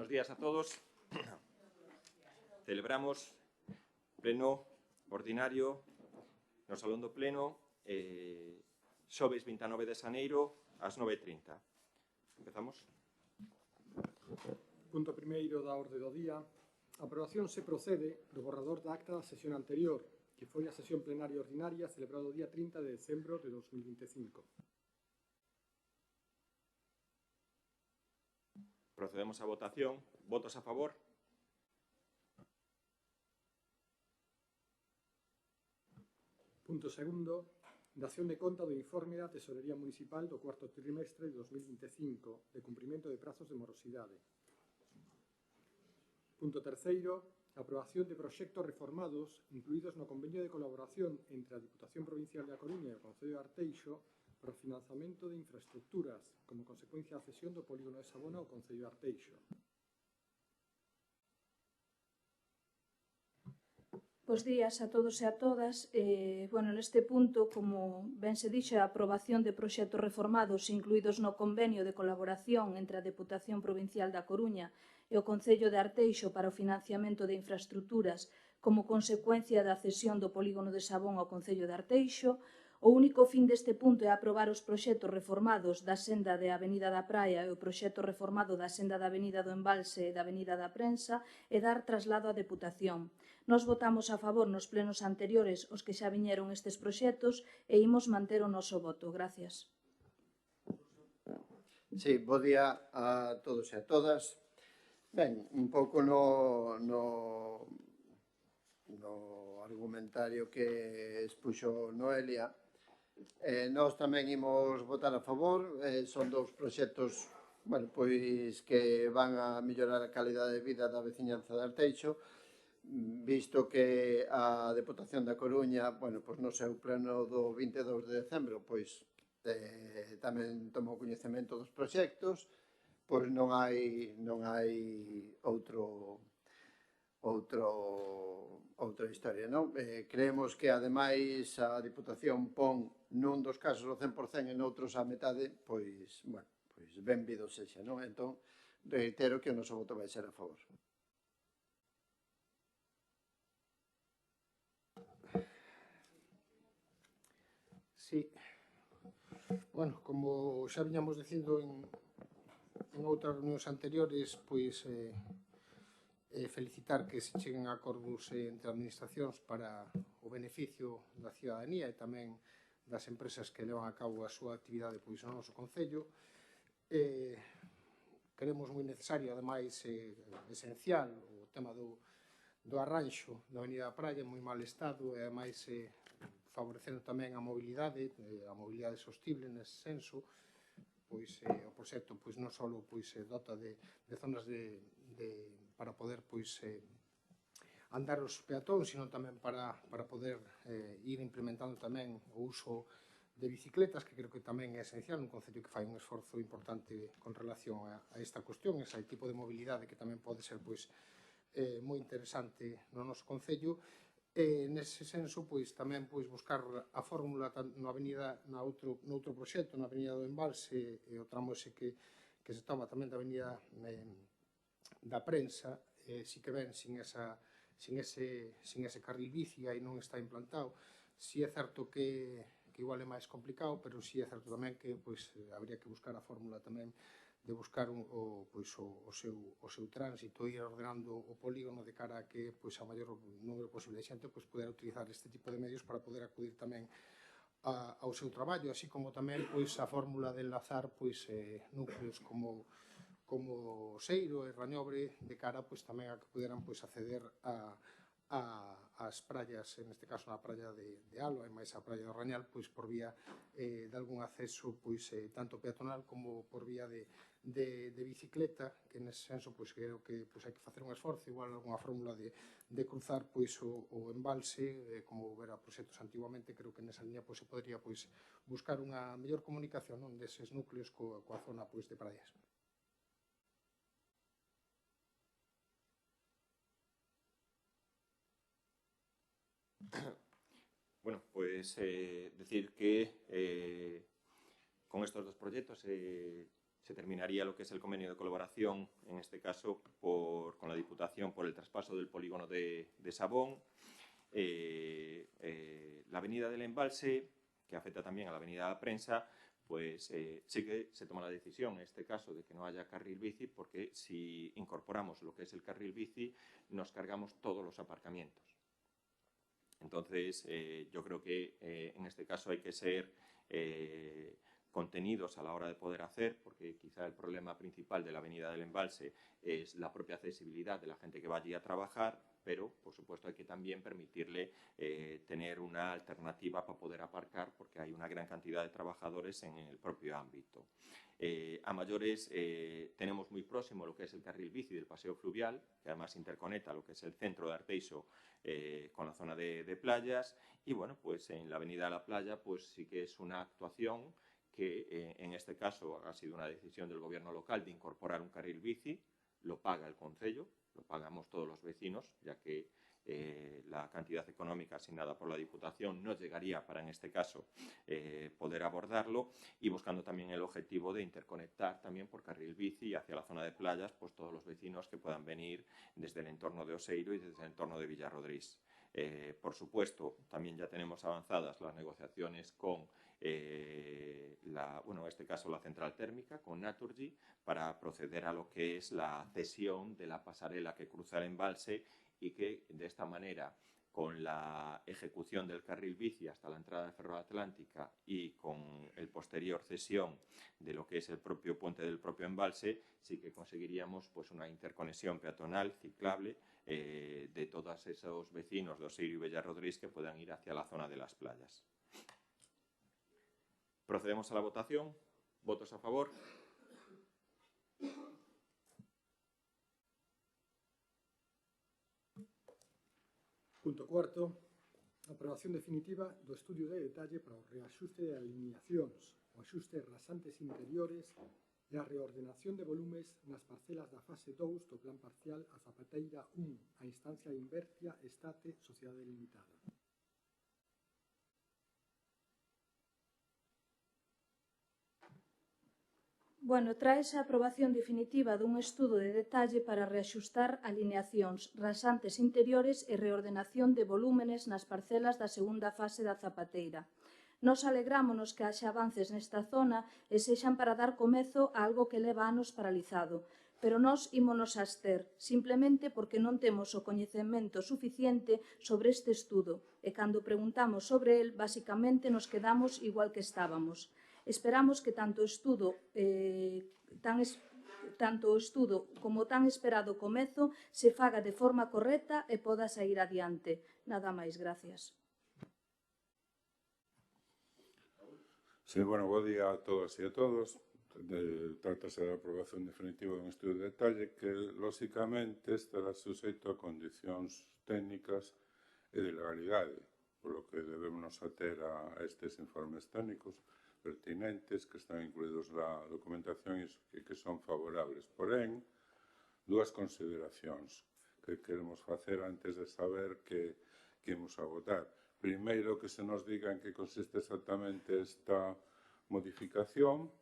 Buenos días a todos. Celebramos pleno ordinario no Salón do Pleno xoves 29 de xaneiro ás 9:30. Empezamos. Punto primeiro da orde do día. A aprobación se procede do borrador da acta da sesión anterior, que foi a sesión plenaria ordinaria celebrada o día 30 de decembro de 2025. Procedemos á votación. Votos a favor? Punto segundo. Dación de conta do informe da Tesorería Municipal do cuarto trimestre de 2025 de cumprimento de prazos de morosidade. Punto terceiro. Aprobación de proxectos reformados incluídos no convenio de colaboración entre a Diputación Provincial da Coruña e o Concello de Arteixo para o financiamento de infraestructuras como consecuencia da cesión do polígono de Sabona ao Concello de Arteixo. Bos días a todos e a todas. Neste punto, como ben se dixo, a aprobación de proxectos reformados incluídos no convenio de colaboración entre a Deputación Provincial da Coruña e o Concello de Arteixo para o financiamento de infraestructuras como consecuencia da cesión do polígono de Sabón ao Concello de Arteixo. O único fin deste punto é aprobar os proxectos reformados da senda de Avenida da Praia e o proxecto reformado da senda da Avenida do Embalse e da Avenida da Prensa e dar traslado á Deputación. Nos votamos a favor nos plenos anteriores os que xa viñeron estes proxectos e imos manter o noso voto. Gracias. Sí, bo día a todos e a todas. Ben, un pouco no argumentario que expuxo Noelia, nós tamén imos votar a favor. Son dous proxectos que van a mellorar a calidade de vida da veciñanza de Arteixo, visto que a Deputación da Coruña, no seu pleno do 22 de decembro, tamén tomou coñecemento dos proxectos, non hai outra historia, non? Creemos que, ademais, a Diputación pon nun dos casos o 100% e noutros a metade, benvido sexa, non? Entón, reitero que o noso voto vai ser a favor. Sí. Como xa viñamos dicindo en outras reunións anteriores, felicitar que se cheguen a acordos entre administracións para o beneficio da ciudadanía e tamén das empresas que levan a cabo a súa actividade no noso Concello. Creemos moi necesario, ademais, esencial, o tema do arranxo da Avenida da Praia, moi mal estado, e ademais favorecendo tamén a mobilidade sostible nese senso. O proxecto non só dota de zonas para poder andar os peatóns, sino tamén para poder ir implementando tamén o uso de bicicletas, que creo que tamén é esencial, un concello que fai un esforzo importante con relación a esta cuestión, ese tipo de mobilidade que tamén pode ser moi interesante no noso concello. Nese senso, tamén buscar a fórmula no outro proxecto, na Avenida do Embalse, e o tramo ese que se toma tamén da Avenida da Prensa, si que ven sin ese carril bici, aí non está implantado. Si é certo que igual é máis complicado, pero si é certo tamén que habría que buscar a fórmula tamén de buscar o seu tránsito e ir ordenando o polígono de cara a que a maior número posible de xente poder utilizar este tipo de medios para poder acudir tamén ao seu traballo, así como tamén a fórmula de enlazar núcleos como Seiro e Rañobre de cara tamén a que poderan acceder ás praias, neste caso na praia de Alba e máis a praia do Rañal, por vía de algún acceso tanto peatonal como por vía de bicicleta, que nese senso creo que hai que facer un esforzo, igual algunha fórmula de cruzar o embalse, como era proxectos antiguamente. Creo que nesa liña se podría buscar unha mellor comunicación deses núcleos coa zona de praias. Decir que con estos dos proxectos se se terminaría lo que es el convenio de colaboración, en este caso con la Diputación, por el traspaso del polígono de Sabón. La avenida del Embalse, que afecta también a la avenida de la Prensa, pues sí que se toma la decisión en este caso de que no haya carril bici, porque si incorporamos lo que es el carril bici, nos cargamos todos los aparcamientos. Entonces, yo creo que en este caso hay que ser contenidos a la hora de poder hacer, porque quizá el problema principal de la avenida del Embalse es la propia accesibilidad de la gente que va allí a trabajar, pero por supuesto hay que también permitirle tener una alternativa para poder aparcar, porque hay una gran cantidad de trabajadores en el propio ámbito. A mayores tenemos muy próximo lo que es el carril bici del paseo fluvial, que además interconecta lo que es el centro de Arteixo con la zona de playas, y bueno, pues en la avenida de la Playa pues sí que es una actuación que en este caso ha sido una decisión del gobierno local de incorporar un carril bici, lo paga el concello, lo pagamos todos los vecinos, ya que la cantidad económica asignada por la Diputación no llegaría para, en este caso, poder abordarlo, y buscando también el objetivo de interconectar también por carril bici hacia la zona de playas pues todos los vecinos que puedan venir desde el entorno de Oseiro y desde el entorno de Villarrodrís. Por supuesto, también ya tenemos avanzadas las negociaciones con en este caso la central térmica, con Naturgy, para proceder a lo que es la cesión de la pasarela que cruza el embalse, y que de esta manera, con la ejecución del carril bici hasta la entrada de Ferroatlántica y con el posterior cesión de lo que es el propio puente del propio embalse, sí que conseguiríamos pues una interconexión peatonal ciclable de todos esos vecinos de Oseiro y Villarrodrís que puedan ir hacia la zona de las playas. Procedemos a la votación. ¿Votos a favor? Punto cuarto. Aprobación definitiva do estudio de detalle para o reaxuste de alineacións, o axuste rasantes interiores e a reordenación de volumes nas parcelas da fase 2 do Plan Parcial a Zapateira 1, a instancia de Invertia Estate Sociedade Limitada. Bueno, traese a aprobación definitiva dun estudo de detalle para reaxustar alineacións, rasantes interiores e reordenación de volúmenes nas parcelas da segunda fase da Zapateira. Nos alegrámonos que haxa avances nesta zona e sexan para dar comezo a algo que leva anos paralizado, pero nós ímonos a abster, simplemente porque non temos o coñecemento suficiente sobre este estudo e cando preguntamos sobre el, basicamente nos quedamos igual que estábamos. Esperamos que tanto o estudo como tan esperado comezo se faga de forma correcta e poda sair adiante. Nada máis, gracias. Sí, bueno, bo día a todas e a todos. Trátase da aprobación definitiva dun estudo de detalle que, lóxicamente, estará suxeito a condicións técnicas e de legalidade, polo que debemos ater a estes informes técnicos pertinentes que están incluídos na documentación e que son favorables. Porén, dúas consideracións que queremos facer antes de saber que imos a votar. Primeiro, que se nos diga en que consiste exactamente esta modificación,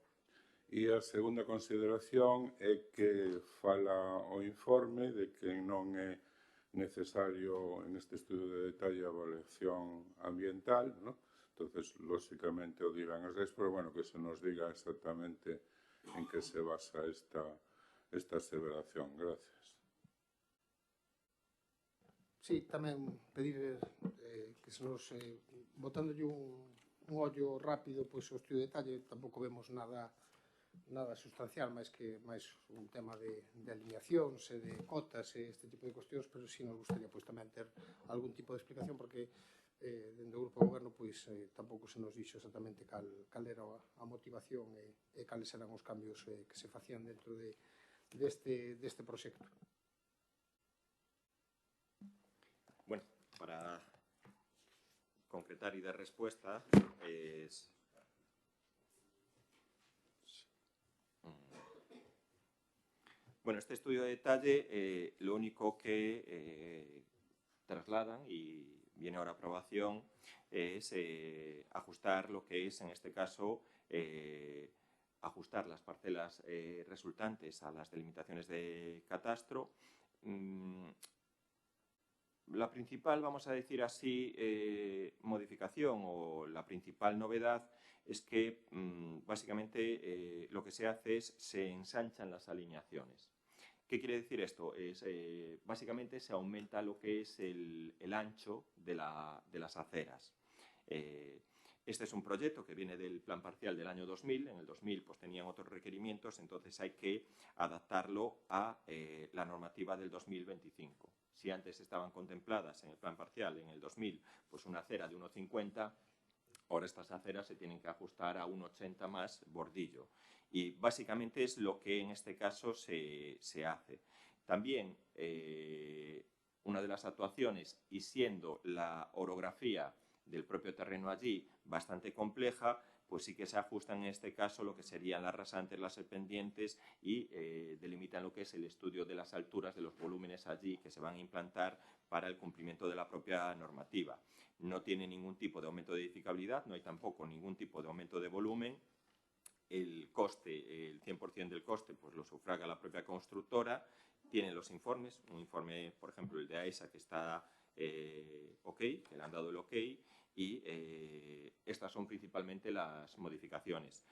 e a segunda consideración é que fala o informe de que non é necesario en este estudo de detalle a evaluación ambiental, ¿no? Entonces, lóxicamente, o dirán os leis, pero, bueno, que se nos diga exactamente en que se basa esta aseveración. Gracias. Sí, tamén pedir que se nos, botándolle un ollo rápido, pois o estudio de detalle, tampouco vemos nada sustancial, máis un tema de alineacións e de cotas e este tipo de cuestións, pero sí nos gustaría pois tamén ter algún tipo de explicación, porque dende o Grupo Goberno pois tampouco se nos dixo exactamente cal era a motivación e cales eran os cambios que se facían dentro deste proxecto. Bueno, para concretar y dar respuesta es... Bueno, este estudio de detalle lo único que trasladan y viene ahora a aprobación es ajustar lo que es, en este caso, ajustar las parcelas resultantes a las delimitaciones de catastro. La principal, vamos a decir así, modificación o la principal novedad es que básicamente lo que se hace es se ensanchan las alineaciones. ¿Qué quiere decir esto? Básicamente se aumenta lo que es el ancho de las aceras. Este es un proyecto que viene del plan parcial del año 2000. En el 2000 pues, tenían otros requerimientos, entonces hay que adaptarlo a la normativa del 2025. Si antes estaban contempladas en el plan parcial en el 2000 pues una acera de 1,50, ahora estas aceras se tienen que ajustar a 1,80 más bordillo. Y básicamente es lo que en este caso se hace. También una de las actuaciones, y siendo la orografía del propio terreno allí bastante compleja, pues sí que se ajustan en este caso lo que serían las rasantes, las pendientes y delimitan lo que es el estudio de las alturas de los volúmenes allí que se van a implantar para el cumplimiento de la propia normativa. No tiene ningún tipo de aumento de edificabilidad, no hay tampoco ningún tipo de aumento de volumen. El coste, el 100% del coste, pues lo sufraga la propia constructora. Tienen los informes, un informe, por ejemplo, el de AESA que está ok, que le han dado el ok, y estas son principalmente las modificaciones.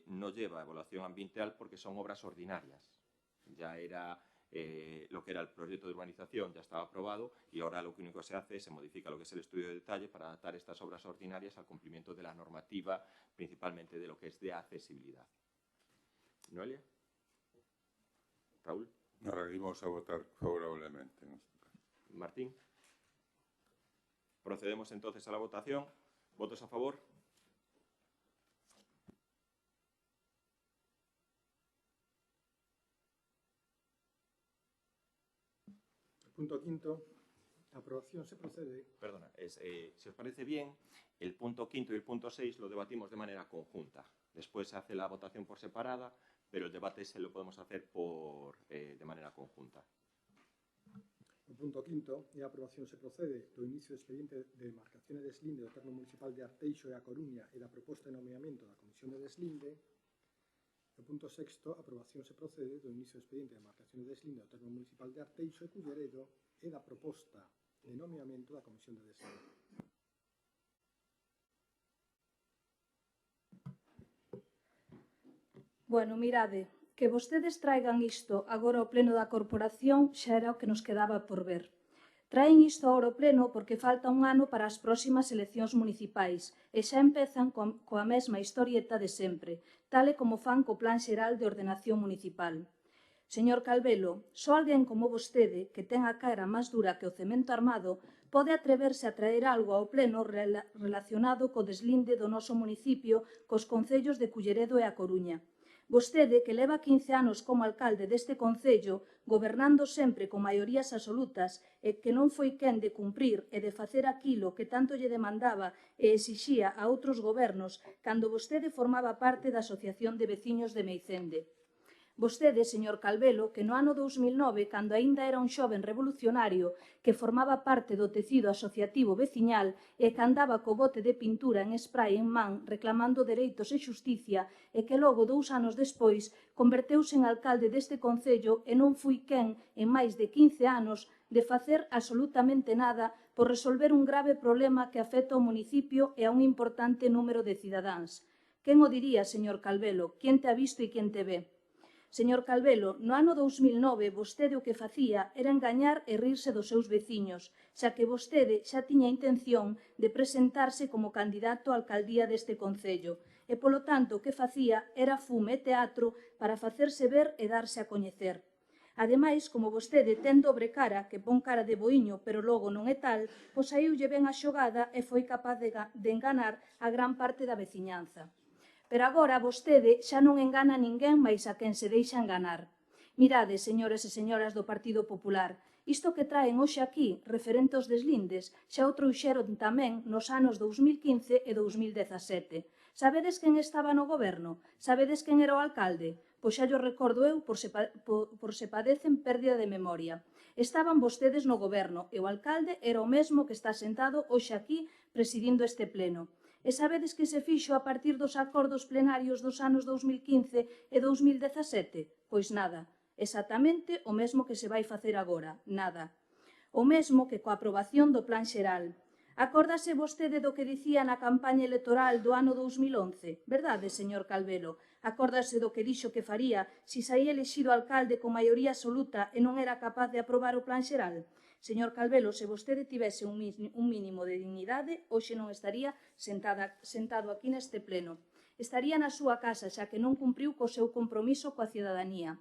No lleva evaluación ambiental porque son obras ordinarias. Ya era lo que era el proyecto de urbanización, ya estaba aprobado y ahora lo único que se hace es se modifica lo que es el estudio de detalle para adaptar estas obras ordinarias al cumplimiento de la normativa, principalmente de lo que es de accesibilidad. ¿Noelia? ¿Raúl? Ahora íbamos a votar favorablemente. Martín. Procedemos entonces a la votación. ¿Votos a favor? Punto quinto. Aprobación. Se procede. Perdona, si os parece bien, el punto quinto y el punto 6 lo debatimos de manera conjunta. Después se hace la votación por separada, pero el debate se lo podemos hacer de manera conjunta. O punto quinto, e a aprobación se procede do inicio do expediente de demarcación e deslinde do termo municipal de Arteixo e A Coruña e da proposta de nomeamento da Comisión de Deslinde. O punto sexto, a aprobación se procede do inicio do expediente de demarcación e deslinde do termo municipal de Arteixo e Culleredo e da proposta de nomeamento da Comisión de Deslinde. Bueno, mirade, que vostedes traigan isto agora ao pleno da corporación xa era o que nos quedaba por ver. Traen isto agora ao pleno porque falta un ano para as próximas eleccións municipais e xa empezan coa mesma historieta de sempre, tal e como fan co Plan Xeral de Ordenación Municipal. Señor Calvelo, só alguén como vostede, que ten a cara máis dura que o cemento armado, pode atreverse a traer algo ao pleno relacionado co deslinde do noso municipio cos concellos de Culleredo e A Coruña. Vostede, que leva 15 anos como alcalde deste concello, gobernando sempre con maiorías absolutas e que non foi quen de cumprir e de facer aquilo que tanto lle demandaba e exixía a outros gobernos cando vostede formaba parte da Asociación de Veciños de Meicende. Vostede, señor Calvelo, que no ano 2009, cando aínda era un xoven revolucionario que formaba parte do tecido asociativo veciñal e que andaba co bote de pintura en spray en man reclamando dereitos e xusticia e que logo 2 anos despois converteuse en alcalde deste concello e non fui quen, en máis de 15 anos, de facer absolutamente nada por resolver un grave problema que afecta ao municipio e a un importante número de cidadáns. Quen o diría, señor Calvelo? Quen te ha visto e quen te ve? Señor Calvelo, no ano 2009 vostede o que facía era engañar e rirse dos seus veciños, xa que vostede xa tiña intención de presentarse como candidato á alcaldía deste concello e, polo tanto, o que facía era fume e teatro para facerse ver e darse a coñecer. Ademais, como vostede ten dobre cara, que pon cara de boiño, pero logo non é tal, pois saíulle ben a xogada e foi capaz de enganar a gran parte da veciñanza. Pero agora vostede xa non engana a ninguén máis a quen se deixa enganar. Mirade, señores e señoras do Partido Popular, isto que traen hoxe aquí, referente aos deslindes, xa o trouxeron tamén nos anos 2015 e 2017. Sabedes quen estaba no goberno? Sabedes quen era o alcalde? Pois xa yo recordo eu por se padecen pérdida de memoria. Estaban vostedes no goberno e o alcalde era o mesmo que está sentado hoxe aquí presidindo este pleno. E sabedes que se fixo a partir dos acordos plenarios dos anos 2015 e 2017? Pois nada, exactamente o mesmo que se vai facer agora, nada. O mesmo que coa aprobación do Plan Xeral. Acórdase vostede do que dicía na campaña electoral do ano 2011, verdade, señor Calvelo? Acórdase do que dixo que faría se saía elexido alcalde con maioría absoluta e non era capaz de aprobar o Plan Xeral? Señor Calvelo, se vostede tivese un mínimo de dignidade, hoxe non estaría sentado aquí neste pleno. Estaría na súa casa, xa que non cumpriu co seu compromiso coa cidadanía.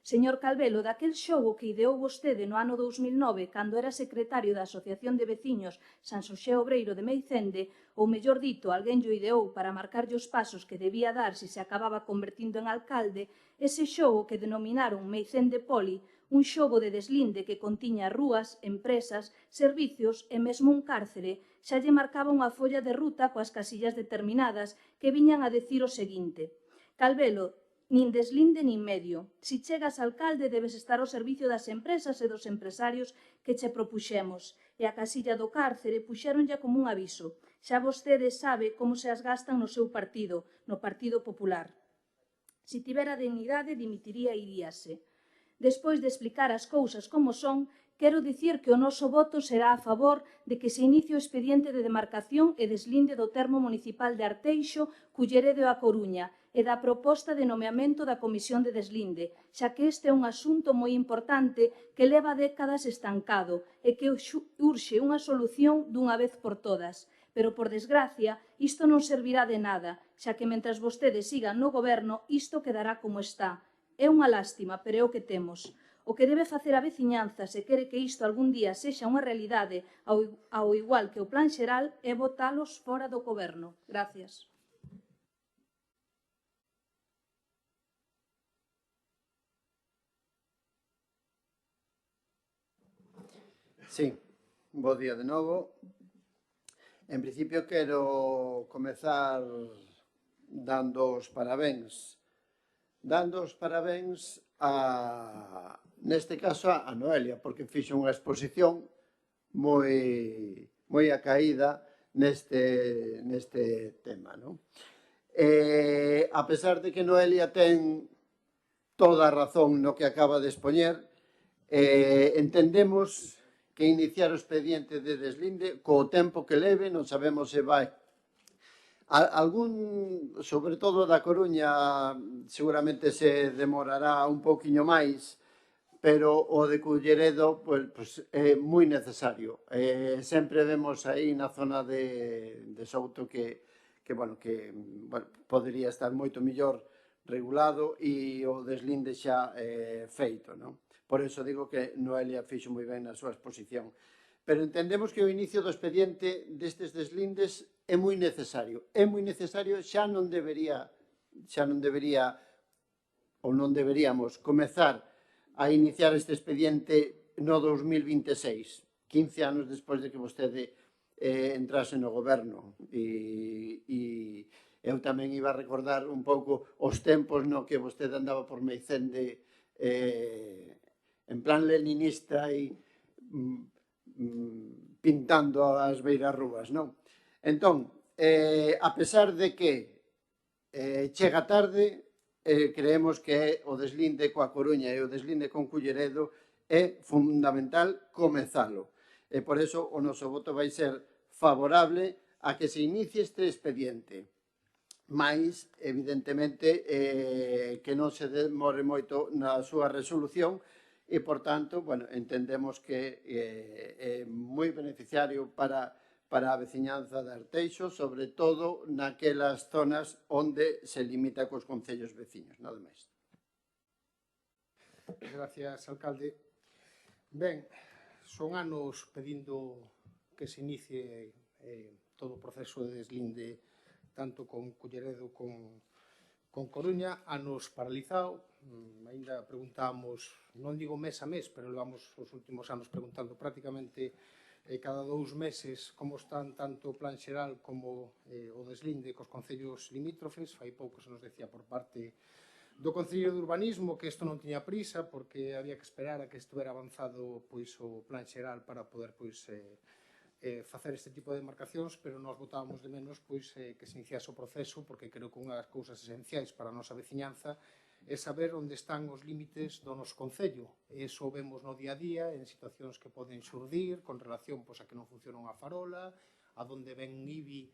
Señor Calvelo, daquel xogo que ideou vostede no ano 2009, cando era secretario da Asociación de Veciños San Xosé Obreiro de Meicende, ou mellor dito, alguén llo ideou para marcarlle os pasos que debía dar se se acababa convertindo en alcalde, ese xogo que denominaron Meicende Poli, un xogo de deslinde que contiña rúas, empresas, servicios e mesmo un cárcere, xa lle marcaba unha folla de ruta coas casillas determinadas que viñan a decir o seguinte: Calvelo, nin deslinde nin medio. Si chegas alcalde debes estar ao servicio das empresas e dos empresarios que che propuxemos. E a casilla do cárcere puxéronlle como un aviso. Xa vostede sabe como se as gastan no seu partido, no Partido Popular. Si tivera dignidade, dimitiría e iríase. Despois de explicar as cousas como son, quero dicir que o noso voto será a favor de que se inicie o expediente de demarcación e deslinde do termo municipal de Arteixo, Culleredo e A Coruña, e da proposta de nomeamento da Comisión de Deslinde, xa que este é un asunto moi importante que leva décadas estancado e que urxe unha solución dunha vez por todas. Pero, por desgracia, isto non servirá de nada, xa que mentras vostedes sigan no goberno, isto quedará como está. É unha lástima, pero é o que temos. O que debe facer a veciñanza se quere que isto algún día sexa unha realidade, ao igual que o Plan Xeral, é botalos fora do goberno. Gracias. Sí, bo día de novo. En principio quero comezar dando os parabéns neste caso a Noelia, porque fixo unha exposición moi acaída neste tema, non? A pesar de que Noelia ten toda a razón no que acaba de expoñer, entendemos que iniciar o expediente de deslinde co tempo que leve, non sabemos se vai. Algún, sobre todo da Coruña, seguramente se demorará un pouquiño máis, pero o de Culleredo pues, é moi necesario. Sempre vemos aí na zona de Souto que podería estar moito mellor regulado e o deslinde xa feito, non? Por iso digo que Noelia fixo moi ben na súa exposición. Pero entendemos que o inicio do expediente destes deslindes é moi necesario. É moi necesario, xa non deberíamos comezar a iniciar este expediente no 2026, 15 anos despois de que vostede entrase no goberno. E eu tamén iba a recordar un pouco os tempos no que vostede andaba por Meicende en plan leninista e pintando as beirarrúas, non? Entón, a pesar de que chega tarde, creemos que o deslinde coa Coruña e o deslinde con Culleredo é fundamental comezalo. E por iso o noso voto vai ser favorable a que se inicie este expediente. Mais, evidentemente, que non se demore moito na súa resolución e, por tanto, entendemos que é moi beneficiario para a veciñanza de Arteixo, sobre todo naquelas zonas onde se limita cos concellos veciños. Nada máis. Gracias, alcalde. Ben, son anos pedindo que se inicie todo o proceso de deslinde tanto con Culleredo con Coruña, anos paralizado. Ainda preguntamos, non digo mes a mes, pero levamos os últimos anos preguntando prácticamente cada 2 meses como están tanto o Plan Xeral como o deslinde cos concellos limítrofes. Fai pouco se nos decía por parte do Concello de Urbanismo que isto non tiña prisa porque había que esperar a que estuvera avanzado o Plan Xeral para poder facer este tipo de demarcacións, pero nós botábamos de menos pois, que se iniciase o proceso, porque creo que unha das cousas esenciais para a nosa veciñanza é saber onde están os límites do noso concello. Eso vemos no día a día, en situacións que poden xurdir, con relación pois, a que non funciona unha farola, a donde ven un IBI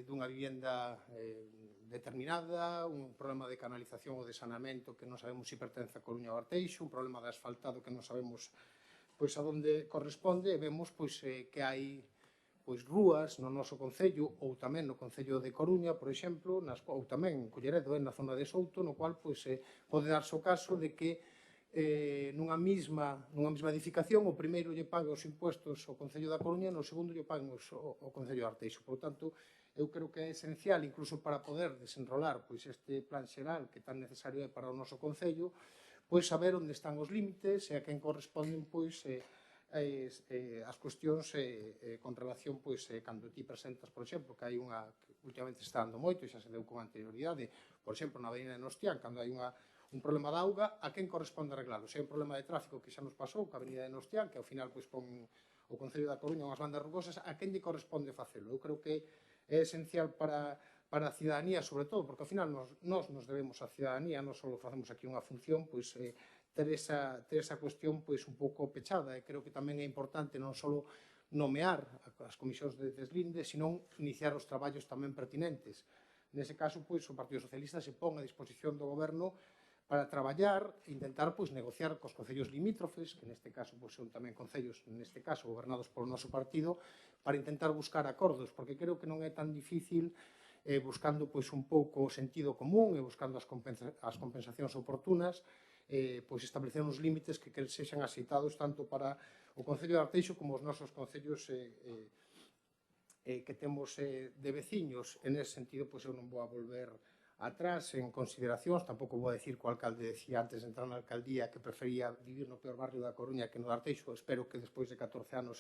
dunha vivenda determinada, un problema de canalización ou de saneamento que non sabemos se pertence a Coruña ou Arteixo, un problema de asfaltado que non sabemos pois a donde corresponde, e vemos pois que hai pois rúas no noso concello ou tamén no concello de Coruña, por exemplo, ou tamén en Culleredo, na zona de Souto, no cual pois pode darse o caso de que nunha mesma edificación o primeiro lle paga os impuestos ao Concello da Coruña e no segundo lle pagan ao Concello de Arteixo. Por tanto, eu creo que é esencial, incluso para poder desenrolar pois este plan xeral que tan necesario é para o noso Concello, pois saber onde están os límites e a quen corresponden pois as cuestións con relación pois cando ti presentas, por exemplo, que hai unha que últimamente está dando moito e xa se deu con anterioridade, por exemplo, na Avenida de Nostián, cando hai un problema de auga, a quen corresponde arreglalo? Se hai un problema de tráfico que xa nos pasou ca Avenida de Nostián, que ao final pois pon o Concello da Coruña unhas bandas rugosas, a quen lle corresponde facelo? Eu creo que é esencial para a cidadanía, sobre todo, porque ao final nós nos debemos á cidadanía, non só facemos aquí unha función, pois ter esa cuestión pois un pouco pechada, e creo que tamén é importante non só nomear as comisións de deslinde, senón iniciar os traballos tamén pertinentes. Nese caso, pois, o Partido Socialista se pon a disposición do Goberno para traballar e intentar pois negociar cos concellos limítrofes, que neste caso pois, son tamén concellos, neste caso, gobernados polo noso partido, para intentar buscar acordos, porque creo que non é tan difícil buscando pois un pouco o sentido común e buscando as compensacións oportunas, pois establecer uns límites que sexan aceitados tanto para o Concello de Arteixo como os nosos concellos que temos de veciños. En ese sentido, pois eu non vou a volver atrás en consideracións, tampouco vou a decir que o alcalde decía antes de entrar na alcaldía que prefería vivir no peor barrio da Coruña que no de Arteixo. Espero que despois de 14 anos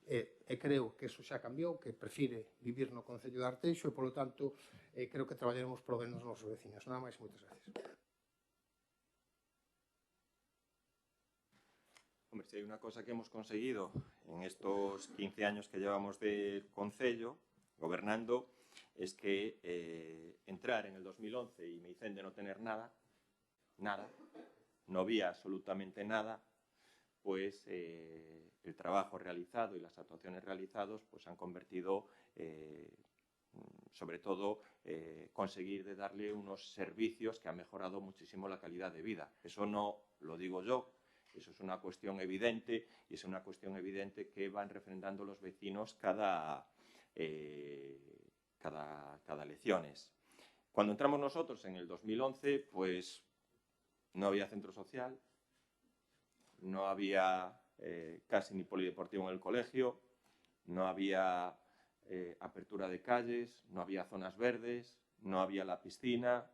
e creo que eso xa cambiou, que prefire vivir no Concello de Arteixo e, polo tanto, creo que traballaremos por ben nos nosos veciños. Nada máis, moitas gracias. Hombre, si hay una cosa que hemos conseguido en estos 15 años que llevamos de Concello, gobernando, es que entrar en el 2011 y Meicende no tener nada, no había absolutamente nada, pues el trabajo realizado y las actuaciones realizadas pues han convertido, sobre todo, conseguir de darle unos servicios que han mejorado muchísimo la calidad de vida. Eso no lo digo yo, eso es una cuestión evidente y es una cuestión evidente que van refrendando los vecinos cada elecciones. Cuando entramos nosotros en el 2011, pues no había centro social, no había casi ni polideportivo en el colegio, no había apertura de calles, no había zonas verdes, no había la piscina,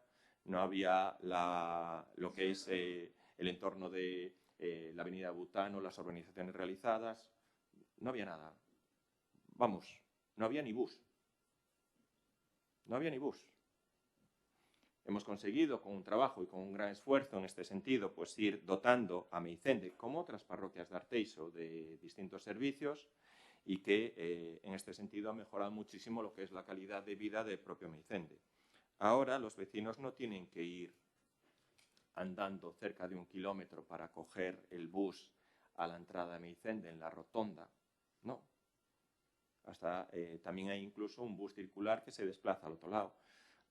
no había lo que es el entorno de la avenida Butano, las urbanizaciones realizadas, no había nada. Vamos, no había ni bus. No había ni bus. Hemos conseguido, con un trabajo y con un gran esfuerzo en este sentido, pues ir dotando a Meicende, como otras parroquias de Arteixo, de distintos servicios y que en este sentido ha mejorado muchísimo lo que es la calidad de vida del propio Meicende. Ahora los vecinos no tienen que ir andando cerca de 1 kilómetro para coger el bus a la entrada de Meicende en la rotonda, no. También hay incluso un bus circular que se desplaza al otro lado.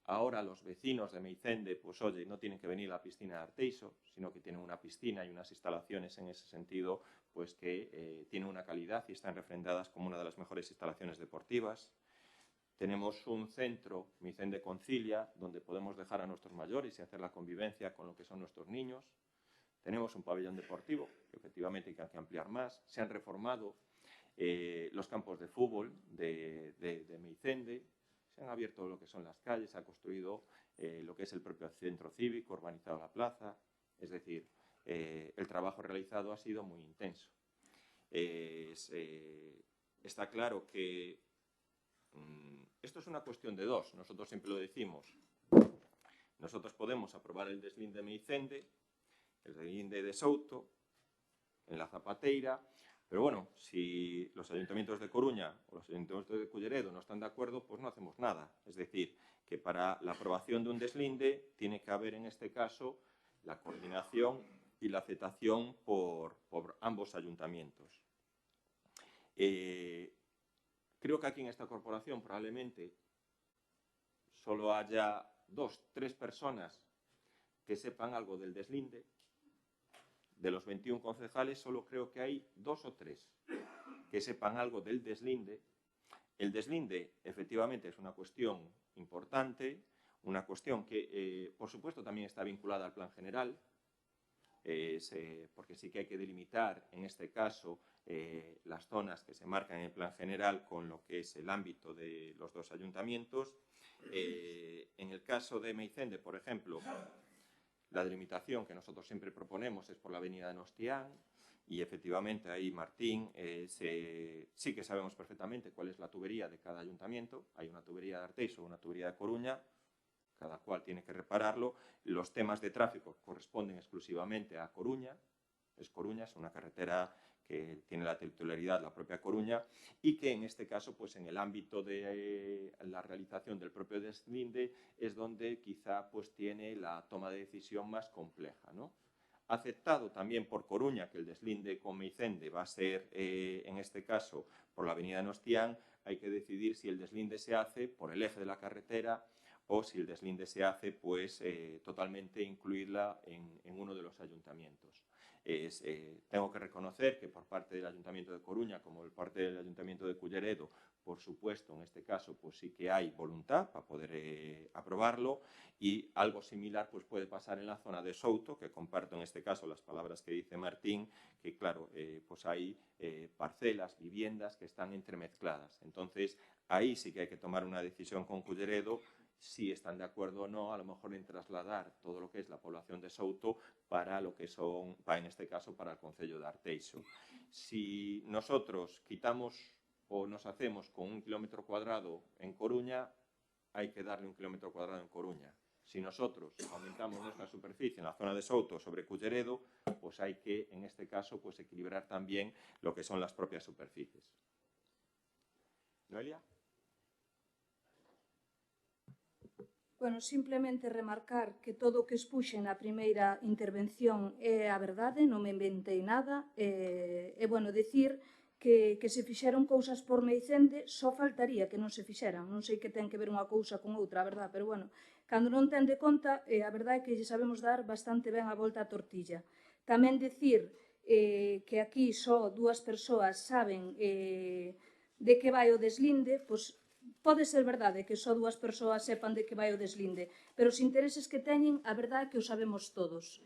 Ahora los vecinos de Meicende, pues oye, no tienen que venir a la piscina de Arteixo, sino que tienen una piscina y unas instalaciones en ese sentido, pues que tienen una calidad y están refrendadas como una de las mejores instalaciones deportivas. Tenemos un centro, Meicende Concilia, donde podemos dejar a nuestros mayores y hacer la convivencia con lo que son nuestros niños. Tenemos un pabellón deportivo, que efectivamente hay que ampliar más. Se han reformado los campos de fútbol de Meicende. Se han abierto lo que son las calles, se ha construido lo que es el propio centro cívico, urbanizado la plaza. Es decir, el trabajo realizado ha sido muy intenso. Está claro que esto es una cuestión de dos. Nosotros siempre lo decimos. Nosotros podemos aprobar el deslinde de Meicende, el deslinde de Souto, en la Zapateira, Pero bueno, si los ayuntamientos de Coruña o los ayuntamientos de Culleredo no están de acuerdo, pues no hacemos nada. Es decir, que para la aprobación de un deslinde tiene que haber en este caso la coordinación y la aceptación por ambos ayuntamientos. Creo que aquí en esta corporación probablemente solo haya 2 o 3 personas que sepan algo del deslinde. De los 21 concejales solo creo que hay 2 o 3 que sepan algo del deslinde. El deslinde efectivamente es una cuestión importante, una cuestión que por supuesto también está vinculada al plan general, porque sí que hay que delimitar en este caso las zonas que se marcan en el plan general con lo que es el ámbito de los 2 ayuntamientos. En el caso de Meicende, por ejemplo, la delimitación que nosotros siempre proponemos es por la avenida de Nostián y efectivamente ahí, Martín, sí que sabemos perfectamente cuál es la tubería de cada ayuntamiento. Hay una tubería de Arteixo, una tubería de Coruña, cada cual tiene que repararlo. Los temas de tráfico corresponden exclusivamente a Coruña. Coruña, es una carretera que tiene la titularidad la propia Coruña y que en este caso, pues en el ámbito de la realización del propio deslinde es donde quizá pues tiene la toma de decisión más compleja, ¿no? Aceptado también por Coruña que el deslinde con Meicende va a ser, en este caso, por la avenida Nostián, hay que decidir si el deslinde se hace por el eje de la carretera o si el deslinde se hace, pues totalmente incluirla en uno de los ayuntamientos. Tengo que reconocer que por parte del Ayuntamiento de Coruña como por parte del Ayuntamiento de Culleredo, por supuesto, en este caso, pues sí que hay voluntad para poder aprobarlo y algo similar pues puede pasar en la zona de Souto, que comparto en este caso las palabras que dice Martín, que claro, pues hay parcelas, viviendas que están entremezcladas. Entonces, ahí sí que hay que tomar una decisión con Culleredo si están de acuerdo o no, a lo mejor en trasladar todo lo que es la población de Souto para lo que son, en este caso, para el concello de Arteixo. Si nosotros quitamos o nos hacemos con 1 kilómetro cuadrado en Coruña, hay que darle 1 kilómetro cuadrado en Coruña. Si nosotros aumentamos nuestra superficie en la zona de Souto sobre Culleredo, pues hay que, en este caso, pues equilibrar también lo que son las propias superficies. ¿Noelia? Bueno, simplemente remarcar que todo o que expuxen na primeira intervención é a verdade, non me inventei nada, e bueno, decir que se fixeron cousas por Meicende, só faltaría que non se fixeran, non sei que ten que ver unha cousa con outra, a verdade, pero bueno, cando non ten de conta, a verdade é que lle sabemos dar bastante ben a volta á tortilla. Tamén decir que aquí só 2 persoas saben de que vai o deslinde, pois pode ser verdade que só 2 persoas sepan de que vai o deslinde, pero os intereses que teñen, a verdade é que o sabemos todos.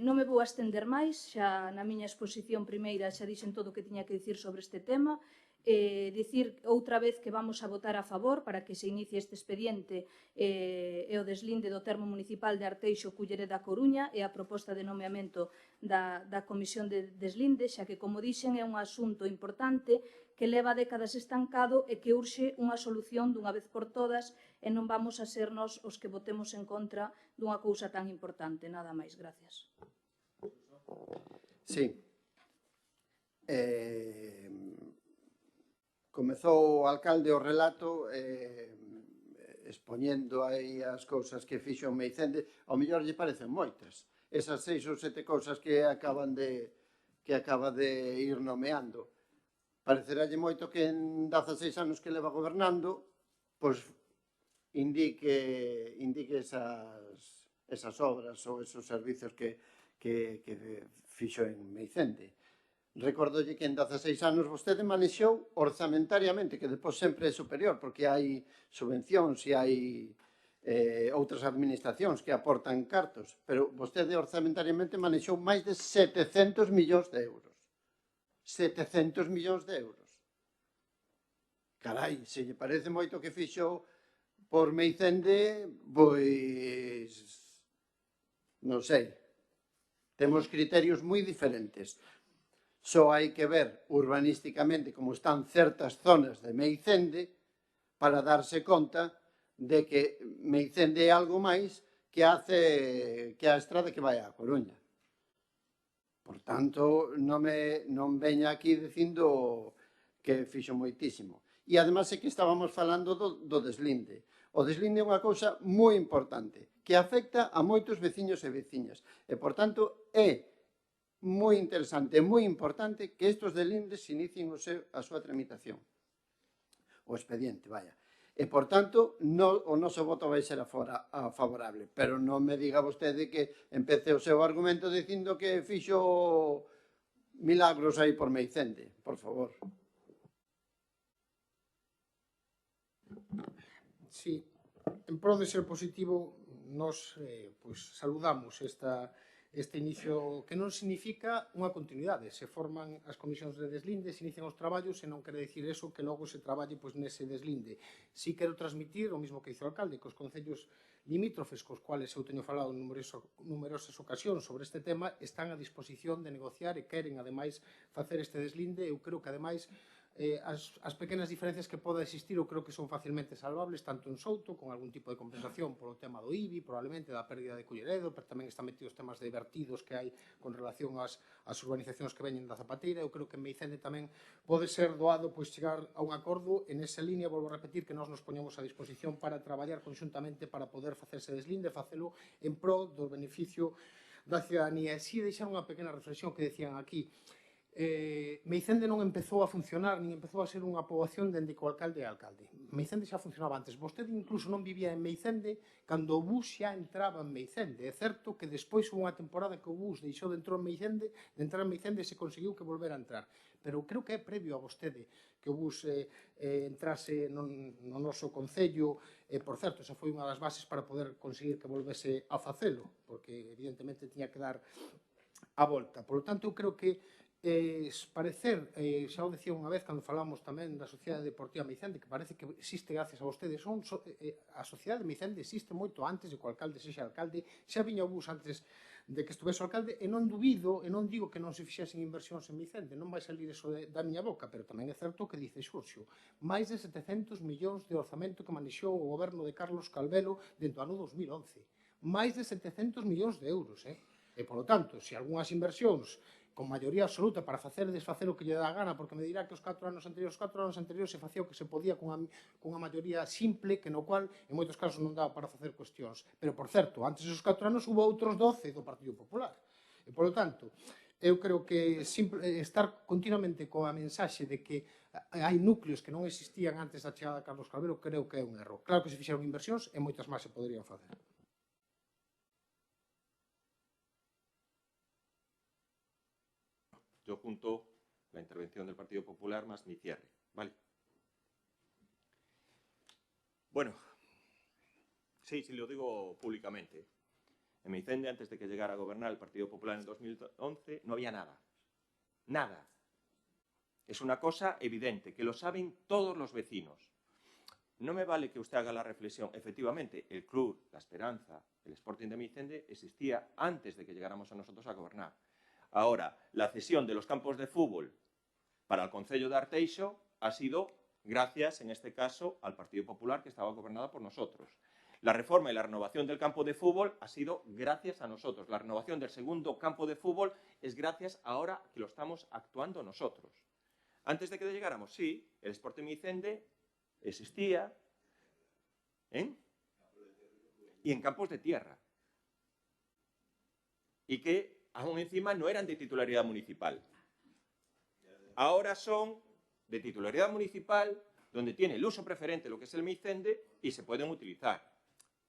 Non me vou a estender máis, xa na miña exposición primeira xa dixen todo o que tiña que dicir sobre este tema. Dicir outra vez que vamos a votar a favor para que se inicie este expediente e o deslinde do termo municipal de Arteixo, Culleredo da Coruña e a proposta de nomeamento da Comisión de Deslinde, xa que, como dixen, é un asunto importante que leva décadas estancado e que urxe unha solución dunha vez por todas e non vamos a ser nós os que votemos en contra dunha cousa tan importante. Nada máis, gracias. Sí. Comezou o alcalde o relato expoñendo aí as cousas que fixo en Meicende. Ao mellor lle parecen moitas. Esas 6 ou 7 cousas que acaba de ir nomeando. Parecerálle moito que en 16 anos que leva gobernando, pois indique esas obras ou esos servizos que fixo en Meicende. Recordolle que en 16 anos vostede manexou orzamentariamente, que depois sempre é superior, porque hai subvencións e hai outras administracións que aportan cartos, pero vostede orzamentariamente manexou máis de 700 millóns de euros. 700 millóns de euros. Carai, se lle parece moito que fixo por Meicende, pois non sei. Temos criterios moi diferentes. Só hai que ver urbanísticamente como están certas zonas de Meicende para darse conta de que Meicende é algo máis que a estrada que vai a Coruña. Por tanto, non veña aquí dicindo que fixo moitísimo. E ademais é que estábamos falando do deslinde. O deslinde é unha cousa moi importante, que afecta a moitos veciños e veciñas. E, por tanto, é moi interesante e moi importante que estes deslindes inicien a súa tramitación. O expediente, vaya. E, por tanto, o noso voto vai ser favorable. Pero non me diga vostede que empece o seu argumento dicindo que fixo milagros aí por Meicende, por favor. Sí, en pro de ser positivo, nos saludamos este inicio, que non significa unha continuidade. Se forman as comisións de deslinde, se inician os traballos, e non quere dicir eso que logo se traballe nese deslinde. Si quero transmitir o mismo que hizo o alcalde, que os concellos limítrofes cos cuales eu teño falado en numerosas ocasións sobre este tema están a disposición de negociar e queren, ademais, facer este deslinde. Eu creo que, ademais, as pequenas diferencias que poda existir eu creo que son facilmente salvables, tanto en Souto, con algún tipo de compensación polo tema do IBI, probablemente da pérdida de Culleredo, pero tamén están metidos temas de vertidos que hai con relación ás urbanizacións que veñen da Zapateira. Eu creo que en Meicende tamén pode ser doado chegar a un acordo. En esa línea, volvo a repetir que nós nos poñemos a disposición para traballar conxuntamente para poder facerse deslinde, facelo en pro do beneficio da ciudadanía. E si deixar unha pequena reflexión que decían aquí. Meicende non empezou a funcionar nin empezou a ser unha poboación dende que o alcalde é alcalde. Meicende xa funcionaba antes. Vostede incluso non vivía en Meicende cando o bus xa entraba en Meicende. É certo que despois houve unha temporada que o bus deixou de entrar en Meicende e se conseguiu que volver a entrar. Pero creo que é previo a vostede que o bus entrase no noso concello. Por certo, esa foi unha das bases para poder conseguir que volvese a facelo, porque evidentemente tiña que dar a volta. Por lo tanto, eu creo que parecer, xa o decía unha vez cando falamos tamén da Sociedade Deportiva Meicende, que parece que existe gracias a vostedes. A Sociedade Meicende existe moito antes de que o alcalde sexa alcalde, xa viña o bus antes de que estuvese o alcalde, e non dubido, e non digo que non se fixesen inversións en Meicende, non vai salir eso da miña boca, pero tamén é certo que dice Xurxo, máis de 700 millóns de orzamento que manexou o goberno de Carlos Calvelo dentro do ano 2011. Máis de 700 millóns de euros, E, polo tanto, se algunhas inversións con maioría absoluta para facer e desfacer o que lle dá a gana, porque me dirá que os 4 anos anteriores se facía o que se podía cunha maioría simple, que no cual en moitos casos non daba para facer cuestións. Pero, por certo, antes dos 4 anos hubo outros 12 do Partido Popular. E, polo tanto, eu creo que estar continuamente coa mensaxe de que hai núcleos que non existían antes da chegada de Carlos Calvelo, creo que é un erro. Claro que se fixeron inversións e moitas máis se poderían facer. Yo junto la intervención del Partido Popular más mi cierre, ¿vale? Bueno, sí, lo digo públicamente. En Meicende, antes de que llegara a gobernar el Partido Popular en 2011, no había nada. Nada. Es una cosa evidente, que lo saben todos los vecinos. No me vale que usted haga la reflexión. Efectivamente, el club, la Esperanza, el Sporting de Meicende existía antes de que llegáramos a nosotros a gobernar. Ahora, la cesión de los campos de fútbol para el Concello de Arteixo ha sido gracias, en este caso, al Partido Popular, que estaba gobernado por nosotros. La reforma y la renovación del campo de fútbol ha sido gracias a nosotros. La renovación del segundo campo de fútbol es gracias ahora que lo estamos actuando nosotros. Antes de que llegáramos, sí, el Sporting Meicende existía y en campos de tierra. Y que aún encima no eran de titularidad municipal. Ahora son de titularidad municipal, donde tiene el uso preferente lo que es el Meicende y se pueden utilizar.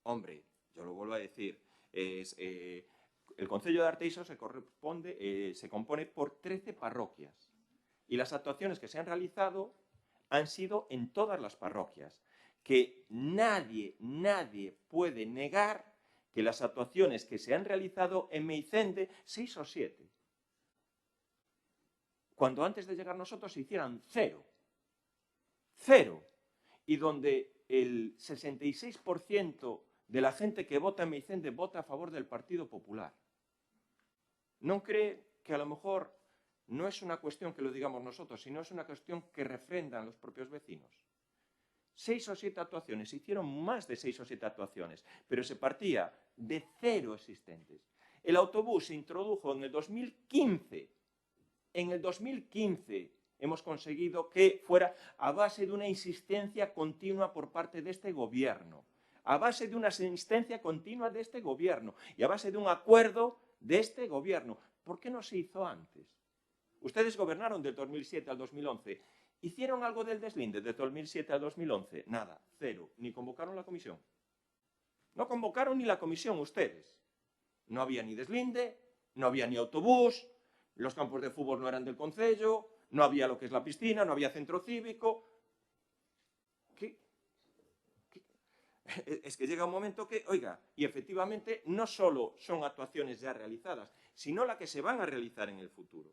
Hombre, yo lo vuelvo a decir, el Concello de Arteixo se compone por 13 parroquias y las actuaciones que se han realizado han sido en todas las parroquias, que nadie puede negar que las actuaciones que se han realizado en Meicende, 6 o 7, cuando antes de llegar nosotros se hicieran 0, y donde el 66% de la gente que vota en Meicende vota a favor del Partido Popular. ¿No cree que a lo mejor no es una cuestión que lo digamos nosotros, sino es una cuestión que refrendan los propios vecinos? 6 o 7 actuaciones, se hicieron más de 6 o 7 actuaciones, pero se partía de 0 existentes. El autobús se introdujo en el 2015. En el 2015 hemos conseguido que fuera a base de una insistencia continua por parte de este gobierno, a base de una insistencia continua de este gobierno y a base de un acuerdo de este gobierno. ¿Por qué no se hizo antes? Ustedes gobernaron del 2007 al 2011. ¿Hicieron algo del deslinde del 2007 al 2011? Nada, cero. Ni convocaron la comisión. No convocaron ni la comisión ustedes. No había ni deslinde, no había ni autobús, los campos de fútbol no eran del concello, no había lo que es la piscina, no había centro cívico. Es que llega un momento que, oiga, y efectivamente no solo son actuaciones ya realizadas, sino las que se van a realizar en el futuro,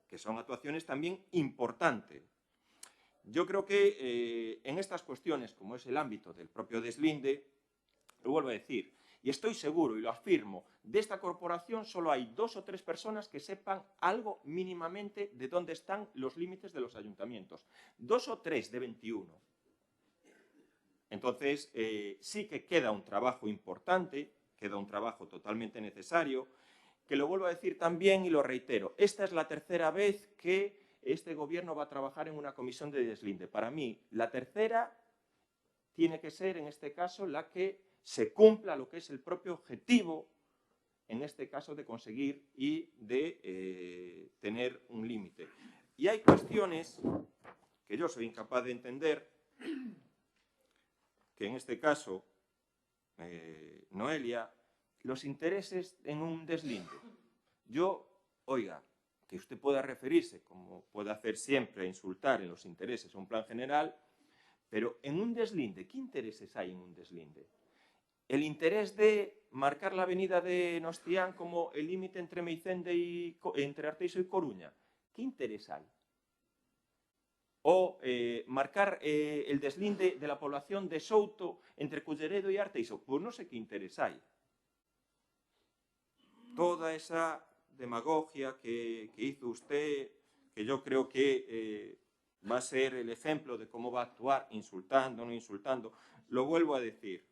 que son actuaciones también importantes. Yo creo que en estas cuestiones, como es el ámbito del propio deslinde, lo vuelvo a decir, y estoy seguro y lo afirmo, de esta corporación solo hay 2 o 3 personas que sepan algo mínimamente de dónde están los límites de los ayuntamientos. 2 o 3 de 21. Entonces, sí que queda un trabajo importante, queda un trabajo totalmente necesario, que lo vuelvo a decir también y lo reitero. Esta es la tercera vez que este gobierno va a trabajar en una comisión de deslinde. Para mí, la tercera tiene que ser, en este caso, la que se cumpla lo que es el propio objetivo, en este caso, de conseguir y de tener un límite. Y hay cuestiones que yo soy incapaz de entender, que en este caso, Noelia, los intereses en un deslinde. Yo, oiga, que usted pueda referirse, como puede hacer siempre, a insultar en los intereses a un plan general, pero en un deslinde, ¿qué intereses hay en un deslinde? El interés de marcar la avenida de Nostián como el límite entre Meicende y entre Arteixo y Coruña. ¿Qué interés hay? O marcar el deslinde de la población de Souto entre Culleredo y Arteixo. Pues no sé qué interés hay. Toda esa demagogia que hizo usted, que yo creo que va a ser el ejemplo de cómo va a actuar, insultando, no insultando, lo vuelvo a decir.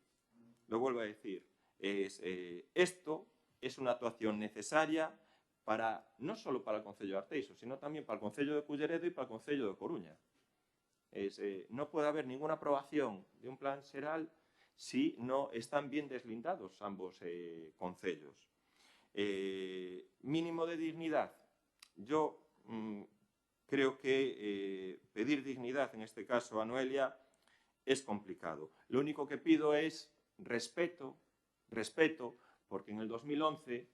Esto es una actuación necesaria no solo para el Concello de Arteixo, sino también para el Concello de Culleredo y para el Concello de Coruña. No puede haber ninguna aprobación de un plan xeral si no están bien deslindados ambos concellos. Mínimo de dignidad. Yo creo que pedir dignidad, en este caso a Noelia, es complicado. Lo único que pido es respeto, porque en el 2011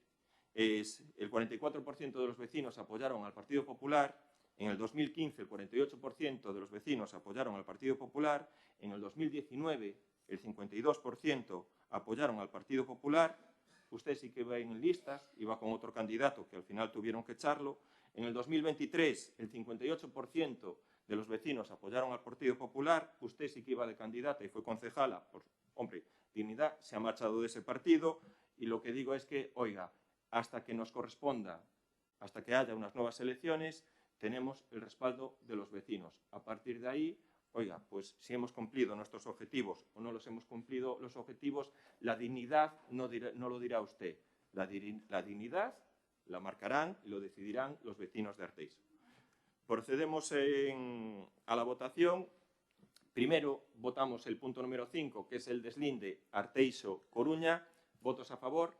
el 44% de los vecinos apoyaron al Partido Popular, en el 2015 el 48% de los vecinos apoyaron al Partido Popular, en el 2019 el 52% apoyaron al Partido Popular. Usted sí que va en listas, iba con otro candidato que al final tuvieron que echarlo. En el 2023 el 58% de los vecinos apoyaron al Partido Popular, usted sí que iba de candidata y fue concejala, pues, hombre, dignidad, se ha marchado de ese partido, y lo que digo es que, oiga, hasta que nos corresponda, hasta que haya unas nuevas elecciones, tenemos el respaldo de los vecinos. A partir de ahí, oiga, pues si hemos cumplido nuestros objetivos o no los hemos cumplido los objetivos, la dignidad no lo dirá usted. La dignidad la marcarán y lo decidirán los vecinos de Arteixo. Procedemos a la votación. Primero votamos el punto número 5, que es el deslinde Arteixo-Coruña. ¿Votos a favor?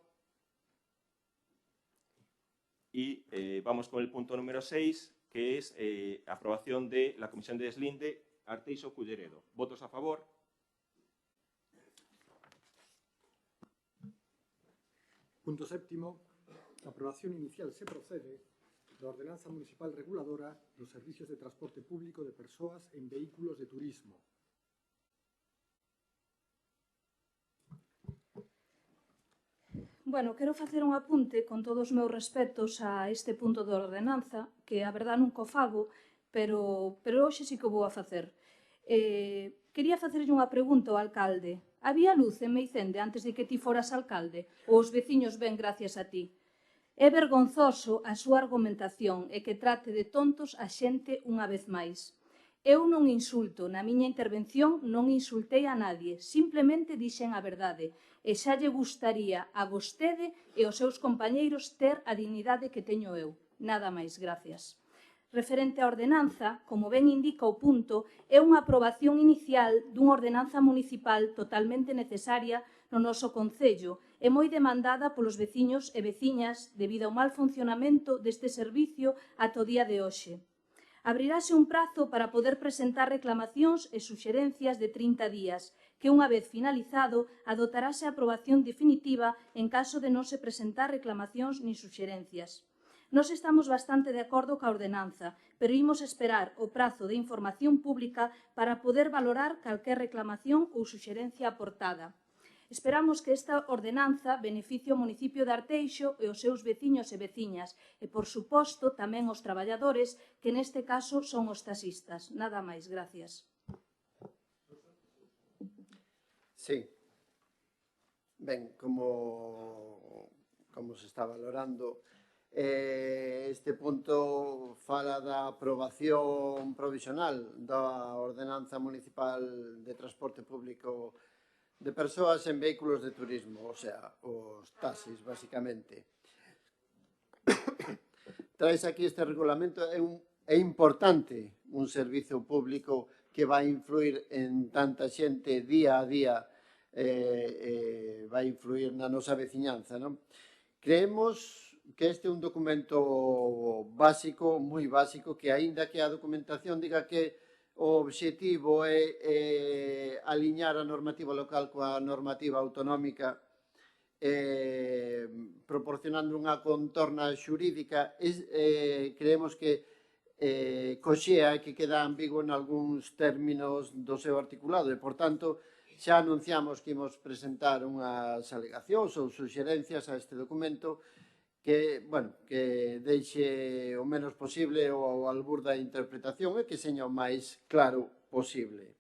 Y vamos con el punto número 6, que es aprobación de la comisión de deslinde Arteixo-Culleredo. ¿Votos a favor? Punto 7. Aprobación inicial. Se procede da Ordenanza Municipal Reguladora dos Servicios de Transporte Público de Persoas en Vehículos de Turismo. Bueno, quero facer un apunte con todos os meus respetos a este punto da ordenanza, que a verdade nunca o fago, pero hoxe sí que o vou a facer. Quería facerlle unha pregunta ao alcalde. Había luz en Meicende antes de que ti foras alcalde? Ou os veciños ven gracias a ti? É vergonzoso a súa argumentación e que trate de tontos a xente unha vez máis. Eu non insulto, na miña intervención non insultei a nadie, simplemente dixen a verdade, e xa lle gustaría a vostede e aos seus compañeiros ter a dignidade que teño eu. Nada máis, gracias. Referente á ordenanza, como ben indica o punto, é unha aprobación inicial dunha ordenanza municipal totalmente necesaria no noso concello e moi demandada polos veciños e veciñas debido ao mal funcionamento deste servicio ata o día de hoxe. Abrirase un prazo para poder presentar reclamacións e suxerencias de 30 días, que unha vez finalizado adotarase a aprobación definitiva en caso de non se presentar reclamacións nin suxerencias. Nós estamos bastante de acordo coa ordenanza, pero imos esperar o prazo de información pública para poder valorar calquer reclamación ou suxerencia aportada. Esperamos que esta ordenanza beneficie o municipio de Arteixo e os seus veciños e veciñas e, por suposto, tamén os traballadores, que neste caso son os taxistas. Nada máis, gracias. Sí. Ben, como se está valorando, este punto fala da aprobación provisional da Ordenanza Municipal de Transporte Público de persoas en vehículos de turismo, o sea, os taxis, basicamente. Traes aquí este regulamento, é importante un servizo público que vai influir en tanta xente día a día, vai influir na nosa veciñanza, non? Creemos que este é un documento básico, moi básico, que aínda que a documentación diga que o obxectivo é aliñar a normativa local coa normativa autonómica, proporcionando unha contorna xurídica, creemos que coxea e que queda ambiguo en algúns términos do seu articulado e, por tanto, xa anunciamos que imos presentar unhas alegacións ou suxerencias a este documento que, bueno, que deixe o menos posible o albur da interpretación e que seña o máis claro posible.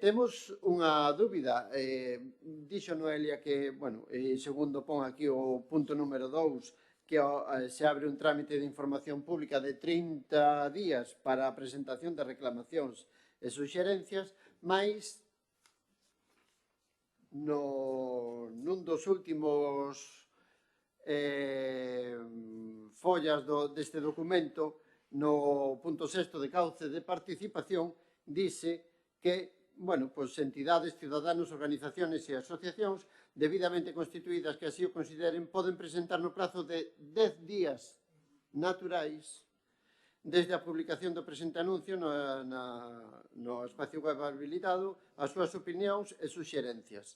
Temos unha dúbida. Dixo Noelia que, bueno, segundo pon aquí o punto número 2, que se abre un trámite de información pública de 30 días para a presentación de reclamacións e suxerencias, mais nun dos últimos follas deste documento, no punto 6 de cauce de participación, dice que, bueno, pues entidades, ciudadanos, organizaciones e asociacións debidamente constituídas que así o consideren poden presentar no prazo de 10 días naturais desde a publicación do presente anuncio no espacio web habilitado as súas opinións e suxerencias.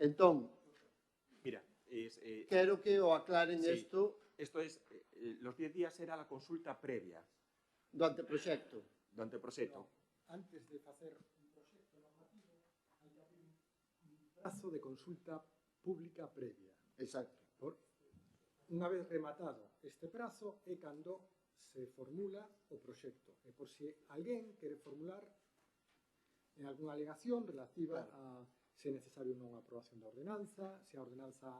Entón, mira, quero que o aclaren isto. Esto es, los 10 días era la consulta previa. Do anteproxecto. Do anteproxecto. Antes de facer un proxecto normativo, hai que abrir un prazo de consulta pública previa. Exacto. Unha vez rematado este prazo é cando se formula o proxecto. E por se alguén quere formular en algunha alegación relativa a se é necesario ou non a aprobación da ordenanza, se a ordenanza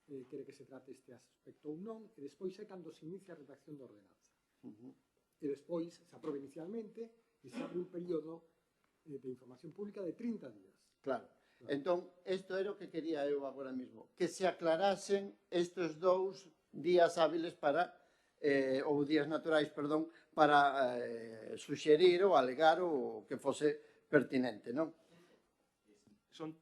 quere que se trate este aspecto ou non, e despois é cando se inicia a redacción da ordenanza. E despois se aproba inicialmente e se abre un período de información pública de 30 días. Claro. Entón, isto era o que quería eu agora mesmo, que se aclarasen estes 2 días hábiles para, ou días naturais, perdón, para suxerir ou alegar o que fose pertinente, non? Son,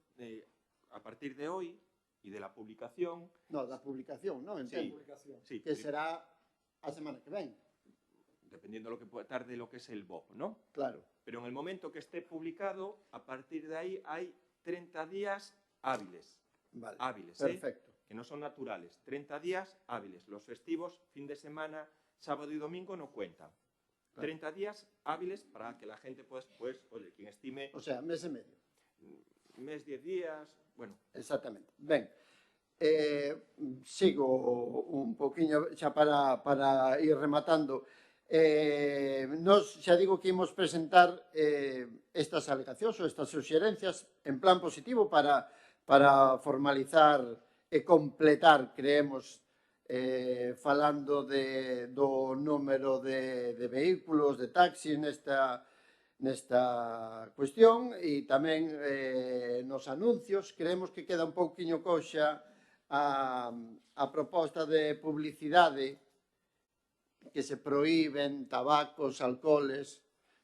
a partir de hoy y de la publicación... No, da publicación, non? Entendo. Sí, que será a semana que ven. Dependiendo de lo que tarde lo que es el BOP, ¿no? Claro. Pero en el momento que esté publicado, a partir de ahí hay 30 días hábiles. Vale, hábiles, perfecto. Que no son naturales. 30 días hábiles. Los festivos, fin de semana, sábado y domingo no cuentan. Claro. 30 días hábiles para que la gente, pues, oye, quien estime... O sea, mes e medio. Mes, 10 días, bueno. Exactamente. Ben, sigo un poquinho xa para ir rematando. Nos xa digo que imos presentar estas alegacións ou estas suxerencias en plan positivo para formalizar e completar, creemos, falando do número de vehículos, de taxis nesta cuestión, e tamén nos anuncios. Creemos que queda un pouquiño coxa a proposta de publicidade, que se proíben tabacos, alcoholes.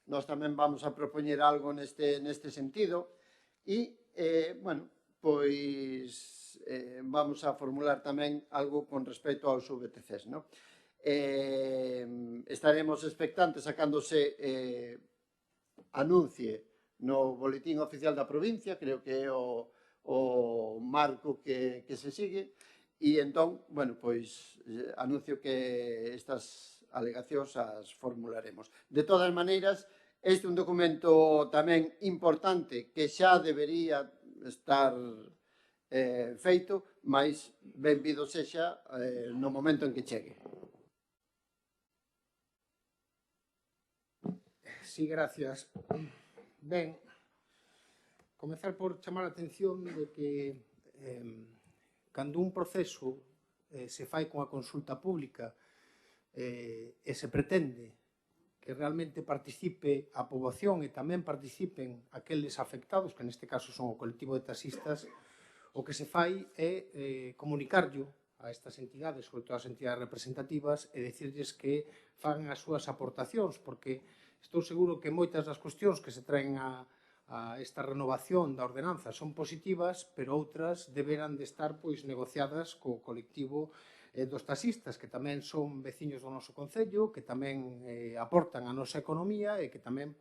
Nós tamén vamos a propoñer algo neste sentido e, bueno, pois vamos a formular tamén algo con respecto aos VTCs, non? Estaremos expectantes a cando se anuncie no boletín oficial da provincia, creo que é o marco que se sigue, e entón, bueno, pois anuncio que estas alegacións as formularemos. De todas maneiras, este é un documento tamén importante que xa debería estar feito, mas benvido sexa no momento en que chegue. Sí, gracias. Ben, comezar por chamar a atención de que cando un proceso se fai con a consulta pública e se pretende que realmente participe a poboación e tamén participen aqueles afectados, que neste caso son o colectivo de taxistas, o que se fai é comunicarlo a estas entidades, sobre todo as entidades representativas, e dicirlles que fan as súas aportacións, porque estou seguro que moitas das cuestións que se traen a esta renovación da ordenanza son positivas, pero outras deberán de estar negociadas co colectivo dos taxistas, que tamén son veciños do noso concello, que tamén aportan a nosa economía e que tamén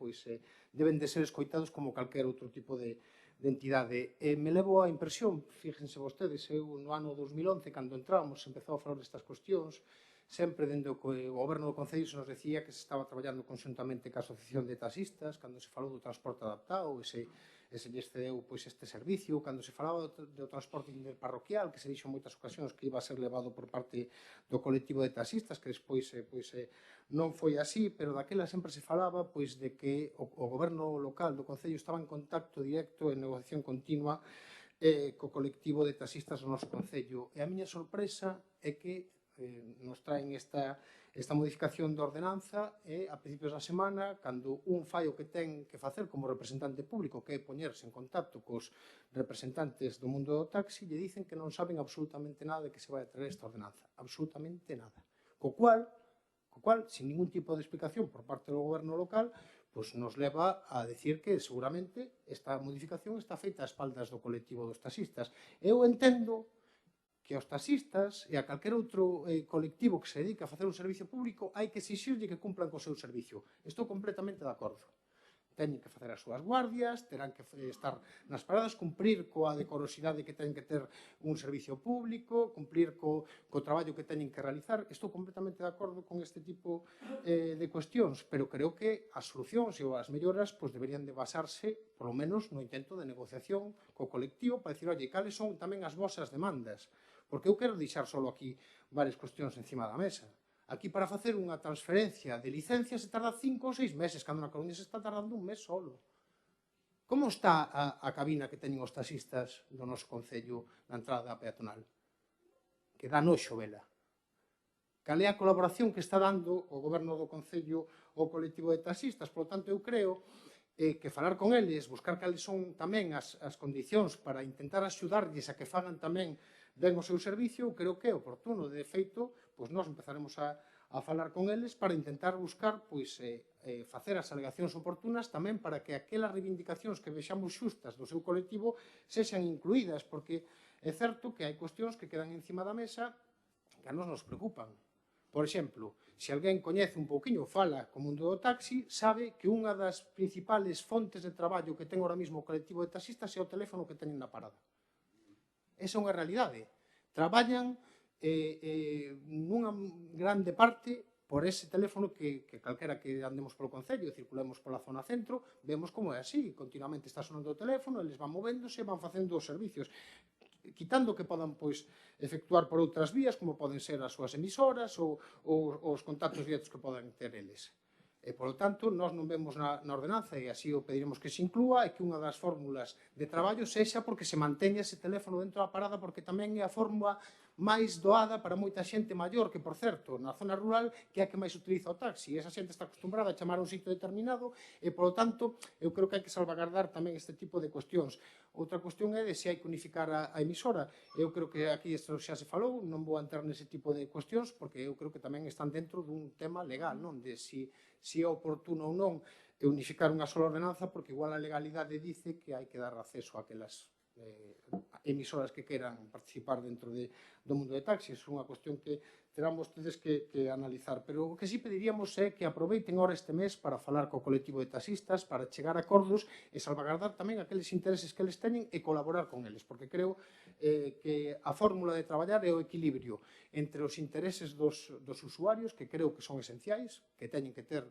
deben de ser escoitados como calquer outro tipo de entidade. Me levo a impresión, fíjense vostedes, eu no ano 2011, cando entramos, empezou a falar destas cuestións, sempre dende o goberno do Concello se nos decía que se estaba traballando conxuntamente ca Asociación de Taxistas, cando se falou do transporte adaptado, e se lles cedeu este servicio, cando se falaba do transporte interparroquial, que se dixo en moitas ocasións que iba a ser levado por parte do colectivo de taxistas, que despois non foi así, pero daquela sempre se falaba de que o goberno local do Concello estaba en contacto directo en negociación continua co colectivo de taxistas do noso Concello. E a miña sorpresa é que nos traen esta modificación da ordenanza e a principios da semana, cando un fai o que ten que facer como representante público, que é poñerse en contacto cos representantes do mundo do taxi, lle dicen que non saben absolutamente nada de que se vai a traer esta ordenanza, absolutamente nada. Co cual, sin ningún tipo de explicación por parte do goberno local, nos leva a decir que seguramente esta modificación está feita a espaldas do colectivo dos taxistas. Eu entendo que aos taxistas e a calquer outro colectivo que se dedica a facer un servicio público hai que exixirlle que cumplan co seu servicio. Estou completamente de acordo. Teñen que facer as súas guardias, terán que estar nas paradas, cumprir coa decorosidade que teñen que ter un servicio público, cumplir co traballo que teñen que realizar. Estou completamente de acordo con este tipo de cuestións, pero creo que as solucións e as melloras deberían de basarse, polo menos, no intento de negociación co colectivo para dicir, oye, cales son tamén as vosas demandas? Porque eu quero deixar só aquí varias cuestións encima da mesa. Aquí, para facer unha transferencia de licencia, se tarda 5 ou 6 meses, cando na Coruña se está tardando un mes solo. Como está a cabina que teñen os taxistas do noso Concello na entrada peatonal? Que dá noxo vela. Cal é a colaboración que está dando o goberno do Concello ao colectivo de taxistas? Por lo tanto, eu creo que falar con eles, buscar cales son tamén as condicións para intentar axudarlles a que fagan tamén ben o seu servicio, creo que é oportuno. De feito, nós empezaremos a falar con eles para intentar buscar facer as alegacións oportunas tamén para que aquelas reivindicacións que vexamos xustas do seu colectivo sexan incluídas, porque é certo que hai cuestións que quedan encima da mesa que a nos preocupan. Por exemplo, se alguén coñece un pouquiño, fala co mundo do taxi, sabe que unha das principales fontes de traballo que ten ahora mesmo o colectivo de taxistas é o teléfono que teñen na parada. Esa é unha realidade. Traballan nunha grande parte por ese teléfono que calquera que andemos polo Concello e circulemos pola zona centro, vemos como é así. Continuamente está sonando o teléfono, eles van movéndose, van facendo os servicios. Quitando que podan efectuar por outras vías, como poden ser as súas emisoras ou os contactos directos que podan ter eles. E, polo tanto, nós non vemos na ordenanza, e así o pediremos que se inclúa, é que unha das fórmulas de traballo sexa porque se manteña ese teléfono dentro da parada, porque tamén é a fórmula máis doada para moita xente maior que, por certo, na zona rural que é a que máis utiliza o taxi. Esa xente está acostumbrada a chamar a un sitio determinado e, polo tanto, eu creo que hai que salvagardar tamén este tipo de cuestións. Outra cuestión é de se hai que unificar a emisora. Eu creo que aquí isto xa se falou, non vou entrar nese tipo de cuestións porque eu creo que tamén están dentro dun tema legal, non? De se é oportuno ou non unificar unha sola ordenanza, porque igual a legalidade dice que hai que dar acceso a aquelas emisoras que queran participar dentro do mundo de taxis. É unha cuestión que terán vostedes que analizar. Pero o que sí pediríamos é que aproveiten ahora este mes para falar co colectivo de taxistas, para chegar a acordos e salvagardar tamén aqueles intereses que eles teñen e colaborar con eles, porque creo que a fórmula de traballar é o equilibrio entre os intereses dos usuarios, que creo que son esenciais, que teñen que ter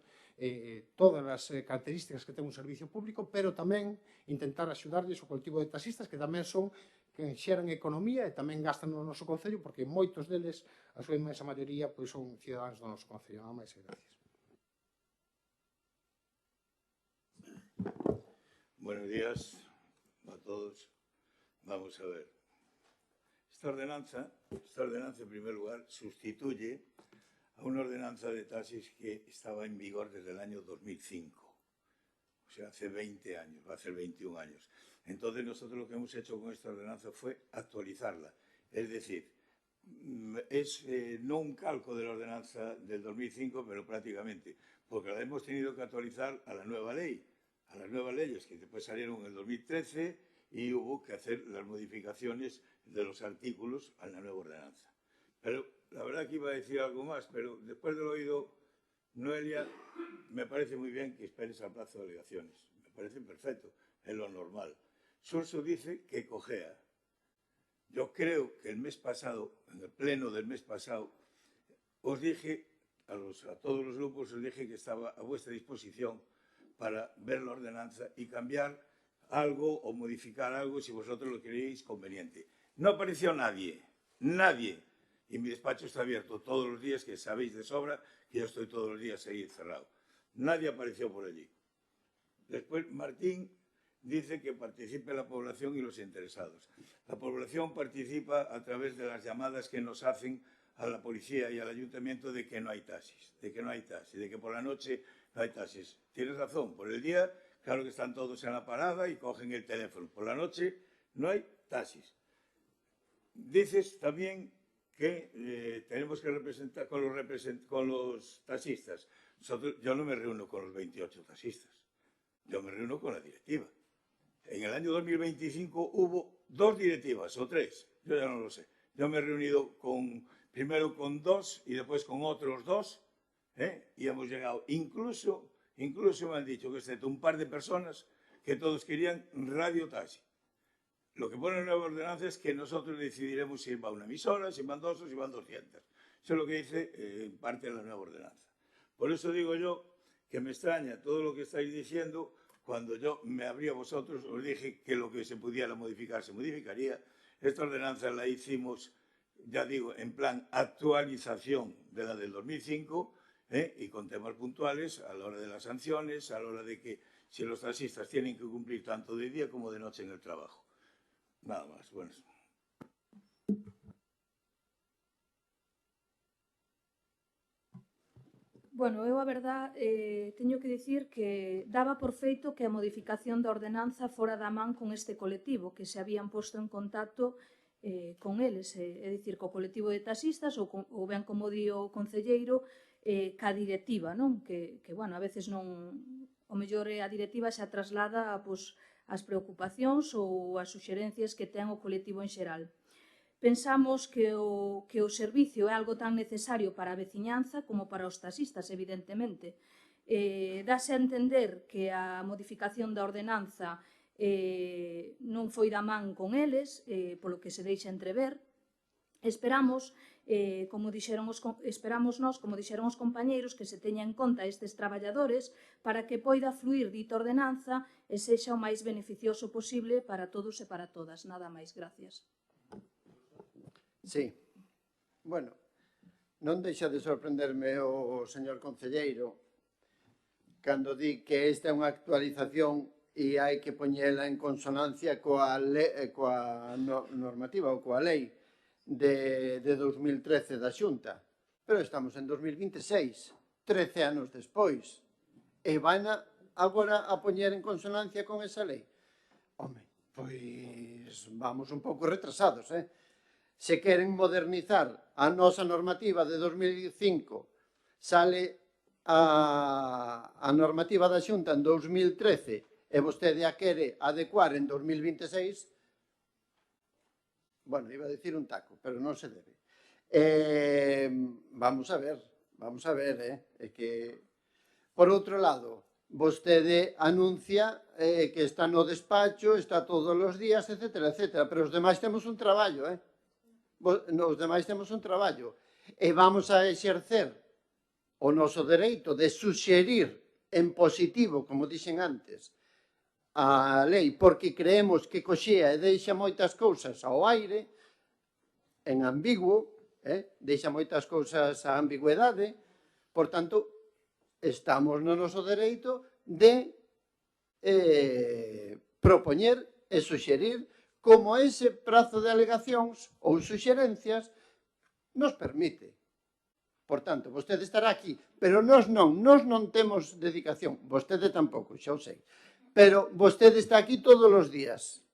todas as características que ten un servicio público, pero tamén intentar axudarlles o colectivo de taxistas, que tamén son que xeran economía e tamén gastan no noso concello, porque moitos deles, a súa inmensa maioría, pois son cidadáns do noso concello. Nada máis e gracias. Buenos días a todos. Vamos a ver. Esta ordenanza, en primer lugar, sustituye a una ordenanza de taxis que estaba en vigor desde el año 2005. O sea, hace 20 años, va a ser 21 años. Entonces, nosotros lo que hemos hecho con esta ordenanza fue actualizarla. Es decir, es no un calco de la ordenanza del 2005, pero prácticamente, porque la hemos tenido que actualizar a la nueva ley, a las nuevas leyes que después salieron en el 2013 y hubo que hacer las modificaciones de los artículos a la nueva ordenanza. Pero la verdad que iba a decir algo más, pero después de lo oído, Noelia, me parece muy bien que esperes al plazo de alegaciones. Me parece perfecto, es lo normal. Surso dice que cojea. Yo creo que el mes pasado, en el pleno del mes pasado, os dije, a todos los grupos, os dije que estaba a vuestra disposición para ver la ordenanza y cambiar algo o modificar algo si vosotros lo creéis conveniente. No apareció nadie, nadie. Y mi despacho está abierto todos los días, que sabéis de sobra que yo estoy todos los días ahí encerrado. Nadie apareció por allí. Después Martín dice que participe la población y los interesados. La población participa a través de las llamadas que nos hacen a la policía y al ayuntamiento de que no hay taxis, de que por la noche no hay taxis. Tienes razón, por el día, claro que están todos en la parada y cogen el teléfono. Por la noche no hay taxis. Dices también que tenemos que representar con los taxistas. Yo no me reúno con los 28 taxistas, yo me reúno con la directiva. En el año 2025 hubo 2 directivas o 3, yo ya no lo sé. Yo me he reunido primero con 2 y después con otros 2, y hemos llegado. Incluso me han dicho que excepto un par de personas que todos querían radio taxi. Lo que pone en la nueva ordenanza es que nosotros decidiremos si va una emisora, si van 2 o si van 200. Eso es lo que dice en parte de la nueva ordenanza. Por eso digo yo que me extraña todo lo que estáis diciendo. Cuando yo me abrí a vosotros, os dije que lo que se pudiera modificar se modificaría. Esta ordenanza la hicimos, ya digo, en plan actualización de la del 2005, y con temas puntuales a la hora de las sanciones, a la hora de que si los taxistas tienen que cumplir tanto de día como de noche en el trabajo. Nada más. Bueno. Bueno, eu a verdad teño que dicir que daba por feito que a modificación da ordenanza fora da man con este colectivo, que se habían posto en contacto con eles, é dicir, co colectivo de taxistas ou ben como di o concelleiro, ca directiva, non? Que bueno, a veces non, o mellor a directiva xa traslada pois, as preocupacións ou as suxerencias que ten o colectivo en xeral. Pensamos que o servicio é algo tan necesario para a veciñanza como para os taxistas, evidentemente. Dase a entender que a modificación da ordenanza non foi da man con eles, polo que se deixa entrever. Esperamos, como dixeron os compañeiros, que se teña en conta estes traballadores para que poida fluir dita ordenanza e sexa o máis beneficioso posible para todos e para todas. Nada máis, gracias. Sí. Bueno, non deixa de sorprenderme o señor concelleiro cando di que esta é unha actualización e hai que poñela en consonancia coa normativa ou coa lei. de 2013 da Xunta, pero estamos en 2026, 13 anos despois, e van agora a poñer en consonancia con esa lei. Home, pois vamos un pouco retrasados, Se queren modernizar a nosa normativa de 2005, sale a normativa da Xunta en 2013 e vostede a quere adecuar en 2026, bueno, iba a decir un taco, pero non se debe. Vamos a ver, é que, por outro lado, vostede anuncia que está no despacho, está todos os días, etcétera, etcétera, pero os demais temos un traballo, Os demais temos un traballo e vamos a exercer o noso dereito de suxerir en positivo, como dixen antes, a lei, porque creemos que coxea e deixa moitas cousas ao aire, en ambiguo, deixa moitas cousas a ambigüedade, por tanto, estamos no noso dereito de propoñer e suxerir como ese prazo de alegacións ou suxerencias nos permite. Por tanto, vostede estará aquí, pero nós non temos dedicación, vostede tampouco, xa o sei, pero vostede está aquí todos os días,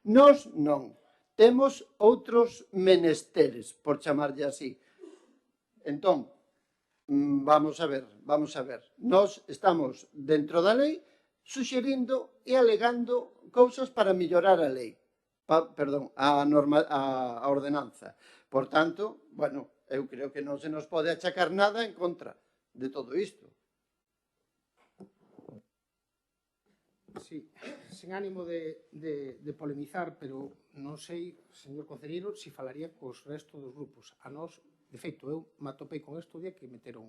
Nós non, temos outros menesteres, por chamarlle así. Entón, vamos a ver, nós estamos dentro da lei suxerindo e alegando cousas para mellorar a lei, a ordenanza. Por tanto, bueno, eu creo que non se nos pode achacar nada en contra de todo isto. Sí, sen ánimo de polemizar, pero non sei, señor concelleiro, se falaría cos restos dos grupos. A nós, de feito, eu me atopei con isto o día que meteron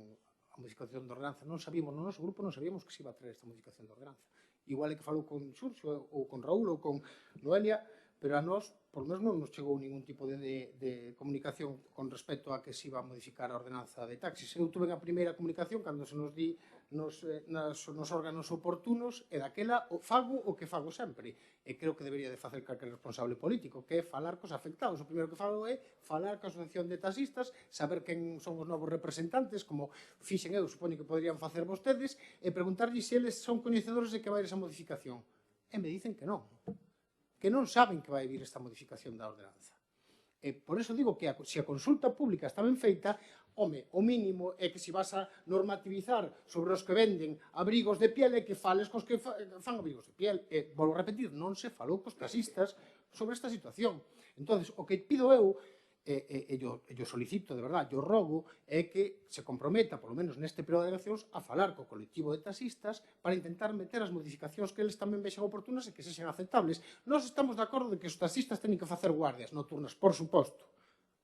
a modificación de ordenanza. Non sabíamos, no noso grupo non sabíamos que se iba a traer esta modificación de ordenanza. Igual é que falou con Xurxo, ou con Raúl, ou con Noelia, pero a nós, por lo menos, non nos chegou ningún tipo de comunicación con respecto a que se iba a modificar a ordenanza de taxis. Eu tuve a primeira comunicación cando se nos di nos órganos oportunos e daquela fago o que fago sempre. E creo que debería de facer calquer responsable político, que é falar cos afectados. O primeiro que fago é falar coa Asociación de Taxistas, saber quen son os novos representantes, como fixen eu, supoño que poderían facer vostedes, e preguntarlles se eles son coñecedores de que vai esa modificación. E me dicen que non saben que vai vir esta modificación da ordenanza. E por eso digo que se a consulta pública está ben feita, home, o mínimo é que se vas a normativizar sobre os que venden abrigos de piel e que fales cos que fan abrigos de piel. E, volvo a repetir, non se falou cos taxistas sobre esta situación. Entón, o que pido eu, e yo solicito, de verdad, yo rogo, é que se comprometa, polo menos neste período de eleccións, a falar co colectivo de taxistas para intentar meter as modificacións que eles tamén vexan oportunas e que sexan aceptables. Nós estamos de acordo de que os taxistas teñen que facer guardias nocturnas, por suposto.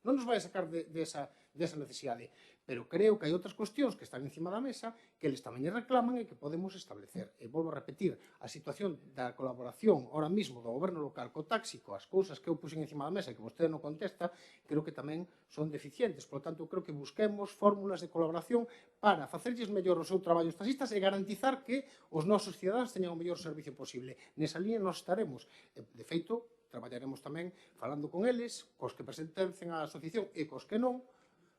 Non nos vai a sacar desa necesidade. Pero creo que hai outras cuestións que están encima da mesa que eles tamén reclaman e que podemos establecer. E volvo a repetir, a situación da colaboración ahora mismo do goberno local co taxi, coas cousas que eu puxen encima da mesa e que vostede non contesta, creo que tamén son deficientes. Por lo tanto, creo que busquemos fórmulas de colaboración para facerlles mellor o seu traballo aos taxistas e garantizar que os nosos cidadáns teñan o mellor servicio posible. Nesa línea nos estaremos. De feito, traballaremos tamén falando con eles, cos que pertencen á asociación e cos que non,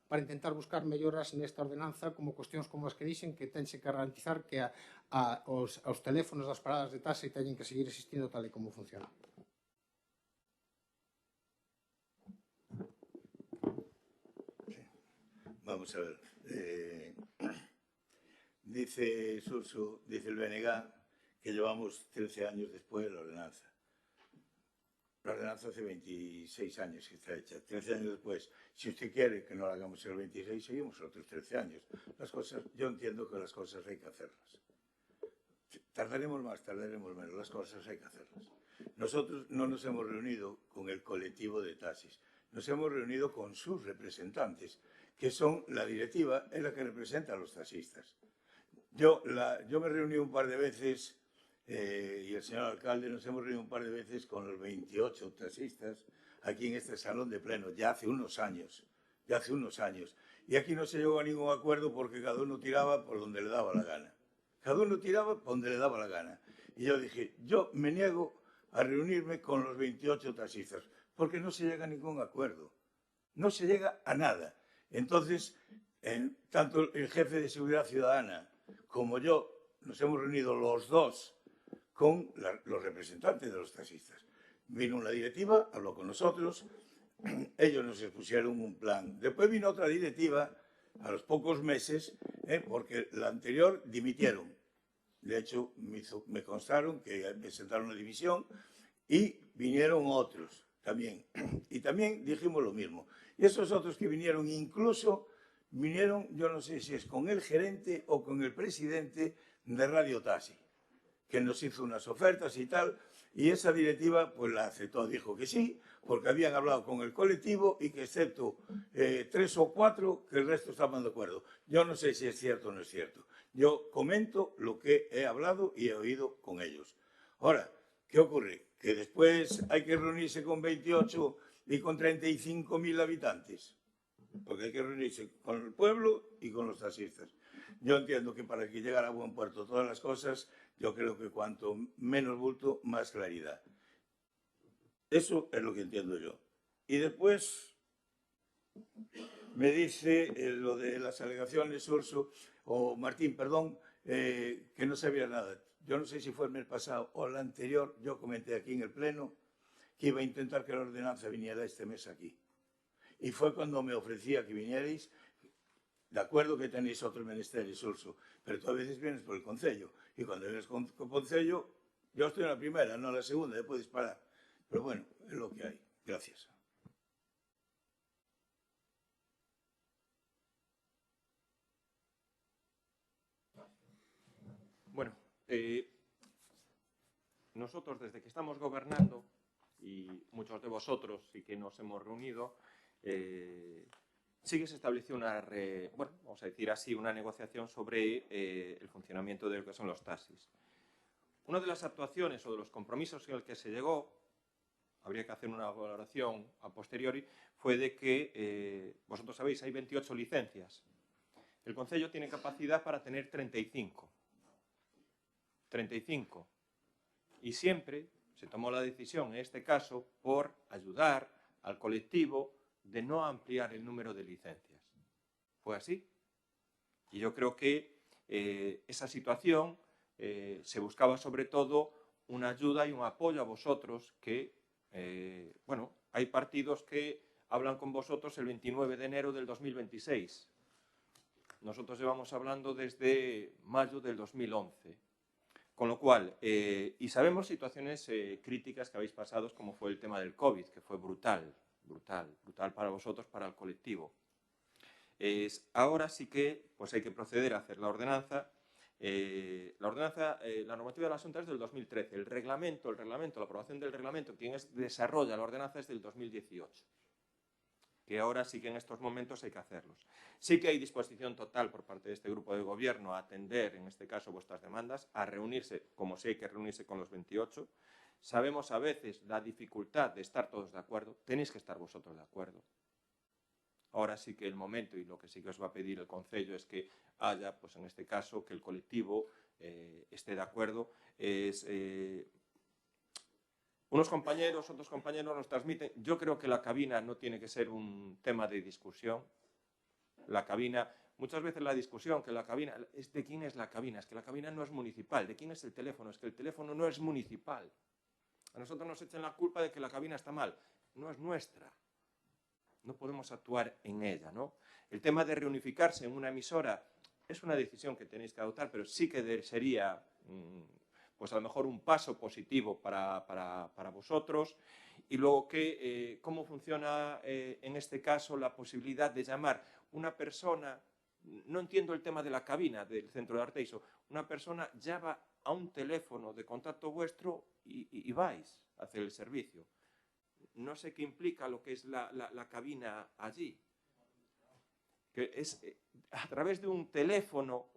para intentar buscar melloras nesta ordenanza como cuestións como as que dixen que tense que garantizar que os teléfonos das paradas de taxi teñen que seguir existindo tal e como funciona. Vamos a ver. Dice Xurxo, dice el BNG, que llevamos 13 años después de la ordenanza. La ordenanza hace 26 años que está hecha. 13 años después, si usted quiere que no la hagamos en el 26, seguimos otros 13 años. Las cosas, yo entiendo que las cosas hay que hacerlas. Tardaremos más, tardaremos menos, las cosas hay que hacerlas. Nosotros no nos hemos reunido con el colectivo de taxis, nos hemos reunido con sus representantes, que son la directiva, es la que representa a los taxistas. Yo me reuní un par de veces, y el señor alcalde, nos hemos reunido un par de veces con los 28 taxistas aquí en este salón de pleno, ya hace unos años. Y aquí no se llegó a ningún acuerdo porque cada uno tiraba por donde le daba la gana. Cada uno tiraba por donde le daba la gana. Y yo dije, yo me niego a reunirme con los 28 taxistas, porque no se llega a ningún acuerdo. No se llega a nada. Entonces, tanto el jefe de Seguridad Ciudadana como yo nos hemos reunido los dos con los representantes de los taxistas. Vino una directiva, habló con nosotros, ellos nos expusieron un plan. Después vino otra directiva a los pocos meses, porque la anterior dimitieron. De hecho, me constaron que presentaron una división y vinieron otros también. Y también dijimos lo mismo. Y esos otros que vinieron, incluso vinieron, yo no sé si es con el gerente o con el presidente de Radio Taxi, que nos hizo unas ofertas y tal, y esa directiva pues la aceptó, dijo que sí, porque habían hablado con el colectivo y que excepto 3 o 4, que el resto estaban de acuerdo. Yo no sé si es cierto o no es cierto. Yo comento lo que he hablado y he oído con ellos. Ahora, ¿qué ocurre? Que después hay que reunirse con 28 y con 35.000 habitantes, porque hay que reunirse con el pueblo y con los taxistas. Yo entiendo que para que llegara a buen puerto todas las cosas, yo creo que cuanto menos bulto, más claridad. Eso es lo que entiendo yo. Y después me dice lo de las alegaciones, Urso, o Martín, perdón, que no sabía nada. Yo no sé si fue el mes pasado o el anterior, yo comenté aquí en el Pleno que iba a intentar que la ordenanza viniera este mes aquí. Y fue cuando me ofrecía que vinierais. De acuerdo que tenéis otros menesteres, Urso, pero tú a veces vienes por el Concello. Y cuando vienes con el Concello, yo estoy en la primera, no en la segunda, ya puedes parar. Pero bueno, es lo que hay. Gracias. Bueno, nosotros desde que estamos gobernando, y muchos de vosotros sí que nos hemos reunido, sí que se estableció una, bueno, vamos a decir así, una negociación sobre el funcionamiento de lo que son los taxis. Una de las actuaciones o de los compromisos en el que se llegó, habría que hacer una valoración a posteriori, fue de que, vosotros sabéis, hay 28 licencias. El Concello tiene capacidad para tener 35. 35. Y siempre se tomó la decisión, en este caso, por ayudar al colectivo de no ampliar el número de licencias. Fue así. Y yo creo que esa situación se buscaba sobre todo una ayuda y un apoyo a vosotros que, bueno, hay partidos que hablan con vosotros el 29 de enero del 2026. Nosotros llevamos hablando desde mayo del 2011. Con lo cual, y sabemos situaciones críticas que habéis pasado, como fue el tema del COVID, que fue brutal para vosotros, para el colectivo. Ahora sí que pues hay que proceder a hacer la ordenanza. La normativa de la Junta es del 2013. El reglamento, la aprobación del reglamento, quien desarrolla la ordenanza es del 2018. Que ahora sí que en estos momentos hay que hacerlos. Sí que hay disposición total por parte de este grupo de gobierno a atender, en este caso, vuestras demandas, a reunirse, como sí hay que reunirse con los 28. Sabemos a veces la dificultad de estar todos de acuerdo. Tenéis que estar vosotros de acuerdo. Ahora sí que el momento, y lo que sí que os va a pedir el Concello es que haya, pues en este caso, que el colectivo esté de acuerdo. Unos compañeros, otros compañeros nos transmiten. Yo creo que la cabina no tiene que ser un tema de discusión. La cabina, muchas veces la discusión, que la cabina, es de quién es la cabina, es que la cabina no es municipal. ¿De quién es el teléfono? Es que el teléfono no es municipal. A nosotros nos echan la culpa de que la cabina está mal. No es nuestra. No podemos actuar en ella, ¿no? El tema de reunificarse en una emisora es una decisión que tenéis que adoptar, pero sí que sería pues a lo mejor un paso positivo para vosotros. Y luego, ¿cómo funciona en este caso la posibilidad de llamar una persona? No entiendo el tema de la cabina del centro de Arteixo. Una persona llama a un teléfono de contacto vuestro y vais a hacer el servicio. No sé qué implica lo que es la cabina allí. Que es a través de un teléfono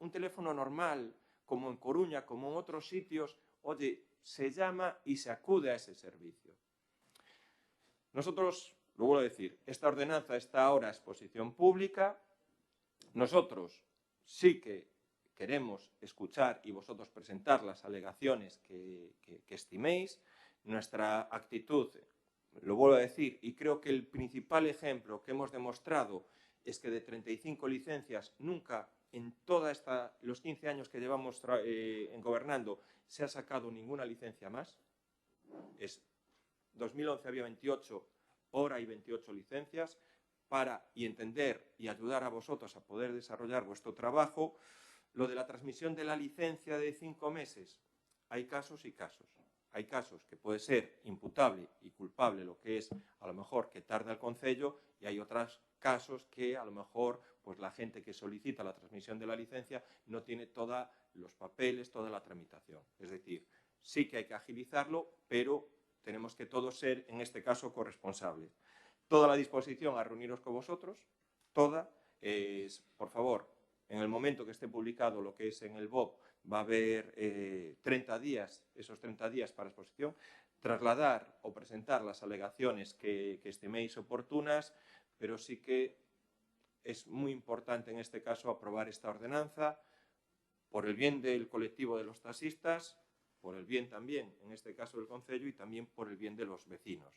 normal, como en Coruña, como en otros sitios, oye, se llama y se acude a ese servicio. Nosotros, lo vuelvo a decir, esta ordenanza está ahora a exposición pública. Nosotros sí que queremos escuchar y vosotros presentar las alegaciones que estiméis. Nuestra actitud lo vuelvo a decir, y creo que el principal ejemplo que hemos demostrado es que de 35 licencias nunca en todos los 15 años que llevamos gobernando se ha sacado ninguna licencia más. 2011 había 28, ahora hay 28 licencias y entender y ayudar a vosotros a poder desarrollar vuestro trabajo. Lo de la transmisión de la licencia de 5 meses, hay casos y casos. Hay casos que puede ser imputable y culpable lo que es a lo mejor que tarda el concello, y hay otros casos que a lo mejor pues la gente que solicita la transmisión de la licencia no tiene todos los papeles, toda la tramitación. Es decir, sí que hay que agilizarlo, pero tenemos que todos ser, en este caso, corresponsables. Toda la disposición a reuniros con vosotros, toda. Por favor, en el momento que esté publicado lo que es en el BOP, va a haber 30 días, esos 30 días para exposición, trasladar o presentar las alegaciones que estiméis oportunas, pero sí que es muy importante en este caso aprobar esta ordenanza por el bien del colectivo de los taxistas, por el bien también, en este caso del concello, y también por el bien de los vecinos.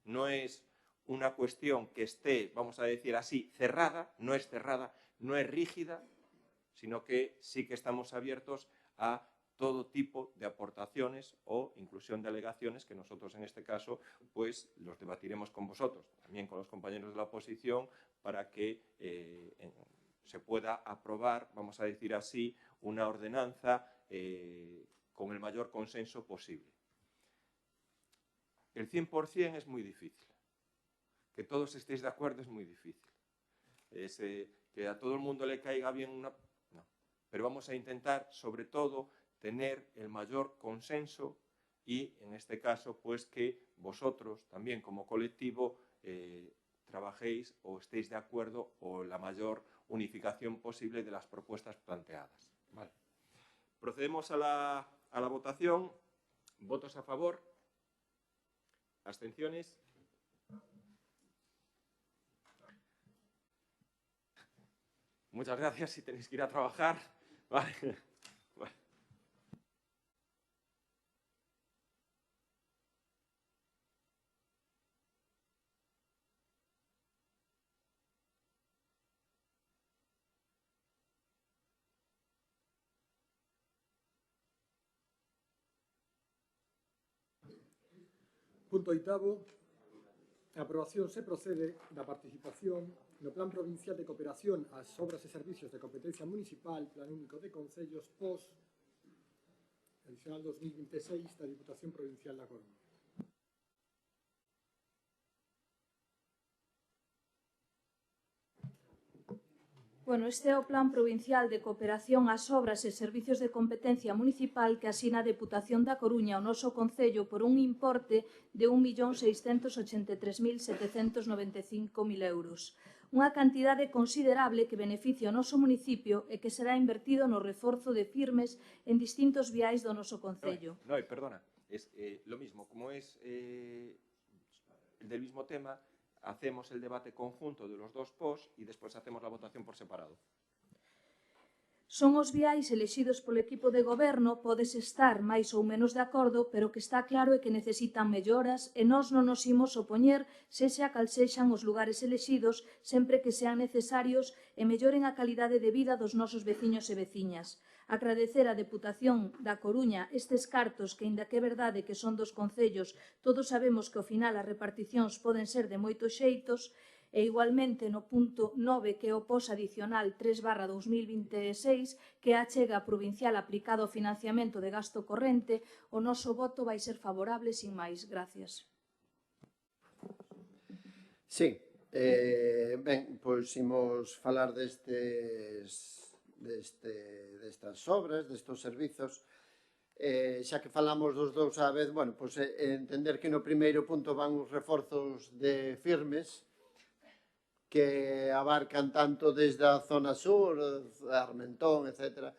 No es una cuestión que esté, vamos a decir así, cerrada, no es rígida, sino que sí que estamos abiertos a todo tipo de aportaciones o inclusión de alegaciones que nosotros en este caso pues los debatiremos con vosotros, también con los compañeros de la oposición, para que se pueda aprobar, vamos a decir así, una ordenanza con el mayor consenso posible. El 100% es muy difícil. Que todos estéis de acuerdo es muy difícil. Que a todo el mundo le caiga bien una... No. Pero vamos a intentar, sobre todo, tener el mayor consenso y, en este caso, pues que vosotros, también como colectivo, trabajéis o estéis de acuerdo o la mayor unificación posible de las propuestas planteadas. Vale. Procedemos a la votación. ¿Votos a favor? ¿Abstenciones? Muchas gracias. Si tenéis que ir a trabajar. Vale. Vale. Punto oitavo. A aprobación se procede da participación no Plan Provincial de Cooperación ás obras e servicios de competencia municipal, Plan Único de Concellos, POS, adicional 2026 da Diputación Provincial da Coruña. Bueno, este é o Plan Provincial de Cooperación ás Obras e Servicios de Competencia Municipal que asina a Deputación da Coruña ao noso Concello por un importe de 1.683.795.000 euros. Unha cantidade considerable que beneficia o noso municipio e que será invertido no reforzo de firmes en distintos viais do noso Concello. No, perdona, es lo mismo, como es del mismo tema, hacemos el debate conjunto de los dos POS y después hacemos la votación por separado. Son os viais elexidos polo equipo de goberno, podes estar máis ou menos de acordo, pero que está claro é que necesitan melloras e nós non nos imos opoñer sexa cal sexan os lugares elexidos sempre que sean necesarios e melloren a calidade de vida dos nosos veciños e veciñas. Agradecer á Deputación da Coruña estes cartos que, aínda que é verdade que son dos concellos, todos sabemos que ao final as reparticións poden ser de moitos xeitos, e igualmente no punto 9, que é o POS adicional 3/2026, que é a achega provincial aplicado ao financiamento de gasto corrente, o noso voto vai ser favorable sin máis. Gracias. Sí, ben, pois imos falar destas obras, destes servizos. Xa que falamos dos dous á vez, bueno, pois entender que no primeiro punto van os reforzos de firmes que abarcan tanto desde a zona sur, Armentón, etc.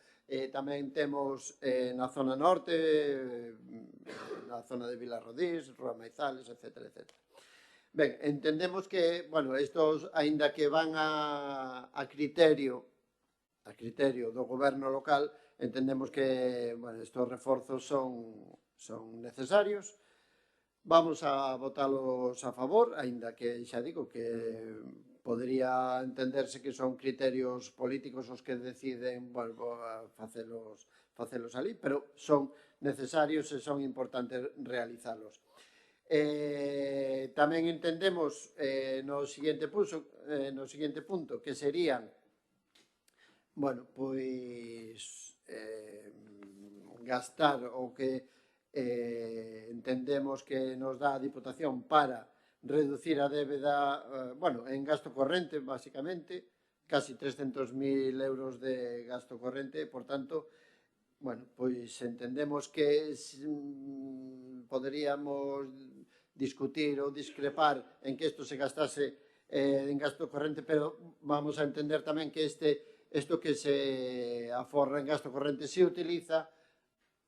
Tamén temos na zona norte, na zona de Vilarrodís, Rúa Maizales, etc. Ben, entendemos que, bueno, estos, aínda que van a criterio do goberno local, entendemos que, bueno, estos reforzos son necesarios. Vamos a votalos a favor, aínda que xa digo que podría entenderse que son criterios políticos os que deciden, bueno, facelos ali, pero son necesarios e son importantes realizalos. Tamén entendemos no seguinte punto que serían, bueno, pois gastar o que entendemos que nos dá a Diputación para reducir a débeda, bueno, en gasto corrente, basicamente, casi 300.000 euros de gasto corrente, por tanto, bueno, pois entendemos que poderíamos discutir ou discrepar en que isto se gastase en gasto corrente, pero vamos a entender tamén que isto que se aforra en gasto corrente se utiliza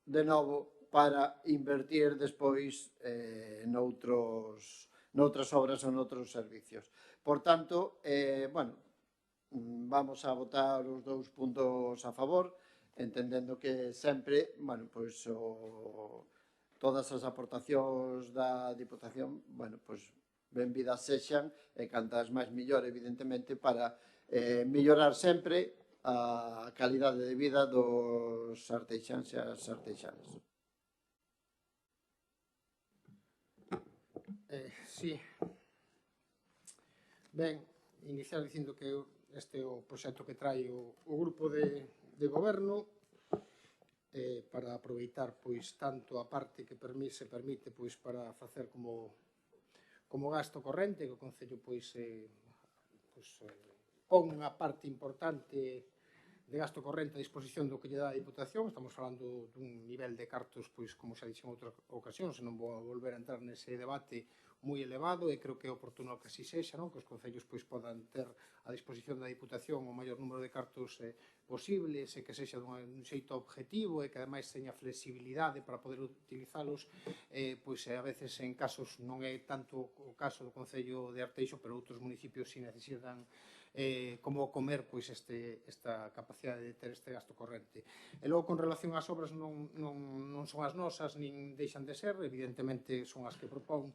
de novo para invertir despois noutras obras ou noutros servicios. Por tanto, bueno, vamos a votar os dous puntos a favor, entendendo que sempre, bueno, pois todas as aportacións da Diputación, bueno, pois benvidas sexan e cantas máis mellor, evidentemente, para mellorar sempre a calidade de vida dos arteixáns e as arteixanas. Sí. Ben, iniciar dicindo que este é o proxecto que trae o grupo de goberno para aproveitar pois tanto a parte que se permite pois para facer como gasto corrente, que o Concello pois pon unha parte importante de gasto corrente a disposición do que lle dá a Diputación. Estamos falando dun nivel de cartos, pois, como xa dixen en outras ocasións, non vou volver a entrar nese debate moi elevado, e creo que é oportuno que así sexa, non? Que os concellos pois, podan ter a disposición da Diputación o maior número de cartos posibles, e que sexa dun xeito objetivo, e que ademais teña flexibilidade para poder utilizalos, pois a veces en casos non é tanto o caso do Concello de Arteixo, pero outros municipios si necesitan como comer pois esta capacidade de ter este gasto corrente. E logo, con relación ás obras, non son as nosas, nin deixan de ser, evidentemente son as que propón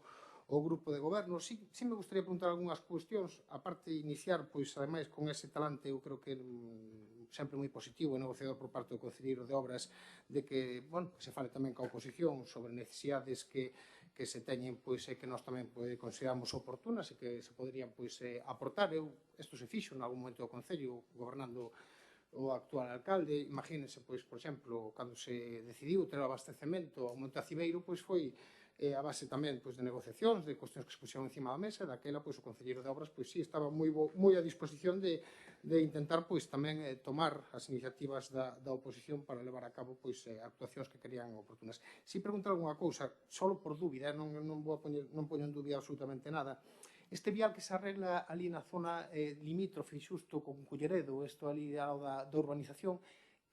o grupo de goberno. Sí me gustaría preguntar algunhas cuestións, aparte de iniciar, pois, ademais, con ese talante, eu creo que sempre moi positivo e negociador por parte do Concelleiro de Obras, de que, bueno, que se fale tamén ca oposición sobre necesidades que se teñen, pois, e que nós tamén consideramos oportunas e que se poderían, pois, aportar. Isto se fixo en algún momento do Concello, gobernando o actual alcalde. Imagínense, pois, por exemplo, cando se decidiu ter o abastecemento ao Monte Acibeiro, pois foi a base tamén pois, de negociacións, de cuestións que se puxeron encima da mesa, e daquela pois, o Concelleiro de Obras pois, sí, estaba moi a disposición de intentar pois, tamén tomar as iniciativas da oposición para levar a cabo pois, actuacións que querían oportunas. Si preguntar algunha cousa, só por dúbida, non poño en dúbida absolutamente nada. Este vial que se arregla ali na zona limítrofe xusto con Culleredo, isto ali ao da urbanización,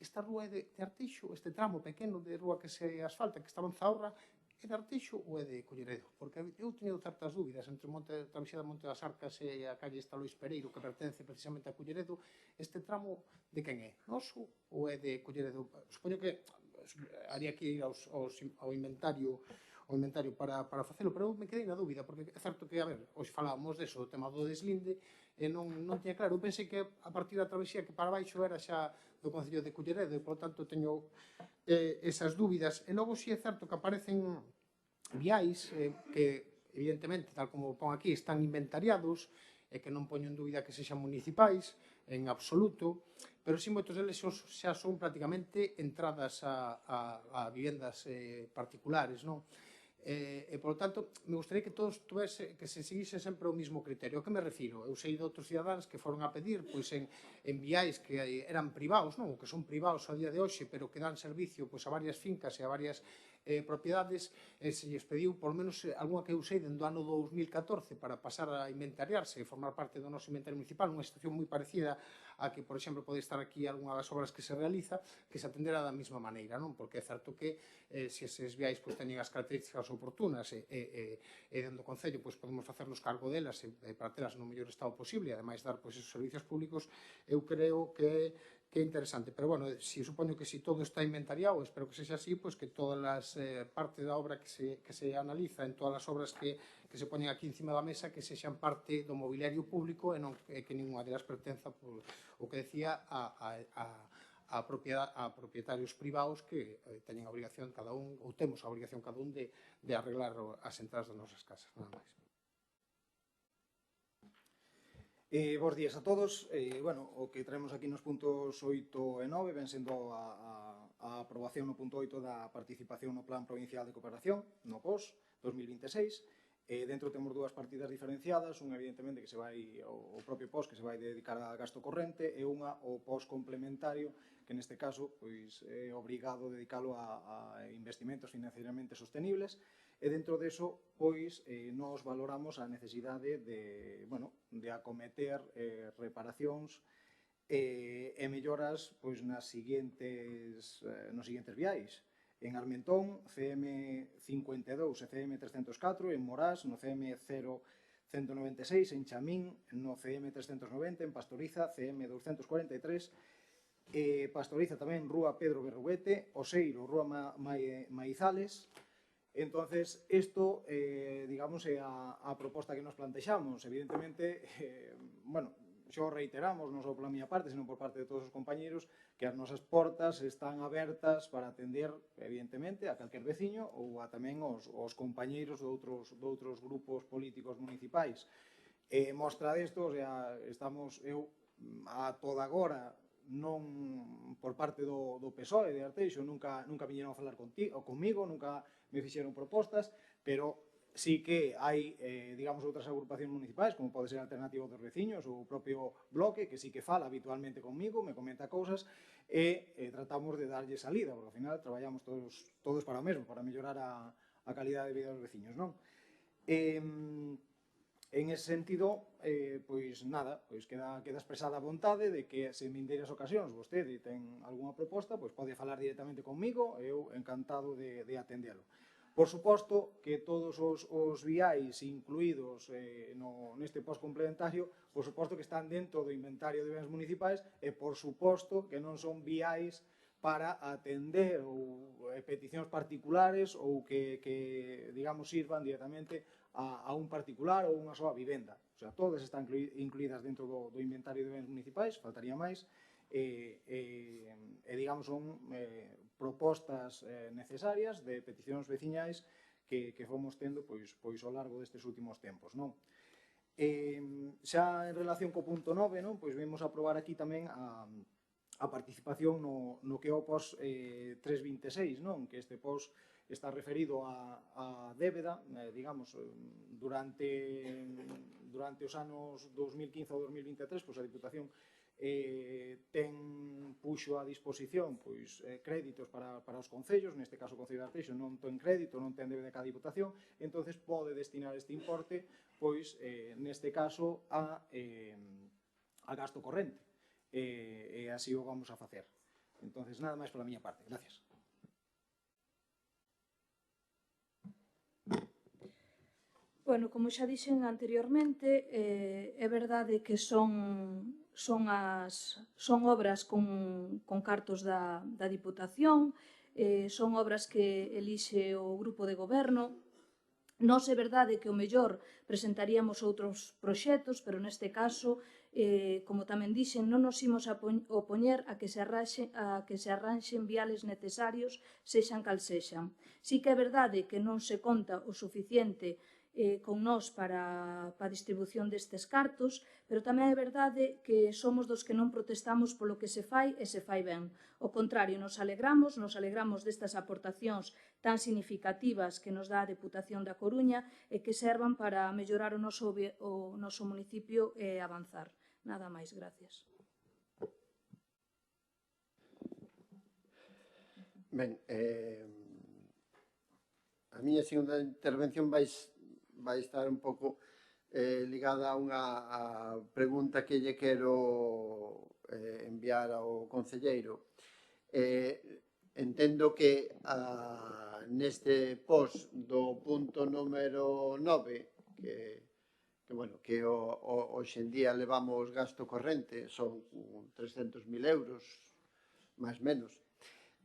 esta rúa é de Arteixo, este tramo pequeno de rúa que se asfalta, que estaba en Zahorra, é de Arteixo ou é de Culleredo? Porque eu teño certas dúbidas entre a travesía da Monte das Arcas e a calle Estalois Pereiro, que pertence precisamente a Culleredo. Este tramo de quen é? Noso ou é de Culleredo? Supoño que haría que ir ao inventario para facelo, pero eu me quedei na dúbida, porque é certo que, a ver, hoxe falábamos deso, o tema do deslinde, e non tiña claro. Eu pensei que a partir da travesía que para baixo era xa do Concello de Culleredo, e, por tanto, teño esas dúbidas. E logo, si é certo que aparecen viais que, evidentemente, tal como pon aquí, están inventariados, e que non poño en dúbida que sexan municipais, en absoluto, pero si moitos deles xa son prácticamente entradas a vivendas particulares, non? E, por tanto, me gustaría que todos que se seguise sempre o mismo criterio. A que me refiro? Eu sei de outros cidadáns que foron a pedir pois, en viais que eran privados, non? Que son privados a día de hoxe, pero que dan servicio pois, a varias fincas e a varias propiedades, se lles pediu, por menos, algunha que eu sei dentro do ano 2014 para pasar a inventariarse e formar parte do noso inventario municipal, unha situación moi parecida a que, por exemplo, pode estar aquí algunha das obras que se realiza, que se atendera da mesma maneira, non? Porque é certo que se eses viais pois, teñen as características oportunas e dentro do Concello pois, podemos facernos cargo delas para telas no mellor estado posible e ademais dar pois, esos servicios públicos, eu creo que que é interesante. Pero, bueno, si supoño que si todo está inventariado, espero que sexa así, pois que todas as partes da obra que se analiza en todas as obras que se poñen aquí encima da mesa, que sexan parte do mobiliario público e non que ninguna delas pertenza, por o que decía, a propietarios privados que teñen a obrigación cada un, ou temos a obrigación cada un de arreglar as entradas das nosas casas, nada máis. Bos días a todos. Bueno, o que traemos aquí nos puntos 8 e 9 ven sendo a aprobación no punto 8 da participación no Plan Provincial de Cooperación, no POS 2026. Dentro temos dúas partidas diferenciadas, unha evidentemente que se vai o propio POS que se vai dedicar a gasto corrente e unha o POS complementario que neste caso pois, é obrigado a dedicalo a investimentos financieramente sostenibles. E dentro deso, pois, nos valoramos a necesidade de acometer reparacións e melloras pois, nos seguintes viais. En Armentón, CM52 e CM304, en Morás, no CM0196, en Chamín, no CM390, en Pastoriza, CM243, Pastoriza tamén, Rúa Pedro Berruguete, Oseiro, Rúa Maizales. Entonces, isto, digamos, é a proposta que nos plantexamos. Evidentemente, xo reiteramos, non só pola miña parte, senón por parte de todos os compañeros, que as nosas portas están abertas para atender, evidentemente, a calquer veciño ou a tamén os compañeiros de outros grupos políticos municipais. Mostra desto, estamos, eu, a toda agora, non por parte do PSOE de Arteixo, nunca viñeron a falar comigo, nunca me fixeron propostas, pero sí que hai, digamos, outras agrupacións municipais, como pode ser Alternativa dos Veciños ou o propio Bloque, que sí que fala habitualmente comigo, me comenta cousas, e tratamos de darlle salida, porque ao final traballamos todos para o mesmo, para mellorar a calidade de vida dos veciños, non? En ese sentido, pois nada, pois queda expresada a vontade de que se en vindeiras ocasións vostede ten algunha proposta, pois pode falar directamente comigo, eu encantado de atendelo. Por suposto que todos os viais incluídos neste post complementario, por suposto que están dentro do inventario de bens municipais e por suposto que non son viais para atender ou peticións particulares ou que digamos, sirvan directamente a un particular ou unha soa vivenda. O sea, todas están incluídas dentro do inventario de bens municipais, faltaría máis, digamos, son propostas necesarias de peticións veciñais que fomos tendo pois ao largo destes últimos tempos, non? Xa en relación co punto 9, non? Pois vimos aprobar aquí tamén a participación no que é o POS 326, non? Que este POS está referido a débeda, digamos, durante os anos 2015 ou 2023, pois a Diputación puxo a disposición pois, créditos para os concellos, neste caso o Concello de Arteixo non ten crédito, non ten débeda cada Diputación, entonces pode destinar este importe, pois, neste caso, a gasto corrente, e así o vamos a facer. Entonces, nada máis pola miña parte. Gracias. Bueno, como xa dixen anteriormente, é verdade que son obras con cartos da Diputación, son obras que elixe o grupo de goberno. Nós é verdade que o mellor presentaríamos outros proxectos, pero neste caso, como tamén dixen, non nos imos opoñer a que se arranxen viales necesarios, sexan cal sexan. Si que é verdade que non se conta o suficiente con nós para a distribución destes cartos, pero tamén é verdade que somos dos que non protestamos polo que se fai e se fai ben. Ao contrario, nos alegramos destas aportacións tan significativas que nos dá a Deputación da Coruña e que servan para mellorar o noso municipio e avanzar. Nada máis, gracias. Ben, a miña segunda intervención vai estar un pouco ligada a unha pregunta que lle quero enviar ao concelleiro. Entendo que neste post do punto número 9, bueno, que hoxe en día levamos gasto corrente, son 300.000 euros, máis menos.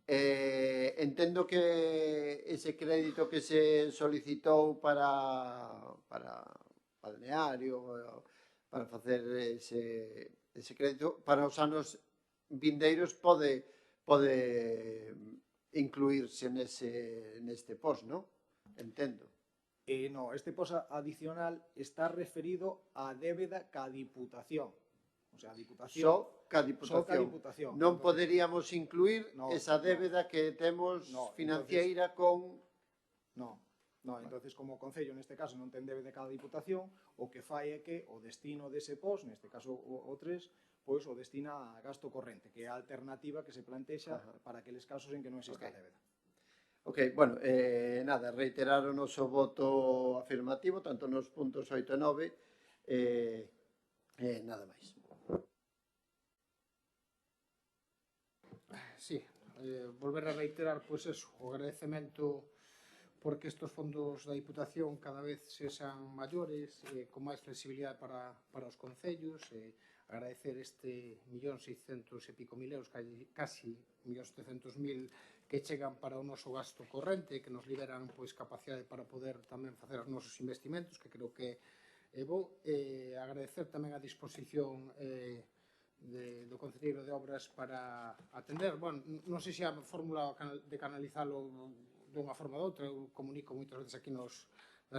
Entendo que ese crédito que se solicitou para balneario, para facer ese crédito, para os anos vindeiros pode incluirse neste post, non? Entendo. No, este post adicional está referido á débeda ca Diputación. O sea, a Diputación... Só ca Diputación. Non Entonces, poderíamos incluir esa débeda que temos financiera con... No, entonces como o Concello neste caso non ten débeda cada Diputación, o que fai é que o destino dese post, neste caso o 3, pois o destina a gasto corrente, que é a alternativa que se plantexa para aqueles casos en que non existe a débeda. Ok, bueno, nada, reiterar o noso voto afirmativo, tanto nos puntos 8 e 9, nada máis. Sí, volver a reiterar, pois eso, o agradecemento porque estes fondos da Diputación cada vez sexan maiores, con máis flexibilidade para os concellos, agradecer este 1.600.000 e pico mil euros, casi 1.700.000 que chegan para o noso gasto corrente, que nos liberan pois capacidade para poder tamén facer os nosos investimentos, que creo que é bo. Agradecer tamén a disposición do Concelleiro de Obras para atender. Bueno, non sei se a fórmula de canalizalo dunha forma ou doutra, eu comunico moitas veces aquí nas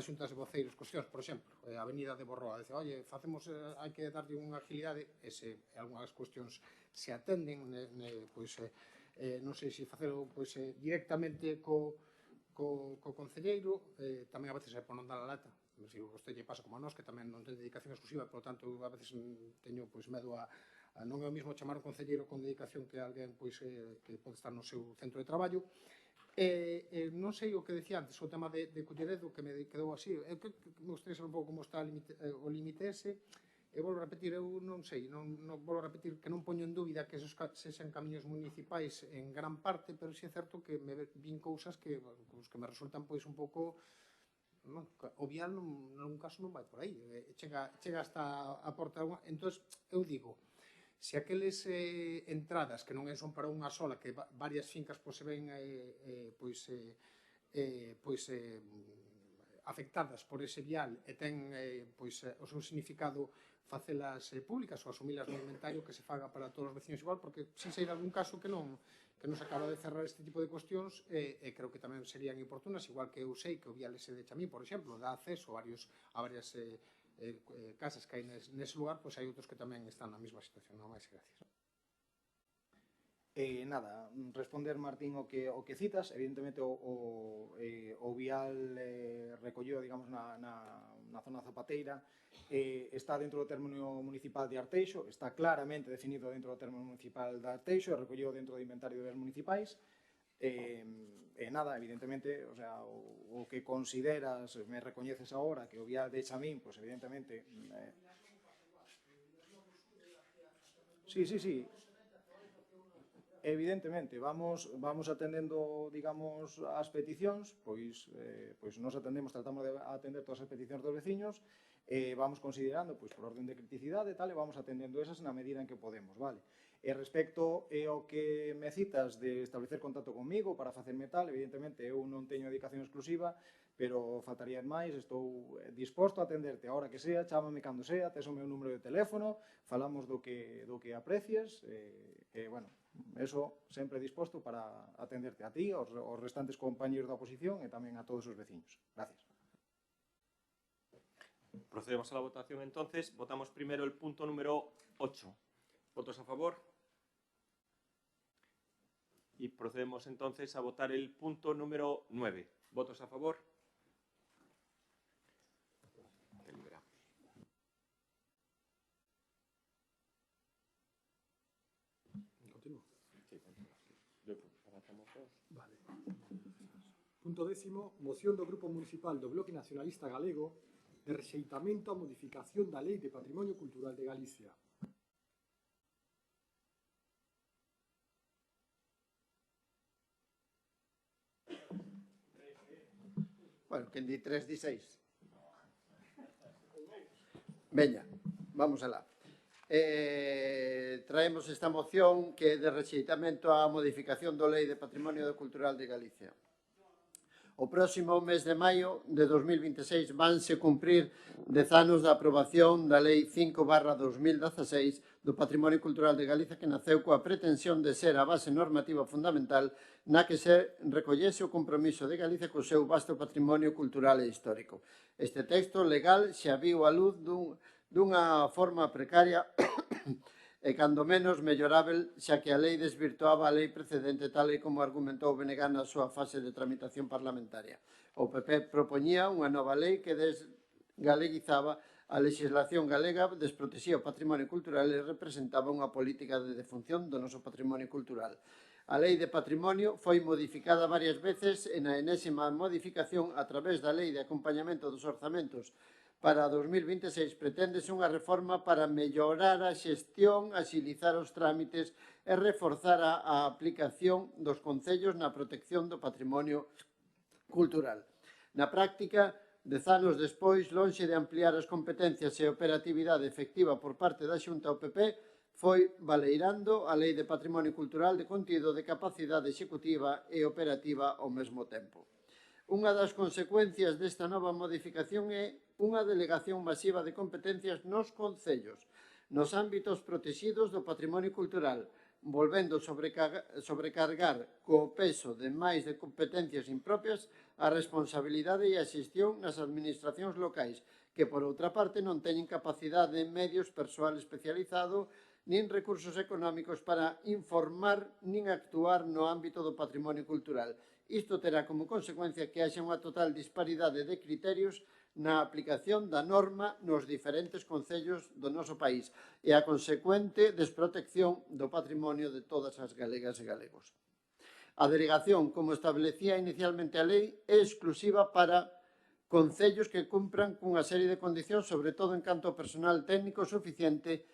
xuntas de voceiros cuestións, por exemplo, a Avenida de Borroa, dice, oye, facemos, hai que darlle unha agilidade, e se algunhas cuestións se atenden, pois, non sei se facelo directamente co Concelleiro, tamén a veces é por non dar a lata, se vostede lle pasa como a nós, que tamén non ten dedicación exclusiva, por lo tanto, a veces teño medo a non é o mismo chamar un concelleiro con dedicación que alguén que pode estar no seu centro de traballo. Non sei o que decía antes, o tema de Culleredo, que me quedou así. Eu que me gustaría saber un pouco como está o límite ese. E volvo a repetir, eu non sei, volvo a repetir que non poño en dúbida que esos sexan camiños municipais en gran parte, pero si é certo que me vin cousas que me resultan pois un pouco... O vial, en algún caso, non vai por aí. Chega hasta a porta... Entón, eu digo... Se aqueles entradas que non son para unha sola, que varias fincas se ven afectadas por ese vial e ten o seu significado facelas públicas ou asumilas no inventario, que se faga para todos os veciños igual, porque si sei de algún caso que non se acaba de cerrar este tipo de cuestións, e creo que tamén serían oportunas, igual que eu sei que o vial ese de Chamín, por exemplo, dá acceso a varias casas que hai nese lugar, pois hai outros que tamén están na mesma situación. Non máis, gracias. Nada, responder, Martín, o que citas, evidentemente o vial recollido, digamos, na zona zapateira, está dentro do término municipal de Arteixo, está claramente definido dentro do término municipal de Arteixo, recollido dentro do inventario de bens municipais. Nada, evidentemente, o sea, o que consideras, me recoñeces agora, que o vial de Chamín, pois evidentemente... Sí. Evidentemente, vamos atendendo, digamos, as peticións, pois nos tratamos de atender todas as peticións dos veciños, vamos considerando, pois, por orden de criticidade e tal, e vamos atendendo esas na medida en que podemos, vale? E respecto ao que me citas de establecer contacto comigo para facerme tal, evidentemente eu non teño dedicación exclusiva, pero faltaría máis, estou disposto a atenderte a hora que sea, chámame cando sea, tes o meu número de teléfono, falamos do que aprecies, e, bueno, eso sempre disposto para atenderte a ti, aos restantes compañeros da oposición e tamén a todos os veciños. Gracias. Procedemos a la votación entonces. Votamos primero el punto número 8. ¿Votos a favor? Y procedemos entonces a votar el punto número 9. ¿Votos a favor? Deliberamos. Continúo. Sí, avanzamos todos. Vale. Punto 10. Moción do Grupo Municipal do Bloque Nacionalista Galego de rexeitamento a modificación da Lei de Patrimonio Cultural de Galicia. Bueno, quen di 3, di 6. Veña, vamos alá. Traemos esta moción que é de rexeitamento á modificación do Lei de Patrimonio Cultural de Galicia. O próximo mes de maio de 2026 vanse cumprir 10 anos da aprobación da Lei 5/2016 do Patrimonio Cultural de Galicia, que naceu coa pretensión de ser a base normativa fundamental na que se recollese o compromiso de Galicia co seu vasto patrimonio cultural e histórico. Este texto legal xa viu a luz dunha forma precaria e cando menos mellorável, xa que a lei desvirtuaba a lei precedente tal e como argumentou BNG na súa fase de tramitación parlamentaria. O PP propoñía unha nova lei que desgaleguizaba a legislación galega, desprotexía o patrimonio cultural e representaba unha política de defunción do noso patrimonio cultural. A Lei de Patrimonio foi modificada varias veces e na enésima modificación a través da Lei de Acompañamento dos Orzamentos para 2026 preténdese unha reforma para mellorar a xestión, axilizar os trámites e reforzar a aplicación dos concellos na protección do patrimonio cultural. Na práctica, 10 anos despois, lonxe de ampliar as competencias e operatividade efectiva por parte da Xunta ao PP, foi baleirando a Lei de Patrimonio Cultural de contido de capacidade executiva e operativa ao mesmo tempo. Unha das consecuencias desta nova modificación é unha delegación masiva de competencias nos concellos, nos ámbitos protegidos do patrimonio cultural, volvendo sobrecargar co peso de máis de competencias impropias a responsabilidade e a xestión nas administracións locais, que, por outra parte, non teñen capacidade de medios, persoal especializado, nin recursos económicos para informar nin actuar no ámbito do patrimonio cultural. Isto terá como consecuencia que haxa unha total disparidade de criterios na aplicación da norma nos diferentes concellos do noso país e a consecuente desprotección do patrimonio de todas as galegas e galegos. A delegación, como establecía inicialmente a lei, é exclusiva para concellos que cumpran cunha serie de condicións, sobre todo en canto ao personal técnico suficiente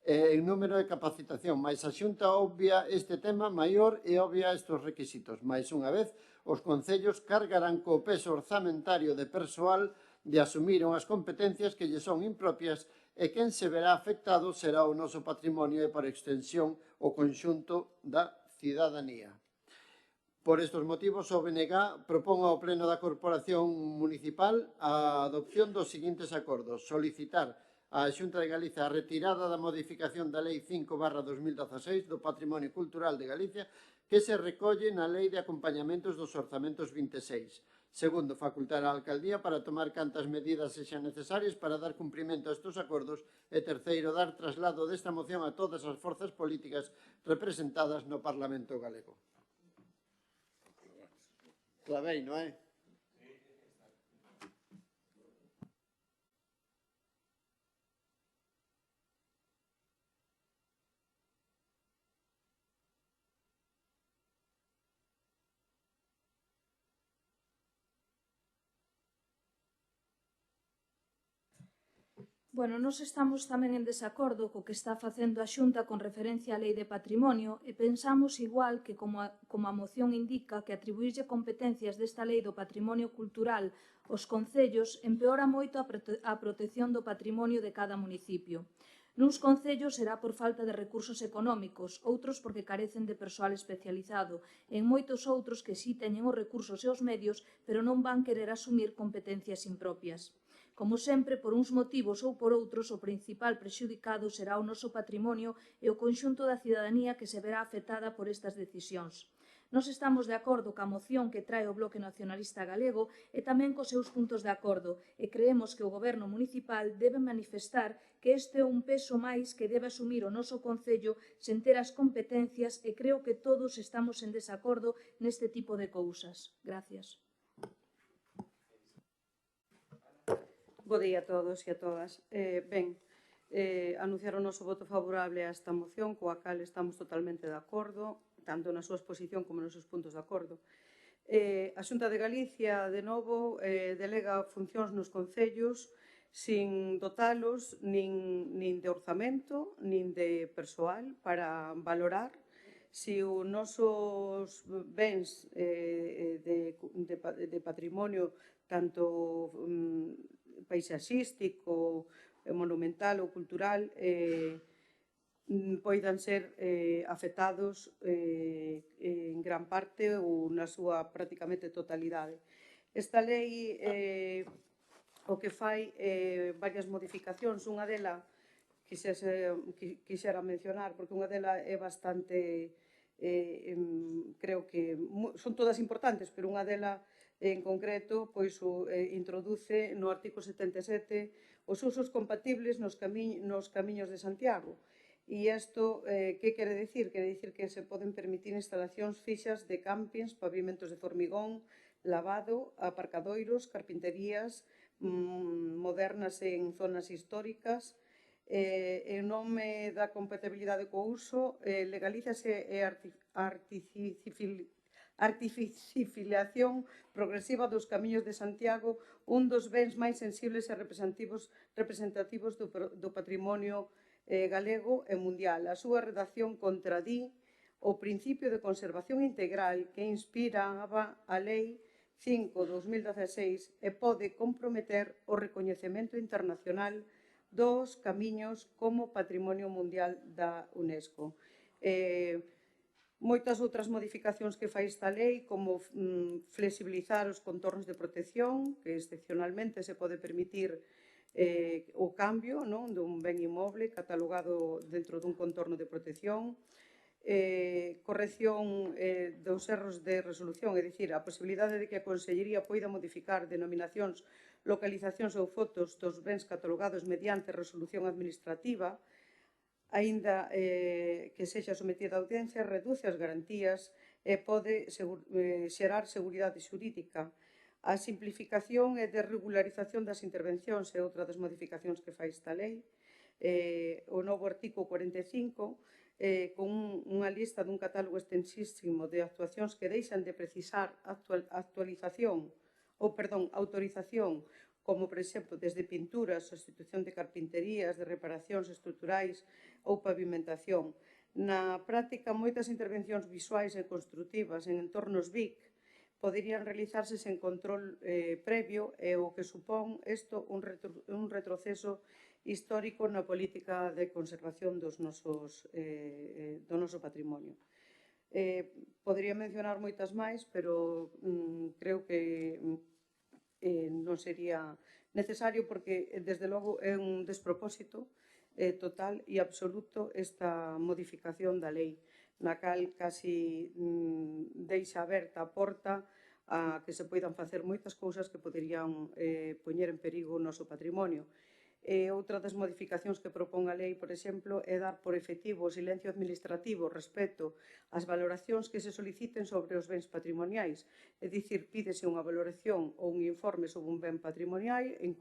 en número de capacitación, mais a Xunta obvia este tema maior e obvia estes requisitos. Mais unha vez, os concellos cargarán co peso orzamentario de persoal de asumir unhas competencias que lle son impropias e quen se verá afectado será o noso patrimonio e, por extensión, o conxunto da cidadanía. Por estes motivos, o BNG propón ao Pleno da Corporación Municipal a adopción dos seguintes acordos: solicitar a Xunta de Galicia a retirada da modificación da Lei 5/2016 do Patrimonio Cultural de Galicia que se recolle na Lei de Acompañamentos dos Orzamentos 26. Segundo, facultar á Alcaldía para tomar cantas medidas sexan necesarias para dar cumprimento a estes acordos. E terceiro, dar traslado desta moción a todas as forzas políticas representadas no Parlamento galego. Clavei, non é? Bueno, nós estamos tamén en desacordo co que está facendo a Xunta con referencia á Lei de Patrimonio e pensamos igual que como a moción indica que atribuirlle competencias desta Lei do Patrimonio Cultural aos concellos empeora moito a protección do patrimonio de cada municipio. Nuns concellos será por falta de recursos económicos, outros porque carecen de persoal especializado, e en moitos outros que si teñen os recursos e os medios, pero non van querer asumir competencias impropias. Como sempre, por uns motivos ou por outros, o principal prexudicado será o noso patrimonio e o conxunto da cidadanía que se verá afectada por estas decisións. Nós estamos de acordo ca moción que trae o Bloque Nacionalista Galego e tamén cos seus puntos de acordo e creemos que o Goberno municipal debe manifestar que este é un peso máis que debe asumir o noso concello sen ter as competencias e creo que todos estamos en desacordo neste tipo de cousas. Gracias. Bo día a todos e a todas. Anunciar o noso voto favorable a esta moción, coa cal estamos totalmente de acordo, tanto na súa exposición como nos seus puntos de acordo. A Xunta de Galicia, de novo, delega funcións nos concellos sin dotalos nin de orzamento, nin de persoal para valorar se os nosos bens de patrimonio, tanto paisaxístico monumental ou cultural poidan ser afectados en gran parte ou na súa prácticamente totalidade. Esta lei o que fai varias modificacións, unha dela quixera mencionar, porque unha dela é bastante, creo que son todas importantes, pero unha dela en concreto pois introduce no artigo 77 os usos compatibles nos camiños de Santiago. E isto, que quere dicir? Quere dicir que se poden permitir instalacións fixas de campings, pavimentos de formigón, lavado, aparcadoiros, carpinterías modernas en zonas históricas. En nome da compatibilidade co uso, legalízase a artificialización progresiva dos camiños de Santiago, un dos bens máis sensibles e representativos do patrimonio galego e mundial. A súa redacción contradí o principio de conservación integral que inspiraba a Lei 5/2016 e pode comprometer o recoñecemento internacional dos camiños como Patrimonio Mundial da UNESCO. Moitas outras modificacións que fai esta lei, como flexibilizar os contornos de protección, que excepcionalmente se pode permitir o cambio dun ben inmoble catalogado dentro dun contorno de protección, corrección dos erros de resolución, é dicir, a posibilidade de que a Consellería poida modificar denominacións, localizacións ou fotos dos bens catalogados mediante resolución administrativa, aínda que sexa sometida a audiencia, reduce as garantías e pode xerar seguridade xurídica. A simplificación e desregularización das intervencións é outra das modificacións que fai esta lei. O novo artigo 45, con unha lista dun catálogo extensísimo de actuacións que deixan de precisar autorización, como, por exemplo, desde pinturas, substitución de carpinterías, de reparacións estruturais ou pavimentación. Na práctica, moitas intervencións visuais e construtivas en entornos BIC poderían realizarse sen control previo e o que supón isto un retroceso histórico na política de conservación do noso patrimonio. Podría mencionar moitas máis, pero creo que non sería necesario porque, desde logo, é un despropósito total e absoluto esta modificación da lei, na cal casi deixa aberta a porta a que se poidan facer moitas cousas que poderían poñer en perigo o noso patrimonio. Outra das modificacións que propón a lei, por exemplo, é dar por efectivo o silencio administrativo respecto ás valoracións que se soliciten sobre os bens patrimoniais. É dicir, pídese unha valoración ou un informe sobre un ben patrimonial en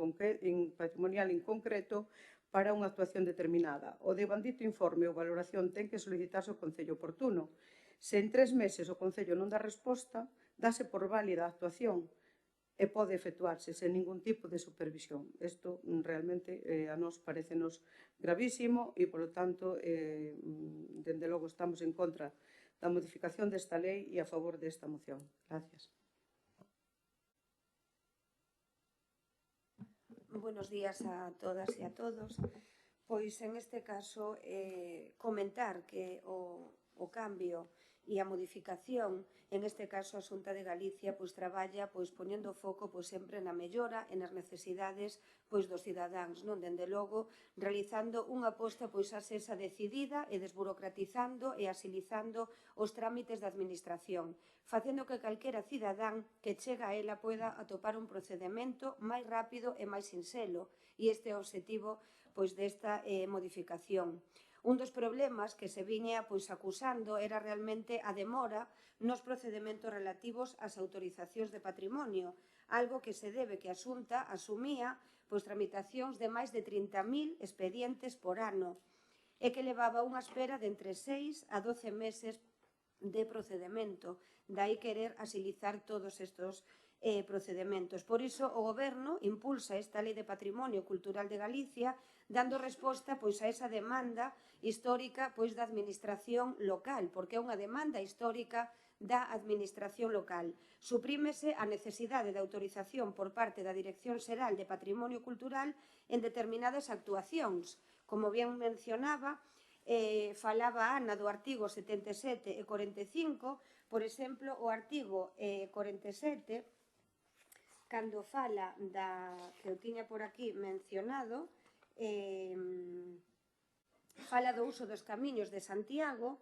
concreto para unha actuación determinada. O devandito informe ou valoración ten que solicitarse ao Concello oportuno. Se en 3 meses o Concello non dá resposta, dáse por válida a actuación e pode efectuarse sen ningún tipo de supervisión. Isto realmente a nós parecenos gravísimo e, polo tanto, dende logo estamos en contra da modificación desta lei e a favor desta moción. Gracias. Buenos días a todas e a todos. Pois, en este caso, comentar que o cambio e a modificación, en este caso a Xunta de Galicia, pois traballa poñendo o foco sempre na mellora e nas necesidades dos cidadáns, dende logo realizando unha aposta asesa decidida e desburocratizando e asilizando os trámites da administración, facendo que calquera cidadán que chega a ela poida atopar un procedemento máis rápido e máis sinxelo, e este é o obxectivo desta modificación. Un dos problemas que se viña acusando era realmente a demora nos procedementos relativos ás autorizacións de patrimonio, algo que se debe que a Xunta asumía tramitacións de máis de 30.000 expedientes por ano e que levaba unha espera de entre 6 a 12 meses de procedemento, dai querer asilizar todos estes procedementos. Por iso, o Goberno impulsa esta Lei de Patrimonio Cultural de Galicia dando resposta a esa demanda histórica da administración local, porque é unha demanda histórica da Administración local. Suprímese a necesidade de autorización por parte da Dirección Xeral de Patrimonio Cultural en determinadas actuacións. Como bien mencionaba, falaba Ana do artigo 77 e 45, por exemplo, o artigo 47, cando fala que eu tiña por aquí mencionado, fala do uso dos camiños de Santiago,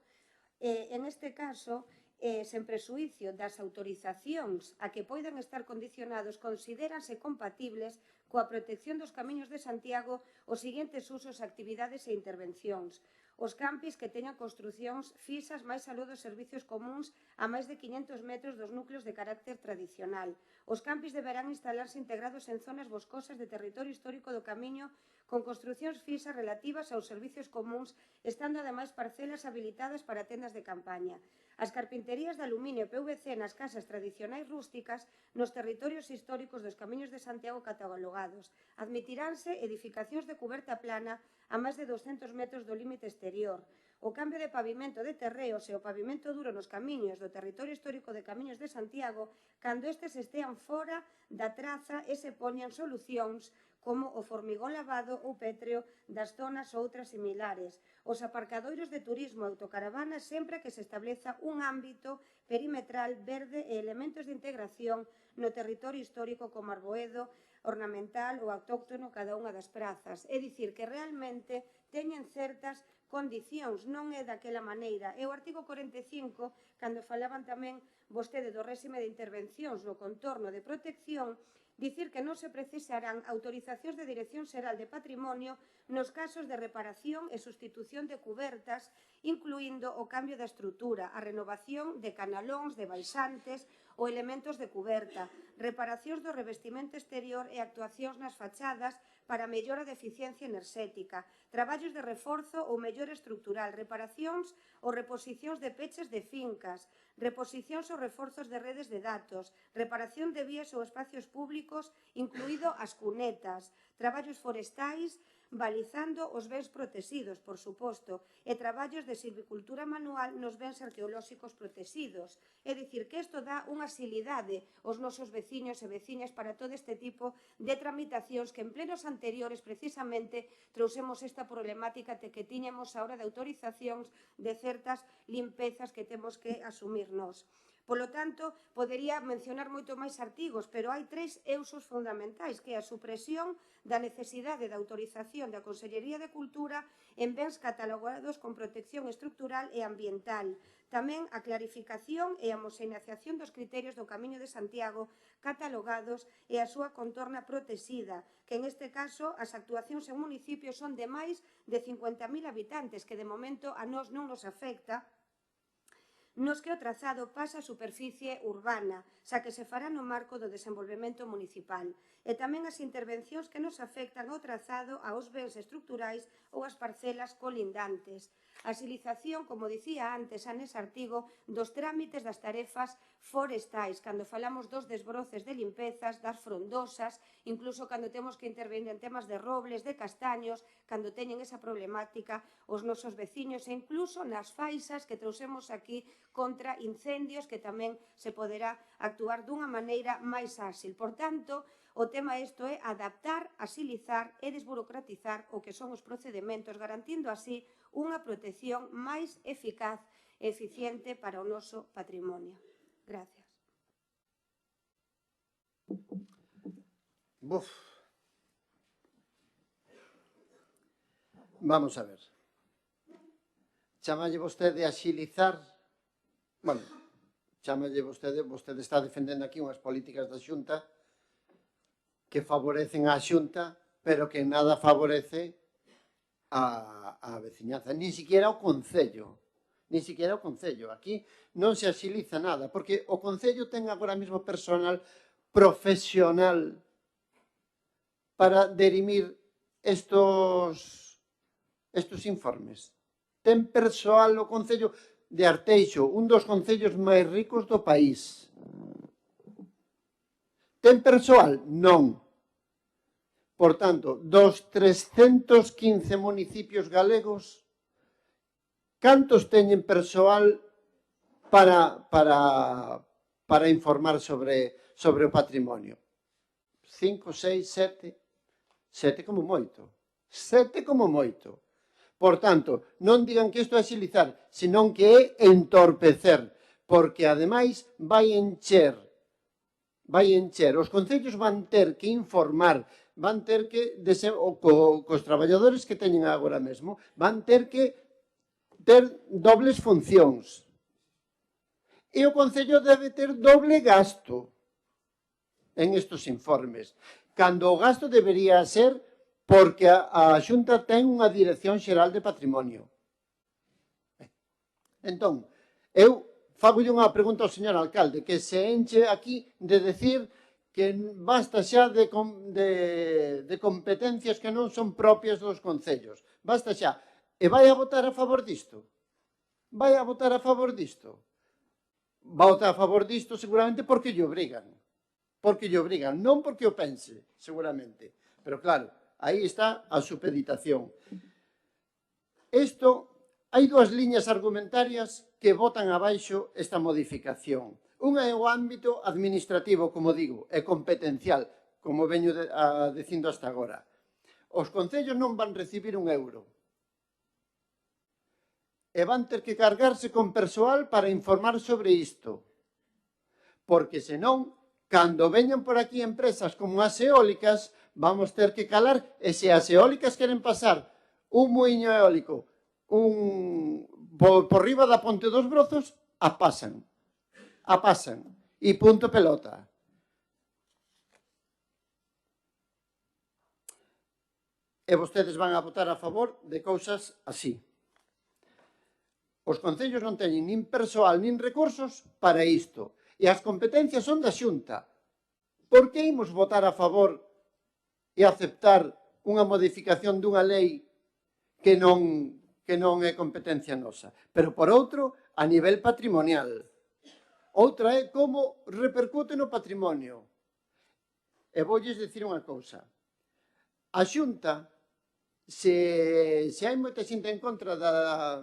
en este caso, sen prexuicio das autorizacións a que poidan estar condicionados, considéranse compatibles coa protección dos camiños de Santiago os seguintes usos, actividades e intervencións. Os campis que teñan construcións fixas máis aló dos servicios comuns a máis de 500 metros dos núcleos de carácter tradicional. Os campis deberán instalarse integrados en zonas boscosas de territorio histórico do camiño con construcións fixas relativas aos servicios comuns, estando ademais parcelas habilitadas para tendas de campaña. As carpinterías de aluminio e PVC nas casas tradicionais rústicas nos territorios históricos dos camiños de Santiago catalogados. Admitiránse edificacións de cuberta plana a máis de 200 metros do límite exterior. O cambio de pavimento de terreos e o pavimento duro nos camiños do territorio histórico de Camiños de Santiago cando estes estean fora da traza e se poñan solucións como o formigón lavado ou pétreo das zonas ou outras similares. Os aparcadoiros de turismo e autocaravanas sempre que se estableza un ámbito perimetral verde e elementos de integración no territorio histórico como arboedo, ornamental ou autóctono cada unha das prazas. É dicir, que realmente teñen certas condicións, non é daquela maneira. E o artigo 45, cando falaban tamén vostede do réxime de intervencións no contorno de protección, dicir que non se precisarán autorizacións de Dirección Xeral de Patrimonio nos casos de reparación e sustitución de cubertas, incluindo o cambio da estrutura, a renovación de canalóns, de baixantes ou elementos de cuberta, reparacións do revestimento exterior e actuacións nas fachadas para a mellora de eficiencia enerxética, traballos de reforzo ou mellora estructural, reparacións ou reposicións de peches de fincas, reposicións ou reforzos de redes de datos, reparación de vías ou espacios públicos, incluído as cunetas, traballos forestais, balizando os bens protegidos, por suposto, e traballos de silvicultura manual nos bens arqueolóxicos protegidos. É dicir, que isto dá unha axilidade aos nosos veciños e veciñas para todo este tipo de tramitacións que en plenos anteriores, precisamente, trouxemos esta problemática que tiñamos a hora de autorizacións de certas limpezas que temos que asumir nós. Polo tanto, podería mencionar moito máis artigos, pero hai 3 eixos fundamentais, que é a supresión da necesidade de autorización da Consellería de Cultura en bens catalogados con protección estructural e ambiental. Tamén a clarificación e a homoxeneación dos criterios do Camiño de Santiago catalogados e a súa contorna protexida, que en este caso as actuacións en municipios son de máis de 50.000 habitantes, que de momento a nós non nos afecta, nos que o trazado pasa a superficie urbana, xa que se fará no marco do desenvolvemento municipal, e tamén as intervencións que nos afectan ao trazado, aos bens estructurais ou as parcelas colindantes. A axilización, como dicía antes, nese artigo, dos trámites das tarefas forestais, cando falamos dos desbroces de limpezas, das frondosas, incluso cando temos que intervenir en temas de robles, de castaños, cando teñen esa problemática os nosos veciños, e incluso nas faixas que trouxemos aquí contra incendios, que tamén se poderá actuar dunha maneira máis áxil. Por tanto, o tema isto é adaptar, axilizar e desburocratizar o que son os procedementos, garantindo así unha protección máis eficaz e eficiente para o noso patrimonio. Gracias. Vamos a ver. Chamalle vostede axilizar. Bueno, chamalle vostede está defendendo aquí unhas políticas da Xunta que favorecen a Xunta, pero que nada favorece a veciñanza, nin siquiera o Concello. Nin siquiera o Concello. Aquí non se axiliza nada, porque o Concello ten agora mesmo personal profesional para derimir estos informes. Ten persoal o Concello de Arteixo, un dos concellos máis ricos do país. Ten persoal? Non. Por tanto, dos 315 municipios galegos, cantos teñen persoal para informar sobre o patrimonio. 5, 6, 7 como moito. 7 como moito. Por tanto, non digan que isto é axilizar, senón que é entorpecer, porque ademais vai encher. Os concellos van ter que informar, van ter que, cos traballadores que teñen agora mesmo, van ter que ter dobles funcións. E o concello debe ter doble gasto en estos informes, cando o gasto debería ser porque a Xunta ten unha Dirección Xeral de Patrimonio. Entón, eu fagolle unha pregunta ao señor alcalde, que se enche aquí de decir que basta xa de competencias que non son propias dos concellos. Basta xa. E vai a votar a favor disto? Vai a votar a favor disto? Va a votar a favor disto seguramente porque lle obrigan. Porque lle obrigan, non porque o pense, seguramente. Pero claro, aí está a supeditación. Hai dúas liñas argumentarias que botan abaixo esta modificación. Unha é o ámbito administrativo, como digo, e competencial, como veño dicindo hasta agora. Os concellos non van recibir un euro. E van ter que cargarse con persoal para informar sobre isto. Porque senón, cando veñan por aquí empresas como as eólicas, vamos ter que calar, e se as eólicas queren pasar un muiño eólico por riba da Ponte dos Brozos, a pasan. E punto pelota. E vostedes van a votar a favor de cousas así. Os concellos non teñen nin persoal nin recursos para isto. E as competencias son da Xunta. Por que imos votar a favor e aceptar unha modificación dunha lei que non é competencia nosa? Pero por outro, a nivel patrimonial. Outra é como repercute no patrimonio. E voulles dicir unha cousa. A Xunta, se hai moita xente en contra da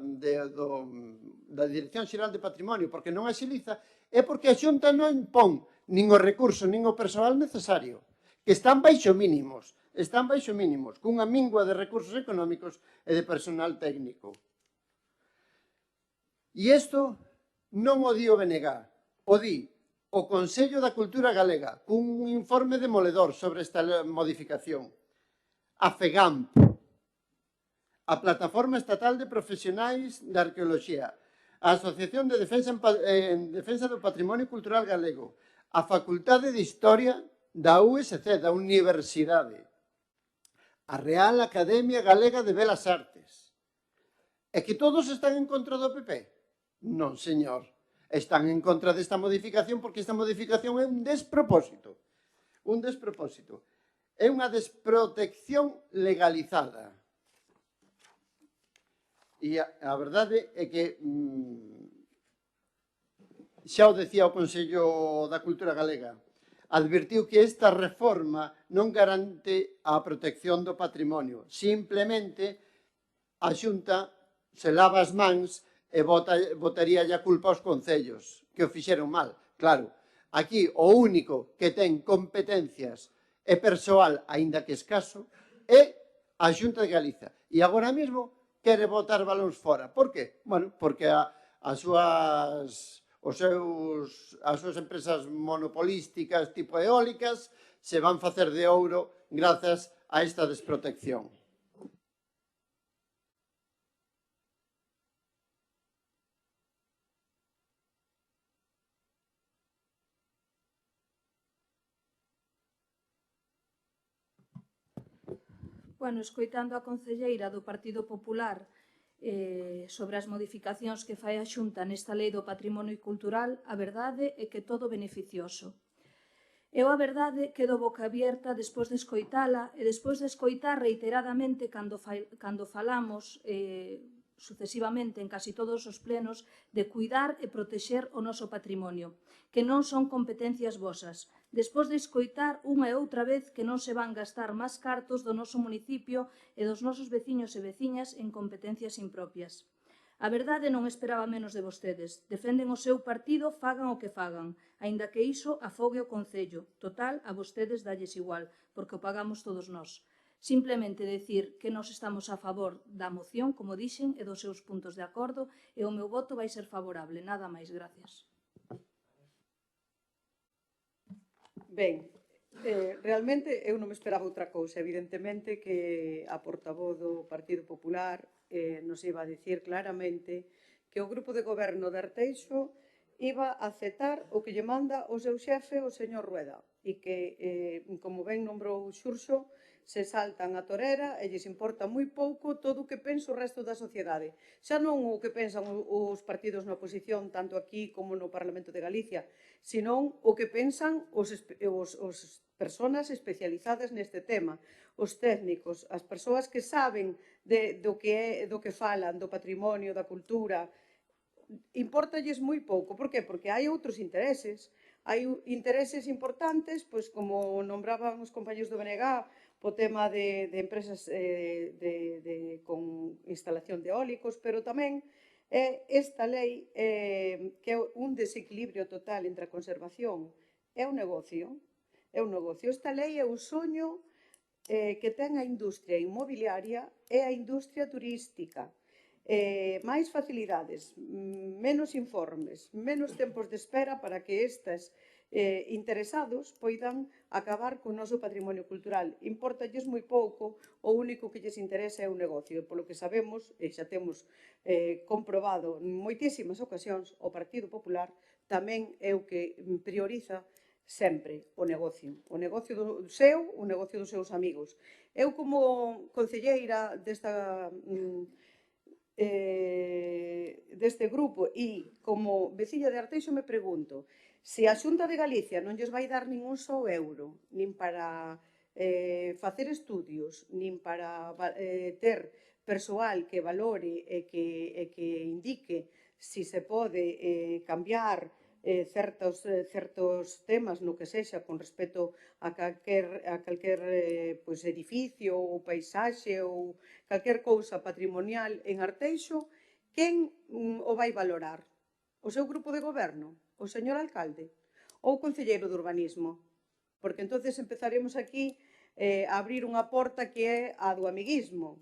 Dirección Xeral de Patrimonio porque non axiliza, é porque a Xunta non impón nin o recurso nin o persoal necesario, que están baixo mínimos, cunha mingua de recursos económicos e de personal técnico. E isto non o di o BNG, o di o Consello da Cultura Galega, cun informe demoledor sobre esta modificación. A FEGAMP, a Plataforma Estatal de Profesionais de Arqueoloxía, a Asociación de Defensa do Patrimonio Cultural Galego, a Facultade de Historia da USC, da Universidade, a Real Academia Galega de Belas Artes. E que todos están en contra do PP? Non, señor. Están en contra desta modificación porque esta modificación é un despropósito. É unha desprotección legalizada. E a verdade é que xa o decía o Consello da Cultura Galega, advertiu que esta reforma non garante a protección do patrimonio. Simplemente a Xunta se lava as mans e botaría a culpa aos concellos, que o fixeron mal. Claro, aquí o único que ten competencias e persoal, aínda que escaso, é a Xunta de Galiza. E agora mesmo quere botar balóns fora. Por qué? Bueno, porque as súas empresas monopolísticas tipo eólicas se van facer de ouro grazas a esta desprotección. Bueno, escoitando a concelleira do Partido Popular sobre as modificacións que fai a Xunta nesta lei do patrimonio cultural, a verdade é que todo beneficioso. Eu, a verdade, quedo boca abierta despois de escoitala e despois de escoitar reiteradamente cando falamos sucesivamente en casi todos os plenos de cuidar e protexer o noso patrimonio, que non son competencias vosas. Despois de escoitar unha e outra vez que non se van gastar máis cartos do noso municipio e dos nosos veciños e veciñas en competencias impropias. A verdade non esperaba menos de vostedes. Defenden o seu partido, fagan o que fagan, aínda que iso afogue o Concello. Total, a vostedes dalles igual, porque o pagamos todos nós. Simplemente decir que nós estamos a favor da moción, como dixen, e dos seus puntos de acordo, e o meu voto vai ser favorable. Nada máis, gracias. Ben, realmente eu non me esperaba outra cousa. Evidentemente que a portavoz do Partido Popular nos iba a dicir claramente que o grupo de goberno de Arteixo iba a aceptar o que lle manda o seu xefe, o señor Rueda, e que, como ben nombrou Xurxo, se saltan a torera e lles importa moi pouco todo o que pensa o resto da sociedade. Xa non o que pensan os partidos na oposición, tanto aquí como no Parlamento de Galicia, senón o que pensan os persoas especializadas neste tema, os técnicos, as persoas que saben do que falan, do patrimonio, da cultura. Importalles moi pouco. Por que? Porque hai outros intereses. Hai intereses importantes, pois como nombraban os compañeros do BNG, po tema de empresas con instalación de eólicos, pero tamén esta lei que é un desequilibrio total entre a conservación e o negocio. É un negocio. Esta lei é o soño que ten a industria inmobiliaria e a industria turística. Máis facilidades, menos informes, menos tempos de espera para que estes interesados poidan acabar co noso patrimonio cultural. Importalles moi pouco, o único que lles interesa é o negocio. Polo que sabemos, e xa temos comprobado en moitísimas ocasións, o Partido Popular tamén é o que prioriza sempre o negocio do seu, o negocio dos seus amigos. Eu, como concelleira deste grupo e como veciña de Arteixo me pregunto se a Xunta de Galicia non lles vai dar ningún só euro, nin para facer estudios, nin para ter persoal que valore e que indique se se pode cambiar certos temas no que sexa con respecto a calquer edificio ou paisaxe ou calquer cousa patrimonial en Arteixo, quen o vai valorar? O seu grupo de goberno? O señor alcalde? Ou o concelleiro de urbanismo? Porque entonces empezaremos aquí a abrir unha porta que é a do amiguismo.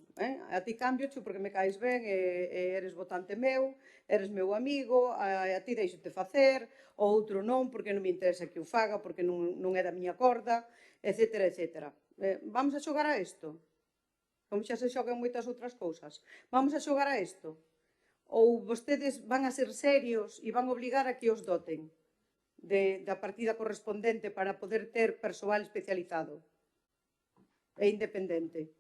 A ti cambiocho porque me caes ben, eres votante meu, eres meu amigo, a ti deixote facer, o outro non, porque non me interesa que o faga, porque non é da miña corda, etcétera, etcétera. Vamos a xogar a isto? Como xa se xogan moitas outras cousas. Vamos a xogar a isto? Ou vostedes van a ser serios e van obligar a que os doten da partida correspondente para poder ter persoal especializado e independente?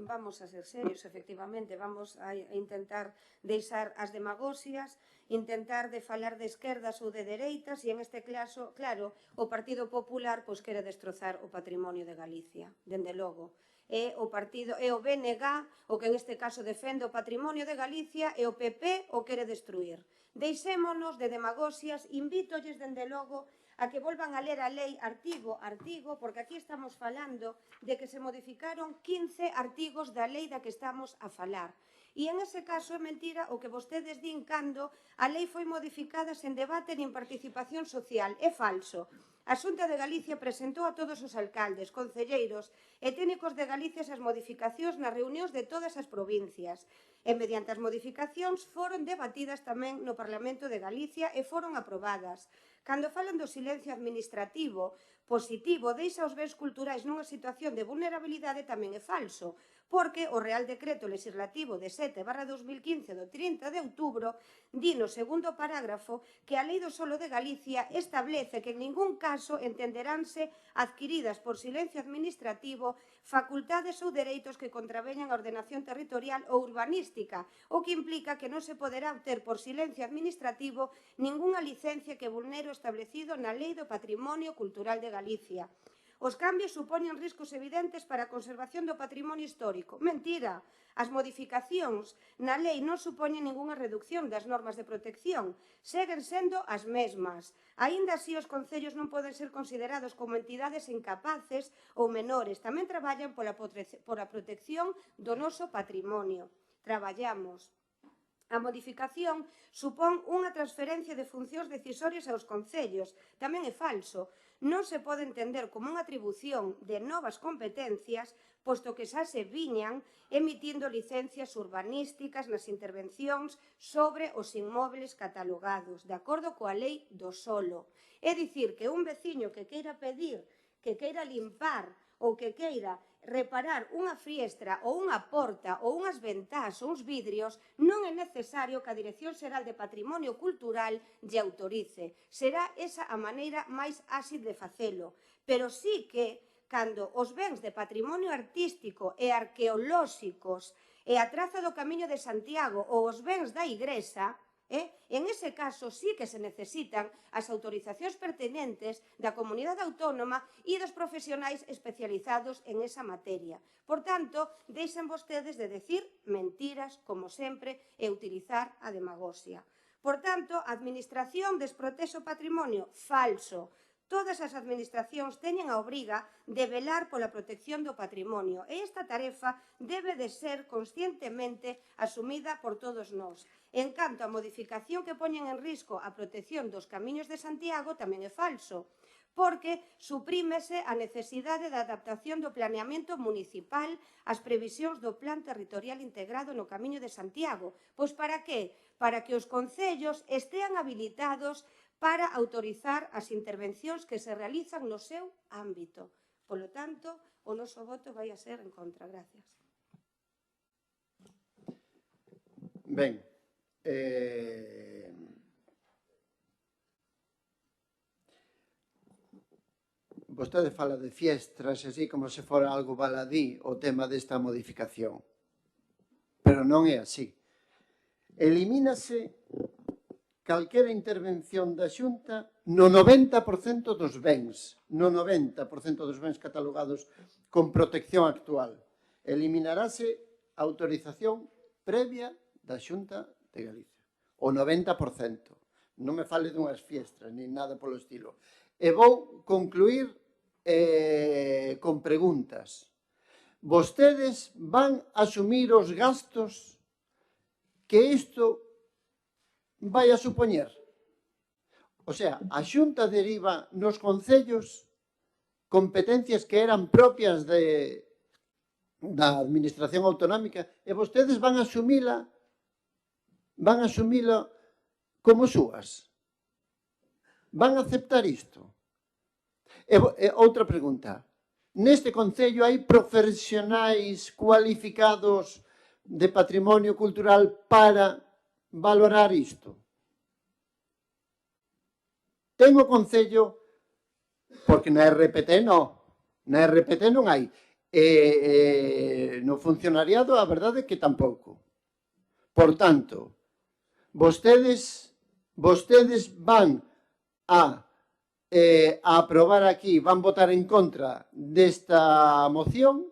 Vamos a ser serios, efectivamente, vamos a intentar deixar as demagosias, intentar de falar de esquerdas ou de dereitas e en este caso, claro, o Partido Popular pois quere destrozar o patrimonio de Galicia, dende logo. É o BNG o que en este caso defende o patrimonio de Galicia e o PP o quere destruir. Deixémonos de demagosias, invítolles dende logo a que volvan a ler a lei artigo a artigo, porque aquí estamos falando de que se modificaron 15 artigos da lei da que estamos a falar. E en ese caso é mentira o que vostedes din cando a lei foi modificada sen debate nin participación social. É falso. A Xunta de Galicia presentou a todos os alcaldes, concelleiros e técnicos de Galicia as modificacións nas reunións de todas as provincias. E mediante as modificacións foron debatidas tamén no Parlamento de Galicia e foron aprobadas. Cando falan do silencio administrativo positivo, deixa os bens culturais nunha situación de vulnerabilidade tamén é falso, porque o Real Decreto Legislativo de 7/2015 do 30 de outubro di no segundo parágrafo que a Lei do Solo de Galicia establece que en ningún caso entenderánse adquiridas por silencio administrativo facultades ou dereitos que contraveñan a ordenación territorial ou urbanística, o que implica que non se poderá obter por silencio administrativo ningunha licencia que vulnere o establecido na Lei do Patrimonio Cultural de Galicia. os cambios supoñen riscos evidentes para a conservación do patrimonio histórico. Mentira! As modificacións na lei non supoñen ningunha reducción das normas de protección, seguen sendo as mesmas. Aínda así, os concellos non poden ser considerados como entidades incapaces ou menores. Tamén traballan pola protección do noso patrimonio. Traballamos. A modificación supón unha transferencia de funcións decisorias aos concellos. Tamén é falso. Non se pode entender como unha atribución de novas competencias, posto que xa se viñan emitindo licencias urbanísticas nas intervencións sobre os inmóveis catalogados, de acordo coa lei do solo. É dicir, que un veciño que queira pedir, que queira limpar ou que queira reparar unha fiestra ou unha porta ou unhas ventás ou uns vidrios, non é necesario que a Dirección Xeral de Patrimonio Cultural lle autorice. Será esa a maneira máis áxil de facelo. Pero sí que, cando os bens de patrimonio artístico e arqueolóxicos e a traza do Camiño de Santiago ou os bens da Igrexa, en ese caso sí que se necesitan as autorizacións pertinentes da comunidade autónoma e dos profesionais especializados en esa materia. Por tanto, deixen vostedes de decir mentiras, como sempre, e utilizar a demagoxia. Por tanto, a Administración desprotexe o patrimonio? Falso. Todas as administracións teñen a obriga de velar pola protección do patrimonio e esta tarefa debe de ser conscientemente asumida por todos nós. En canto á modificación que poñen en risco a protección dos camiños de Santiago, tamén é falso, porque suprímese a necesidade de adaptación do planeamento municipal ás previsións do Plan Territorial Integrado no Camiño de Santiago. Pois para que? Para que os concellos estean habilitados para autorizar as intervencións que se realizan no seu ámbito. Polo tanto, o noso voto vai a ser en contra. Gracias. Ben, vostede fala de fiestras, así como se fora algo baladí o tema desta modificación. Pero non é así. Elimínase calquera intervención da Xunta no 90% dos bens, catalogados con protección actual. Eliminarase a autorización previa da Xunta de Galicia. O 90%. Non me fale dunhas fiestras, nin nada polo estilo. E vou concluir con preguntas. Vostedes van asumir os gastos que isto vai a supoñer? O sea, a Xunta deriva nos concellos competencias que eran propias da Administración Autonómica e vostedes van a asumila como súas. Van a aceptar isto? E outra pregunta. Neste concello hai profesionais cualificados de patrimonio cultural para valorar isto? Ten o concello, porque na RPT non hai. No funcionariado a verdade é que tampouco. Por tanto, vostedes van a aprobar aquí, van votar en contra desta moción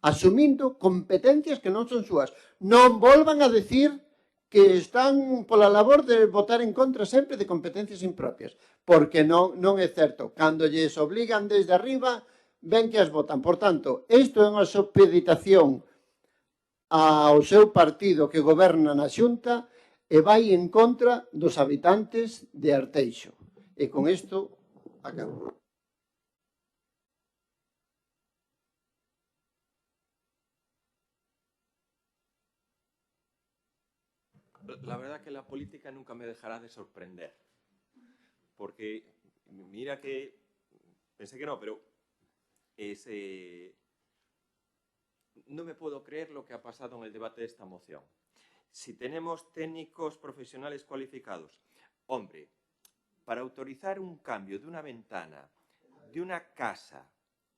asumindo competencias que non son súas. Non volvan a decir que están pola labor de votar en contra sempre de competencias impropias, porque non é certo. Cando lles obligan desde arriba, ven que as votan. Por tanto, isto é unha supeditación ao seu partido que goberna na Xunta e vai en contra dos habitantes de Arteixo. E con isto acabo. La verdad que la política nunca me dejará de sorprender, porque mira que, pensé que no, pero no me puedo creer lo que ha pasado en el debate de esta moción. Si tenemos técnicos profesionales cualificados, hombre, para autorizar un cambio de una ventana de una casa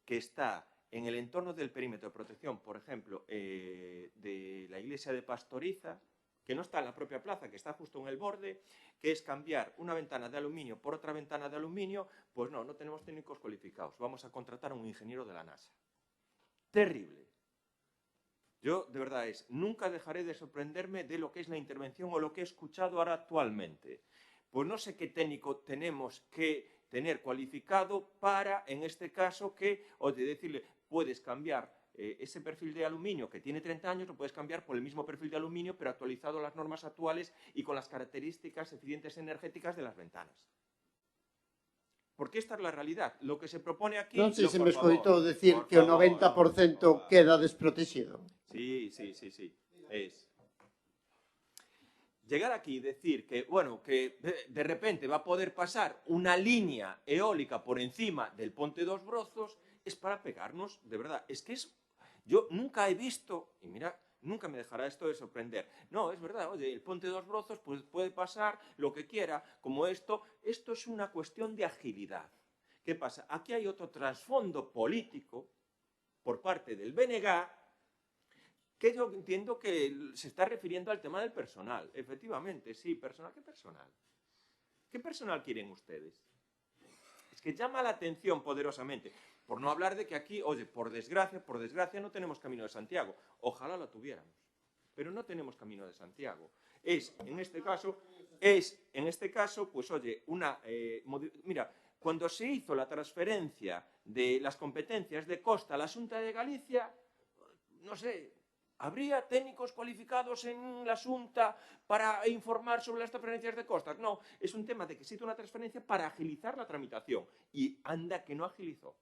que está en el entorno del perímetro de protección, por ejemplo, de la iglesia de Pastoriza, que no está en la propia plaza, que está justo en el borde, que es cambiar una ventana de aluminio por otra ventana de aluminio, pues no tenemos técnicos cualificados, vamos a contratar a un ingeniero de la NASA. Terrible. Yo, de verdad, nunca dejaré de sorprenderme de lo que es la intervención o lo que he escuchado ahora actualmente. Pues no sé qué técnico tenemos que tener cualificado para, en este caso, decirle, puedes cambiar ese perfil de aluminio que tiene 30 años, lo puedes cambiar por el mismo perfil de aluminio, pero actualizado a las normas actuales y con las características eficientes energéticas de las ventanas. Porque esta es la realidad. Lo que se propone aquí... Non sei se me escoitou decir que o 90% queda desprotegido. Sí. Llegar aquí y decir que, bueno, que de repente va a poder pasar una línea eólica por encima del Ponte dos Brozos es para pegarnos, de verdad. Es que yo nunca he visto, y mira, nunca me dejará esto de sorprender. No, es verdad, oye, el Ponte dos Brozos pues, puede pasar lo que quiera, como esto es una cuestión de agilidad. ¿Qué pasa? Aquí hay otro trasfondo político por parte del BNG que yo entiendo que se está refiriendo al tema del personal. Efectivamente, sí, personal. ¿Qué personal? ¿Qué personal quieren ustedes? Es que llama la atención poderosamente. Por no hablar de que aquí, oye, por desgracia no tenemos Camino de Santiago. Ojalá lo tuviéramos, pero no tenemos Camino de Santiago. En este caso, pues oye, mira, cuando se hizo la transferencia de las competencias de Costa a la Xunta de Galicia, no sé, ¿habría técnicos cualificados en la Xunta para informar sobre las transferencias de costas? No, es un tema de que existe una transferencia para agilizar la tramitación. Y anda que no agilizó.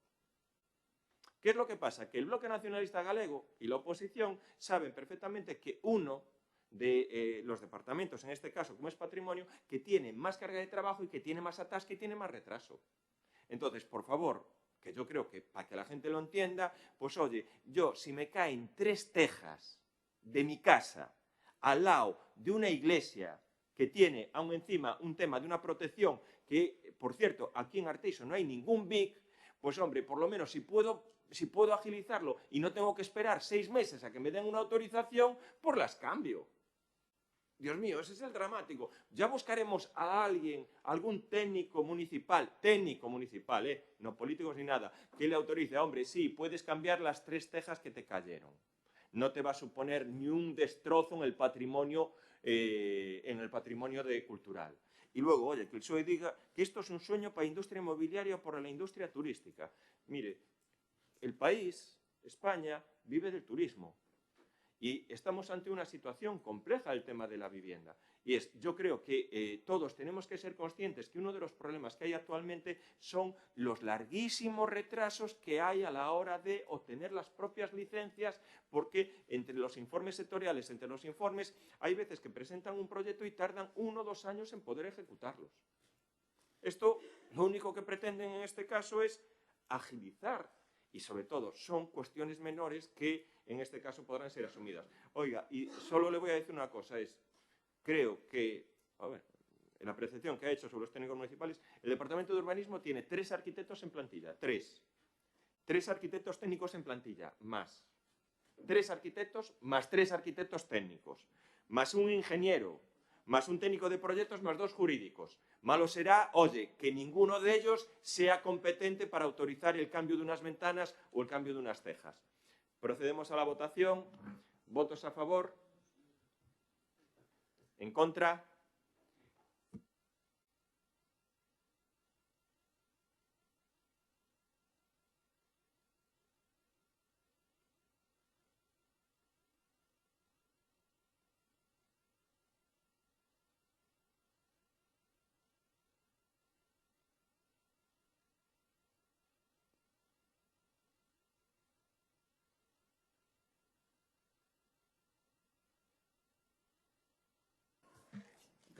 ¿Qué es lo que pasa? Que el Bloque Nacionalista Galego y la oposición saben perfectamente que uno de los departamentos, en este caso como es Patrimonio, que tiene más carga de trabajo y que tiene más atasque y tiene más retraso. Entonces, por favor, que yo creo que para que la gente lo entienda, pues oye, yo si me caen 3 tejas de mi casa al lado de una iglesia que tiene aún encima un tema de una protección que, por cierto, aquí en Arteixo no hay ningún BIC, pues hombre, por lo menos si puedo agilizarlo y no tengo que esperar 6 meses a que me den una autorización, pues las cambio. Dios mío, ese es el dramático. Ya buscaremos a alguien, algún técnico municipal, no políticos ni nada, que le autorice, hombre, sí, puedes cambiar las 3 tejas que te cayeron. No te va a suponer ni un destrozo en el patrimonio, cultural. Y luego, oye, que el PSOE diga que esto es un sueño para la industria inmobiliaria o para la industria turística. Mire, el país, España, vive del turismo. Y estamos ante una situación compleja el tema de la vivienda. Y yo creo que todos tenemos que ser conscientes que uno de los problemas que hay actualmente son los larguísimos retrasos que hay a la hora de obtener las propias licencias, porque entre los informes sectoriales, hay veces que presentan un proyecto y tardan 1 o 2 años en poder ejecutarlos. Esto, lo único que pretenden en este caso es agilizar. Y sobre todo son cuestiones menores que en este caso podrán ser asumidas. Oiga, y solo le voy a decir una cosa, creo que, en la percepción que ha hecho sobre los técnicos municipales, el Departamento de Urbanismo tiene 3 arquitectos en plantilla, 3 arquitectos técnicos en plantilla, más 3 arquitectos, más 3 arquitectos técnicos, más un ingeniero, más un técnico de proyectos, más 2 jurídicos. Malo será, oye, que ninguno de ellos sea competente para autorizar el cambio de unas ventanas o el cambio de unas tejas. Procedemos a la votación. ¿Votos a favor? ¿En contra?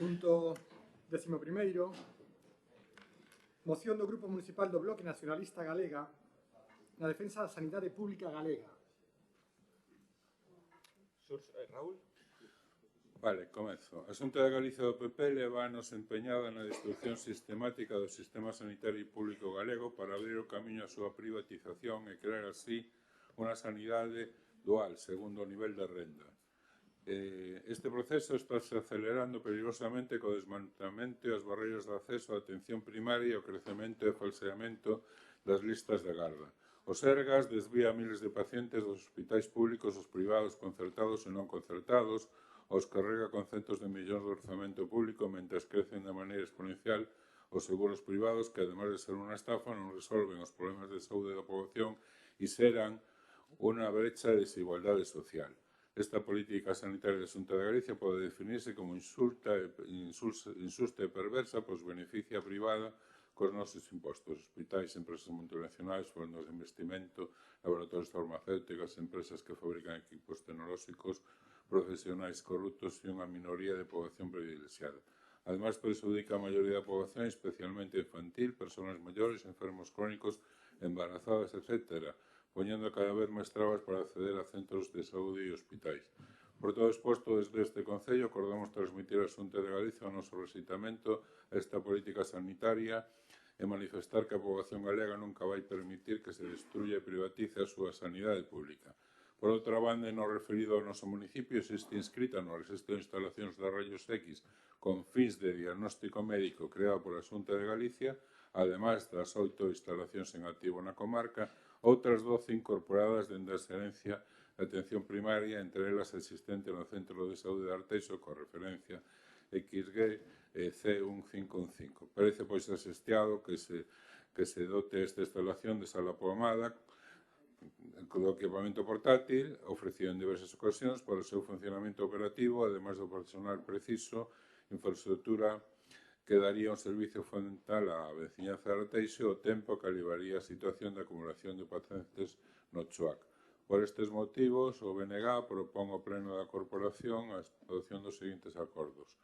Punto 11º. Moción do Grupo Municipal do Bloque Nacionalista Galega na defensa da sanidade pública galega. Raúl? Vale, comezo. A Xunta de Galicia do PP leva anos empeñada na destrucción sistemática do sistema sanitario público galego para abrir o camiño á súa privatización e crear así unha sanidade dual, segundo o nivel de renda. Este proceso está se acelerando perigosamente co desmantelamento e as barreiras de acceso á atención primaria e o crecemento e falseamento das listas de agarda. O Sergas desvía miles de pacientes dos hospitais públicos, os privados, concertados e non concertados, os carrega con centos de millóns de orzamento público, mentres crecen de maneira exponencial os seguros privados, que, ademais de ser unha estafa, non resolven os problemas de saúde da poboación e xeran unha brecha de desigualdade social. Esta política sanitaria da Xunta de Galicia pode definirse como injusta e perversa, pois beneficia a privada cos nosos impostos. Hospitais, empresas multinacionais, fondos de investimento, laboratorios farmacéuticos, empresas que fabrican equipos tecnolóxicos, profesionais corruptos e unha minoría de poboación privilexiada. Ademais, perxudica a maioría da poboación, especialmente infantil, persoas maiores, enfermos crónicos, embarazadas, etc., poñendo cada vez máis trabas para acceder a centros de saúde e hospitais. Por todo exposto, desde este Concello, acordamos transmitir á Xunta de Galicia o noso rexeitamento a esta política sanitaria e manifestar que a poboación galega nunca vai permitir que se destruya e privatice a súa sanidade pública. Por outra banda, no referido ao noso municipio, existe inscrita no registro de instalacións de rayos X con fins de diagnóstico médico creado pola Xunta de Galicia, ademais das 8 instalacións en activo na comarca, outras 12 incorporadas dende a Xerencia de Atención Primaria, entre elas existente no Centro de Saúde de Arteixo, con referencia XG C1515. Parece, pois, asestiado que se dote esta instalación de sala pomada do equipamento portátil, ofrecido en diversas ocasións para o seu funcionamento operativo, ademais do personal preciso, infraestructura que daría un servicio fundamental á veciñanza de Arteixo o tempo que aliviaría a situación de acumulación de pacientes no CHUAC. Por estes motivos, o BNG propón ao Pleno da Corporación a adopción dos seguintes acordos.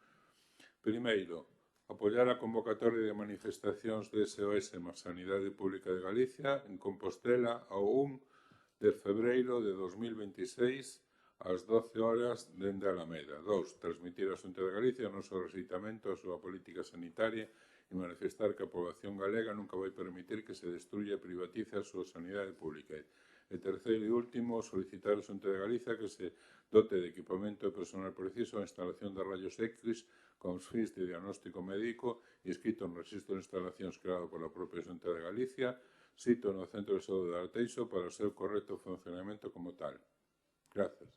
Primeiro, apoiar a convocatoria de manifestacións de SOS más Sanidade Pública de Galicia en Compostela ao 1 de febreiro de 2026 ás 12 horas dende Alameda. 2. Transmitir á Xunta de Galicia o noso rexeitamento á súa política sanitaria e manifestar que a poboación galega nunca vai permitir que se destruya e privatice a súa sanidade pública. E terceiro e último, solicitar á Xunta de Galicia que se dote de equipamento e personal preciso a instalación de rayos X con fins de diagnóstico médico e escrito no registro de instalacións creado pola propia Xunta de Galicia, sito no Centro de Saúde de Arteixo para o seu correcto funcionamento como tal. Grazas.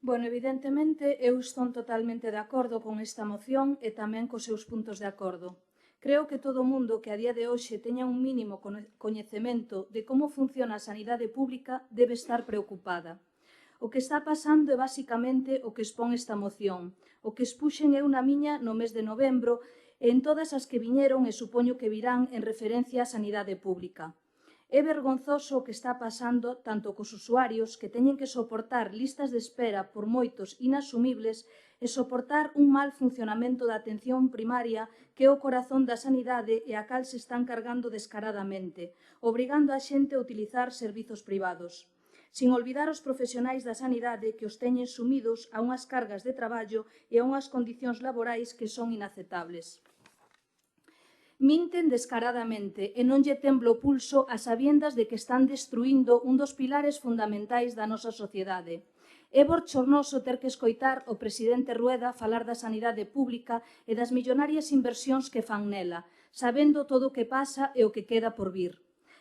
Bueno, evidentemente, eu estou totalmente de acordo con esta moción e tamén cos seus puntos de acordo. Creo que todo o mundo que a día de hoxe teña un mínimo coñecemento de como funciona a sanidade pública debe estar preocupada. O que está pasando é basicamente o que expón esta moción, o que expuxen eu na miña no mes de novembro e en todas as que viñeron e supoño que virán en referencia á sanidade pública. É vergonzoso o que está pasando tanto cos usuarios que teñen que soportar listas de espera por moitos inasumibles e soportar un mal funcionamento da atención primaria que é o corazón da sanidade e a cal se están cargando descaradamente, obrigando a xente a utilizar servizos privados. Sin olvidar os profesionais da sanidade que os teñen sumidos a unhas cargas de traballo e a unhas condicións laborais que son inaceptables. Minten descaradamente e non lle tembla o pulso a sabiendas de que están destruindo un dos pilares fundamentais da nosa sociedade. É bochornoso ter que escoitar o presidente Rueda falar da sanidade pública e das millonarias inversións que fan nela, sabendo todo o que pasa e o que queda por vir.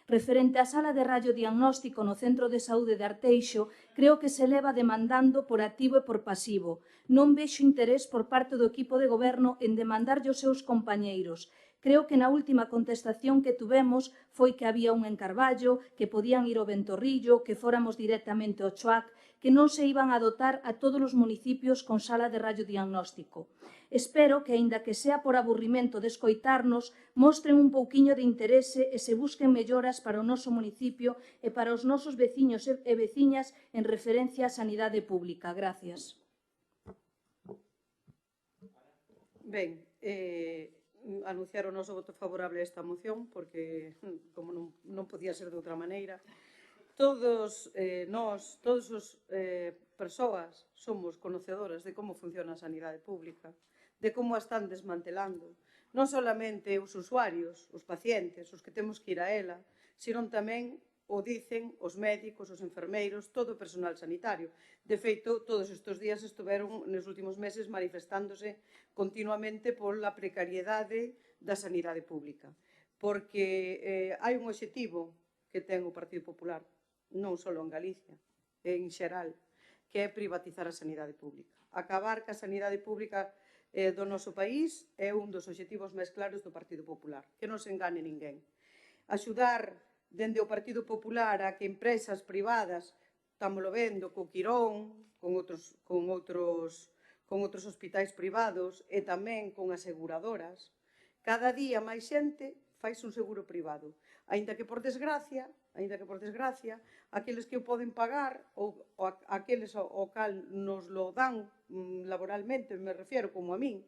Referente á sala de radiodiagnóstico no Centro de Saúde de Arteixo, creo que se leva demandando por activo e por pasivo. Non vexo interés por parte do equipo de goberno en demandarlle aos seus compañeiros. Creo que na última contestación que tuvemos foi que había un en Carballo, que podían ir ao Ventorrillo, que fóramos directamente ao CHUAC, que non se iban a dotar a todos os municipios con sala de radiodiagnóstico. Espero que, aínda que sea por aburrimento de escoitarnos, mostren un pouquiño de interese e se busquen melloras para o noso municipio e para os nosos veciños e veciñas en referencia á sanidade pública. Gracias. Ben, anunciar o noso voto favorable a esta moción, porque, como non podía ser de outra maneira, todas as persoas somos conocedoras de como funciona a sanidade pública, de como a están desmantelando. Non solamente os usuarios, os pacientes, os que temos que ir a ela, senón tamén o dicen os médicos, os enfermeiros, todo o personal sanitario. De feito, todos estes días estiveron nos últimos meses manifestándose continuamente pola precariedade da sanidade pública. Porque hai un obxectivo que ten o Partido Popular, non só en Galicia, en xeral, que é privatizar a sanidade pública. Acabar ca sanidade pública do noso país é un dos obxectivos máis claros do Partido Popular. Que non se engane ninguén. Axudar dende o Partido Popular a que empresas privadas, estámoslo vendo co Quirón, con outros hospitais privados e tamén con aseguradoras, cada día máis xente faise un seguro privado. Aínda que por desgracia, aqueles que o poden pagar ou aqueles ao cal nos lo dan laboralmente, me refiero como a min,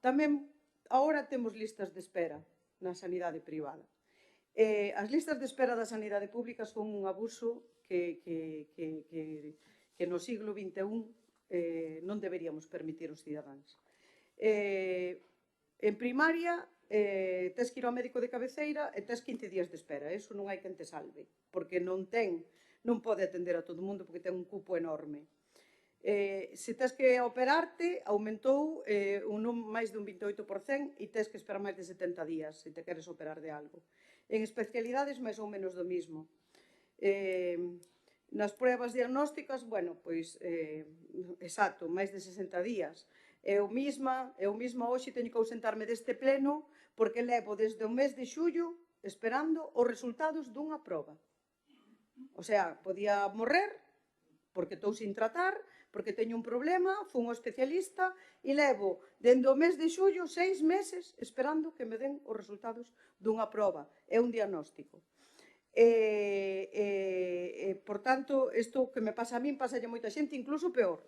tamén agora temos listas de espera na sanidade privada. As listas de espera da sanidade pública son un abuso que no siglo XXI non deberíamos permitir aos cidadáns. En primaria, tes que ir ao médico de cabeceira e tes 15 días de espera. Eso non hai quen te salve, porque non pode atender a todo o mundo porque ten un cupo enorme. Se tes que operarte, aumentou máis dun 28% e tes que esperar máis de 70 días se te queres operar de algo. En especialidades, máis ou menos do mismo. Nas pruebas diagnósticas, bueno, pois, exacto, máis de 60 días. Eu mesma hoxe teño que ausentarme deste pleno porque levo desde o mes de xullo esperando os resultados dunha proba. O sea, podía morrer porque estou sin tratar, porque teño un problema, fun ao especialista e levo dende o mes de xullo 6 meses esperando que me den os resultados dunha proba. É un diagnóstico. Por tanto, isto que me pasa a min, pasalle moita xente, incluso peor,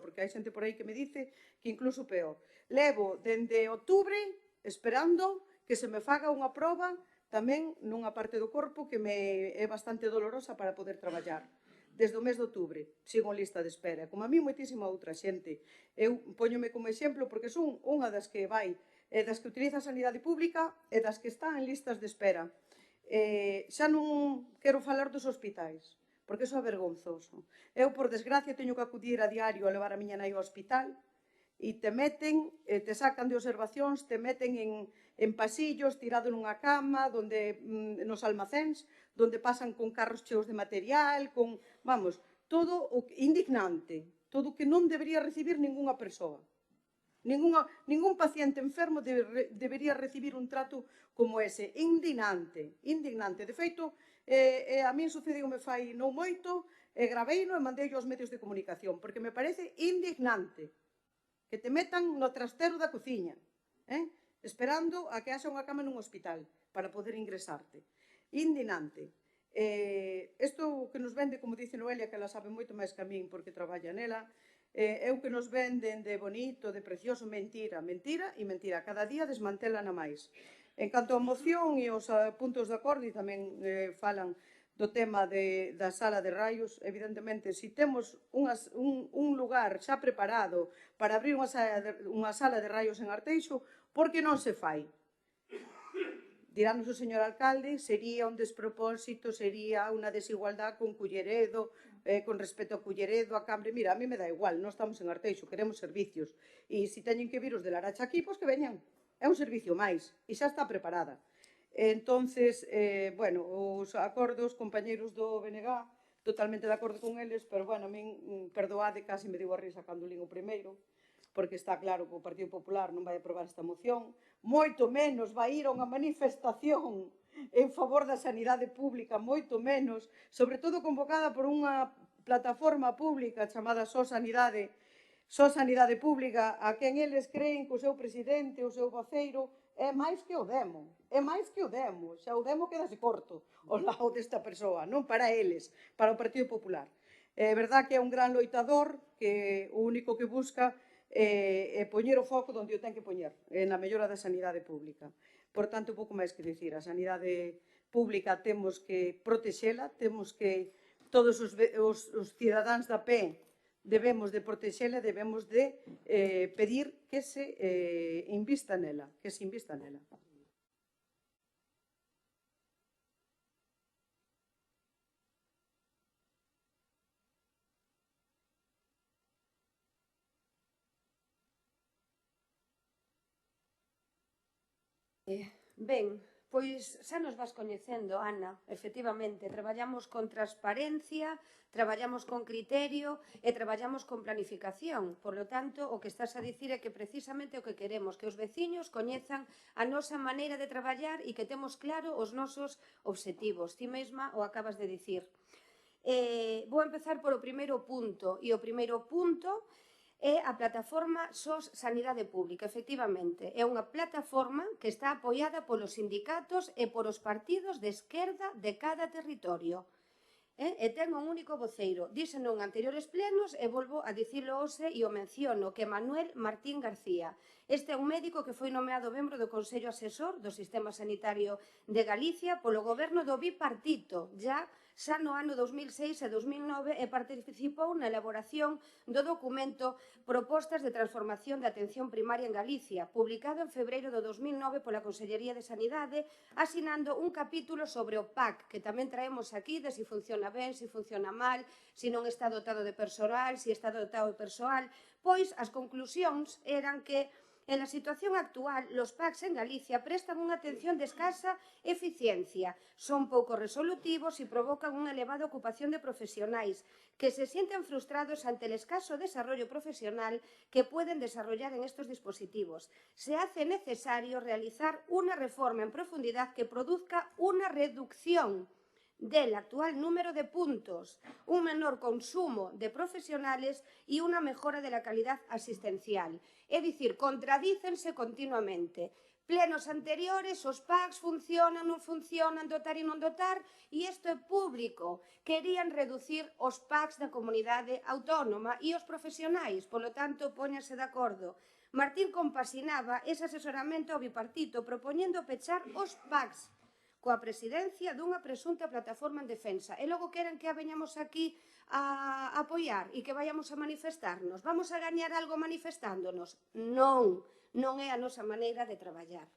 porque hai xente por aí que me dice que incluso peor. Levo dende outubro esperando que se me faga unha proba tamén nunha parte do corpo que me é bastante dolorosa para poder traballar. Desde o mes de outubro, sigo en lista de espera. Como a mí, moitísima outra xente. Eu póñome como exemplo porque son unha das que vai, das que utiliza a sanidade pública e das que está en listas de espera. Xa non quero falar dos hospitais, porque iso é vergonzoso. Eu, por desgracia, teño que acudir a diario a levar a miña nai ao hospital e te meten, te sacan de observacións, te meten en pasillos, tirado nunha cama, nos almacéns, donde pasan con carros cheos de material, vamos, todo indignante, todo que non debería recibir ningunha persoa. Ningún paciente enfermo debería recibir un trato como ese. Indignante. De feito, a min sucedeume fai non moito, graveino e mandei aos medios de comunicación, porque me parece indignante que te metan no trastero da cociña, esperando a que haxa unha cama nun hospital para poder ingresarte. Indignante. Isto que nos vende, como dice Noelia, que ela sabe moito máis que a min porque traballa nela, é o que nos venden de bonito, de precioso, mentira, mentira e mentira. Cada día desmantelan a máis. En canto á moción e aos puntos de acordo, e tamén falan do tema da sala de raios, evidentemente, se temos un lugar xa preparado para abrir unha sala de raios en Arteixo, por que non se fai? Dirános o señor alcalde, sería un despropósito, sería unha desigualdad con Culleredo, con respecto a Culleredo, a Cambre. Mira, a mí me dá igual, non estamos en Arteixo, queremos servicios. E se teñen que vir os de Laracha aquí, pois que veñan. É un servicio máis, e xa está preparada. Entonces, bueno, os acordos, compañeiros do BNG, totalmente de acordo con eles, pero, bueno, a min, perdoade, casi me digo a risa cando lín o primeiro, porque está claro que o Partido Popular non vai aprobar esta moción, moito menos vai ir a unha manifestación en favor da sanidade pública, moito menos, sobre todo convocada por unha plataforma pública chamada Só Sanidade Pública, a quen eles creen que o seu presidente, o seu voceiro, é máis que o demo, xa o demo quedase corto ao lado desta persoa, non para eles, para o Partido Popular. É verdad que é un gran loitador, que o único que busca é poñer o foco onde o ten que poñer, na mellora da sanidade pública. Por tanto, pouco máis que dicir, a sanidade pública temos que protexela, temos que, todos os cidadáns da pé, debemos de protexela, debemos de pedir que se invista nela, Ben, pois xa nos vas coñecendo, Ana, efectivamente, traballamos con transparencia, traballamos con criterio e traballamos con planificación. Por lo tanto, o que estás a dicir é que precisamente o que queremos, que os veciños coñezan a nosa maneira de traballar e que temos claro os nosos obxectivos. Ti mesma o acabas de dicir. Vou empezar polo primeiro punto, e o primeiro punto é a plataforma SOS Sanidade Pública, efectivamente. É unha plataforma que está apoiada polos sindicatos e polos partidos de esquerda de cada territorio. E ten un único voceiro. Díseno en anteriores plenos e volvo a dicilo hoxe e o menciono, que é Manuel Martín García. Este é un médico que foi nomeado membro do Consello Asesor do Sistema Sanitario de Galicia polo goberno do bipartito, xa no ano 2006 e 2009 e participou na elaboración do documento Propostas de Transformación de Atención Primaria en Galicia, publicado en febreiro do 2009 pola Consellería de Sanidade, asinando un capítulo sobre o PAC, que tamén traemos aquí de si funciona ben, si funciona mal, si non está dotado de persoal, si está dotado de persoal, pois as conclusións eran que en la situación actual, los PACs en Galicia prestan unha atención de escasa eficiencia, son pouco resolutivos e provocan unha elevada ocupación de profesionais que se sienten frustrados ante el escaso desarrollo profesional que pueden desarrollar en estos dispositivos. Se hace necesario realizar una reforma en profundidad que produzca una reducción del actual número de puntos, un menor consumo de profesionales y una mejora de la calidad asistencial. É dicir, contradícense continuamente. Plenos anteriores, os PACs funcionan, non funcionan, dotar e non dotar, e isto é público. Querían reducir os PACs da comunidade autónoma e os profesionais, polo tanto, póñanse de acordo. Martín compasinaba ese asesoramento ao bipartito propoñendo pechar os PACs coa presidencia dunha presunta plataforma en defensa. E logo queren que a veñamos aquí a apoiar e que vayamos a manifestarnos. Vamos a gañar algo manifestándonos? Non, non é a nosa maneira de traballar.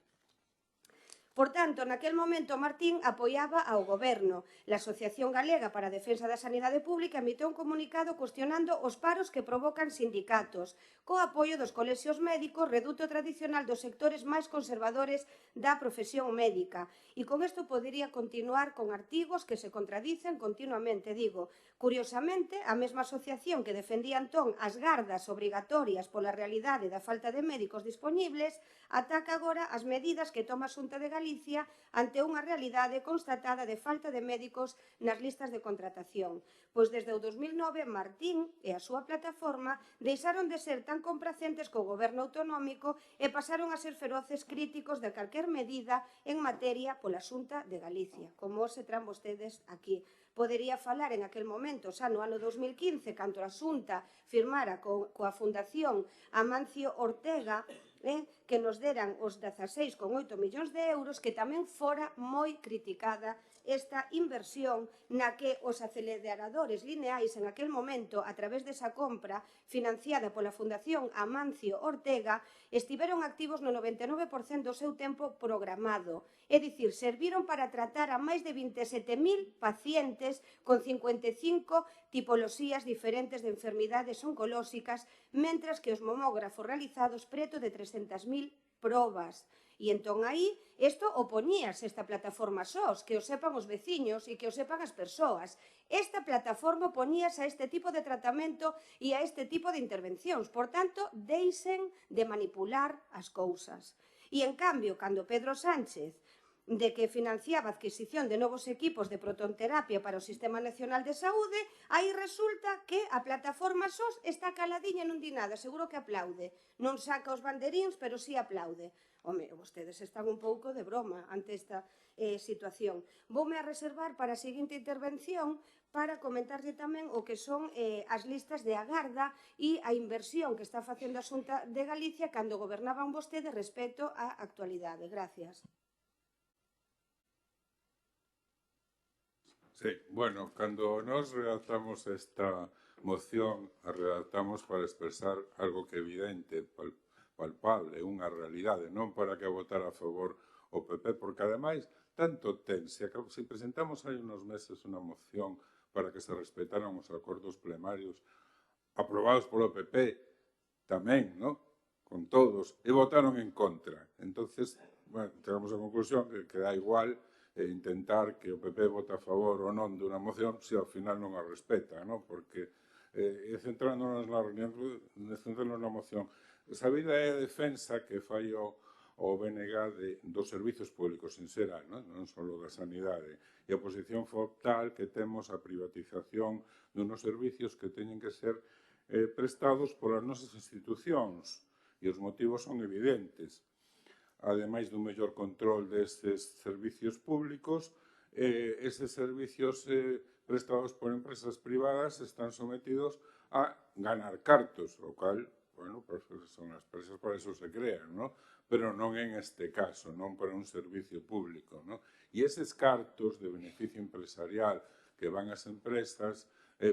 Por tanto, naquel momento Martín apoiaba ao goberno. La Asociación Galega para a Defensa da Sanidade Pública emitiu un comunicado cuestionando os paros que provocan sindicatos, co apoio dos colexios médicos, reduto tradicional dos sectores máis conservadores da profesión médica. E con isto podería continuar con artigos que se contradicen continuamente, digo. Curiosamente, a mesma asociación que defendía entón as gardas obrigatorias pola realidade da falta de médicos dispoñibles ataca agora as medidas que toma a Xunta de Galicia ante unha realidade constatada de falta de médicos nas listas de contratación. Pois desde o 2009, Martín e a súa plataforma deixaron de ser tan complacentes co goberno autonómico e pasaron a ser feroces críticos de calquer medida en materia pola Xunta de Galicia, como se tran vostedes aquí. Podería falar en aquel momento, xa no ano 2015, cando a Xunta firmara coa Fundación Amancio Ortega, que nos deran os 16,8 millóns de euros, que tamén fora moi criticada esta inversión na que os aceleradores lineais en aquel momento, a través desa compra financiada pola Fundación Amancio Ortega, estiveron activos no 99% do seu tempo programado. É dicir, serviron para tratar a máis de 27.000 pacientes con 55 tipoloxías diferentes de enfermidades oncolóxicas, mentras que os mamógrafos realizados preto de 300.000 probas. E entón aí, isto opoñíase esta plataforma SOS, que o sepan os veciños e que o sepan as persoas. Esta plataforma opoñíase a este tipo de tratamento e a este tipo de intervencións. Por tanto, deixen de manipular as cousas. E, en cambio, cando Pedro Sánchez de que financiaba a adquisición de novos equipos de protonterapia para o Sistema Nacional de Saúde, aí resulta que a plataforma SOS está caladiña e non di nada, seguro que aplaude. Non saca os banderíns, pero sí aplaude. Home, vostedes están un pouco de broma ante esta situación. Voume a reservar para a seguinte intervención para comentarlle tamén o que son as listas de agarda e a inversión que está facendo a Xunta de Galicia cando gobernaban vostedes respecto á actualidade. Gracias. Sí, bueno, cando nós redactamos esta moción, a redactamos para expresar algo que é evidente, palpable, unha realidade, non para que votar a favor o PP, porque ademais, tanto ten, se presentamos hai unos meses unha moción para que se respetaran os acordos plenarios aprobados polo PP, tamén, non? Con todos, e votaron en contra. Entonces, chegamos á conclusión que dá igual intentar que o PP vote a favor ou non dunha moción se ao final non a respeta, non? Porque centrándonos na reunión, centrándonos na moción, sabida é a defensa que fai o BNG dos servizos públicos en xeral, non só da sanidade. E a posición foi tal que temos a privatización dunos servicios que teñen que ser prestados polas nosas institucións. E os motivos son evidentes. Ademais dun mellor control destes servicios públicos, eses servicios prestados por empresas privadas están sometidos a ganar cartos, o cal, bueno, son as empresas para eso se crean, non? Pero non en este caso, non para un servicio público, non? E eses cartos de beneficio empresarial que van ás empresas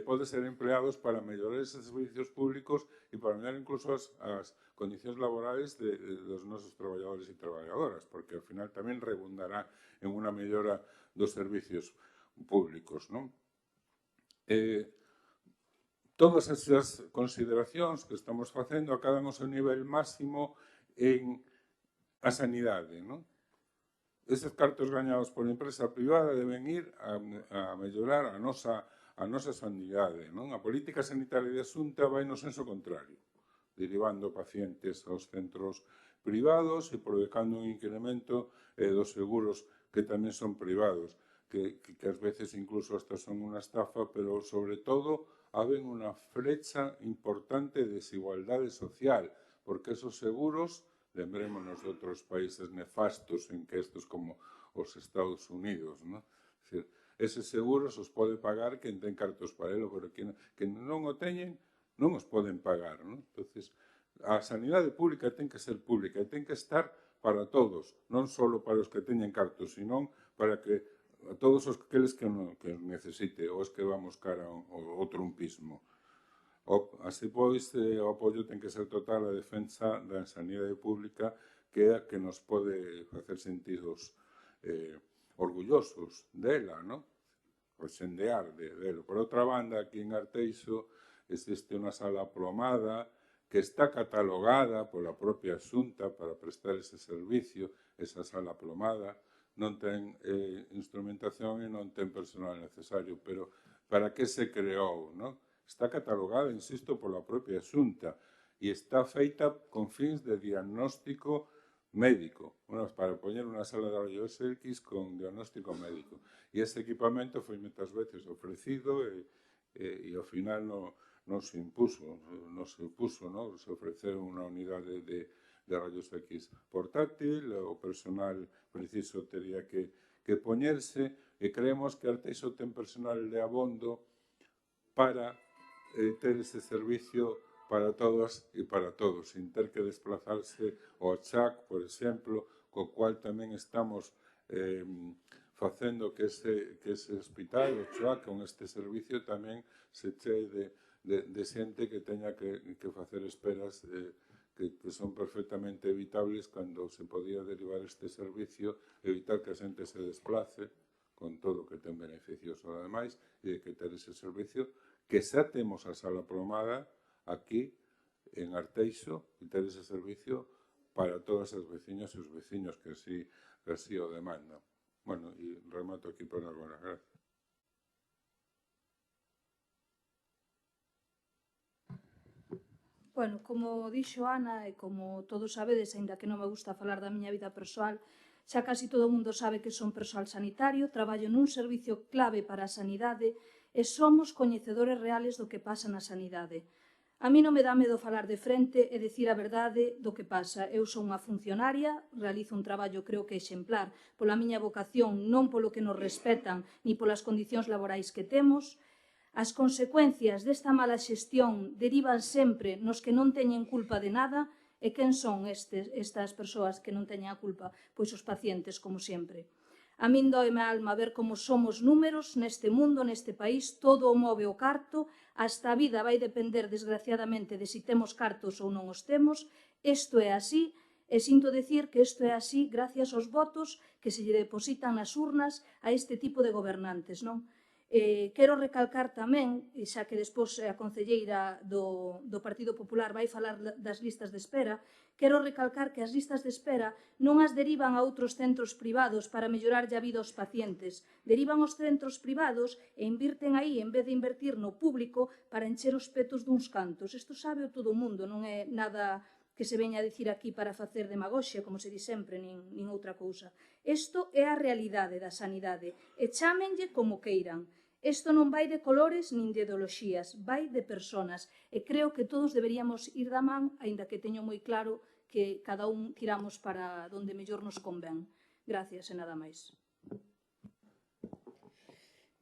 pode ser empleados para mellorar eses servicios públicos e para mellorar incluso as condicións laborales dos nosos traballadores e traballadoras, porque ao final tamén redundará en unha mellora dos servicios públicos, non? Todas esas consideracións que estamos facendo acaban ao seu nivel máximo en a sanidade, non? Eses cartos gañados por empresa privada deben ir a mellorar a nosa sanidade, non? A política sanitaria da Xunta vai no senso contrario, derivando pacientes aos centros privados e provocando un incremento dos seguros que tamén son privados, que ás veces incluso hasta son unha estafa, pero sobre todo haben unha frecha importante de desigualdade social, porque esos seguros, lembrémonos de outros países nefastos en que estos como os Estados Unidos, non? Eses seguros os pode pagar quen ten cartos para elo, pero que non o teñen, non os poden pagar, non? Entonces, a sanidade pública ten que ser pública e ten que estar para todos, non só para os que teñen cartos, senón para que a todos aqueles que necesite, ou os que vamos cara ao trumpismo. Así pois, o apoio ten que ser total a defensa da sanidade pública, que é a que nos pode facer sentidos orgullosos dela, non? O xendear dela. Por outra banda, aquí en Arteixo existe unha sala plomada que está catalogada pola propia Xunta para prestar ese servicio. Esa sala plomada non ten instrumentación e non ten personal necesario, pero para que se creou, non? Está catalogada, insisto, pola propia Xunta e está feita con fins de diagnóstico médico, para poñer unha sala de rayos X con diagnóstico médico. E ese equipamento foi moitas veces ofrecido e ao final non se impuso, se ofreceu unha unidade de rayos X portátil, o personal preciso teria que poñerse e creemos que Arteixo ten personal de abondo para ter ese servicio para todas e para todos, sin ter que desplazarse ao CHAC, por exemplo, co cual tamén estamos facendo que ese hospital, o CHAC, con este servicio tamén se chee de xente que teña que facer esperas que son perfectamente evitables cando se podía derivar este servicio, evitar que a xente se desplace, con todo o que ten beneficios ademais, e que ter ese servicio que xa temos a sala plomada aquí en Arteixo e ter ese servicio para todas as veciñas e os veciños que así o demandan. Bueno, e remato aquí por agora. Gracias. Bueno, como dixo Ana, e como todos sabedes, aínda que non me gusta falar da miña vida persoal, xa casi todo o mundo sabe que son persoal sanitario, traballo nun servicio clave para a sanidade e somos coñecedores reales do que pasa na sanidade. A mí non me dá medo falar de frente e dicir a verdade do que pasa. Eu son unha funcionaria, realizo un traballo creo que exemplar pola miña vocación, non polo que nos respetan ni polas condicións laborais que temos. As consecuencias desta mala xestión derivan sempre nos que non teñen culpa de nada. E quen son estas persoas que non teñen a culpa? Pois os pacientes, como sempre. A min doeme a alma ver como somos números neste mundo, neste país, todo o move o carto, hasta a vida vai depender, desgraciadamente, de si temos cartos ou non os temos. Isto é así, e sinto decir que isto é así gracias aos votos que se lle depositan nas urnas a este tipo de gobernantes, non? Quero recalcar tamén, xa que despois a concelleira do Partido Popular vai falar das listas de espera, quero recalcar que as listas de espera non as derivan a outros centros privados para mellorarlle a vida aos pacientes, derivan aos centros privados e invirten aí en vez de invertir no público para encher os petos duns cantos. Isto sabe todo o mundo, non é nada que se veña a dicir aquí para facer demagoxia, como se di sempre, nin outra cousa. Isto é a realidade da sanidade e chámenlle como queiran. Isto non vai de colores nin de ideoloxías, vai de personas e creo que todos deberíamos ir da man, aínda que teño moi claro que cada un tiramos para onde mellor nos convén. Gracias e nada máis.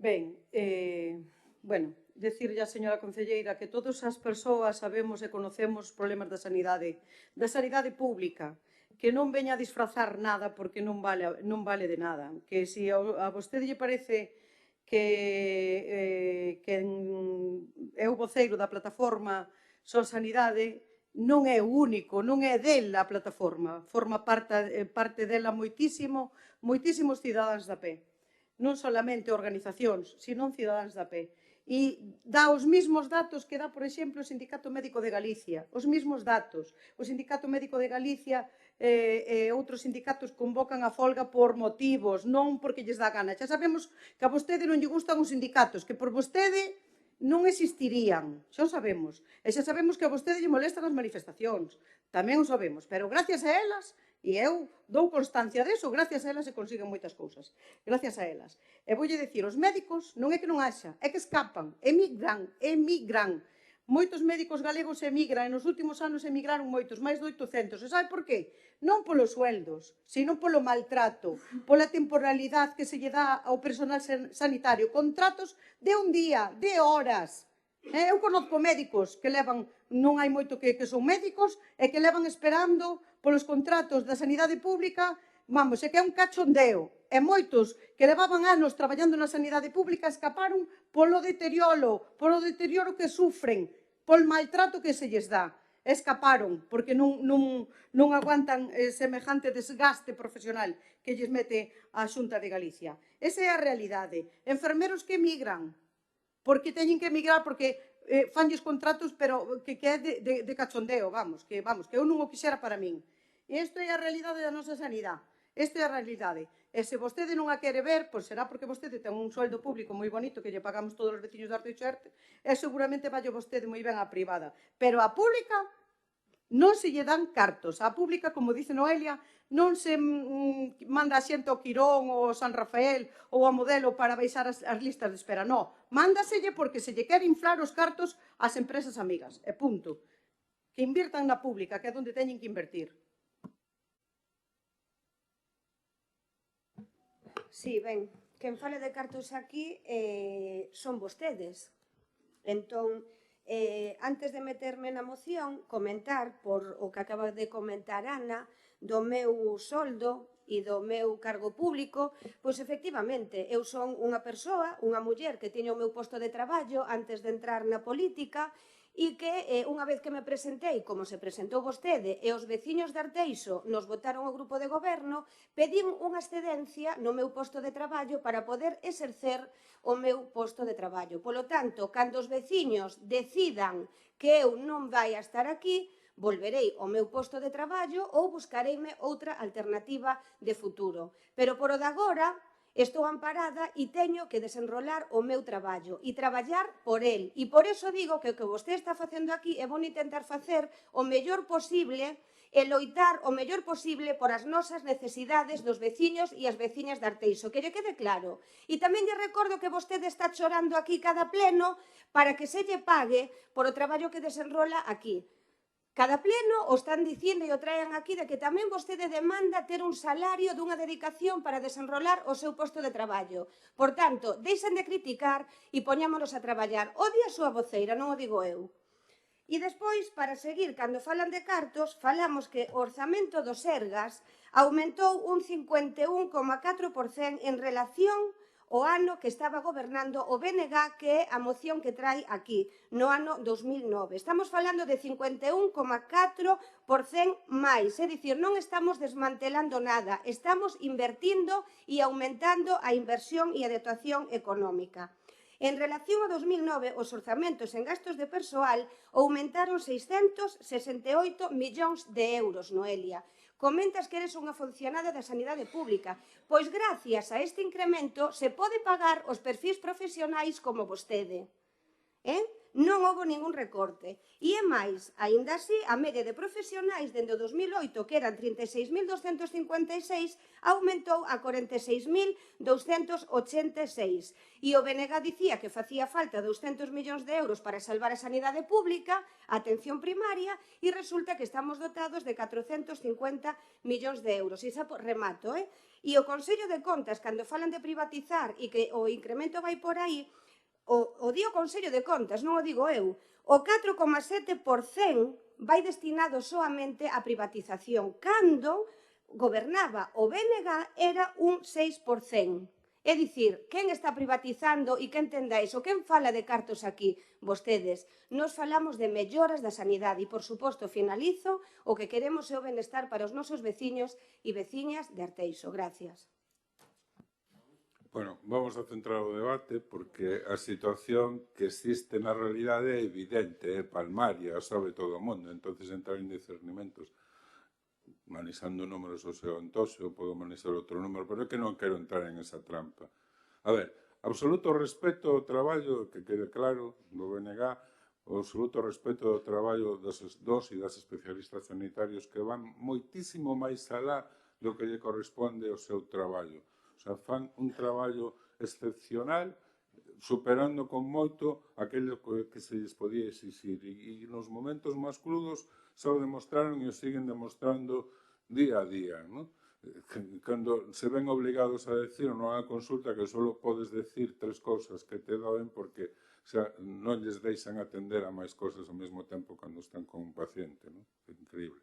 Ben, decirlle á señora concelleira que todas as persoas sabemos e conocemos os problemas da sanidade pública, que non veña a disfrazar nada porque non vale de nada, que se a vostede lle parece que é o voceiro da plataforma Son Sanidade, non é o único, non é del a plataforma, forma parte dela moitísimos cidadáns da pé, non solamente organizacións, sino cidadáns da pé. E dá os mesmos datos que dá, por exemplo, o Sindicato Médico de Galicia, os mesmos datos. O Sindicato Médico de Galicia e outros sindicatos convocan a folga por motivos, non porque lles dá gana. Xa sabemos que a vostede non lle gustan os sindicatos, que por vostede non existirían, xa o sabemos. E xa sabemos que a vostede lle molestan as manifestacións, tamén o sabemos, pero gracias a elas, e eu dou constancia deso, gracias a elas se consiguen moitas cousas, gracias a elas. E voulle dicir, os médicos non é que non haxa, é que escapan, emigran. Moitos médicos galegos emigran, e nos últimos anos emigraron moitos, máis de 800. E sabe por qué? Non polos sueldos, sino polo maltrato, pola temporalidade que se lle dá ao personal sanitario, contratos de un día, de horas. Eu conozco médicos que levan, non hai moito que son médicos, e que levan esperando polos contratos da sanidade pública, vamos, é que é un cachondeo. E moitos que levaban anos traballando na sanidade pública escaparon polo deterioro que sufren, polo maltrato que se lles dá. Escaparon, porque non aguantan semejante desgaste profesional que lles mete a Xunta de Galicia. Esa é a realidade. Enfermeros que emigran, porque teñen que emigrar, porque fanlles contratos, pero que é de cachondeo, vamos, que eu non o quixera para min. E isto é a realidade da nosa sanidade. Esta é a realidade. E se vostede non a quere ver, pois será porque vostede ten un sueldo público moi bonito que lle pagamos todos os veciños de Arteixo e seguramente vai vostede moi ben a privada. Pero a pública non se lle dan cartos. A pública, como dice Noelia, non se manda a xente ao Quirón ou ao San Rafael ou ao Modelo para baixar as listas de espera. Non, mándaselle porque se lle quere inflar os cartos ás empresas amigas. E punto. Que invirtan na pública, que é onde teñen que invertir. Sí, ben, quen fale de cartos aquí son vostedes. Entón, antes de meterme na moción, comentar, por o que acaba de comentar Ana, do meu soldo e do meu cargo público, pois efectivamente, eu son unha persoa, unha muller que tiña o meu posto de traballo antes de entrar na política e que, unha vez que me presentei, como se presentou vostede, e os veciños de Arteixo nos votaron o grupo de goberno, pedín unha excedencia no meu posto de traballo para poder exercer o meu posto de traballo. Polo tanto, cando os veciños decidan que eu non vai a estar aquí, volverei ao meu posto de traballo ou buscareime outra alternativa de futuro. Pero por o de agora, estou amparada e teño que desenrolar o meu traballo e traballar por el. E por eso digo que o que vostede está facendo aquí é bon intentar facer o mellor posible e loitar o mellor posible por as nosas necesidades dos veciños e as veciñas de Arteixo, que lle quede claro. E tamén lle recordo que vostede está chorando aquí cada pleno para que se lle pague por o traballo que desenrola aquí. Cada pleno o están dicindo e o traen aquí de que tamén vostede demanda ter un salario dunha dedicación para desenrolar o seu posto de traballo. Por tanto, deixen de criticar e poñámonos a traballar. Odia a súa voceira, non o digo eu. E despois, para seguir, cando falan de cartos, falamos que o orzamento do Sergas aumentou un 51,4% en relación o ano que estaba gobernando o BNG, que é a moción que trai aquí, no ano 2009. Estamos falando de 51,4% máis, é dicir, non estamos desmantelando nada, estamos invertindo e aumentando a inversión e a dotación económica. En relación a 2009, os orzamentos en gastos de persoal aumentaron 668 millóns de euros, Noelia. Comentas que eres unha funcionada da sanidade pública. Pois gracias a este incremento se pode pagar os perfis profesionais como vostede. Non houve ningún recorte. E é máis, aínda así, a media de profesionais dende o 2008, que eran 36.256, aumentou a 46.286. E o BNG dicía que facía falta 200 millóns de euros para salvar a sanidade pública, a atención primaria, e resulta que estamos dotados de 450 millóns de euros. E xa remato, E o Consello de Contas, cando falan de privatizar e que o incremento vai por aí, o di o Consello de Contas, non o digo eu, o 4,7% vai destinado soamente á privatización, cando gobernaba o BNG era un 6%. É dicir, quen está privatizando e quen tenda iso? Quen fala de cartos aquí? Vostedes. Nos falamos de melloras da sanidade e, por suposto, finalizo, o que queremos é o benestar para os nosos veciños e veciñas de Arteixo. Gracias. Bueno, vamos a centrar o debate porque a situación que existe na realidade é evidente, é palmaria, sabe todo o mundo. Entonces, entrar en discernimentos manexando números ao seu antoxo, podo manexar outro número, pero é que non quero entrar en esa trampa. A ver, absoluto respeto ao traballo, que quede claro, do BNG, o absoluto respeto ao traballo dos e das especialistas sanitarios que van moitísimo máis alá do que lle corresponde ao seu traballo. O sea, fan un traballo excepcional, superando con moito aquello que se lles podía exixir. E nos momentos máis crudos só demostraron e o siguen demostrando día a día, ¿no? Cando se ven obligados a decir nunha consulta que só podes decir 3 cousas que te doen porque non lles deixan atender a máis cousas ao mesmo tempo cando están con un paciente, ¿no? É increíble.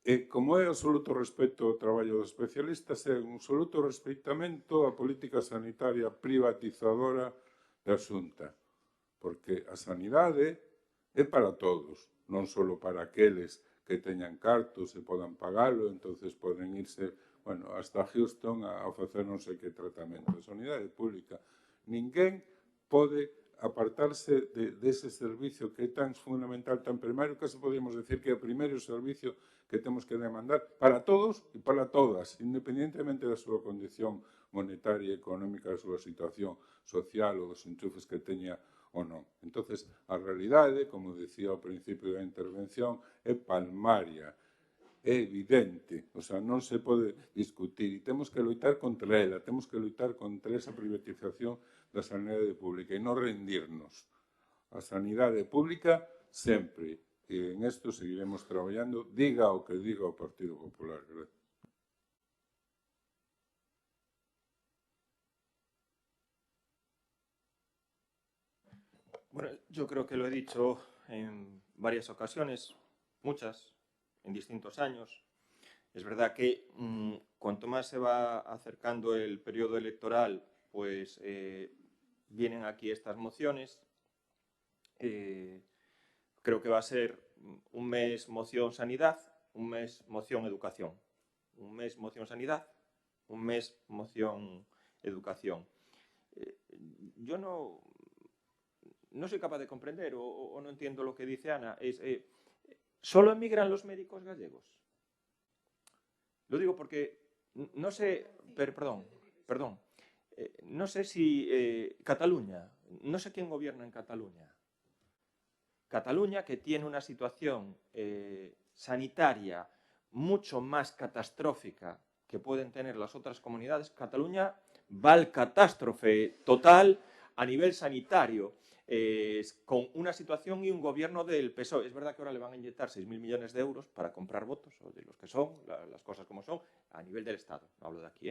E como é absoluto respeto ao traballo dos especialistas, é un absoluto respeitamento á política sanitaria privatizadora da Xunta. Porque a sanidade é para todos, non só para aqueles que teñan cartos e podan pagalo, entonces poden irse, bueno, hasta Houston a facer non sei que tratamento. A sanidade pública. Ninguén pode apartarse dese servicio que é tan fundamental, tan primario, que se podemos decir que é o primeiro servicio que temos que demandar para todos e para todas, independentemente da súa condición monetaria, económica, da súa situación social ou dos enchufes que teña ou non. Entonces, a realidade, como decía ao principio da intervención, é palmaria, é evidente, o sea, non se pode discutir e temos que loitar contra ela, temos que loitar contra esa privatización da sanidade pública e non rendirnos. A sanidade pública sempre. E en isto seguiremos traballando, diga o que diga o Partido Popular. Gracias. Bueno, yo creo que lo he dicho en varias ocasiones, muchas, en distintos años. Es verdad que cuanto más se va acercando el periodo electoral, pues vienen aquí estas mociones. Creo que va a ser un mes moción sanidad, un mes moción educación. Un mes moción sanidad, un mes moción educación. Yo no soy capaz de comprender o no entiendo lo que dice Ana. ¿Solo emigran los médicos gallegos? Lo digo porque no sé, perdón, no sé si Cataluña, no sé quién gobierna en Cataluña. Cataluña, que tiene una situación sanitaria mucho más catastrófica que pueden tener las otras comunidades, Cataluña va al catástrofe total a nivel sanitario, con una situación y un gobierno del PSOE. Es verdad que ahora le van a inyectar 6.000 millones de euros para comprar votos, o de los que son, las cosas como son, a nivel del Estado, no hablo de aquí,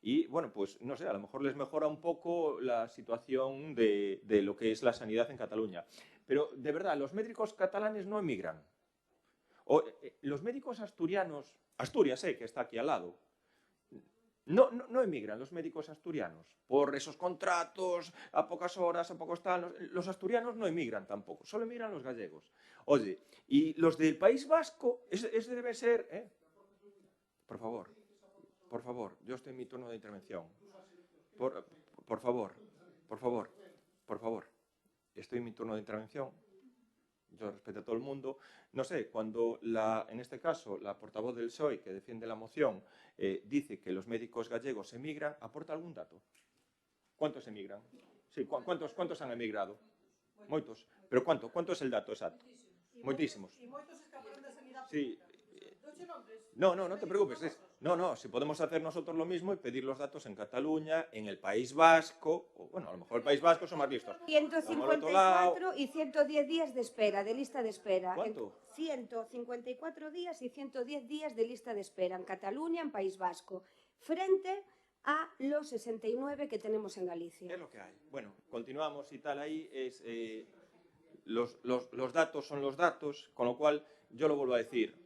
Y, bueno, pues, no sé, a lo mejor les mejora un poco la situación de lo que es la sanidad en Cataluña. Pero, de verdad, los médicos catalanes no emigran. Los médicos asturianos, Asturias, que está aquí al lado, no emigran los médicos asturianos por esos contratos a pocas horas, a pocos tal. Los asturianos no emigran tampoco, solo emigran los gallegos. Oye, y los del País Vasco, ese debe ser... Por favor, yo estoy en mi turno de intervención. Por favor. por favor, estoy en mi turno de intervención, yo respeto a todo el mundo. No sé, cuando en este caso la portavoz del PSOE, que defiende la moción, dice que los médicos gallegos emigran, ¿aporta algún dato? ¿Cuántos emigran? Sí, ¿cuántos han emigrado? Moitos. Pero ¿cuánto es el dato exacto? Moitísimos. Sí. No te preocupes. No, si podemos hacer nosotros lo mismo y pedir los datos en Cataluña, en el País Vasco, o bueno, a lo mejor el País Vasco son más listos. 154 y 110 días de espera, de lista de espera. ¿Cuánto? 154 días y 110 días de lista de espera en Cataluña, en País Vasco, frente a los 69 que tenemos en Galicia. Es lo que hay. Bueno, continuamos y tal. Ahí es los datos son los datos, con lo cual yo lo vuelvo a decir.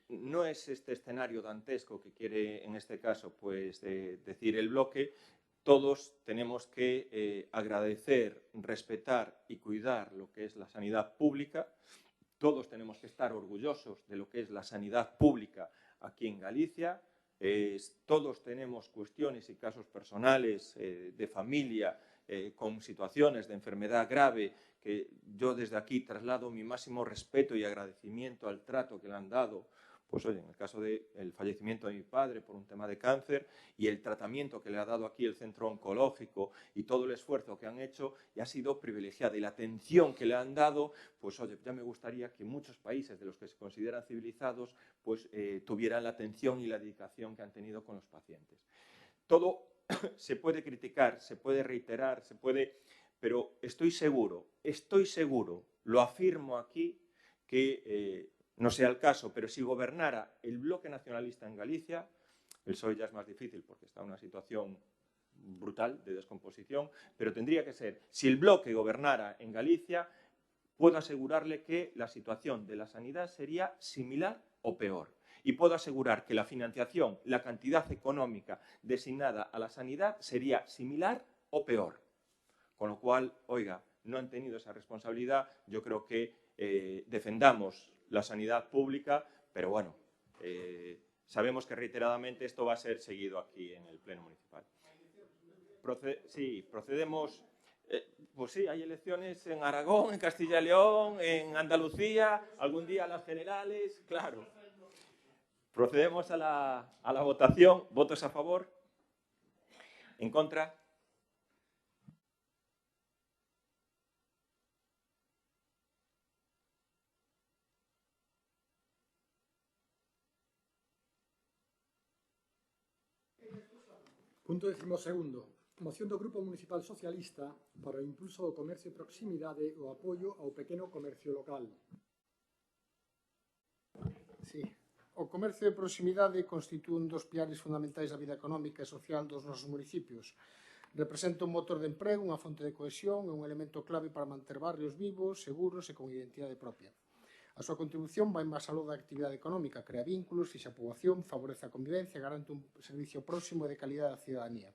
No es este escenario dantesco que quiere, en este caso, pues decir el bloque. Todos tenemos que agradecer, respetar y cuidar lo que es la sanidad pública. Todos tenemos que estar orgullosos de lo que es la sanidad pública aquí en Galicia. Todos tenemos cuestiones y casos personales de familia con situaciones de enfermedad grave que yo desde aquí traslado mi máximo respeto y agradecimiento al trato que le han dado. Pues oye, en el caso del fallecimiento de mi padre por un tema de cáncer y el tratamiento que le ha dado aquí el centro oncológico y todo el esfuerzo que han hecho, y ha sido privilegiada. Y la atención que le han dado, pues oye, ya me gustaría que muchos países de los que se consideran civilizados, pues tuvieran la atención y la dedicación que han tenido con los pacientes. Todo se puede criticar, se puede reiterar, pero estoy seguro, lo afirmo aquí, que no sea el caso, pero si gobernara el bloque nacionalista en Galicia, el PSOE ya es más difícil porque está en una situación brutal de descomposición, pero tendría que ser, si el bloque gobernara en Galicia, puedo asegurarle que la situación de la sanidad sería similar o peor. Y puedo asegurar que la financiación, la cantidad económica designada a la sanidad sería similar o peor. Con lo cual, oiga, no han tenido esa responsabilidad. Yo creo que defendamos la sanidad pública, pero bueno, sabemos que reiteradamente esto va a ser seguido aquí en el Pleno Municipal. Procedemos. Pues sí, hay elecciones en Aragón, en Castilla y León, en Andalucía, algún día las generales, claro. Procedemos a la votación. ¿Votos a favor? ¿En contra? Punto 12º. Moción do Grupo Municipal Socialista para o impulso do comercio de proximidade e o apoio ao pequeno comercio local. Sí. O comercio de proximidade constitúe un dos piares fundamentais da vida económica e social dos nosos municipios. Representa un motor de emprego, unha fonte de cohesión e un elemento clave para manter barrios vivos, seguros e con identidade propia. A súa contribución vai máis aló da actividade económica, crea vínculos, fixa poboación, favorece a convivencia e garante un servicio próximo e de calidade á cidadanía.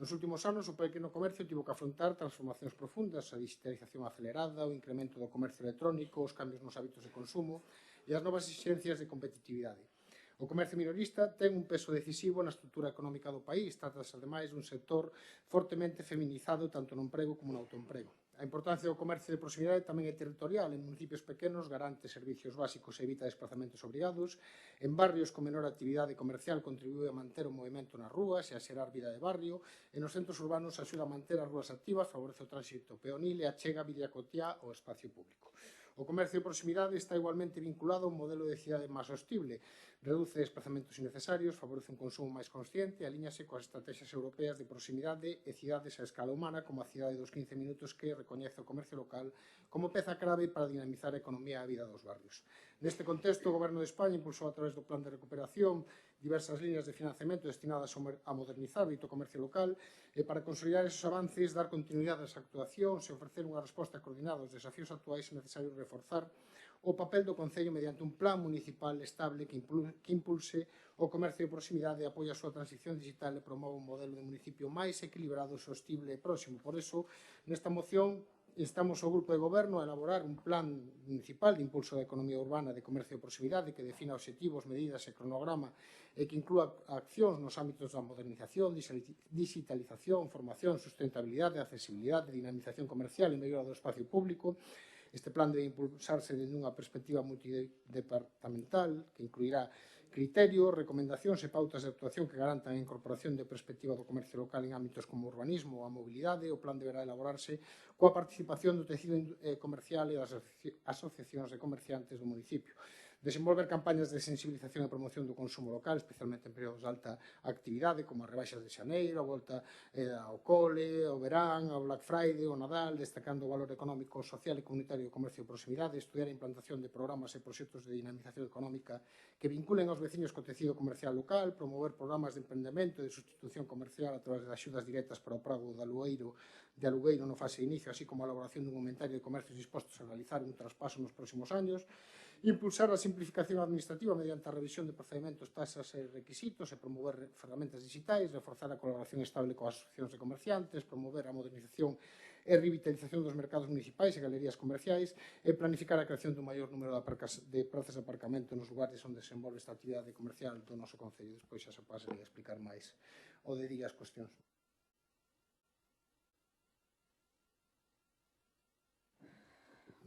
Nos últimos anos, o pequeno comercio tivo que afrontar transformacións profundas, a digitalización acelerada, o incremento do comercio electrónico, os cambios nos hábitos de consumo e as novas exigencias de competitividade. O comercio minorista ten un peso decisivo na estrutura económica do país, tratase ademais dun sector fortemente feminizado tanto no emprego como no autoemprego. A importancia do comercio de proximidade tamén é territorial. En municipios pequenos garante servicios básicos e evita desplazamentos obrigados. En barrios con menor actividade comercial contribúe a manter o movimento nas rúas e a xerar vida de barrio. E nos centros urbanos axuda a manter as rúas activas, favorece o tránsito peonil e achega a vida cotiá ao espacio público. O comercio de proximidade está igualmente vinculado a un modelo de cidade máis sostible. Reduce desplazamentos innecesarios, favorece un consumo máis consciente e alíñase coas estrategias europeas de proximidade e cidades a escala humana como a cidade dos 15 minutos que recoñece o comercio local como peza clave para dinamizar a economía e a vida dos barrios. Neste contexto, o Goberno de España impulsou a través do Plan de Recuperación diversas líneas de financiamento destinadas a modernizar dito comercio local e para consolidar esos avances, dar continuidade ás actuacións e ofrecer unha resposta coordinada aos desafíos actuais é necesario reforzar o papel do Concello mediante un plan municipal estable que impulse o comercio de proximidade e apoie a súa transición digital e promove un modelo de municipio máis equilibrado, sostible e próximo. Por iso, nesta moción, instamos ao Grupo de Goberno a elaborar un plan municipal de impulso da economía urbana de comercio de proximidade que defina obxectivos, medidas e cronograma e que inclúa accións nos ámbitos da modernización, digitalización, formación, sustentabilidade, accesibilidade, dinamización comercial e mellora do espacio público. Este plan debe impulsarse dende unha perspectiva multidepartamental que incluirá criterios, recomendacións e pautas de actuación que garantan a incorporación de perspectiva do comercio local en ámbitos como o urbanismo ou a mobilidade. O plan deberá elaborarse coa participación do tecido comercial e das asociacións de comerciantes do municipio. Desenvolver campañas de sensibilización e promoción do consumo local, especialmente en períodos de alta actividade, como as rebaixas de xaneiro, a volta ao cole, ao verán, ao Black Friday, ao Nadal, destacando o valor económico, social e comunitario do comercio de proximidade, estudiar a implantación de programas e proxectos de dinamización económica que vinculen aos veciños co tecido comercial local, promover programas de emprendemento e de sustitución comercial a través de axudas directas para o pago de alugueiro no fase de inicio, así como a elaboración dun inventario de comercios dispostos a realizar un traspaso nos próximos años, impulsar a simplificación administrativa mediante a revisión de procedimentos, taxas e requisitos e promover ferramentas digitais, reforzar a colaboración estable coas asociacións de comerciantes, promover a modernización e revitalización dos mercados municipais e galerías comerciais e planificar a creación dun maior número de prazas de aparcamento nos lugares onde se envolve esta actividade comercial do noso concello. Despois xa se pasaría a explicar máis o de as cuestións.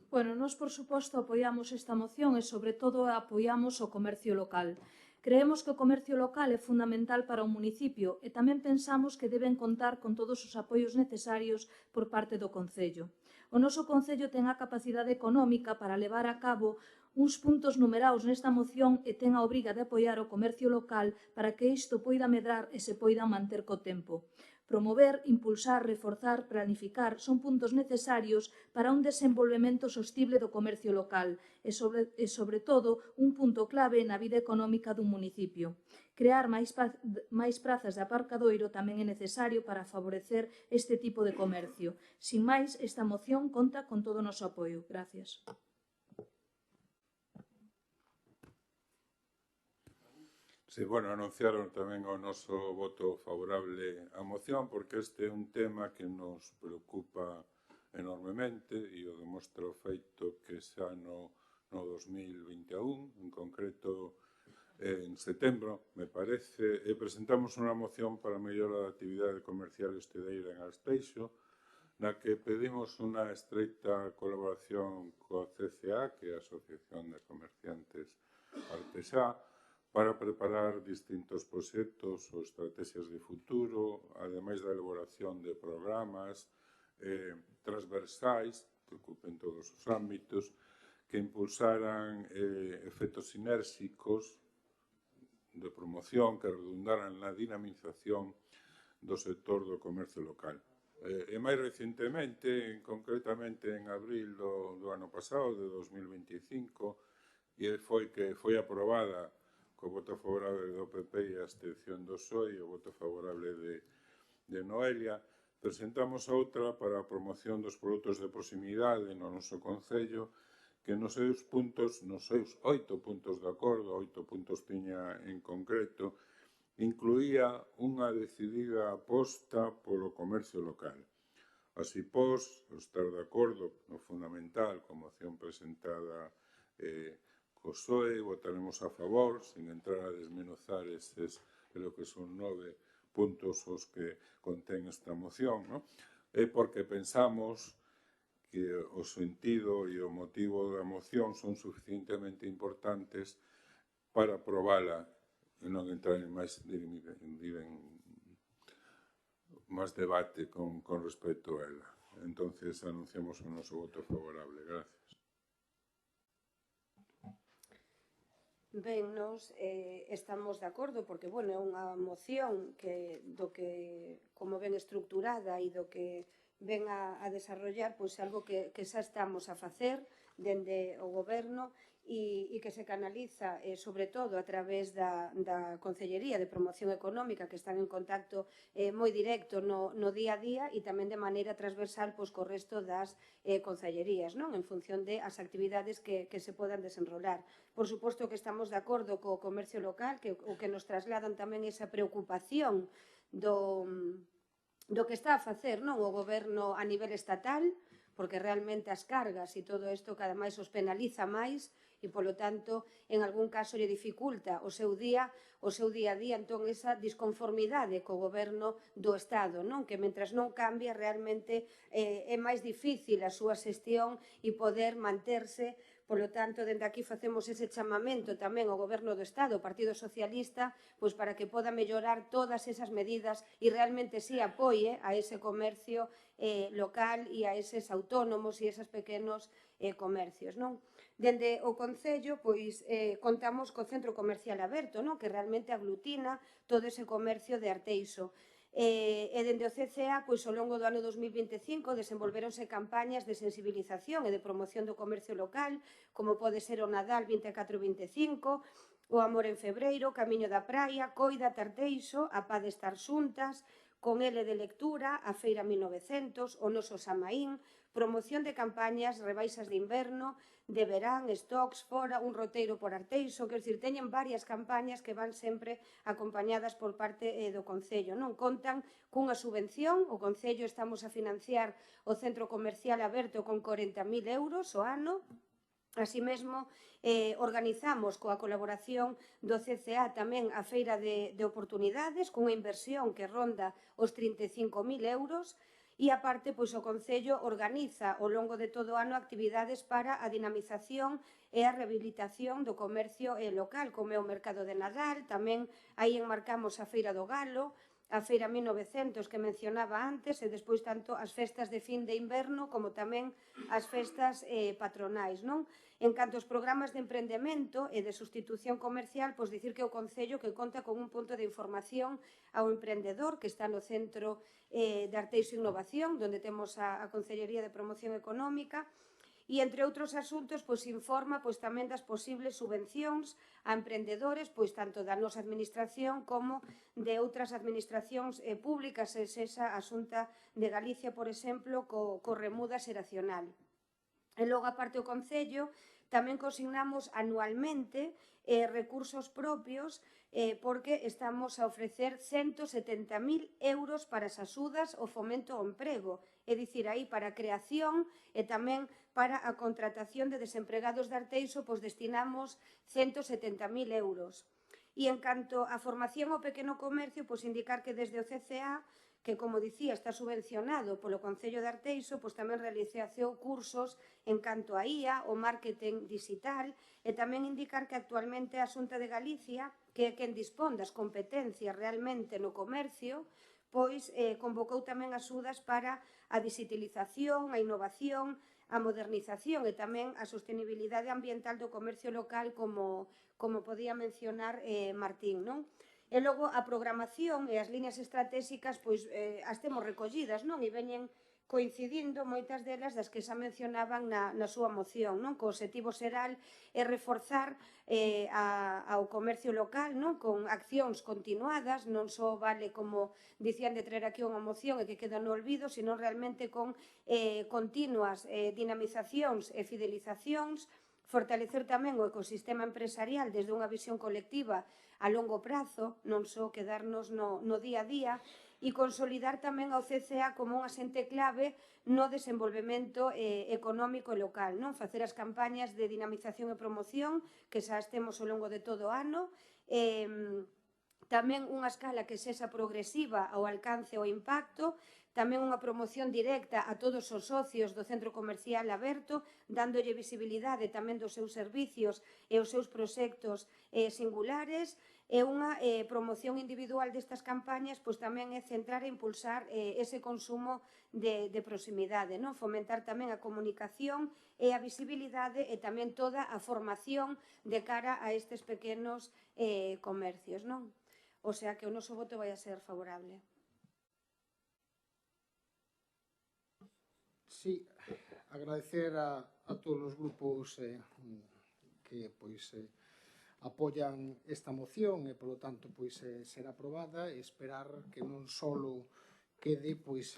Bueno, nós, por suposto, apoiamos esta moción e, sobre todo, apoiamos o comercio local. Creemos que o comercio local é fundamental para o municipio e tamén pensamos que deben contar con todos os apoios necesarios por parte do Concello. O noso Concello ten a capacidade económica para levar a cabo uns puntos numerados nesta moción e ten a obriga de apoiar o comercio local para que isto poida medrar e se poida manter co tempo. Promover, impulsar, reforzar, planificar son puntos necesarios para un desenvolvemento sostible do comercio local e, sobre todo, un punto clave na vida económica dun municipio. Crear máis prazas de aparcadoiro tamén é necesario para favorecer este tipo de comercio. Sin máis, esta moción conta con todo o noso apoio. Gracias. Sí, bueno, anunciaron tamén o noso voto favorable á moción porque este é un tema que nos preocupa enormemente e o demostra o feito que xa no 2021, en concreto en setembro, me parece, presentamos unha moción para a mellora da actividade comercial hosteleira en Arteixo, na que pedimos unha estreita colaboración coa CCA, que é a Asociación de Comerciantes Artesá, para preparar distintos proxectos ou estrategias de futuro, ademais da elaboración de programas transversais que ocupen todos os ámbitos, que impulsaran efectos sinérxicos de promoción que redundaran na dinamización do sector do comercio local. E máis recentemente, concretamente en abril do ano pasado, de 2025, e foi que foi aprobada co voto favorable do PP e a abstención do PSOE e o voto favorable de Noelia, presentamos outra para a promoción dos produtos de proximidade no noso Concello, que nos seus 8 puntos de acordo, 8 puntos tiña en concreto, incluía unha decidida aposta polo comercio local. Así, pois, estar de acordo no fundamental coa moción presentada co PSOE, votaremos a favor, sin entrar a desmenuzar estes, creo que son 9 puntos os que contén esta moción, porque pensamos que o sentido e o motivo da moción son suficientemente importantes para aprobala e non entrar en máis debate con respecto a ela. Entonces, anunciamos o noso voto favorable. Gracias. Ben, nos estamos de acordo porque, bueno, é unha moción do que, como ben estructurada e do que ven a desarrollar, pois algo que xa estamos a facer dende o Goberno e que se canaliza, sobre todo, a través da Concellería de Promoción Económica, que están en contacto moi directo no día a día e tamén de maneira transversal co resto das concellerías, en función das actividades que se podan desenrolar. Por suposto que estamos de acordo co comercio local, o que nos trasladan tamén esa preocupación do que está a facer o Goberno a nivel estatal, porque realmente as cargas e todo isto cada máis os penaliza máis e, polo tanto, en algún caso lle dificulta o seu día a día, entón esa disconformidade co goberno do Estado, non? Que mentras non cambia realmente é máis difícil a súa xestión e poder manterse. Polo tanto, dende aquí facemos ese chamamento tamén ao Goberno do Estado, ao Partido Socialista, pois para que poda mellorar todas esas medidas e realmente si apoie a ese comercio local e a eses autónomos e eses pequenos comercios, non? Dende o Concello, pois, contamos co Centro Comercial Aberto, non? Que realmente aglutina todo ese comercio de Arteixo. E dende o CCA, pois, ao longo do ano 2025, desenvolveronse campañas de sensibilización e de promoción do comercio local, como pode ser o Nadal 24-25, o Amor en Febreiro, Camiño da Praia, Coida, Tarteixo, a Paz de Estar Xuntas, con L de Lectura, a Feira 1900, o Noso Samaín, promoción de campañas, rebaixas de inverno, de verán, stocks, fora, un roteiro por Arteixo, quer dizer, teñen varias campañas que van sempre acompañadas por parte do Concello, non? Contan cunha subvención, o Concello estamos a financiar o Centro Comercial Aberto con 40.000 euros o ano. Así mesmo, organizamos coa colaboración do CCA tamén a Feira de Oportunidades, cunha inversión que ronda os 35.000 euros, e aparte, pois, o Concello organiza ao longo de todo o ano actividades para a dinamización e a rehabilitación do comercio local, como é o Mercado de Nadal, tamén aí enmarcamos a Feira do Galo, a Feira 1900 que mencionaba antes, e despois tanto as festas de fin de inverno como tamén as festas patronais, non? En canto aos programas de emprendemento e de sustitución comercial, pois dicir que o Concello que conta con un punto de información ao emprendedor que está no Centro de Arteixo e Innovación, onde temos a Concellería de Promoción Económica, e, entre outros asuntos, pois informa pois tamén das posibles subvencións a emprendedores, pois tanto da nosa administración como de outras administracións públicas, esa a Xunta de Galicia, por exemplo, co Remuda Xeracional. E logo, aparte, o Concello tamén consignamos anualmente recursos propios porque estamos a ofrecer 170.000 euros para as axudas ao fomento ao emprego, é dicir, aí para a creación e tamén para a contratación de desempregados de Arteixo, pois destinamos 170.000 euros. E en canto á formación ao pequeno comercio, pois indicar que desde o CCA, que, como dicía, está subvencionado polo Concello de Arteixo, pois tamén realizou cursos en canto a IA, o marketing digital, e tamén indicar que actualmente a Xunta de Galicia, que é quen dispón das competencias realmente no comercio, pois convocou tamén axudas para a digitalización, a innovación, a modernización e tamén a sostenibilidade ambiental do comercio local, como podía mencionar Martín, non? E logo a programación e as líneas estratégicas pois as temos recollidas, non? E veñen coincidindo moitas delas das que xa mencionaban na súa moción, non? Co obxectivo xeral é reforzar ao comercio local, non? Con accións continuadas, non só vale, como dicían, de traer aquí unha moción e que queda no olvido, sino realmente con continuas dinamizacións e fidelizacións, fortalecer tamén o ecosistema empresarial desde unha visión colectiva a longo prazo, non só quedarnos no día a día, e consolidar tamén ao CCA como un asente clave no desenvolvemento económico e local, non? Facer as campañas de dinamización e promoción que xa temos ao longo de todo o ano, tamén unha escala que sexa progresiva ao alcance e ao impacto, tamén unha promoción directa a todos os socios do Centro Comercial Aberto, dándolle visibilidade tamén dos seus servicios e os seus proxectos singulares, e unha promoción individual destas campañas pois tamén é centrar e impulsar ese consumo de proximidade, non? Fomentar tamén a comunicación e a visibilidade e tamén toda a formación de cara a estes pequenos comercios, non? O sea que o noso voto vai a ser favorable. Sí, agradecer a todos os grupos que pois apoian esta moción e, polo tanto, pois será aprobada, e esperar que non só quede pois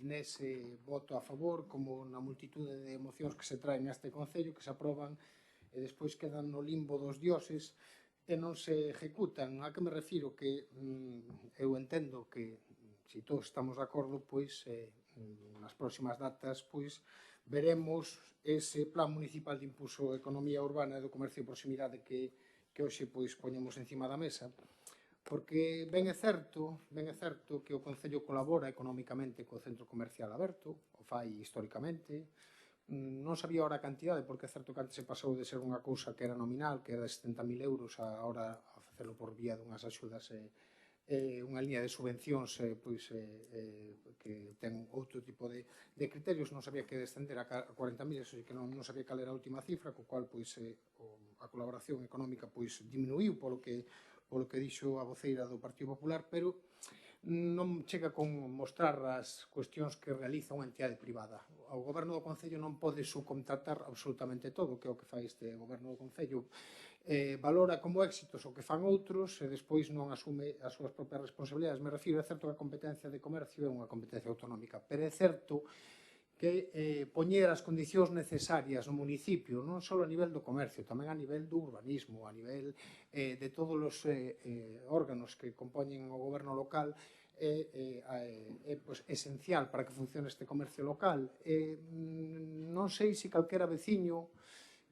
nese voto a favor, como na multitude de mocións que se traen a este Concello, que se aproban e despois quedan no limbo dos dioses e non se ejecutan. A que me refiro? Que eu entendo que, se todos estamos de acordo, pois nas próximas datas, pois, veremos ese plan municipal de impulso da economía urbana e do comercio de proximidade que hoxe pois poñemos encima da mesa, porque ben é certo que o Concello colabora económicamente co centro comercial aberto, o fai históricamente. Non sabía ahora a cantidade, porque é certo que antes se pasou de ser unha cousa que era nominal, que era de 70.000 euros, a ahora a facelo por vía dunhas axudas unha liña de subvencións que ten outro tipo de criterios. Non sabía que descender a 40.000, eso que non sabía cal era a última cifra, co cual a colaboración económica diminuiu polo que dixo a voceira do Partido Popular, pero non chega con mostrar as cuestións que realiza unha entidade privada. O goberno do Concello non pode subcontratar absolutamente todo, que é o que fai este goberno do Concello. Valora como éxitos o que fan outros e despois non asume as súas propias responsabilidades. Me refiro, é certo que a competencia de comercio é unha competencia autonómica, pero é certo que poñer as condicións necesarias no municipio, non só a nivel do comercio, tamén a nivel do urbanismo, a nivel de todos os órganos que compoñen o goberno local, é esencial para que funcione este comercio local. Non sei se calquera veciño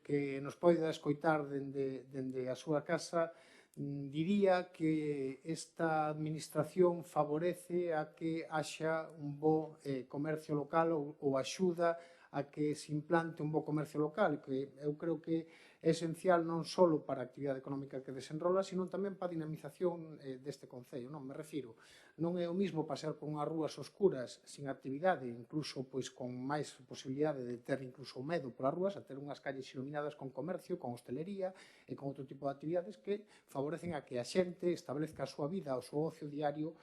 que nos poida escoitar dende a súa casa diría que esta administración favorece a que haxa un bo comercio local ou axuda a que se implante un bo comercio local, que eu creo que é esencial non só para a actividade económica que desenrola, sino tamén para a dinamización deste concello. Non me refiro, non é o mismo pasear por unhas rúas oscuras sin actividade, incluso pois con máis posibilidade de ter incluso medo polas rúas, a ter unhas calles iluminadas con comercio, con hostelería e con outro tipo de actividades que favorecen a que a xente establezca a súa vida, o seu ocio diario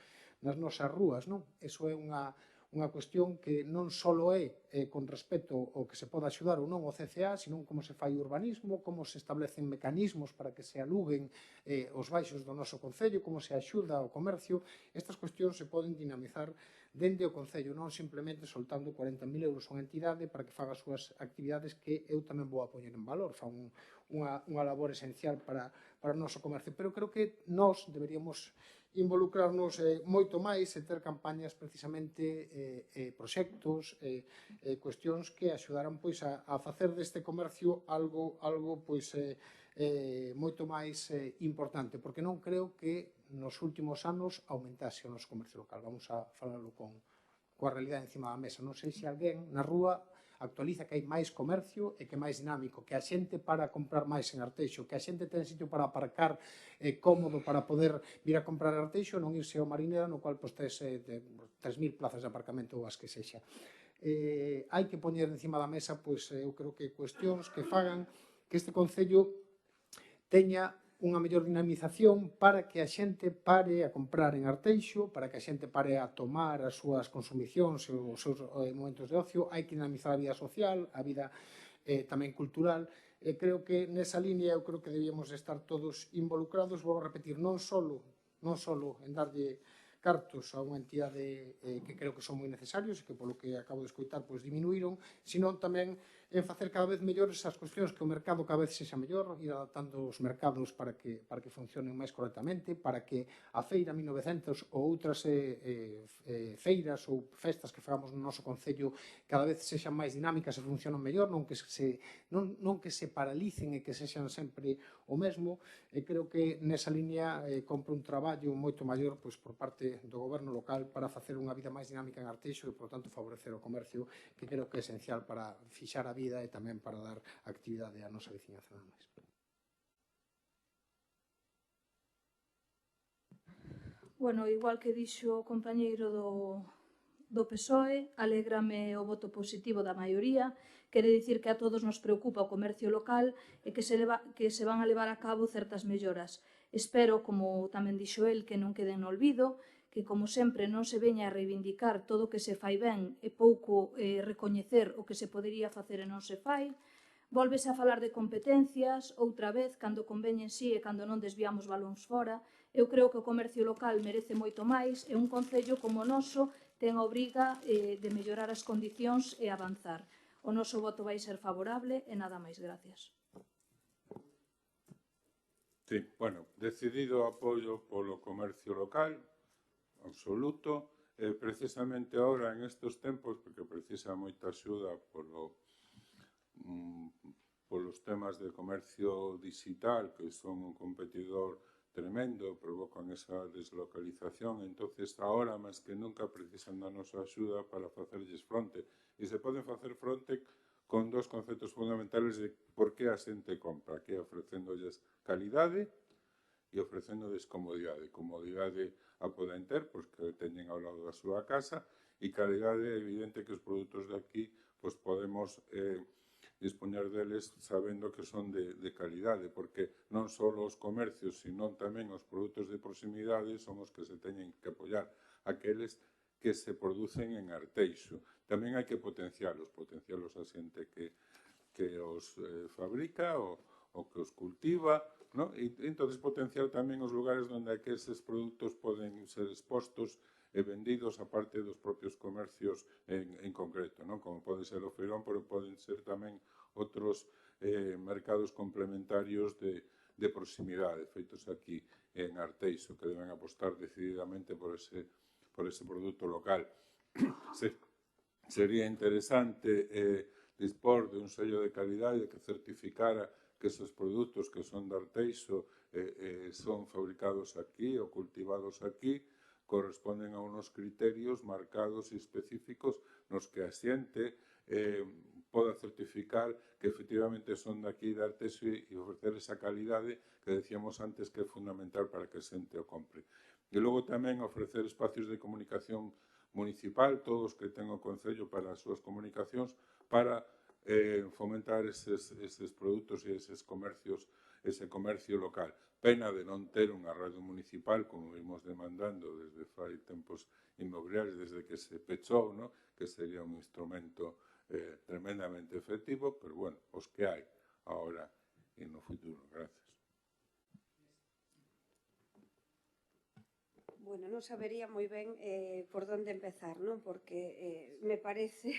nas nosas rúas. Eso é unha cuestión que non só é con respecto ao que se pode axudar ou non o CCA, sino como se fai o urbanismo, como se establecen mecanismos para que se aluguen os baixos do noso Concello, como se axuda ao comercio. Estas cuestións se poden dinamizar dende o Concello, non simplemente soltando 40.000 euros a unha entidade para que faga as súas actividades, que eu tamén vou a poñer en valor, fan unha labor esencial para o noso comercio. Pero creo que nós deberíamos involucrarnos moito máis e ter campañas precisamente proxectos, cuestións que axudaran a facer deste comercio algo moito máis importante, porque non creo que nos últimos anos aumentase o noso comercio local. Vamos a falarlo coa realidade encima da mesa. Non sei se alguén na rúa actualiza que hai máis comercio e que é máis dinámico, que a xente para comprar máis en Arteixo, que a xente ten sitio para aparcar cómodo para poder vir a comprar Arteixo, non irse ao Marineda, no cual tes 3.000 plazas de aparcamento ou as que sexa. Hai que poñer encima da mesa, eu creo que cuestións que fagan que este Concello teña unha mellor dinamización para que a xente pare a comprar en Arteixo, para que a xente pare a tomar as súas consumicións e os seus momentos de ocio. Hai que dinamizar a vida social, a vida tamén cultural. Creo que nesa línea eu creo que debíamos estar todos involucrados. Vou a repetir, non só en darlle cartos a unha entidade que creo que son moi necesarios e que polo que acabo de escoitar diminuíron, sino tamén en facer cada vez mellores as cuestións, que o mercado cada vez sexa mellor, ir adaptando os mercados para que funcionen máis correctamente, para que a Feira 1900 ou outras feiras ou festas que fagamos no noso Concello cada vez sexan máis dinámicas e funcionan mellor, non que se paralicen e que sexan sempre o mesmo. Creo que nesa línea compre un traballo moito maior por parte do goberno local para facer unha vida máis dinámica en Arteixo e, por tanto, favorecer o comercio, que creo que é esencial para fixar a vida e tamén para dar actividade á nosa veciñanza. Nada máis. Bueno, igual que dixo o compañeiro do PSOE, alégrame o voto positivo da maioría. Quere dicir que a todos nos preocupa o comercio local e que se van a levar a cabo certas melloras. Espero, como tamén dixo el, que non queden no olvido, que, como sempre, non se veña a reivindicar todo o que se fai ben e pouco recoñecer o que se podería facer e non se fai. Volvese a falar de competencias, outra vez, cando conveñen sí e cando non desviamos balóns fora. Eu creo que o comercio local merece moito máis e un concello como o noso ten a obriga de mellorar as condicións e avanzar. O noso voto vai ser favorable e nada máis. Gracias. Sí, bueno, decidido apoio polo comercio local, absoluto, precisamente ahora, en estes tempos, porque precisa moita axuda polos temas de comercio digital, que son un competidor tremendo, provocan esa deslocalización, entonces ahora máis que nunca precisan da nosa axuda para facerlles fronte. E se poden facer fronte con dos conceptos fundamentales de por que a xente compra, que é ofrecéndolles calidade e ofrecéndolles comodidade. Comodidade a poden ter, porque teñen ao lado da súa casa, e calidade é evidente que os produtos de aquí podemos dispoñer deles sabendo que son de calidade, porque non só os comercios, sino tamén os produtos de proximidade son os que se teñen que apoiar, aqueles que se producen en Arteixo. Tamén hai que potencialos a xente que os fabrica ou que os cultiva, e entón potenciar tamén os lugares onde eses produtos poden ser expostos e vendidos a parte dos propios comercios en concreto, como pode ser o feirón, pero poden ser tamén outros mercados complementarios de proximidade, feitos aquí en Arteixo, que deben apostar decididamente por ese produto local. Sería interesante dispor de un sello de calidade que certificara que esos produtos que son de Arteixo son fabricados aquí ou cultivados aquí, corresponden a unos criterios marcados e específicos nos que a xente poda certificar que efectivamente son de aquí de Arteixo e ofrecer esa calidade que decíamos antes que é fundamental para que a xente o compre. E logo tamén ofrecer espacios de comunicación municipal, todos que ten o Concello para as súas comunicacións, para fomentar eses produtos e eses comercios, ese comercio local. Pena de non ter unha radio municipal, como vimos demandando desde fai tempos inmobiliarios, desde que se pechou, que sería un instrumento tremendamente efectivo, pero, bueno, os que hai ahora e no futuro. Gracias. Bueno, non sabería moi ben por onde empezar, non? Porque me parece...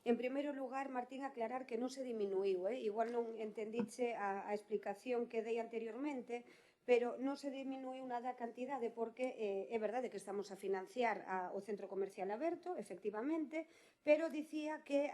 En primeiro lugar, Martín, aclarar que non se diminuiu, igual non entendiche a explicación que dei anteriormente, pero non se diminuiu nada a cantidade porque é verdade que estamos a financiar o Centro Comercial Aberto, efectivamente, pero dicía que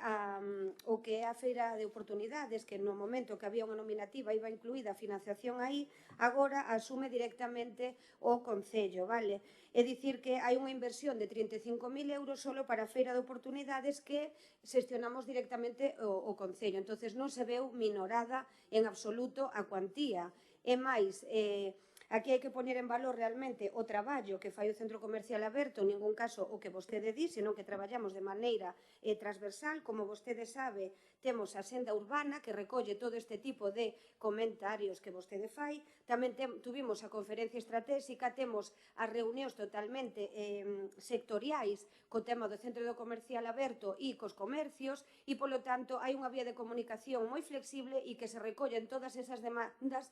o que é a Feira de Oportunidades, que no momento que había unha nominativa iba incluída a financiación aí, agora asume directamente o Concello, vale? É dicir que hai unha inversión de 35.000 euros solo para a Feira de Oportunidades que xestionamos directamente o Concello. Entonces non se veu minorada en absoluto a cuantía. E máis, aquí hai que poñer en valor realmente o traballo que fai o Centro Comercial Aberto, en ningún caso o que vostede di, senón que traballamos de maneira transversal. Como vostede sabe, temos a Senda Urbana que recolle todo este tipo de comentarios que vostede fai. Tamén tuvimos a conferencia estratégica, temos as reunións totalmente sectoriais co tema do Centro Comercial Aberto e cos comercios e, polo tanto, hai unha vía de comunicación moi flexible e que se recollen todas esas demandas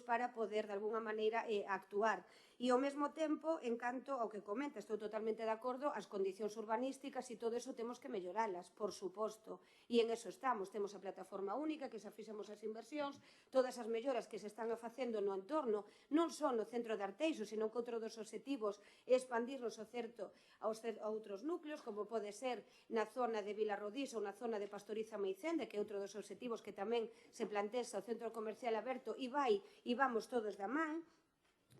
para poder, de alguna maneira, actuar. E, ao mesmo tempo, en canto ao que comenta, estou totalmente de acordo, as condicións urbanísticas e todo eso temos que melloralas, por suposto. E en eso estamos. Temos a plataforma única, que xa fixemos as inversións, todas as melloras que se están a facendo no entorno, non só no centro de Arteixo, senón que outro dos obxectivos é expandirnos o certo a outros núcleos, como pode ser na zona de Vilarrodís ou na zona de Pastoriza Meicende, que é outro dos obxectivos que tamén se plantexa o Centro Comercial Aberto e vamos todos da man.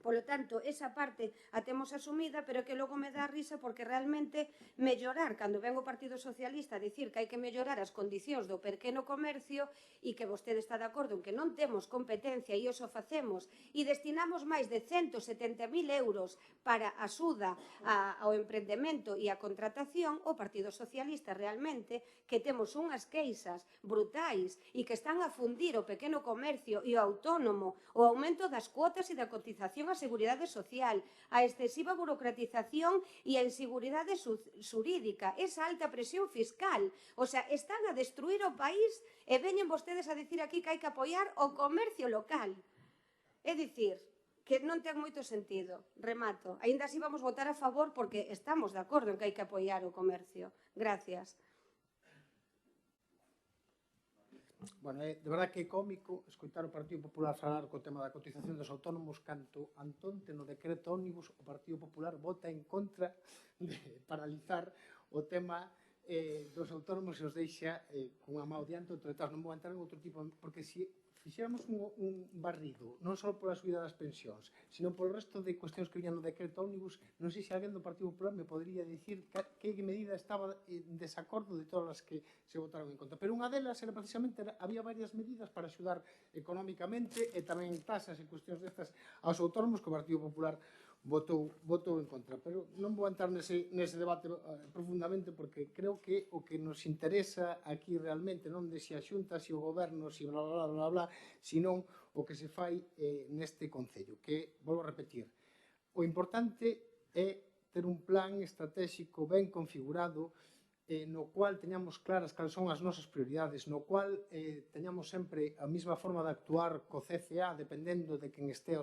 Polo tanto, esa parte a temos asumida, pero que logo me dá risa porque realmente mellorar, cando ven o Partido Socialista a dicir que hai que mellorar as condicións do pequeno comercio e que vostede está de acordo en que non temos competencia e iso facemos e destinamos máis de 170.000 euros para a axuda ao emprendemento e a contratación, o Partido Socialista realmente que temos unhas queixas brutais e que están a fundir o pequeno comercio e o autónomo, o aumento das cuotas e da cotización a seguridade social, a excesiva burocratización e a inseguridade xurídica, esa alta presión fiscal. O sea, están a destruir o país e veñen vostedes a dicir aquí que hai que apoiar o comercio local. É dicir, que non ten moito sentido. Remato. Ainda así vamos votar a favor porque estamos de acordo en que hai que apoiar o comercio. Gracias. Bueno, de verdad que é cómico escoitar o Partido Popular falar co tema da cotización dos autónomos canto Antonte no decreto ómnibus o Partido Popular vota en contra de paralizar o tema dos autónomos e os deixa con a mão diante. Non vou entrar en outro tipo, porque se fixéramos un barrido non só pola subida das pensións, sino polo resto de cuestións que viñan no decreto ómnibus, non sei se alguén do Partido Popular me podría dicir que medida estaba en desacordo de todas as que se votaron en contra. Pero unha delas era precisamente, había varias medidas para axudar económicamente e tamén tasas e cuestións destas aos autónomos que o Partido Popular votou en contra. Pero non vou entrar nese debate profundamente, porque creo que o que nos interesa aquí realmente non de se a Xunta, se o Goberno, se bla bla bla bla, sino o que se fai neste Concello, que, volvo a repetir, o importante é ter un plan estratégico ben configurado, no cual teñamos claras cales son as nosas prioridades, no cual teñamos sempre a mesma forma de actuar co CCA, dependendo de quen este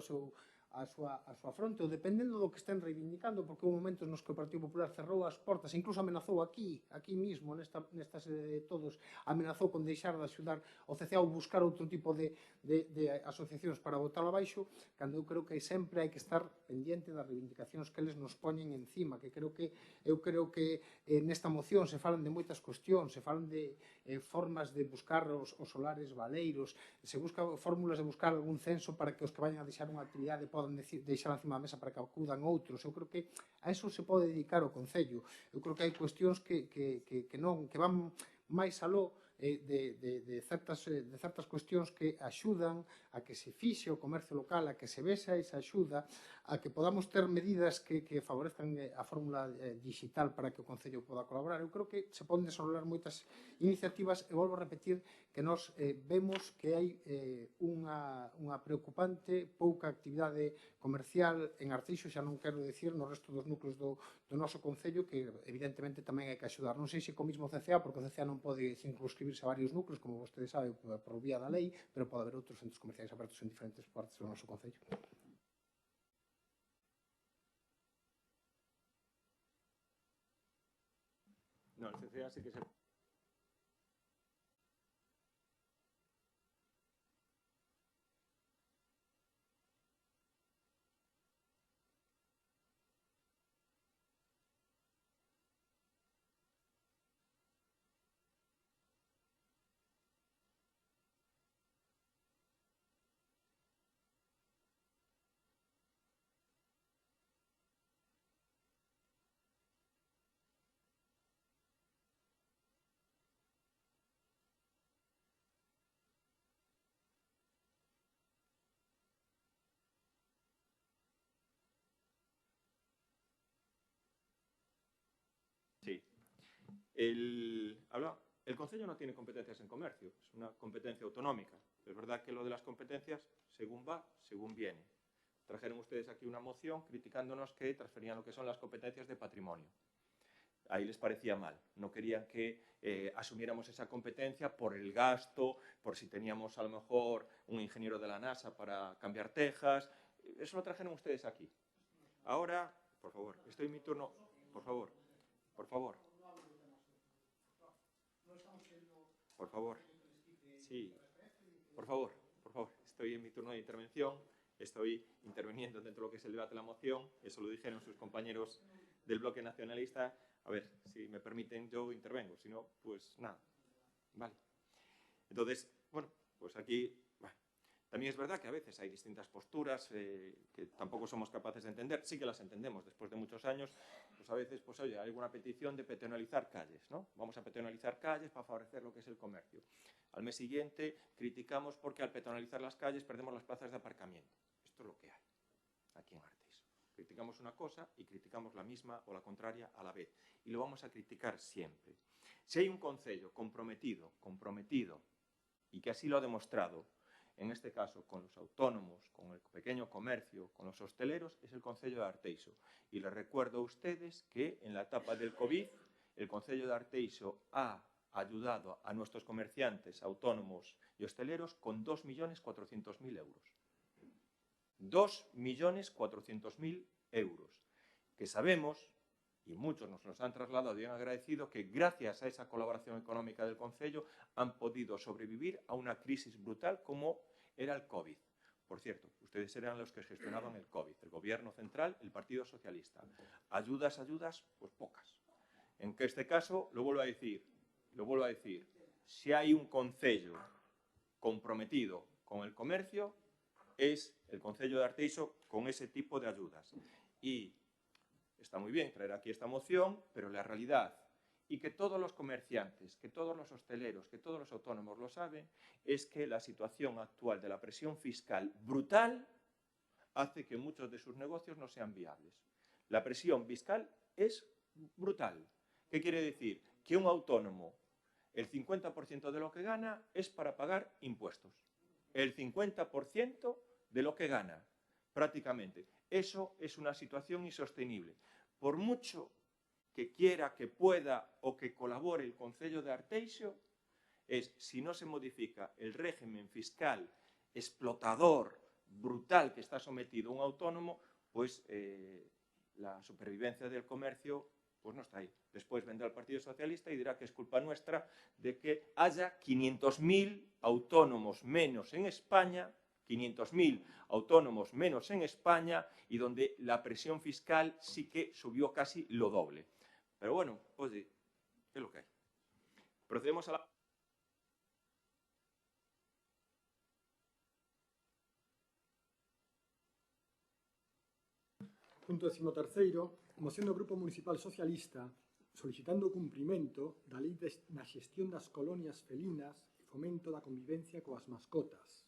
a súa fronte, ou dependendo do que estén reivindicando, porque houve momentos nos que o Partido Popular cerrou as portas, incluso amenazou aquí mismo, nesta sede de todos, amenazou con deixar de axudar o CCA ou buscar outro tipo de asociacións para botar abaixo, cando eu creo que sempre hai que estar pendiente das reivindicacións que eles nos poñen encima, que eu creo que nesta moción se falan de moitas cuestións, se falan de formas de buscar os solares valeiros, se busca fórmulas de buscar algún censo para que os que vayan a deixar unha actividade podan deixar encima da mesa para que acudan outros. Eu creo que a eso se pode dedicar o Concello. Eu creo que hai cuestións que van máis aló de certas cuestións que axudan a que se fixe o comercio local, a que se vexa esa axuda, a que podamos ter medidas que favorezcan a fórmula digital para que o Concello poda colaborar. Eu creo que se poden desenvolver moitas iniciativas e volvo a repetir que nós vemos que hai unha preocupante pouca actividade comercial en Arteixo, xa non quero dicir no resto dos núcleos do noso Concello, que evidentemente tamén hai que axudar. Non sei se co mismo CCA, porque o CCA non pode circunscribirse a varios núcleos, como vostede sabe, por vía da lei, pero pode haber outros centros comerciais abertos en diferentes partes do noso Concello. No, el CCA sí que se... Sí. El Concello no tiene competencias en comercio, es una competencia autonómica. Es verdad que lo de las competencias, según va, según viene. Trajeron ustedes aquí una moción criticándonos que transferían lo que son las competencias de patrimonio. Ahí les parecía mal, no querían que asumiéramos esa competencia por el gasto, por si teníamos a lo mejor un ingeniero de la NASA para cambiar tejas. Eso lo trajeron ustedes aquí. Ahora, por favor, estoy en mi turno, por favor. Por favor. Por favor. Sí. Por favor. Estoy en mi turno de intervención. Estoy interviniendo dentro de lo que es el debate de la moción. Eso lo dijeron sus compañeros del bloque nacionalista. A ver, si me permiten, yo intervengo. Si no, pues nada. Vale. Entonces, bueno, pues aquí... También es verdad que a veces hay distintas posturas que tampoco somos capaces de entender. Sí que las entendemos después de muchos años. Pues a veces, pues oye, hay alguna petición de peatonalizar calles, ¿no? Vamos a peatonalizar calles para favorecer lo que es el comercio. Al mes siguiente criticamos porque al peatonalizar las calles perdemos las plazas de aparcamiento. Esto es lo que hay aquí en Arteixo. Criticamos una cosa y criticamos la misma o la contraria a la vez. Y lo vamos a criticar siempre. Si hay un concello comprometido, y que así lo ha demostrado, en este caso con los autónomos, con el pequeño comercio, con los hosteleros, es el Concello de Arteixo. Y les recuerdo a ustedes que en la etapa del COVID, el Concello de Arteixo ha ayudado a nuestros comerciantes, autónomos y hosteleros con 2.400.000 euros. 2.400.000 euros, que sabemos y muchos nos los han trasladado y han agradecido que gracias a esa colaboración económica del Concello han podido sobrevivir a una crisis brutal como era el COVID. Por cierto, ustedes eran los que gestionaban el COVID, el Gobierno central, el Partido Socialista. Ayudas, pues pocas. En este caso, lo vuelvo a decir, si hay un concello comprometido con el comercio, es el Concello de Arteixo con ese tipo de ayudas. Y está muy bien traer aquí esta moción, pero la realidad, y que todos los comerciantes, que todos los hosteleros, que todos los autónomos lo saben, es que la situación actual de la presión fiscal brutal hace que muchos de sus negocios no sean viables. La presión fiscal es brutal. ¿Qué quiere decir? Que un autónomo, el 50% de lo que gana es para pagar impuestos. El 50% de lo que gana, prácticamente. Eso es una situación insostenible. Por mucho que quiera, que pueda o que colabore el Concello de Arteixo, si no se modifica el régimen fiscal explotador, brutal que está sometido un autónomo, pues la supervivencia del comercio pues no está ahí. Después vendrá el Partido Socialista y dirá que es culpa nuestra de que haya 500.000 autónomos menos en España, 500.000 autónomos menos en España, y donde la presión fiscal sí que subió casi lo doble. Pero bueno, pues es lo que hay. Procedemos a la... Punto 13º, moción do Grupo Municipal Socialista solicitando o cumprimento da Lei na xestión das colonias felinas e fomento da convivencia coas mascotas.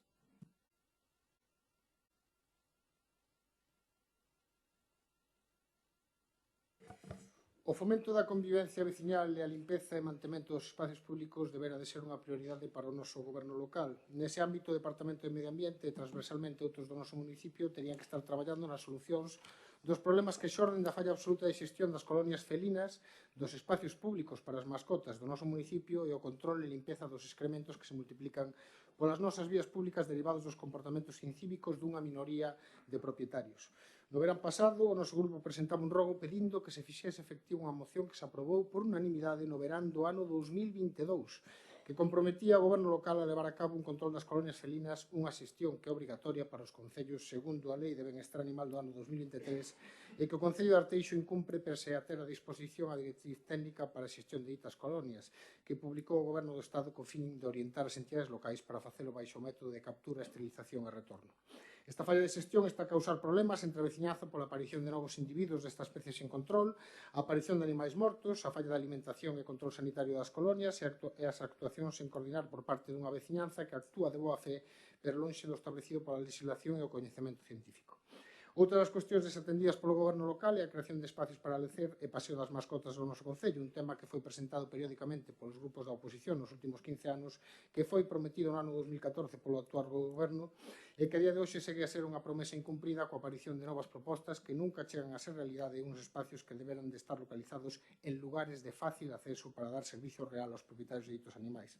O fomento da convivencia veciñal e a limpeza e mantemento dos espacios públicos debera de ser unha prioridade para o noso goberno local. Nese ámbito, o Departamento de Medio Ambiente e transversalmente outros do noso municipio terían que estar traballando nas solucións dos problemas que xorden da falla absoluta de xestión das colonias felinas, dos espacios públicos para as mascotas do noso municipio e o control e limpeza dos excrementos que se multiplican polas nosas vías públicas derivados dos comportamentos incívicos dunha minoría de propietarios. No verán pasado, o noso grupo presentaba un rogo pedindo que se fixese efectiva unha moción que se aprobou por unanimidade no verán do ano 2022, que comprometía ao goberno local a levar a cabo un control das colonias felinas, unha xestión que é obrigatoria para os concellos segundo a Lei de Benestar Animal do ano 2023 e que o Concello de Arteixo incumpre pese a ter a disposición a directriz técnica para a xestión de ditas colonias, que publicou o goberno do Estado co fin de orientar as entidades locais para facelo baixo o método de captura, esterilización e retorno. Esta falla de xestión está a causar problemas entre a veciñaza pola aparición de novos individuos desta especie sen control, a aparición de animais mortos, a falla de alimentación e control sanitario das colonias e as actuacións sen coordinar por parte dunha veciñanza que actúa de boa fe, pero lonxe do establecido pola legislación e o coñecemento científico. Outra das cuestións desatendidas polo goberno local é a creación de espacios para lecer e paseo das mascotas do noso concello, un tema que foi presentado periódicamente polos grupos da oposición nos últimos 15 anos, que foi prometido no ano 2014 polo actual goberno e que a día de hoxe segue a ser unha promesa incumprida coa aparición de novas propostas que nunca chegan a ser realidade uns espacios que deberan de estar localizados en lugares de fácil acceso para dar servicio real aos propietarios de ditos animais.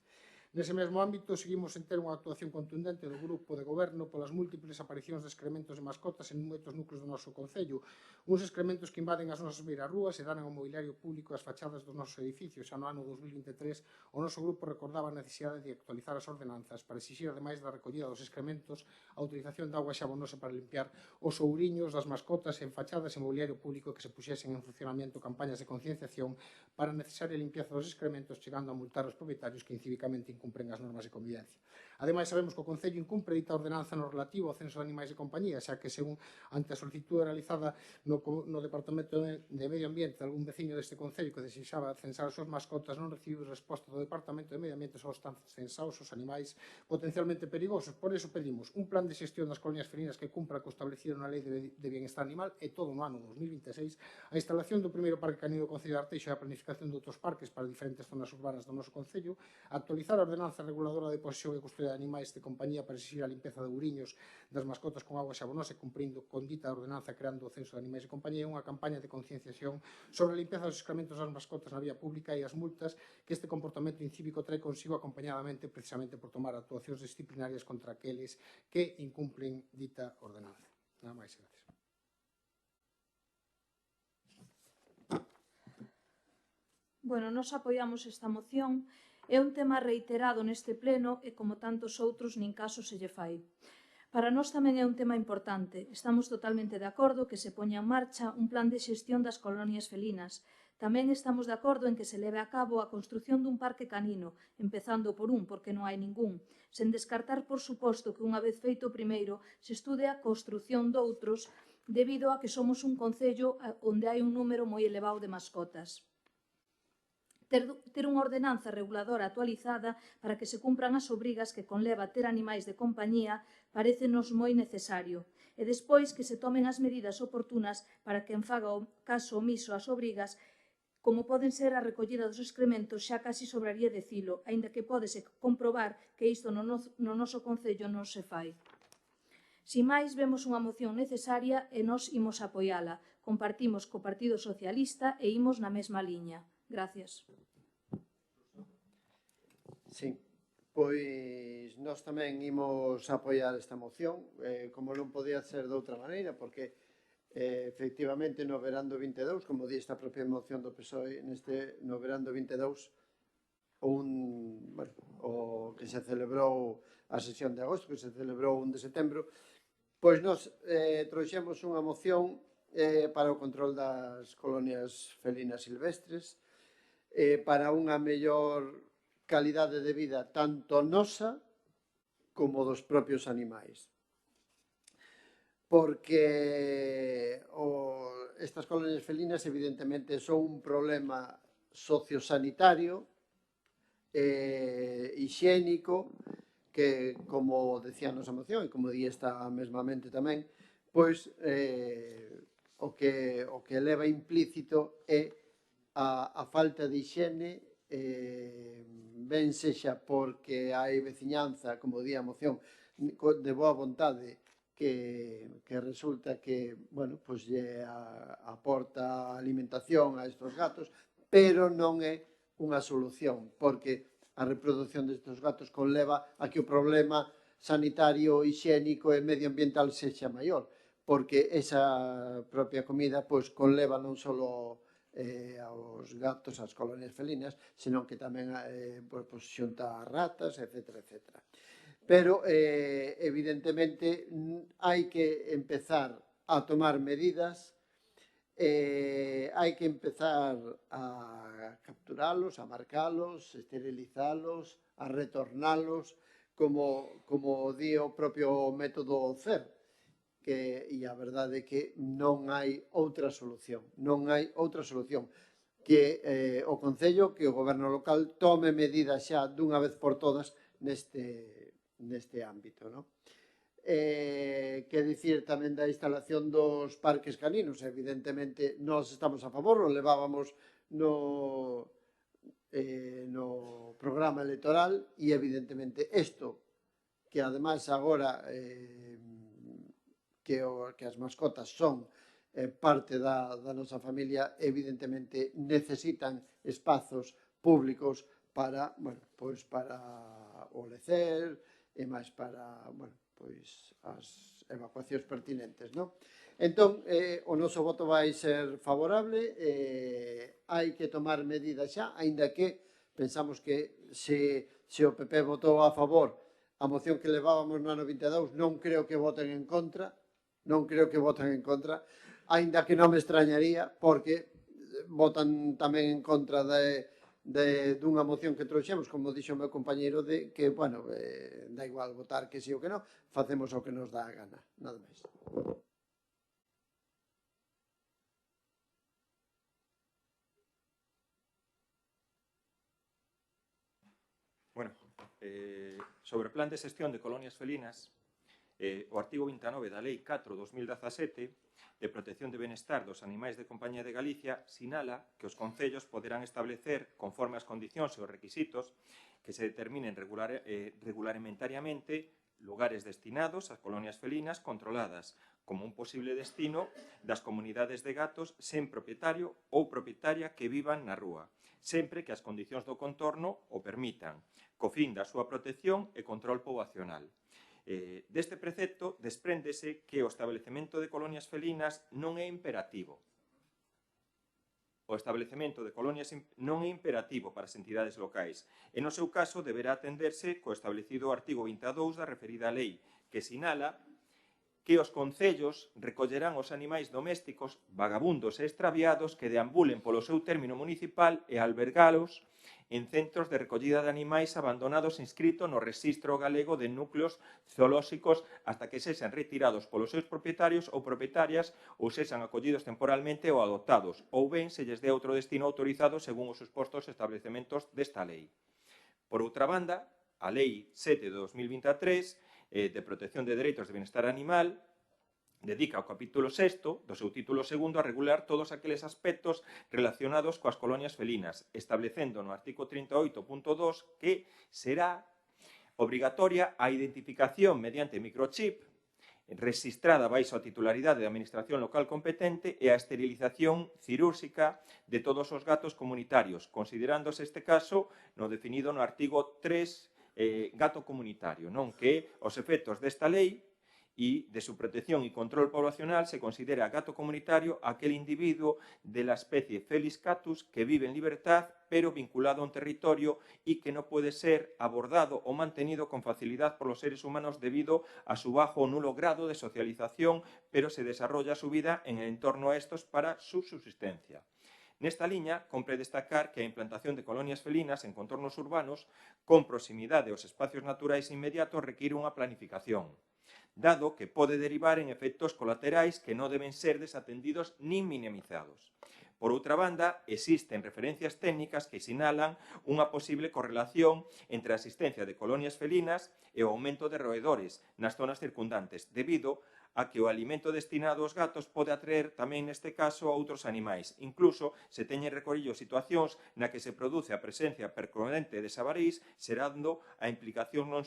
Nese mesmo ámbito, seguimos en ter unha actuación contundente do grupo de goberno polas múltiples aparicións de excrementos de mascotas en moitos núcleos do noso concello, uns excrementos que invaden as nosas beirarrúas e danan ao mobiliario público as fachadas dos nosos edificios. Xa no ano 2023, o noso grupo recordaba a necesidade de actualizar as ordenanzas para exixir, ademais da recollida dos excrementos, a utilización de auga xabonosa para limpiar os ouriños das mascotas en fachadas e mobiliario público, que se puxesen en funcionamento campañas de concienciación para a necesaria limpieza dos excrementos, chegando a multar os propietarios que incívicamente incumpren as normas de convivencia. Ademais, sabemos que o Concello incumpre dita ordenanza no relativo ao censo de animais de compañía, xa que, según ante a solicitude realizada no Departamento de Medio Ambiente, algún veciño deste Concello que desexaba censar as súas mascotas non recibiu resposta do Departamento de Medio Ambiente, só están censados os animais potencialmente perigosos. Por iso pedimos un plan de xestión das colonias felinas que cumpra co establecido na Lei de Bienestar Animal e todo no ano 2026, a instalación do primeiro parque canino do Concello de Arteixo e a planificación de outros parques para diferentes zonas urbanas do noso Concello, actualizar a ordenanza reguladora de posesión e custodia de animais de compañía para exigir a limpeza de ouriños das mascotas con auga xabonosa, cumprindo con dita ordenanza creando o censo de animais de compañía, e unha campaña de concienciación sobre a limpeza dos excrementos das mascotas na vía pública e as multas que este comportamento incívico trae consigo, acompañadamente precisamente por tomar actuacións disciplinarias contra aqueles que incumplen dita ordenanza. Nada máis, gracias. Bueno, nos apoiamos esta moción. É un tema reiterado neste pleno e, como tantos outros, nin caso se lle fai. Para nós tamén é un tema importante. Estamos totalmente de acordo que se poña en marcha un plan de xestión das colonias felinas. Tamén estamos de acordo en que se leve a cabo a construción dun parque canino, empezando por un, porque non hai ningún, sen descartar, por suposto, que unha vez feito o primeiro, se estude a construción doutros, debido a que somos un concello onde hai un número moi elevado de mascotas. Ter unha ordenanza reguladora actualizada para que se cumpran as obrigas que conleva ter animais de compañía parécenos moi necesario. E despois que se tomen as medidas oportunas para que faga o caso omiso ás obrigas, como poden ser a recollida dos excrementos, xa casi sobraría dicilo, aínda que pódese comprobar que isto no noso concello non se fai. Si máis, vemos unha moción necesaria e nós imos apoiala. Compartimos co Partido Socialista e imos na mesma liña. Gracias. Sí, pois nós tamén imos apoiar esta moción, como non podía ser de outra maneira, porque efectivamente no verán do 22, como di esta propia moción do PSOE, no verán do 22, o que se celebrou a sesión de agosto, que se celebrou 1 de setembro, pois nós trouxemos unha moción para o control das colonias felinas silvestres, para unha mellor calidade de vida tanto nosa como dos propios animais. Porque estas colonias felinas evidentemente son un problema sociosanitario, higiénico, que, como decía a nosa moción, e como di esta mesmamente tamén, pois o que leva implícito é a falta de higiene, ben sexa porque hai veciñanza, como di a moción, de boa vontade, que resulta que, bueno, pois lle aporta alimentación a estes gatos, pero non é unha solución, porque a reproducción destes gatos conleva a que o problema sanitario, higiénico e medioambiental sexa maior, porque esa propia comida pois conleva non só aos gatos, ás colonias felinas, senón que tamén xunta a ratas, etc. Pero, evidentemente, hai que empezar a tomar medidas, hai que empezar a capturalos, a marcalos, esterilizalos, a retornalos, como di o propio método CER, e a verdade é que non hai outra solución, que o Concello, que o Goberno local tome medidas xa dunha vez por todas neste ámbito. Que dicir tamén da instalación dos parques caninos? Evidentemente, nós estamos a favor, o levábamos no programa electoral e evidentemente isto, que ademais agora que as mascotas son parte da nosa familia, evidentemente necesitan espazos públicos para o lecer e máis para as evacuacións pertinentes. Entón, o noso voto vai ser favorable, hai que tomar medidas xa, aínda que pensamos que se o PP votou a favor a moción que levábamos no ano 22, non creo que voten en contra, aínda que non me extrañaría, porque votan tamén en contra dunha moción que trouxemos, como dixo o meu compañeiro, de que, bueno, dá igual votar que sí ou que non, facemos o que nos dá a gana, nada máis. Bueno, sobre o plan de xestión de colonias felinas, o artigo 29 da Lei 4/2017 de protección de benestar dos animais de compañía de Galicia sinala que os concellos poderán establecer, conforme as condicións e os requisitos que se determinen regulamentariamente, lugares destinados ás colonias felinas controladas como un posible destino das comunidades de gatos sen propietario ou propietaria que vivan na rúa, sempre que as condicións do contorno o permitan, co fin da súa protección e control poboacional. Deste precepto despréndese que o establecemento de colonias felinas non é imperativo. o establecemento de colonias non é imperativo para as entidades locais e, no seu caso, deberá atenderse co establecido artigo 22 da referida lei, que sinala que os concellos recollerán os animais domésticos, vagabundos e extraviados que deambulen polo seu término municipal e albergalos en centros de recollida de animais abandonados inscrito no Rexistro Galego de Núcleos Zoolóxicos hasta que sexan retirados polos seus propietarios ou propietarias ou sexan acollidos temporalmente ou adoptados, ou ben se lles dé outro destino autorizado según os supostos establecementos desta lei. Por outra banda, a Lei 7 de 2023 de Protección de Dereitos de Benestar Animal dedica o capítulo 6 do seu título 2 a regular todos aqueles aspectos relacionados coas colonias felinas, establecendo no artigo 38.2 que será obrigatoria a identificación mediante microchip registrada baixo a titularidade da Administración Local competente e a esterilización cirúrxica de todos os gatos comunitarios, considerándose este caso no definido no artigo 3 gato comunitario, non que os efectos desta lei e de su protección y control poblacional se considera gato comunitario aquel individuo de la especie Felis catus que vive en libertad pero vinculado a un territorio y que no puede ser abordado o mantenido con facilidad por los seres humanos debido a su bajo o nulo grado de socialización, pero se desarrolla su vida en el entorno a estos para su subsistencia. Nesta liña, compre destacar que a implantación de colonias felinas en contornos urbanos con proximidade aos espacios naturais inmediatos require unha planificación, dado que pode derivar en efectos colaterais que non deben ser desatendidos nin minimizados. Por outra banda, existen referencias técnicas que sinalan unha posible correlación entre a existencia de colonias felinas e o aumento de roedores nas zonas circundantes, debido a que o alimento destinado aos gatos pode atraer tamén neste caso a outros animais. Incluso se teñen recollido situacións na que se produce a presencia permanente de sabarís, xerando a implicacións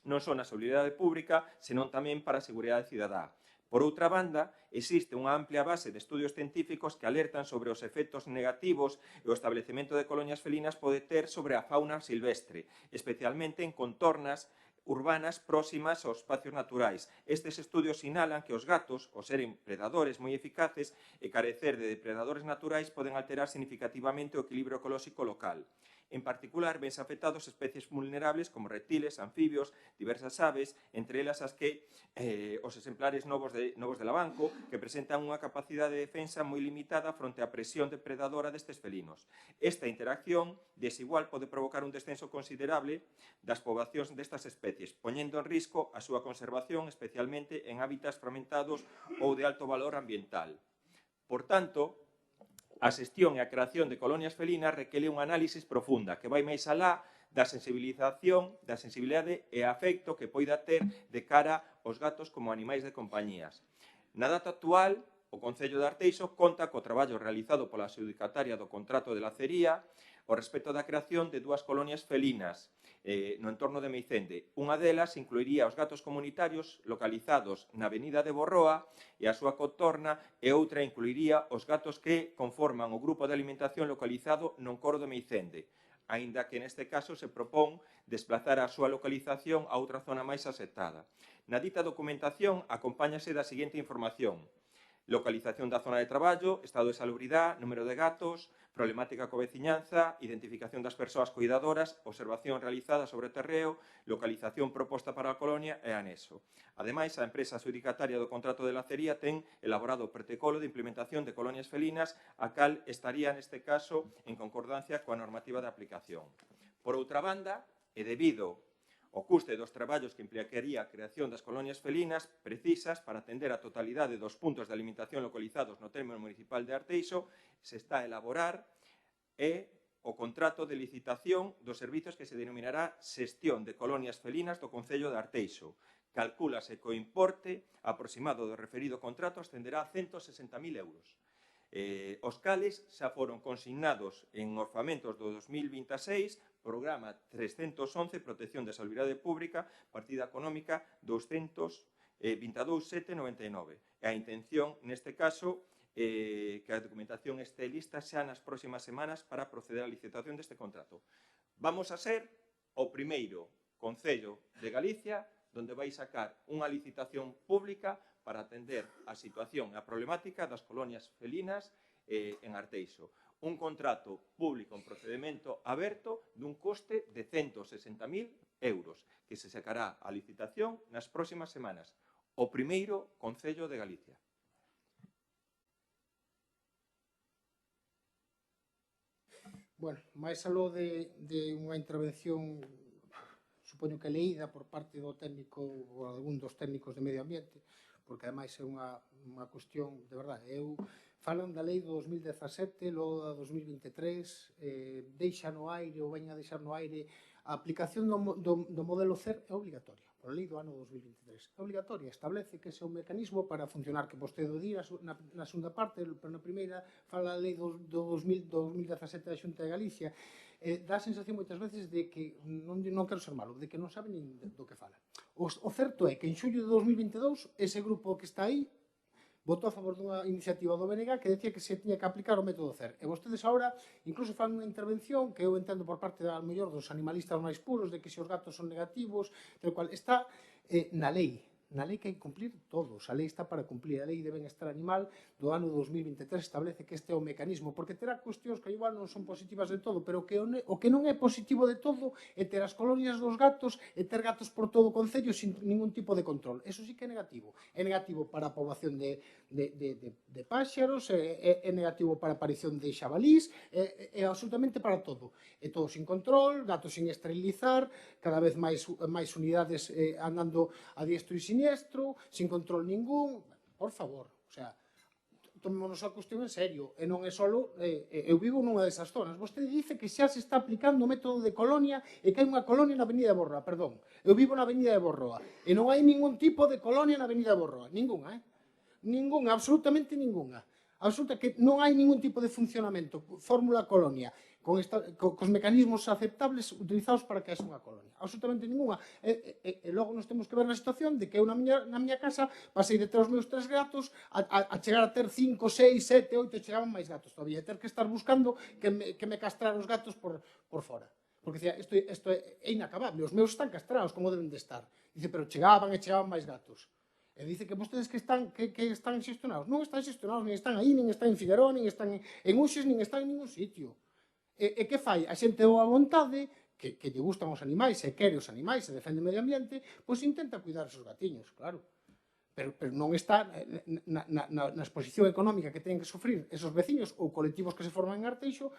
non só na seguridade pública, senón tamén para a seguridade cidadá. Por outra banda, existe unha amplia base de estudios científicos que alertan sobre os efectos negativos que o establecemento de colonias felinas pode ter sobre a fauna silvestre, especialmente en contornas urbanas próximas aos espacios naturais. Estes estudios sinalan que os gatos, ao seren predadores moi eficaces e carecer de depredadores naturais, poden alterar significativamente o equilibrio ecolóxico local. En particular, vense afectados especies vulnerables como reptiles, anfibios, diversas aves, entre elas as que os exemplares novos de labanco, que presentan unha capacidade de defensa moi limitada fronte á presión depredadora destes felinos. Esta interacción desigual pode provocar un descenso considerable das poboacións destas especies, poñendo en risco a súa conservación, especialmente en hábitats fragmentados ou de alto valor ambiental. Por tanto, a xestión e a creación de colonias felinas requele unha análisis profunda que vai máis alá da sensibilidade e afecto que poida ter de cara aos gatos como animais de compañías. Na data actual, o Concello de Arteixo conta co traballo realizado pola adxudicataria do contrato de lacería ao respecto da creación de 2 colonias felinas no entorno de Meicende. Unha delas incluiría os gatos comunitarios localizados na avenida de Borroa e a súa contorna, e outra incluiría os gatos que conforman o grupo de alimentación localizado no encoro de Meicende, aínda que neste caso se propón desplazar a súa localización a outra zona máis aceptada. Na dita documentación acompáñase da seguinte información: localización da zona de traballo, estado de salubridade, número de gatos, problemática coa veciñanza, identificación das persoas cuidadoras, observación realizada sobre o terreo, localización proposta para a colonia e anexo. Ademais, a empresa adxudicataria do contrato de lacería ten elaborado o protocolo de implementación de colonias felinas, a cal estaría neste caso en concordancia coa normativa de aplicación. Por outra banda, e debido o custe dos traballos que implicaría a creación das colonias felinas precisas para atender a totalidade dos puntos de alimentación localizados no término municipal de Arteixo, se está a elaborar o contrato de licitación dos servizos que se denominará xestión de colonias felinas do Concello de Arteixo. Calcúlase que o importe aproximado do referido contrato ascenderá a 160.000 euros. Os cales xa foron consignados en orzamentos do 2026, programa 311, protección de salubridade pública, partida económica 222.799. E a intención, neste caso, que a documentación este lista xa nas próximas semanas para proceder á licitación deste contrato. Vamos a ser o primeiro Concello de Galicia donde vai sacar unha licitación pública para atender a situación e a problemática das colonias felinas en Arteixo. Un contrato público en procedimento aberto dun coste de 160.000 euros que se sacará a licitación nas próximas semanas. O primeiro Concello de Galicia. Bueno, máis aló de unha intervención, supoño que leída por parte do técnico ou algún dos técnicos de medio ambiente, porque ademais é unha cuestión, de verdade, falan da lei do 2017, logo da 2023, deixa no aire ou veña a deixar no aire a aplicación do modelo CER é obligatoria, por lei do ano 2023. É obligatoria, establece que ese é un mecanismo para funcionar, que vostede o dirá na segunda parte, pero na primeira fala a lei do 2017 da Xunta de Galicia. Dá a sensación moitas veces de que, non quero ser malo, de que non sabe nin do que fala. O certo é que en xullo de 2022 ese grupo que está aí votou a favor dunha iniciativa do BNG que decía que se tiña que aplicar o método CER. E vostedes agora incluso fan unha intervención que eu entendo por parte ao mellor dos animalistas máis puros de que se os gatos son negativos, tal cual está na lei que hai que cumplir todos. A lei está para cumplir. A lei de benestar animal do ano 2023 establece que este é o mecanismo, porque terá cuestións que igual non son positivas de todo, pero o que non é positivo de todo é ter as colonias dos gatos e ter gatos por todo o concello sin ningún tipo de control. Eso sí que é negativo. É negativo para a poboación de páxaros, é negativo para a aparición de xabalís, é absolutamente para todo. É todo sin control, gatos sin esterilizar, cada vez máis unidades andando a diestro e siniestro, sin control ningún. Por favor, o sea, tomémonos a cuestión en serio, e non é solo, eu vivo nunha desas zonas. Vostede dice que xa se está aplicando o método de colonia e que hai unha colonia na Avenida de Borroa, perdón, eu vivo na Avenida de Borroa, e non hai ningún tipo de colonia na Avenida de Borroa, ninguna, ninguna, absolutamente ninguna. Absoluta que non hai ningún tipo de funcionamento, fórmula colonia, cos mecanismos aceptables utilizados para que haxa unha colonia. Absolutamente ninguna. E logo nos temos que ver na situación de que eu na miña casa pasei de ter os meus 3 gatos a chegar a ter 5, 6, 7, 8, chegaban máis gatos todavía, e ter que estar buscando que me castrar os gatos por fora. Porque dicía, isto é inacabable, os meus están castrados como deben de estar. Dice, pero chegaban e chegaban máis gatos. E dice que vostedes que están xestionados. Non están xestionados, nin están aí, nin están en Figueroa, nin están en Uxes, nin están en ningún sitio. E que fai? A xente boa vontade, que lle gustan os animais, e quere os animais, e defende o medio ambiente, pois intenta cuidar os seus gatiños, claro. Pero non está na exposición económica que teñen que sufrir esos veciños ou colectivos que se forman en Arteixo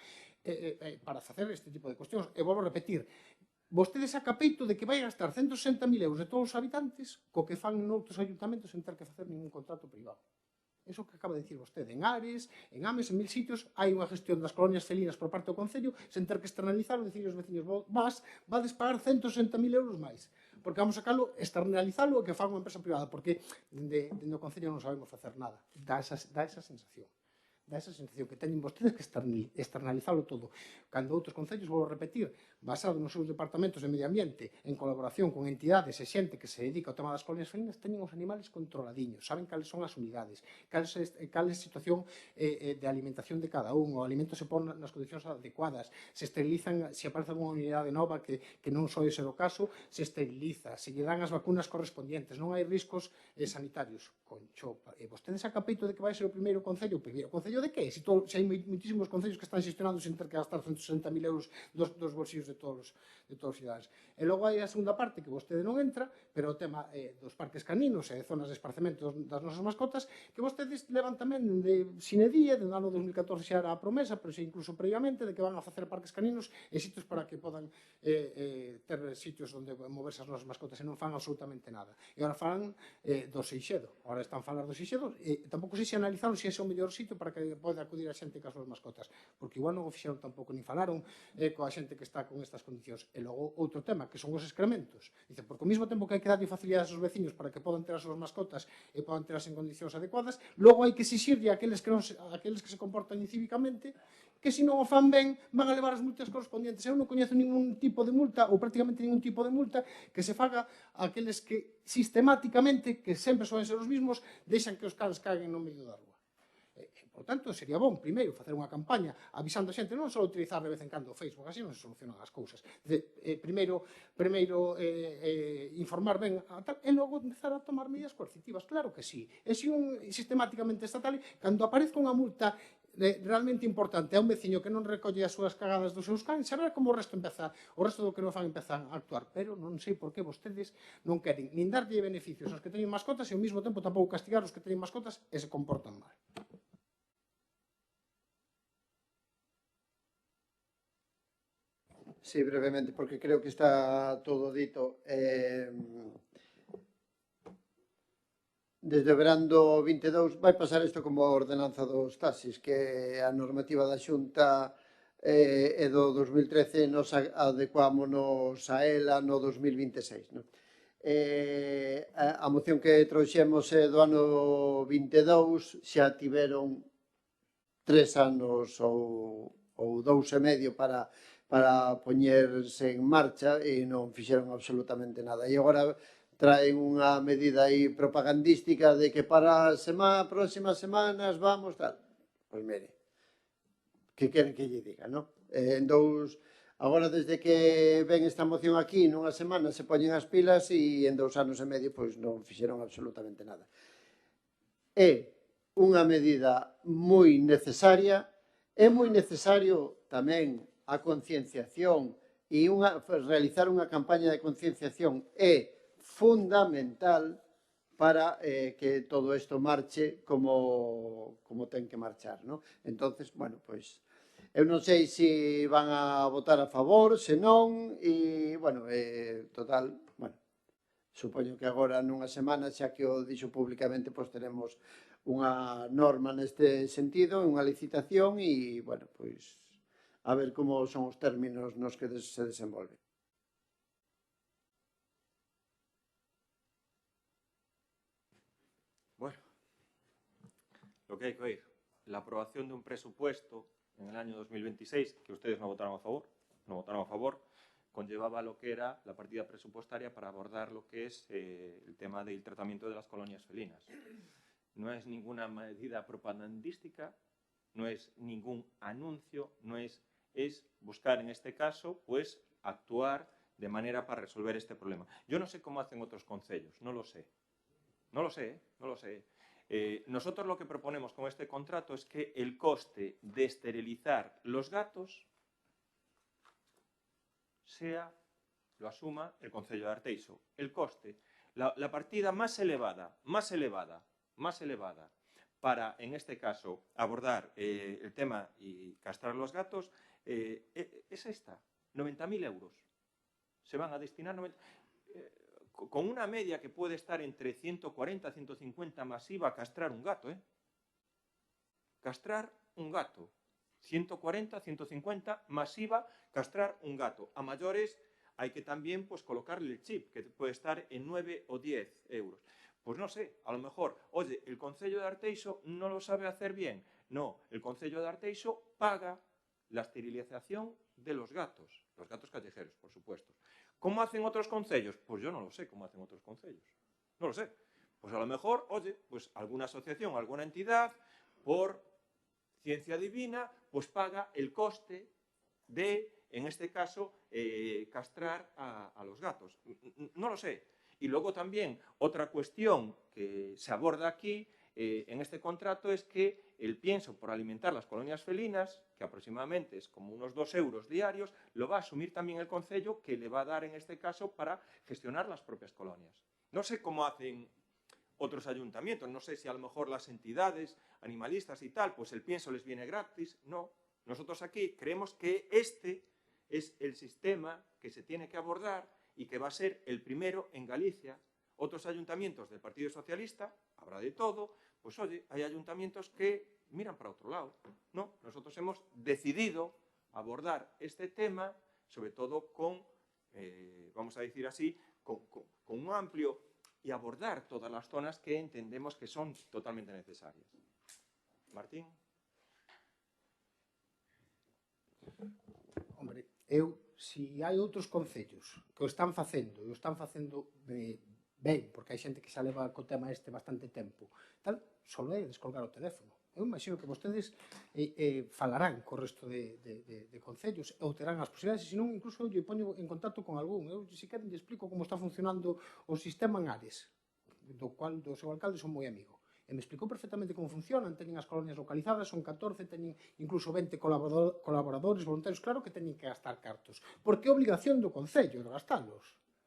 para facer este tipo de cuestións. E volvo a repetir, vostede saca peito de que vai gastar 160.000 euros de todos os habitantes co que fan noutros ayuntamentos sen ter que facer ningún contrato privado. Eso que acaba de dicir vostede. En Ares, en Ames, en 1000 sitios, hai unha gestión das colonias felinas por parte do Concello sen ter que externalizarlo, dicir aos veciños, vades pagar 160.000 euros máis, porque vamos a sacalo, externalizarlo e que fan unha empresa privada, porque dende o Concello non sabemos facer nada. Dá esa sensación. Dá esa sensación que teñen vostedes que externalizarlo todo. Cando outros concellos, vou repetir, basado nos seus departamentos de medio ambiente, en colaboración con entidades e xente que se dedica ao tema das colonias felinas, teñen os animales controladiños, saben cales son as unidades, cal é a situación de alimentación de cada un, o alimento se pon nas condicións adecuadas, se esterilizan, se aparece unha unidade nova que non soe ser o caso, se esteriliza, se lle dan as vacunas correspondientes, non hai riscos sanitarios. Concho, e vostede saca peito de que vai ser o primeiro concello de que? Se hai moitísimos concellos que están xestionando sen ter que gastar 160.000 euros dos bolsillos de todos os cidadãos. E logo hai a segunda parte que vostede non entra, pero o tema dos parques caninos e de zonas de esparcemento das nosas mascotas, que vostedes levan tamén de sinedía, do ano 2014 xa era a promesa, pero xa incluso previamente, de que van a facer parques caninos e sitios para que podan ter sitios onde moverse as nosas mascotas e non fan absolutamente nada. E agora falan do Seixedo. Agora están a falar do Seixedo e tampouco sei se analizaron se ese é o mellor sitio para que pode acudir a xente cas súas mascotas, porque igual non o fixeron tampouco, ni falaron coa xente que está con estas condicións. E logo outro tema, que son os excrementos. Dice, porque ao mesmo tempo que hai que darlle facilidades aos veciños para que podan ter as súas mascotas e podan terlas en condicións adecuadas, logo hai que exixirlle a aqueles que se comportan incívicamente que se non o fan ben van a levar as multas correspondientes. Eu non coñezo ningún tipo de multa, ou prácticamente ningún tipo de multa, que se faga a aqueles que sistemáticamente, que sempre soen ser os mismos, deixan que os cans caguen no medio da rúa. Por tanto, sería bon, primeiro, facer unha campaña avisando a xente, non só utilizar de vez en cando o Facebook, así non se solucionan as cousas. Primeiro, informar ben e logo empezar a tomar medidas coercitivas, claro que sí. E se un sistemáticamente estatal, cando aparezca unha multa realmente importante a un veciño que non recolle as súas cagadas dos seus cans, saber como o resto do que non fan empezar a actuar. Pero non sei por que vostedes non queren nin darlle beneficios aos que teñen mascotas e ao mesmo tempo tampouco castigar os que teñen mascotas e se comportan mal. Sí, brevemente, porque creo que está todo dito. Desde o verán do 22 vai pasar isto como a ordenanza dos taxis, que a normativa da Xunta e do 2013 nos adecuámonos a ela no 2026. Non? A moción que trouxemos do ano 22 xa tiveron 3 anos ou 2 e medio para poñerse en marcha e non fixeron absolutamente nada. E agora traen unha medida aí propagandística de que para as próximas semanas vamos tal. Pois mire, que queren que lle diga, non? Agora, desde que ven esta moción aquí, nunha semana se poñen as pilas e en 2 anos e medio pois non fixeron absolutamente nada. É unha medida moi necesaria, é moi necesario tamén a concienciación e realizar unha campaña de concienciación é fundamental para que todo isto marche como ten que marchar, non? Entonces, bueno, pois eu non sei se van a votar a favor, se non, e, bueno, total, bueno, supoño que agora nunha semana, xa que o dixo públicamente, pois teremos unha norma neste sentido, unha licitación e, bueno, pois a ver como son os términos nos que se desenvolven. Bueno, lo que hay que oír, la aprobación de un presupuesto en el año 2026, que ustedes no votaron a favor, conllevaba lo que era la partida presupuestaria para abordar lo que es el tema del tratamiento de las colonias felinas. No es ninguna medida propagandística, no es ningún anuncio, no es buscar en este caso, pues, actuar de manera para resolver este problema. Yo no sé cómo hacen otros concellos, no lo sé. No lo sé. Nosotros lo que proponemos con este contrato es que el coste de esterilizar los gatos lo asuma el Concello de Arteixo. El coste, la partida más elevada para, en este caso, abordar el tema y castrar los gatos, es esta, 90.000 euros. Se van a destinar con una media que puede estar entre 140 a 150 masiva a castrar un gato. Castrar un gato. 140, 150 masiva castrar un gato. A mayores hay que también pues, colocarle el chip, que puede estar en 9 o 10 euros. Pues no sé, a lo mejor, oye, el Concello de Arteixo no lo sabe hacer bien. No, el Concello de Arteixo paga la esterilización de los gatos callejeros, por supuesto. ¿Cómo hacen otros concellos? Pues yo no lo sé cómo hacen otros concellos. No lo sé. Pues a lo mejor, oye, pues alguna asociación, alguna entidad, por ciencia divina, pues paga el coste de, en este caso, castrar a los gatos. No lo sé. Y luego también otra cuestión que se aborda aquí en este contrato es que el pienso por alimentar las colonias felinas, que aproximadamente es como unos 2 euros diarios, lo va a asumir también el concello, que le va a dar en este caso para gestionar las propias colonias. No sé cómo hacen otros ayuntamientos, no sé si a lo mejor las entidades animalistas y tal, pues el pienso les viene gratis. No, nosotros aquí creemos que este es el sistema que se tiene que abordar y que va a ser el primero en Galicia. Otros ayuntamientos del Partido Socialista, habrá de todo, pues oye, hay ayuntamientos que miran para otro lado. No, nosotros hemos decidido abordar este tema, sobre todo con, vamos a decir así, con un amplio y abordar todas las zonas que entendemos que son totalmente necesarias. Martín. Hombre, se hai outros concellos que o están facendo, e o están facendo ben, porque hai xente que xa leva co tema bastante tempo, tal, só é descolgar o teléfono. Eu imagino que vostedes falarán co resto de concellos ou terán as posibilidades, e senón incluso eu poño en contacto con algún. Eu, se queren, explico como está funcionando o sistema en Ares, do qual do seu alcalde son moi amigo. E me explicou perfectamente como funcionan, teñen as colonias localizadas, son 14, teñen incluso 20 colaboradores voluntarios, claro que teñen que gastar cartos, porque é obligación do Concello de gastalos.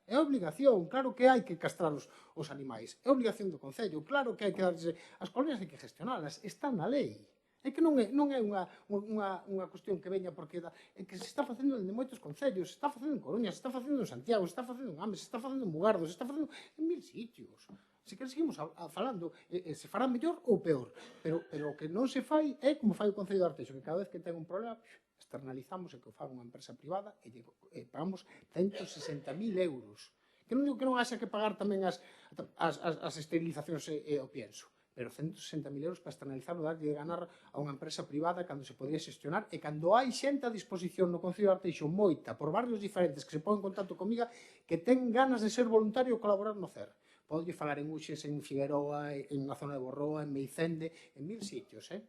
É obligación, claro que hai que castrar os animais, é obligación do Concello, claro que hai que darse, as colonias hai que gestionalas, está na lei. É que non é unha cuestión que veña porque é que se está facendo en moitos concellos, se está facendo en Coruña, se está facendo en Santiago, se está facendo en Ames, se está facendo en Mugardo, se está facendo en 1000 sitios. Se que seguimos falando, se fará mellor ou peor, pero o que non se fai é como fai o Concello de Arteixo, que cada vez que ten un problema externalizamos e que o faga unha empresa privada e pagamos 160.000 euros. Que non digo que non haxa que pagar tamén as esterilizacións e o pienso, pero 160.000 euros para externalizarlo, darlle de ganar a unha empresa privada cando se podría xestionar e cando hai xente a disposición no Concello de Arteixo moita, por barrios diferentes, que se pon en contacto comigo, que ten ganas de ser voluntario e colaborar no CER. Podelle falar en Uxes, en Figueroa, en na zona de Borroa, en Meicende, en 1000 sitios, en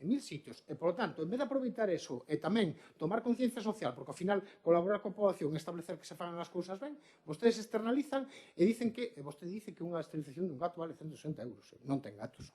1000 sitios. E, por lo tanto, en vez de aproveitar eso e tamén tomar conciencia social, porque ao final colaborar coa poboación e establecer que se fagan as cousas ben, vostedes externalizan e dicen que, vostede dice que unha esterilización dun gato vale 160 euros. Non ten gatos.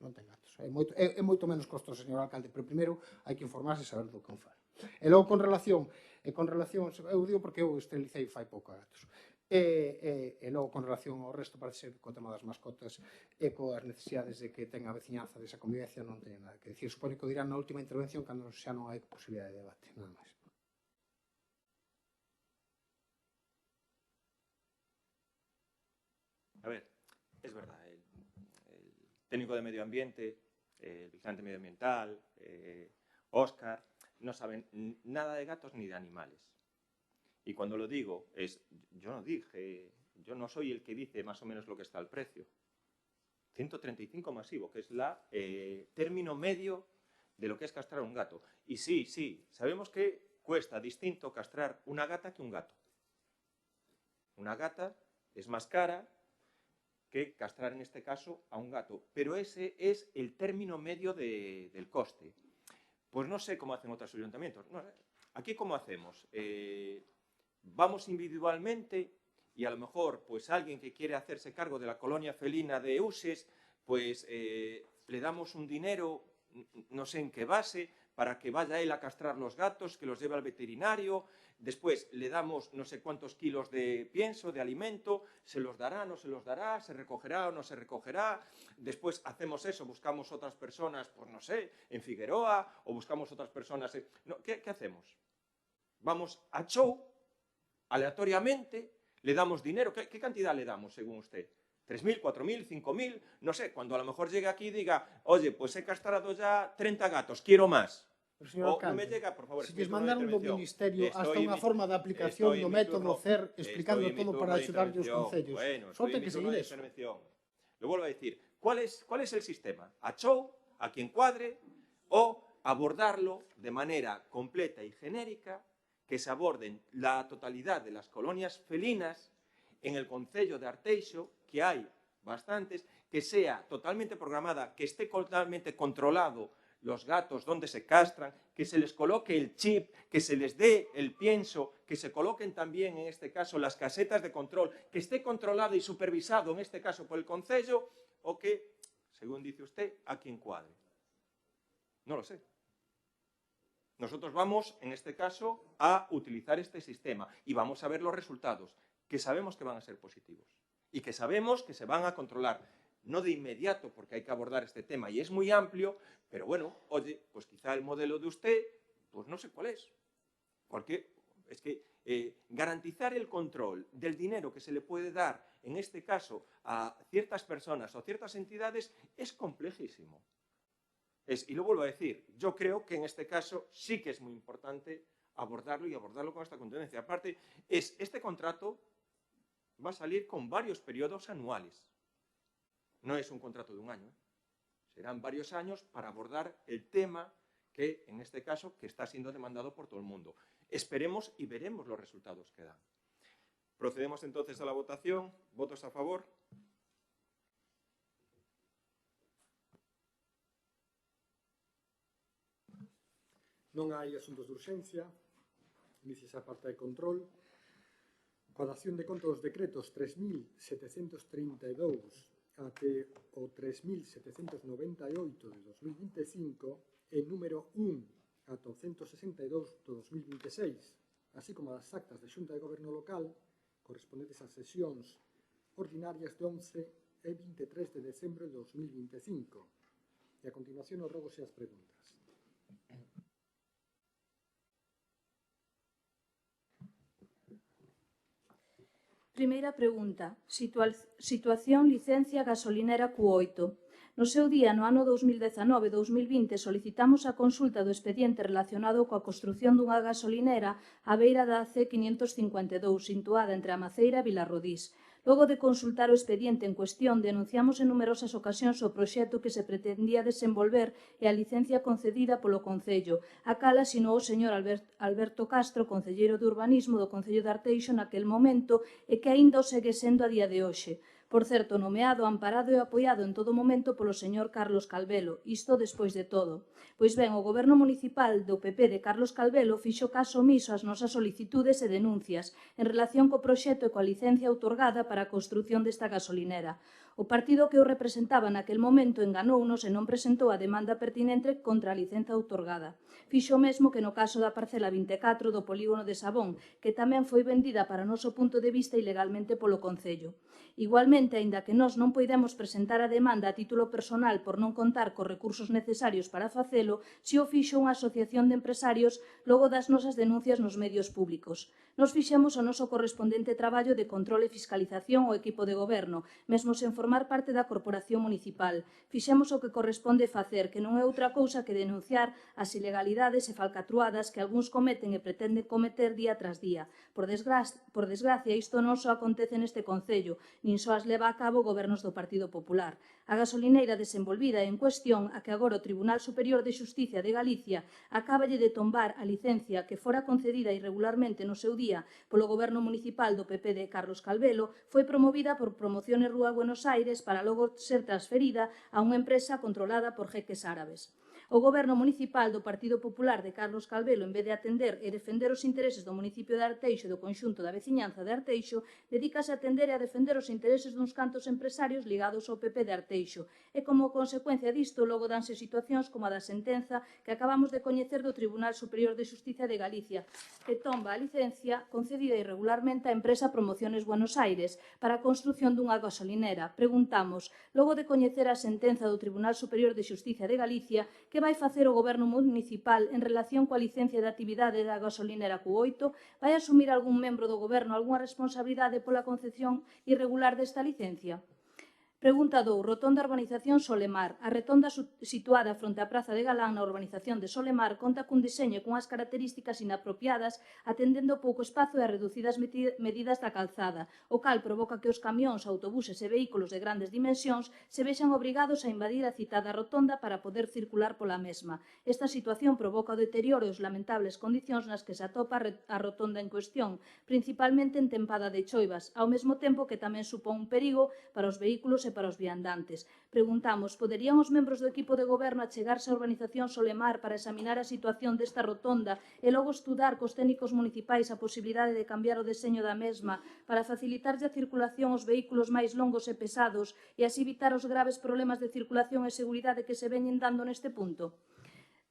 Non ten gatos. É moito menos costoso, señor alcalde, pero primeiro hai que informarse e saber do que fala. E logo, con relación, eu digo porque eu esterilicei fai pouco a gatos. E logo, con relación ao resto, parece ser que o tema das mascotas e coas necesidades de que tenga a veciñanza desa convivencia non teñen nada que dicir. Supoño que o dirán na última intervención cando xa non hai posibilidade de debate. Nada máis. A ver, es verdad, el técnico de medio ambiente, el vigilante medioambiental, Óscar, no saben nada de gatos ni de animales. Y cuando lo digo, yo no soy el que dice más o menos lo que está al precio. 135 masivo, que es el término medio de lo que es castrar un gato. Y sí, sabemos que cuesta distinto castrar una gata que un gato. Una gata es más cara que castrar en este caso a un gato, pero ese es el término medio del coste. Pues no sé cómo hacen otros ayuntamientos. No, aquí, ¿cómo hacemos? Vamos individualmente y a lo mejor pues alguien que quiere hacerse cargo de la colonia felina de Uxes, pues le damos un dinero, no sé en qué base, para que vaya él a castrar los gatos, que los lleve al veterinario, después le damos no sé cuántos kilos de pienso, de alimento, se los dará, no se los dará, se recogerá o no se recogerá, después hacemos eso, buscamos otras personas, pues no sé, en Figueroa, o buscamos otras personas... No, ¿qué hacemos? Vamos a show, aleatoriamente, le damos dinero. ¿Qué cantidad le damos, según usted? ¿3.000, 4.000, 5.000? No sé, cuando a lo mejor llegue aquí y diga, oye, pues he castrado ya 30 gatos, quiero más. Pero, señor alcalde, no me llega, por favor, se lles mandaron do Ministerio hasta unha forma de aplicación do método CER explicando todo para axudarlle os concellos. Bueno, só ten que seguir eso. Lo vuelvo a decir. ¿Cuál es el sistema? A show, a quien cuadre, o abordarlo de manera completa y genérica, que se aborden la totalidad de las colonias felinas en el concello de Arteixo, que hay bastantes, que sea totalmente programada, que esté totalmente controlado los gatos donde se castran, que se les coloque el chip, que se les dé el pienso, que se coloquen también en este caso las casetas de control, que esté controlado y supervisado en este caso por el concello, o que, según dice usted, a quien cuadre. No lo sé. Nosotros vamos, en este caso, a utilizar este sistema y vamos a ver los resultados, que sabemos que van a ser positivos y que sabemos que se van a controlar, no de inmediato, porque hay que abordar este tema y es muy amplio, pero bueno, oye, pues quizá el modelo de usted, pues no sé cuál es, porque es que garantizar el control del dinero que se le puede dar, en este caso, a ciertas personas o ciertas entidades, es complejísimo. Y lo vuelvo a decir, yo creo que en este caso sí que es muy importante abordarlo y abordarlo con esta contundencia. Aparte, este contrato va a salir con varios periodos anuales. No es un contrato de un año, serán varios años para abordar el tema que, en este caso, que está siendo demandado por todo el mundo. Esperemos y veremos los resultados que dan. Procedemos entonces a la votación. ¿Votos a favor? Non hai asuntos de urxencia, inicias a parte de control, coa dación de conta dos decretos 3.732 até o 3.798 de 2025 e número 1 ata o 162 do 2026, así como as actas de Xunta de Goberno Local correspondentes ás sesións ordinarias de 11 e 23 de decembro de 2025. E a continuación os rogos e as preguntas. Primeira pregunta. Situación licencia gasolinera Q8. No seu día, no ano 2019-2020, solicitamos a consulta do expediente relacionado coa construción dunha gasolinera á beira da C552, situada entre a Maceira e Vilarrodís. Logo de consultar o expediente en cuestión, denunciamos en numerosas ocasións o proxecto que se pretendía desenvolver e a licencia concedida polo Concello, a cal asinou o señor Alberto Castro, concelleiro de Urbanismo do Concello de Arteixo naquel momento e que aínda o segue sendo a día de hoxe. Por certo, nomeado, amparado e apoiado en todo momento polo señor Carlos Calvelo, isto despois de todo. Pois ben, o Goberno Municipal do PP de Carlos Calvelo fixo caso omiso ás nosas solicitudes e denuncias en relación co proxecto e coa licencia outorgada para a construción desta gasolinera. O partido que o representaba naquel momento enganounos e non presentou a demanda pertinente contra a licenza outorgada. Fixo o mesmo que no caso da parcela 24 do polígono de Sabón, que tamén foi vendida para o noso punto de vista ilegalmente polo Concello. Igualmente, aínda que nós non poidemos presentar a demanda a título personal por non contar cos recursos necesarios para facelo, si o fixo unha asociación de empresarios logo das nosas denuncias nos medios públicos. Nos fixemos o noso correspondente traballo de control e fiscalización ao equipo de goberno, mesmo sen formar parte da corporación municipal. Fixemos o que corresponde facer, que non é outra cousa que denunciar as ilegalidades e falcatruadas que algúns cometen e pretenden cometer día tras día. Por desgracia, isto non só acontece neste Concello, nin só as leva a cabo gobernos do Partido Popular. A gasolineira desenvolvida en cuestión, a que agora o Tribunal Superior de Xusticia de Galicia acáballe de tombar a licencia que fora concedida irregularmente no seu día polo Goberno Municipal do PP de Carlos Calvelo, foi promovida por Promociones Rúa Buenos Aires para logo ser transferida a unha empresa controlada por jeques árabes. O Goberno Municipal do Partido Popular de Carlos Calvelo, en vez de atender e defender os intereses do municipio de Arteixo e do conxunto da veciñanza de Arteixo, dedícase a atender e a defender os intereses duns cantos empresarios ligados ao PP de Arteixo. E como consecuencia disto, logo danse situacións como a da sentenza que acabamos de coñecer do Tribunal Superior de Xusticia de Galicia, que tomba a licencia concedida irregularmente á empresa Promociones Buenos Aires para a construción dunha gasolinera. Preguntamos, logo de coñecer a sentenza do Tribunal Superior de Xusticia de Galicia, que vai facer o Goberno Municipal en relación coa licencia de actividade da gasolinera Q8? Vai asumir algún membro do Goberno algunha responsabilidade pola concesión irregular desta licencia? Pregunta 2. Rotonda urbanización Solemar. A rotonda situada fronte á Praza de Galán na urbanización de Solemar conta cun diseño e cunhas características inapropiadas atendendo o pouco espazo e as reducidas medidas da calzada, o cal provoca que os camións, autobuses e vehículos de grandes dimensións se vexan obrigados a invadir a citada rotonda para poder circular pola mesma. Esta situación provoca o deterioro e os lamentables condicións nas que se atopa a rotonda en cuestión, principalmente en tempada de choivas, ao mesmo tempo que tamén supón un perigo para os vehículos e para os viandantes. Preguntamos, poderían os membros do equipo de goberno achegarse á urbanización Solemar para examinar a situación desta rotonda e logo estudar cos técnicos municipais a posibilidade de cambiar o deseño da mesma para facilitarlle a circulación aos vehículos máis longos e pesados e así evitar os graves problemas de circulación e seguridade que se veñen dando neste punto?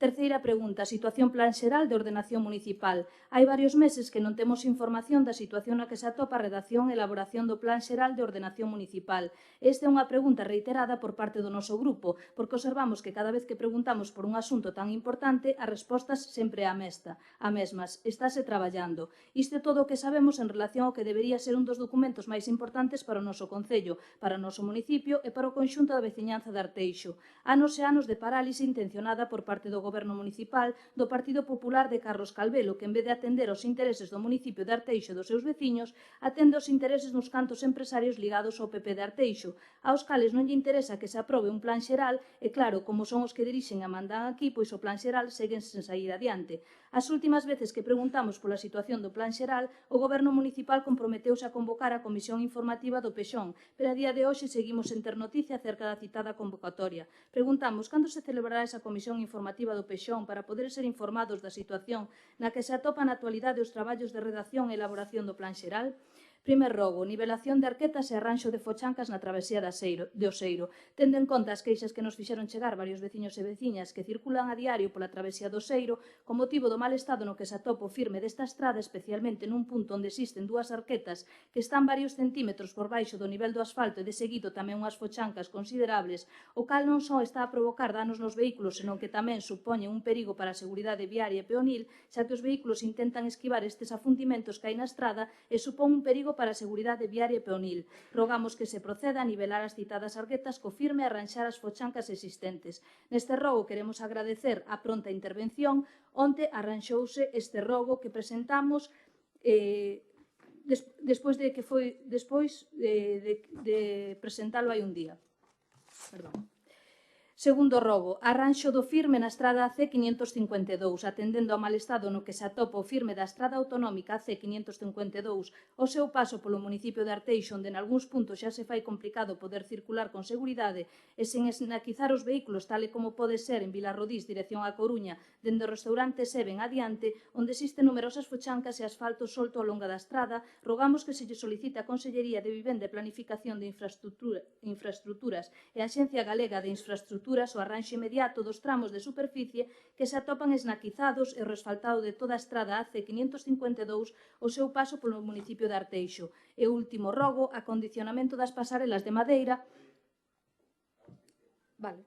Terceira pregunta, situación plan xeral de ordenación municipal. Hai varios meses que non temos información da situación na que se atopa a redacción e elaboración do plan xeral de ordenación municipal. Esta é unha pregunta reiterada por parte do noso grupo, porque observamos que cada vez que preguntamos por un asunto tan importante, as respostas sempre a mesmas. Estáse traballando. Isto é todo o que sabemos en relación ao que debería ser un dos documentos máis importantes para o noso concello, para o noso municipio e para o conxunto da veciñanza de Arteixo. Anos e anos de parálise intencionada por parte do Goberno Municipal do Partido Popular de Carlos Calvelo, que en vez de atender aos intereses do municipio de Arteixo e dos seus veciños, atende aos intereses dos cantos empresarios ligados ao PP de Arteixo, aos cales non lle interesa que se aprobe un plan xeral e, claro, como son os que dirixen e mandan aquí, pois o plan xeral seguen sen sair adiante. As últimas veces que preguntamos pola situación do plan xeral, o Goberno Municipal comprometeuse a convocar a Comisión Informativa do Pexón, pero a día de hoxe seguimos sen ter noticia acerca da citada convocatoria. Preguntamos cando se celebrará esa Comisión Informativa do do Pexón para poder ser informados da situación na que se atopan na actualidade os traballos de redacción e elaboración do Plan Xeral. Primer rogo, nivelación de arquetas e arranxo de fochancas na travesía de Oseiro. Tendo en conta as queixas que nos fixeron chegar varios veciños e veciñas que circulan a diario pola travesía do Oseiro, con motivo do mal estado no que se atopa o firme desta estrada, especialmente nun punto onde existen dúas arquetas que están varios centímetros por baixo do nivel do asfalto e de seguido tamén unhas fochancas considerables, o cal non só está a provocar danos nos vehículos, senón que tamén supone un perigo para a seguridade viaria e peonil, xa que os vehículos intentan esquivar estes afundimentos que hai na estrada e supón un perigo para a seguridade viaria e peonil. Rogamos que se proceda a nivelar as citadas arquetas co firme e arranxar as fochancas existentes. Neste rogo queremos agradecer a pronta intervención. Onte arranxouse este rogo que presentamos despois de presentalo hai un día. Perdón. Segundo rogo, arranxo do firme na estrada AC552, atendendo ao mal estado no que se atopa o firme da estrada autonómica AC552, o seu paso polo municipio de Arteixo, onde en algúns puntos xa se fai complicado poder circular con seguridade e sen esnaquizar os vehículos, tal e como pode ser en Vilarrodís, dirección a Coruña, dende o restaurante Seven adiante, onde existen numerosas fochancas e asfalto solto ao longo da estrada. Rogamos que se lle solicite á Consellería de Vivenda e Planificación de Infraestruturas e a Axencia Galega de Infraestruturas o arranxo inmediato dos tramos de superficie que se atopan esnaquizados e o resfaltado de toda a estrada AC552 o seu paso polo municipio de Arteixo. E o último rogo, acondicionamento das pasarelas de madeira. Vale.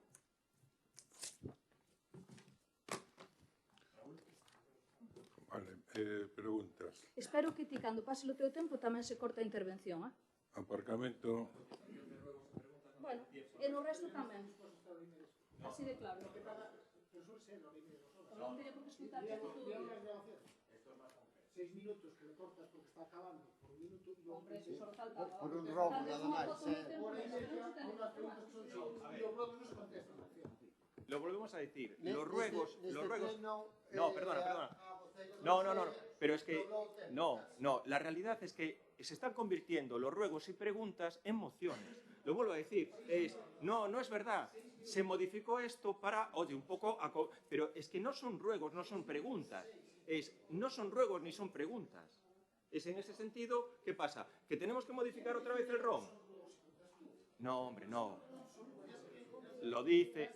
Preguntas. Espero que ti, cando pase o teu tempo, tamén se corta a intervención. Aparcamento. Bueno, e no resto tamén. Así de claro. Non teria por que escutar todo o día. 6 minutos que le cortas porque está acabando, por un minuto y hombre, eso solo faltaba. Por un robo, nada máis. Unas preguntas que son y los robos no se contestan. Lo volvemos a decir, los ruegos... No, perdona. No, pero es que... No, la realidad es que se están convirtiendo los ruegos y preguntas en mociones. Lo vuelvo a decir, no es verdad. Se modificó esto para, un poco... Pero es que no son ruegos, no son preguntas. No son ruegos ni son preguntas. Es en ese sentido, ¿qué pasa? ¿Que tenemos que modificar otra vez el ROM? No, hombre, no. Lo dice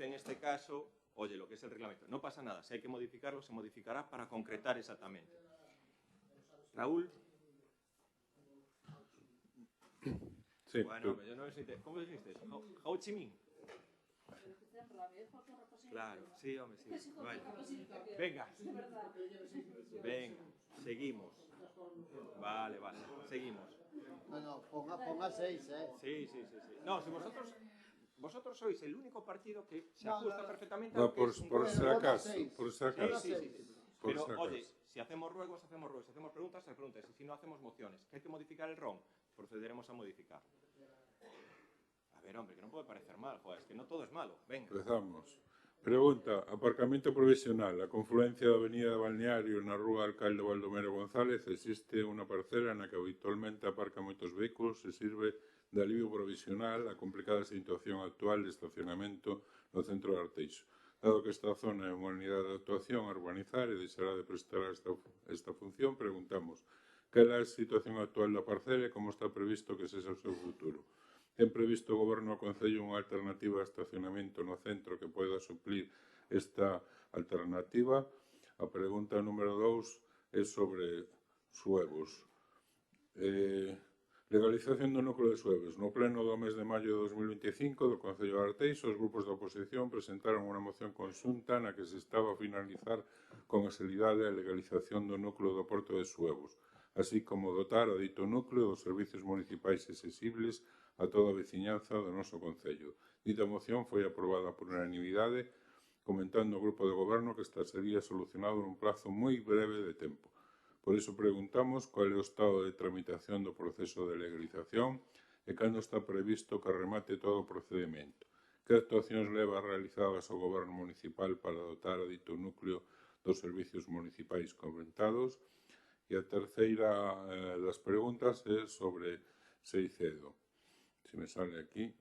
en este caso, lo que es el reglamento. No pasa nada, si hay que modificarlo, se modificará para concretar exactamente. Raúl. Sí, bueno, yo no sé, ¿cómo dijiste? Ho Chi Minh. Claro, sí, hombre, sí. Vale. Venga, seguimos. Vale, seguimos. No, ponga 6, Sí. No, si vosotros sois el único partido que se ajusta perfectamente a lo que por es un si acaso. Sí. Pero, oye, si hacemos ruegos, si hacemos preguntas, y si no hacemos mociones. ¿Que hay que modificar el ROM? Procederemos a modificarlo. A ver, hombre, que no puede parecer mal, joder, es que no todo es malo. Venga. Empezamos. Pregunta, aparcamento provisional. A confluencia da avenida Balneario na rúa Alcalde Baldomero González existe unha parcela na que habitualmente aparcan moitos vehículos e sirve de alivio provisional a complicada situación actual de estacionamento no centro de Arteixo. Dado que esta zona é unha unidade de actuación a urbanizar e deixará de prestar esta función, preguntamos cal é a situación actual da parcela e como está previsto que sexa o seu futuro. Ten previsto o Goberno do Concello unha alternativa de estacionamento no centro que poida suplir esta alternativa? A pregunta número 2 é sobre Suevos. Legalización do núcleo de Suevos. No pleno do mes de maio de 2025 do Concello de Arteixo, os grupos da oposición presentaron unha moción conxunta na que se estaba a finalizar con a celeridade a legalización do núcleo do Porto de Suevos, así como dotar a dito núcleo dos servicios municipais accesibles a toda a veciñanza do noso Concello. Dita moción foi aprobada por unanimidade, comentando o grupo de goberno que esta sería solucionado nun plazo moi breve de tempo. Por iso preguntamos cual é o estado de tramitación do proceso de legalización e cando está previsto que remate todo o procedimento. Que actuacións leva realizadas o goberno municipal para dotar a dito núcleo dos servicios municipais comentados. E a terceira das preguntas é sobre Seicedo. Se me sale aquí.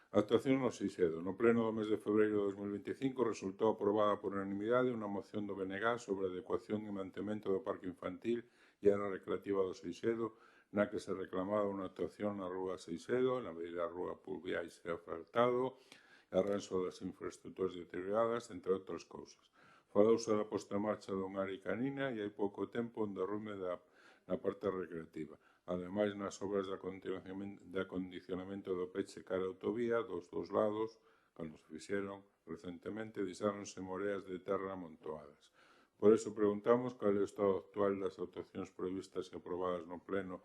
A actuación no Seixedo. No pleno do mes de febreiro de 2025 resultou aprobada por unanimidade unha moción do BNG sobre a adecuación e mantemento do parque infantil e área recreativa do Seixedo, na que se reclamaba unha actuación na rúa Seixedo, na medida rúa Pulviais e asfaltado, e arranxo das infraestructuras deterioradas, entre outras cousas. Falouse da posta en marcha dunha área canina e hai pouco tempo un derrume na parte recreativa. Ademais, nas obras de acondicionamento do peche cara a autovía, dos dous lados, cando se fixeron recentemente, deixáronse moreas de terra amontoadas. Por iso preguntamos cal é o estado actual das actuacións previstas e aprobadas no pleno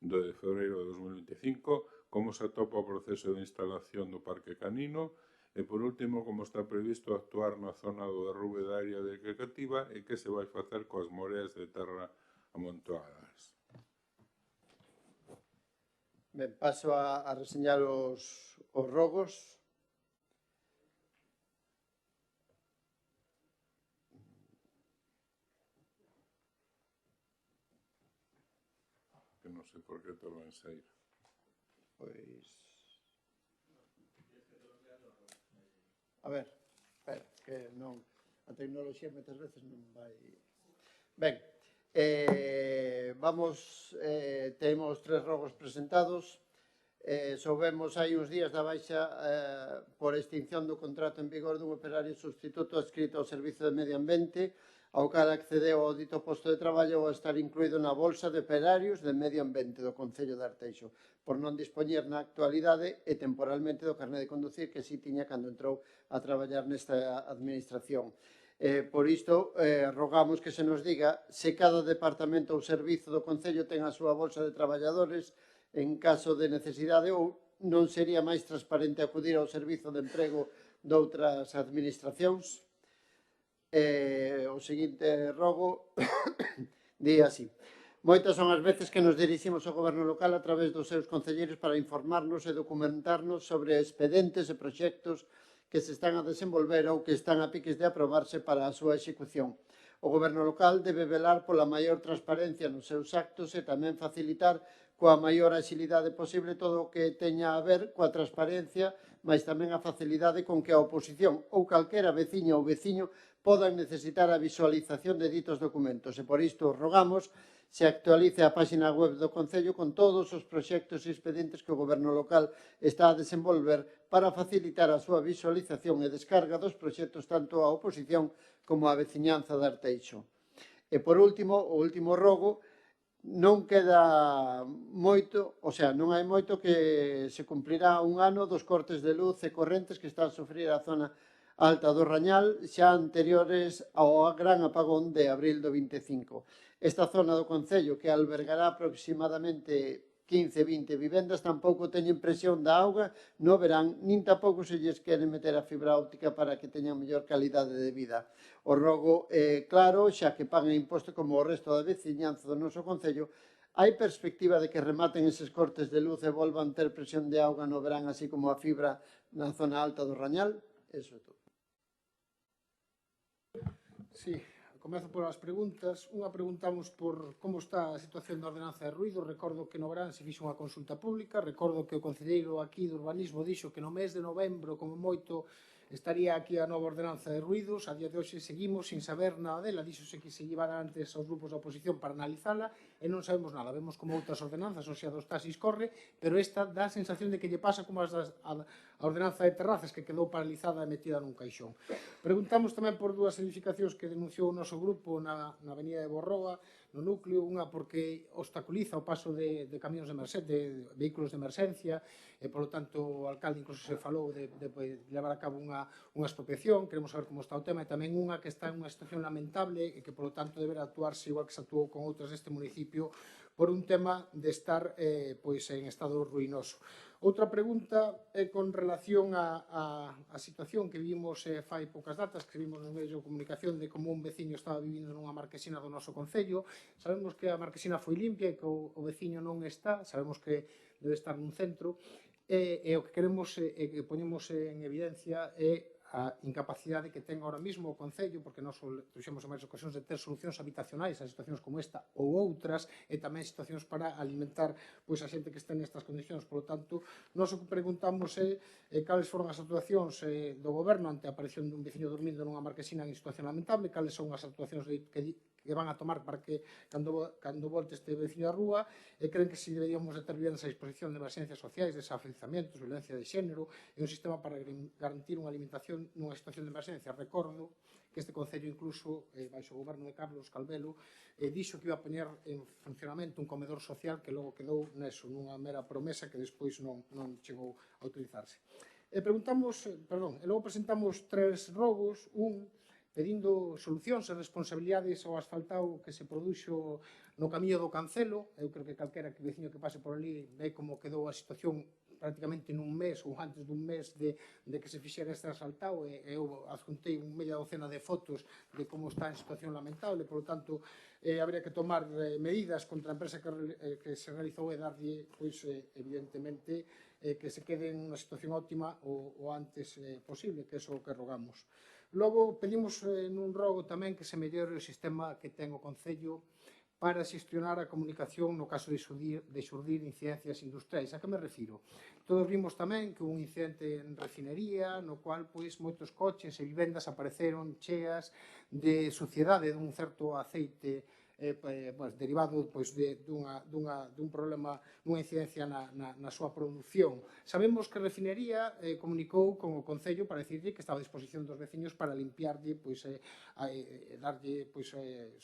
de febreiro de 2025, como se atopa o proceso de instalación do parque canino e, por último, como está previsto actuar na zona do derrube da área recreativa e que se vai facer coas moreas de terra amontoadas. Ben, paso a reseñar os rogos. Que non sei por que te lo enseiro. Pois... A ver, espera, que non... A tecnoloxía moitas veces non vai... Ben, temos 3 rogos presentados. Soubemos hai uns días da baixa por extinción do contrato en vigor dun operario sustituto adscrito ao Servizo de Medio Ambiente, ao cal accedeu ao dito posto de traballo ao estar incluído na bolsa de operarios de Medio Ambiente do Concello de Arteixo, por non dispoñer na actualidade e temporalmente do carné de conducir que si tiña cando entrou a traballar nesta administración. Por isto, rogamos que se nos diga se cada departamento ou servizo do Concello ten a súa bolsa de traballadores en caso de necesidade ou non sería máis transparente acudir ao servizo de emprego doutras administracións. O seguinte rogo di así. Moitas son as veces que nos diriximos ao goberno local a través dos seus concelleiros para informarnos e documentarnos sobre expedientes e proxectos que se están a desenvolver ou que están a piques de aprobarse para a súa execución. O goberno local debe velar pola maior transparencia nos seus actos e tamén facilitar coa maior axilidade posible todo o que teña a ver coa transparencia, mas tamén a facilidade con que a oposición ou calquera veciña ou veciño podan necesitar a visualización de ditos documentos. E por isto rogamos se actualice a página web do Concello con todos os proxectos e expedientes que o goberno local está a desenvolver para facilitar a súa visualización e descarga dos proxectos tanto a oposición como a veciñanza de Arteixo. E por último, o último rogo, non queda moito, non hai moito que se cumplirá un ano dos cortes de luz e correntes que está a sufrir a zona alta do Rañal xa anteriores ao gran apagón de abril do 25. Esta zona do Concello, que albergará aproximadamente 15-20 vivendas, tampouco teñen presión da auga no verán, nin tampouco se lles quere meter a fibra óptica para que teñan mellor calidade de vida. O rogo é claro, xa que pagan imposto como o resto da veciñanza do noso Concello, hai perspectiva de que rematen eses cortes de luz e volvan ter presión de auga no verán, así como a fibra na zona alta do Rañal? Eso é todo. Sí, comezo polas preguntas. Unha preguntamos por como está a situación da ordenanza de ruído. Recordo que no verán se fixo unha consulta pública. Recordo que o concelleiro aquí do urbanismo dixo que no mes de novembro, como moito, estaría aquí a nova ordenanza de ruídos. A día de hoxe seguimos sin saber nada dela. Díxose que se llevara antes aos grupos da oposición para analizala e non sabemos nada. Vemos como outras ordenanzas, o sea, dos taxis corre, pero esta dá a sensación de que lle pasa como a ordenanza de terrazas que quedou paralizada e metida nun caixón. Preguntamos tamén por dúas edificacións que denunciou o noso grupo na avenida de Borroa, no núcleo, unha porque obstaculiza o paso de camións de vehículos de emerxencia e, polo tanto, o alcalde incluso se falou de levar a cabo unha expropiación. Queremos saber como está o tema, e tamén unha que está en unha situación lamentable e que, polo tanto, deberá actuarse igual que se actuou con outras deste municipio por un tema de estar en estado ruinoso. Outra pregunta é con relación á situación que vimos fai poucas datas, que vimos nos medios de comunicación de como un veciño estaba vivindo nunha marquesina do noso Concello. Sabemos que a marquesina foi limpia e que o veciño non está, sabemos que debe estar nun centro, e o que queremos e que poñemos en evidencia é a incapacidade que ten ahora mesmo o Concello, porque nós trouxemos en máis ocasións de ter solucións habitacionais a situacións como esta ou outras, e tamén situacións para alimentar pois, a xente que está nestas condicións. Por lo tanto, nós o que preguntamos é cales foron as actuacións do goberno ante a aparición dun veciño dormindo nunha marquesina en situación lamentable, cales son as actuacións que van a tomar para que cando volte este veciño á rúa, creen que si deberíamos de ter vivendas a disposición de emergencias sociais, desafiuzamentos, violencia de xénero e un sistema para garantir unha alimentación nunha situación de emergencia. Recordo que este Concello incluso, baixo o goberno de Carlos Calvelo, dixo que iba a poñer en funcionamento un comedor social que logo quedou neso, nunha mera promesa que despois non chegou a utilizarse. E logo presentamos 3 rogos, pedindo solucións e responsabilidades ao asfaltado que se produxo no camiño do Cancelo. Eu creo que calquera veciño que pase por ali ve como quedou a situación prácticamente nun mes ou antes dun mes de que se fixera este asfaltado, e eu adjuntei media docena de fotos de como está en situación lamentable. Por lo tanto, habría que tomar medidas contra a empresa que se realizou e darlle, evidentemente, que se quede en unha situación óptima o antes posible, que é o que rogamos. Logo, pedimos nun rogo tamén que se mellore o sistema que ten o Concello para xestionar a comunicación no caso de xurdir incidencias industriais. A que me refiro? Todos vimos tamén que un incidente en refinería no cual moitos coches e vivendas apareceron cheas de suciedade dun certo aceite derivado dun problema, dunha incidencia na súa produción. Sabemos que a refinería comunicou con o Concello para dicirlle que estaba a disposición dos veciños para limpiarlle, darlle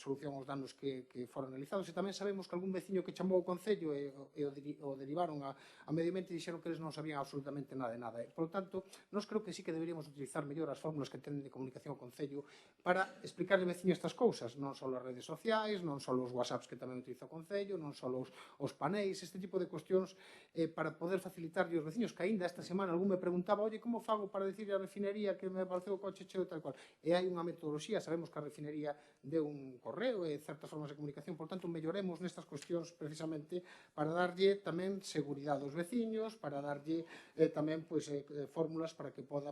solución aos danos que foron realizados. E tamén sabemos que algún veciño que chamou ao Concello e o derivaron a Medio Ambiente dixeron que eles non sabían absolutamente nada de nada. Por lo tanto, nós creo que sí que deberíamos utilizar mellor as fórmulas que tenen de comunicación ao Concello para explicar ao veciño estas cousas, non só as redes sociais, non só os WhatsApps que tamén utiliza o Concello, non só os paneis, este tipo de cuestións para poder facilitarlle aos veciños, que aínda esta semana algún me preguntaba, oye, como fago para decirle á refinería que me pareceu o coche cheo tal cual? E hai unha metodoloxía, sabemos que a refinería deu un correo e certas formas de comunicación, por tanto, melloremos nestas cuestións precisamente para darlle tamén seguridade aos veciños, para darlle tamén fórmulas para que poda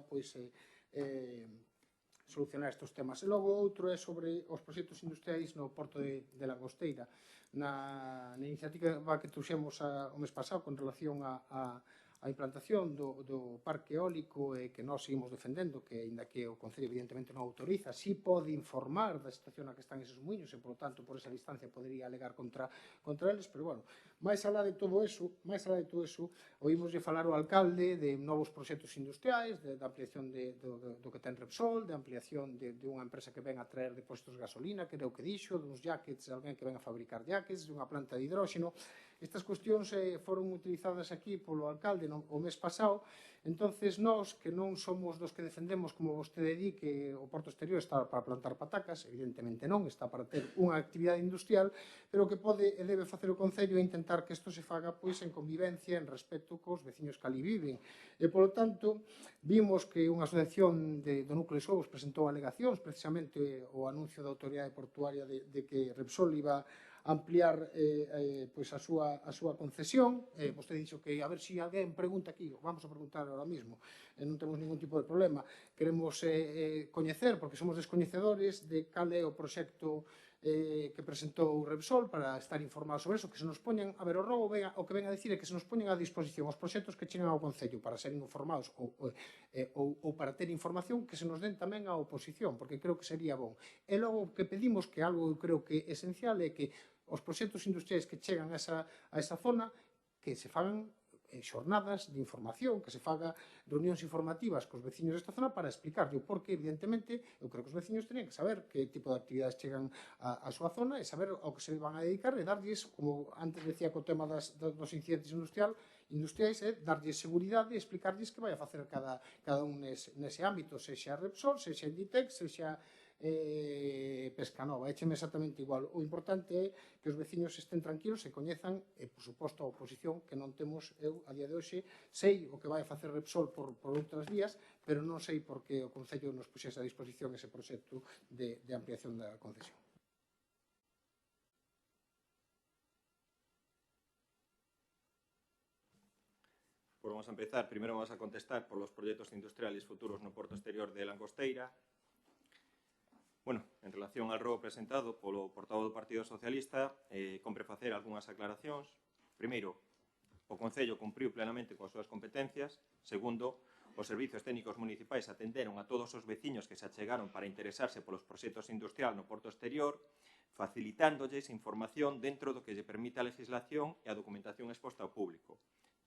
solucionar estes temas. E logo outro é sobre os proxectos industriais no Porto de Langosteira. Na iniciativa que trouxemos o mes pasado con relación a implantación do parque eólico que nós seguimos defendendo, que aínda que o Concello evidentemente non autoriza, si pode informar da situación na que están eses muiños e, por lo tanto, por esa distancia podería alegar contra eles, pero, bueno, máis alá de todo eso, oímoslle falar o alcalde de novos proxectos industriais, de ampliación do que ten Repsol, de ampliación de unha empresa que ven a traer depósitos de gasolina, que era o que dixo, duns jackets, alguén que ven a fabricar jackets, dunha planta de hidróxeno. Estas cuestións foron utilizadas aquí polo alcalde o mes pasado. Entonces, nós, que non somos dos que defendemos, como vostede di, que o Porto Exterior está para plantar patacas, evidentemente non, está para ter unha actividade industrial, pero o que pode e debe facer o Concello é intentar que isto se faga en convivencia, en respeto cos veciños que ali viven. E, polo tanto, vimos que unha asociación do Núcleo de Xogos presentou alegacións, precisamente o anuncio da autoridade portuaria de que Repsol iba ampliar a súa concesión. Vostede dixo que a ver se alguén pregunta aquí, vamos a preguntar ahora mismo, non temos ningún tipo de problema. Queremos coñecer, porque somos descoñecedores, de cal é o proxecto que presentou Repsol para estar informados sobre eso, que se nos poñan, a ver, o rogo o que ven a dicir é que se nos poñan a disposición os proxectos que chegan ao Concello para ser informados ou para ter información, que se nos den tamén a oposición, porque creo que sería bon. E logo o que pedimos, que algo eu creo que é esencial, é que os proxectos industriais que chegan a esa zona, que se fagan xornadas de información, que se faga reunións informativas cos veciños desta zona para explicarlo, porque, evidentemente, eu creo que os veciños tenían que saber que tipo de actividades chegan á súa zona e saber ao que se van a dedicar e darlles, como antes decía co tema dos incidentes industriais, darlles seguridade e explicarlles que vai a facer cada un nese ámbito, sexa Repsol, sexa Inditex, sexa Pescanova, écheme exactamente igual. O importante é que os veciños estén tranquilos e coñezan, e, por suposto, a oposición, que non temos, eu, a día de hoxe, sei o que vai a facer Repsol por outras vías, pero non sei por que o Concello nos puxese a disposición ese proxecto de ampliación da concesión. Pues vamos a empezar. Primero vamos a contestar por los proxectos industriales futuros no porto exterior de Langosteira. Bueno, en relación ao robo presentado polo portavoz do Partido Socialista, compre facer algunhas aclaracións. Primeiro, o Concello cumpriu plenamente coas súas competencias. Segundo, os servizos técnicos municipais atenderon a todos os veciños que se achegaron para interesarse polos proxectos industrial no porto exterior, facilitándolles información dentro do que lle permite a legislación e a documentación exposta ao público.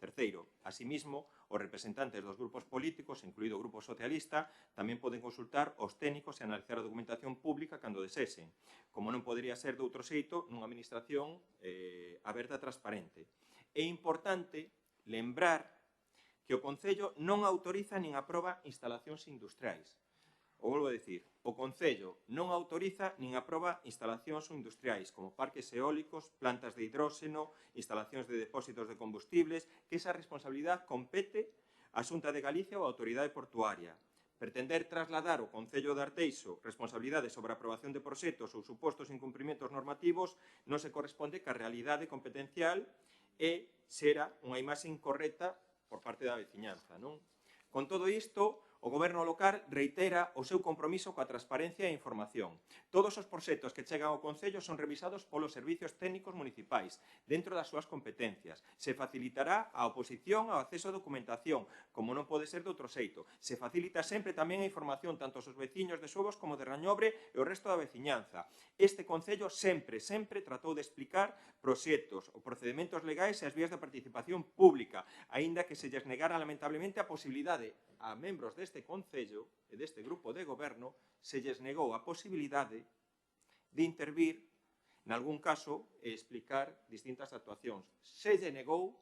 Terceiro, asimismo, os representantes dos grupos políticos, incluído o Grupo Socialista, tamén poden consultar os técnicos e analizar a documentación pública cando desesen, como non podería ser de outro xeito nunha administración aberta e transparente. É importante lembrar que o Concello non autoriza nin aproba instalacións industriais. O volvo a dicir, o Concello non autoriza nin aproba instalacións industriais como parques eólicos, plantas de hidróxeno, instalacións de depósitos de combustibles, que esa responsabilidade compete á Xunta de Galicia ou á Autoridade Portuaria. Pretender trasladar ao Concello de Arteixo responsabilidades sobre a aprobación de proxectos ou supostos incumprimentos normativos non se corresponde ca realidade competencial e xera unha imaxe incorrecta por parte da veciñanza, non? Con todo isto, o Goberno local reitera o seu compromiso coa transparencia e información. Todos os proxectos que chegan ao Concello son revisados polos servicios técnicos municipais, dentro das súas competencias. Se facilitará a oposición ao acceso a documentación, como non pode ser de outro xeito. Se facilita sempre tamén a información tanto aos veciños de Xovos como de Rañobre e o resto da veciñanza. Este Concello sempre tratou de explicar proxectos, os procedementos legais e as vías de participación pública, aínda que se lles negara lamentablemente a posibilidade a membros deste Concello e deste grupo de goberno se lles negou a posibilidade de intervir nalgún caso e explicar distintas actuacións. Se lle negou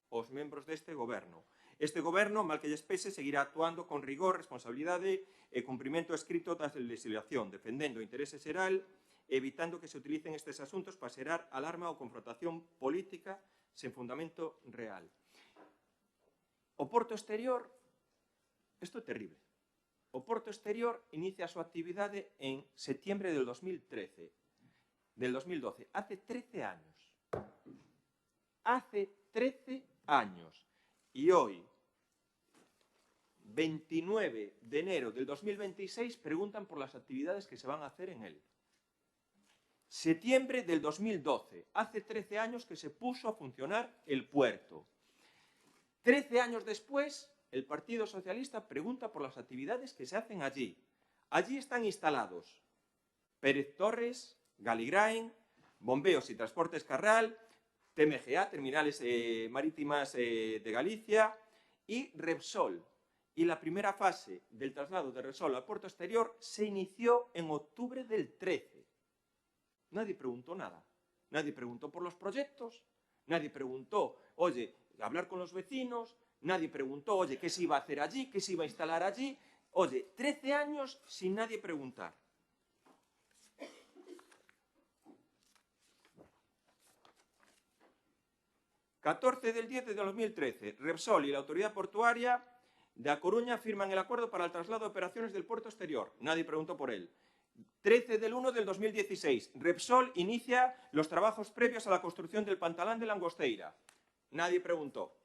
aos membros deste goberno. Este goberno, mal que lles pese, seguirá actuando con rigor, responsabilidade e cumprimento escrito da legislación, defendendo o interese xeral e evitando que se utilicen estes asuntos para xerar alarma ou confrontación política sen fundamento real. O porto exterior, isto é terrible. O porto exterior inicia a súa actividade en setiembre del 2012, hace 13 años. Hace 13 años. Y hoy, 29 de enero del 2026, preguntan por las actividades que se van a hacer en él. Septiembre del 2012, hace 13 años que se puso a funcionar el puerto. 13 años después, el Partido Socialista pregunta por las actividades que se hacen allí. Allí están instalados Pérez Torres, Galigrain, Bombeos y Transportes Carral, TMGA, Terminales Marítimas de Galicia, y Repsol. Y la primera fase del traslado de Repsol al puerto exterior se inició en octubre del 13. Nadie preguntó nada. Nadie preguntó por los proyectos, nadie preguntó, oye, hablar con los vecinos, nadie preguntó, oye, qué se iba a hacer allí, qué se iba a instalar allí. Oye, 13 años sin nadie preguntar. ...14 del 10 de 2013... Repsol y la Autoridad Portuaria de A Coruña firman el acuerdo para el traslado de operaciones del puerto exterior. Nadie preguntó por él. 13 del 1 del 2016... Repsol inicia los trabajos previos a la construcción del pantalán de Langosteira. Nadie preguntó.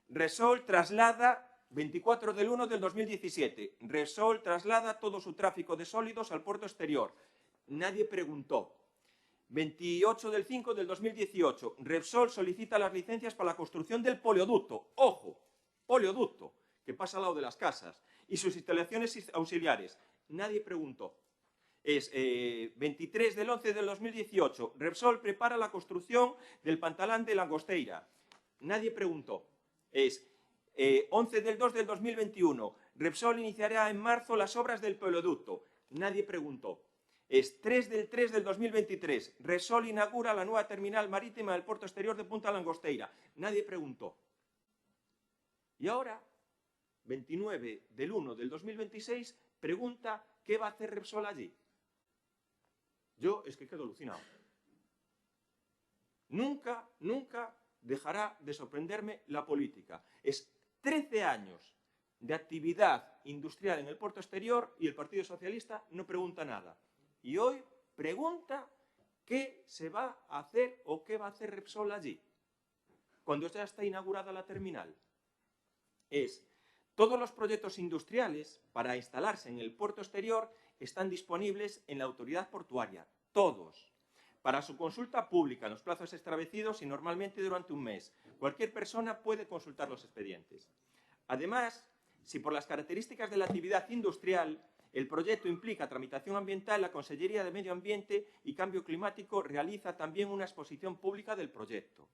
Repsol traslada... 24 del 1 del 2017... Repsol traslada todo su tráfico de sólidos al puerto exterior. Nadie preguntó. 28 del 5 del 2018, Repsol solicita las licencias para la construcción del polioducto, ojo, polioducto, que pasa al lado de las casas, y sus instalaciones auxiliares. Nadie preguntó. Es 23 del 11 del 2018, Repsol prepara la construcción del pantalán de Langosteira. Nadie preguntó. Es 11 del 2 del 2021, Repsol iniciará en marzo las obras del polioducto. Nadie preguntó. Es 3 del 3 del 2023. Repsol inaugura la nueva terminal marítima del puerto exterior de Punta Langosteira. Nadie preguntó. Y ahora, 29 del 1 del 2026, pregunta qué va a hacer Repsol allí. Yo es que quedo alucinado. Nunca dejará de sorprenderme la política. Es 13 años de actividad industrial en el puerto exterior y el Partido Socialista no pregunta nada. Y hoy pregunta qué se va a hacer o qué va a hacer Repsol allí, cuando ya está inaugurada la terminal. es: todos los proyectos industriales para instalarse en el puerto exterior están disponibles en la autoridad portuaria, todos, para su consulta pública en los plazos establecidos y normalmente durante un mes. Cualquier persona puede consultar los expedientes. Además, si por las características de la actividad industrial el proyecto implica tramitación ambiental, la Consellería de Medio Ambiente y Cambio Climático realiza también una exposición pública del proyecto.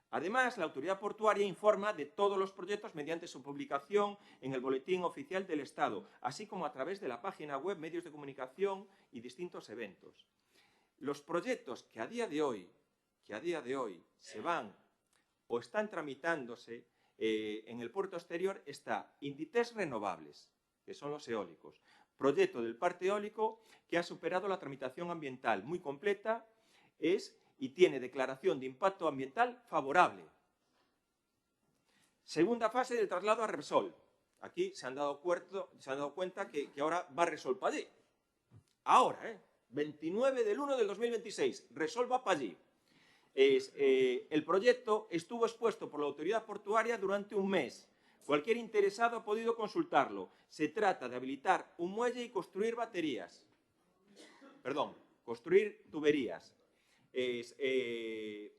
Además, la autoridad portuaria informa de todos los proyectos mediante su publicación en el Boletín Oficial del Estado, así como a través de la página web, medios de comunicación y distintos eventos. Los proyectos que a día de hoy se van o están tramitándose en el puerto exterior está Inditex Renovables, que son los eólicos, proyecto del parque eólico que ha superado la tramitación ambiental muy completa y tiene declaración de impacto ambiental favorable. Segunda fase del traslado a Repsol. Aquí se han dado cuenta que ahora va Repsol para allí. Ahora, 29 del 1 del 2026, Repsol va para allí. El proyecto estuvo expuesto por la autoridad portuaria durante un mes. Cualquier interesado ha podido consultarlo. Se trata de habilitar un muelle y construir construir tuberías. ¿Qué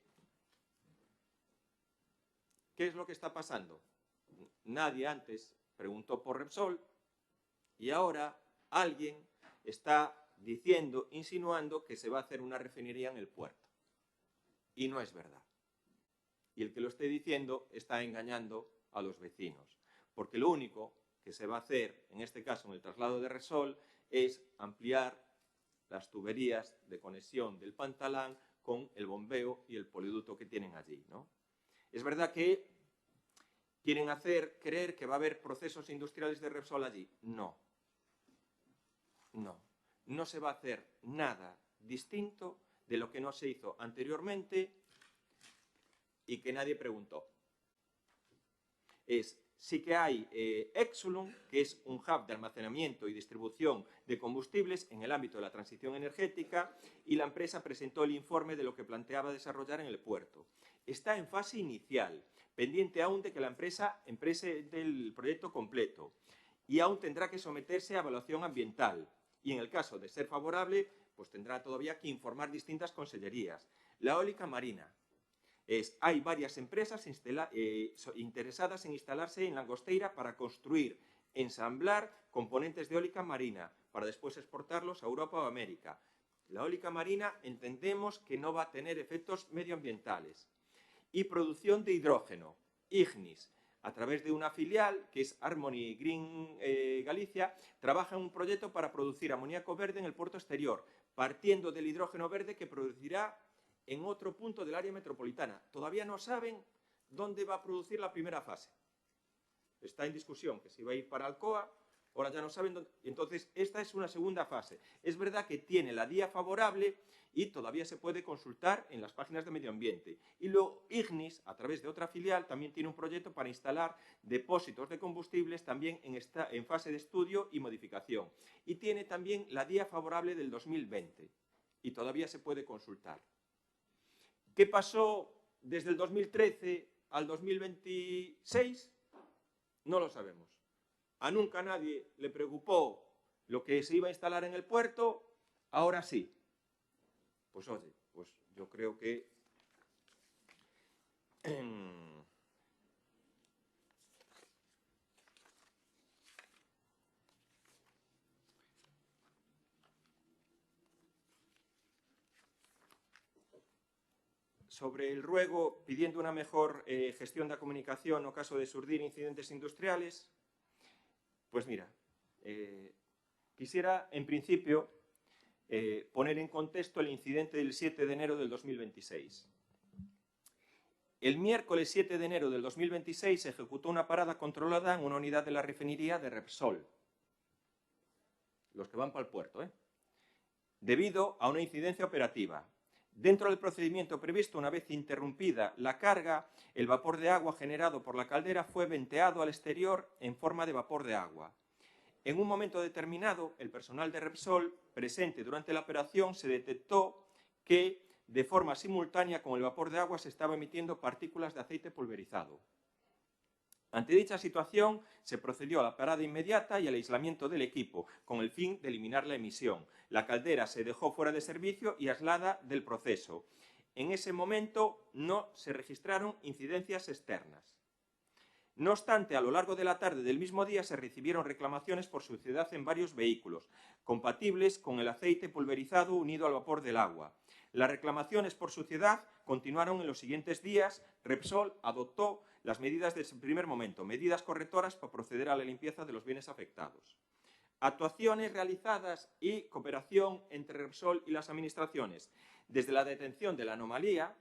es lo que está pasando? Nadie antes preguntó por Repsol y ahora alguien está diciendo, insinuando que se va a hacer una refinería en el puerto. Y no es verdad. Y el que lo esté diciendo está engañando a los vecinos, porque lo único que se va a hacer, en este caso en el traslado de Repsol, es ampliar las tuberías de conexión del Pantalán con el bombeo y el poliducto que tienen allí, ¿no? Es verdad que quieren hacer creer que va a haber procesos industriales de Repsol allí. No. No se va a hacer nada distinto de lo que no se hizo anteriormente y que nadie preguntó. Sí que hay Exolum, que es un hub de almacenamiento y distribución de combustibles en el ámbito de la transición energética, y la empresa presentó el informe de lo que planteaba desarrollar en el puerto. Está en fase inicial, pendiente aún de que la empresa emprese del proyecto completo, y aún tendrá que someterse a evaluación ambiental. Y en el caso de ser favorable, pues tendrá todavía que informar distintas consellerías. La eólica marina. Hay varias empresas interesadas en instalarse en Langosteira para construir, ensamblar componentes de eólica marina, para después exportarlos a Europa o América. La eólica marina entendemos que no va a tener efectos medioambientales. Y producción de hidrógeno. Ignis, a través de una filial, que es Harmony Green Galicia, trabaja en un proyecto para producir amoníaco verde en el puerto exterior, partiendo del hidrógeno verde que producirá en otro punto del área metropolitana. Todavía no saben dónde va a producir la primera fase. Está en discusión que si va a ir para Alcoa, ahora ya no saben dónde. Entonces, esta es una segunda fase. Es verdad que tiene la DIA favorable y todavía se puede consultar en las páginas de medio ambiente. Y luego Ignis, a través de otra filial, también tiene un proyecto para instalar depósitos de combustibles también en fase de estudio y modificación. Y tiene también la DIA favorable del 2020 y todavía se puede consultar. ¿Qué pasó desde el 2013 al 2026? No lo sabemos. A nunca nadie le preocupó lo que se iba a instalar en el puerto, ahora sí. Pues oye, pues yo creo que sobre el ruego pidiendo una mejor gestión da comunicación no caso de surdir incidentes industriales, pues mira, quisiera en principio poner en contexto el incidente del 7 de enero del 2026. El miércoles 7 de enero del 2026 se ejecutó una parada controlada en una unidad de la refinería de Repsol, los que van para el puerto, debido a una incidencia operativa. Dentro del procedimiento previsto, una vez interrumpida la carga, el vapor de agua generado por la caldera fue venteado al exterior en forma de vapor de agua. En un momento determinado, el personal de Repsol presente durante la operación se detectó que, de forma simultánea con el vapor de agua, se estaba emitiendo partículas de aceite pulverizado. Ante dicha situación, se procedió a la parada inmediata y al aislamiento del equipo, con el fin de eliminar la emisión. La caldera se dejó fuera de servicio y aislada del proceso. En ese momento no se registraron incidencias externas. No obstante, a lo largo de la tarde del mismo día se recibieron reclamaciones por suciedad en varios vehículos, compatibles con el aceite pulverizado unido al vapor del agua. Las reclamaciones por suciedad continuaron en los siguientes días. Repsol adoptó las medidas desde el primer momento, medidas correctoras para proceder a la limpieza de los bienes afectados. Actuaciones realizadas y cooperación entre Repsol y las administraciones. Desde la detención de la anomalía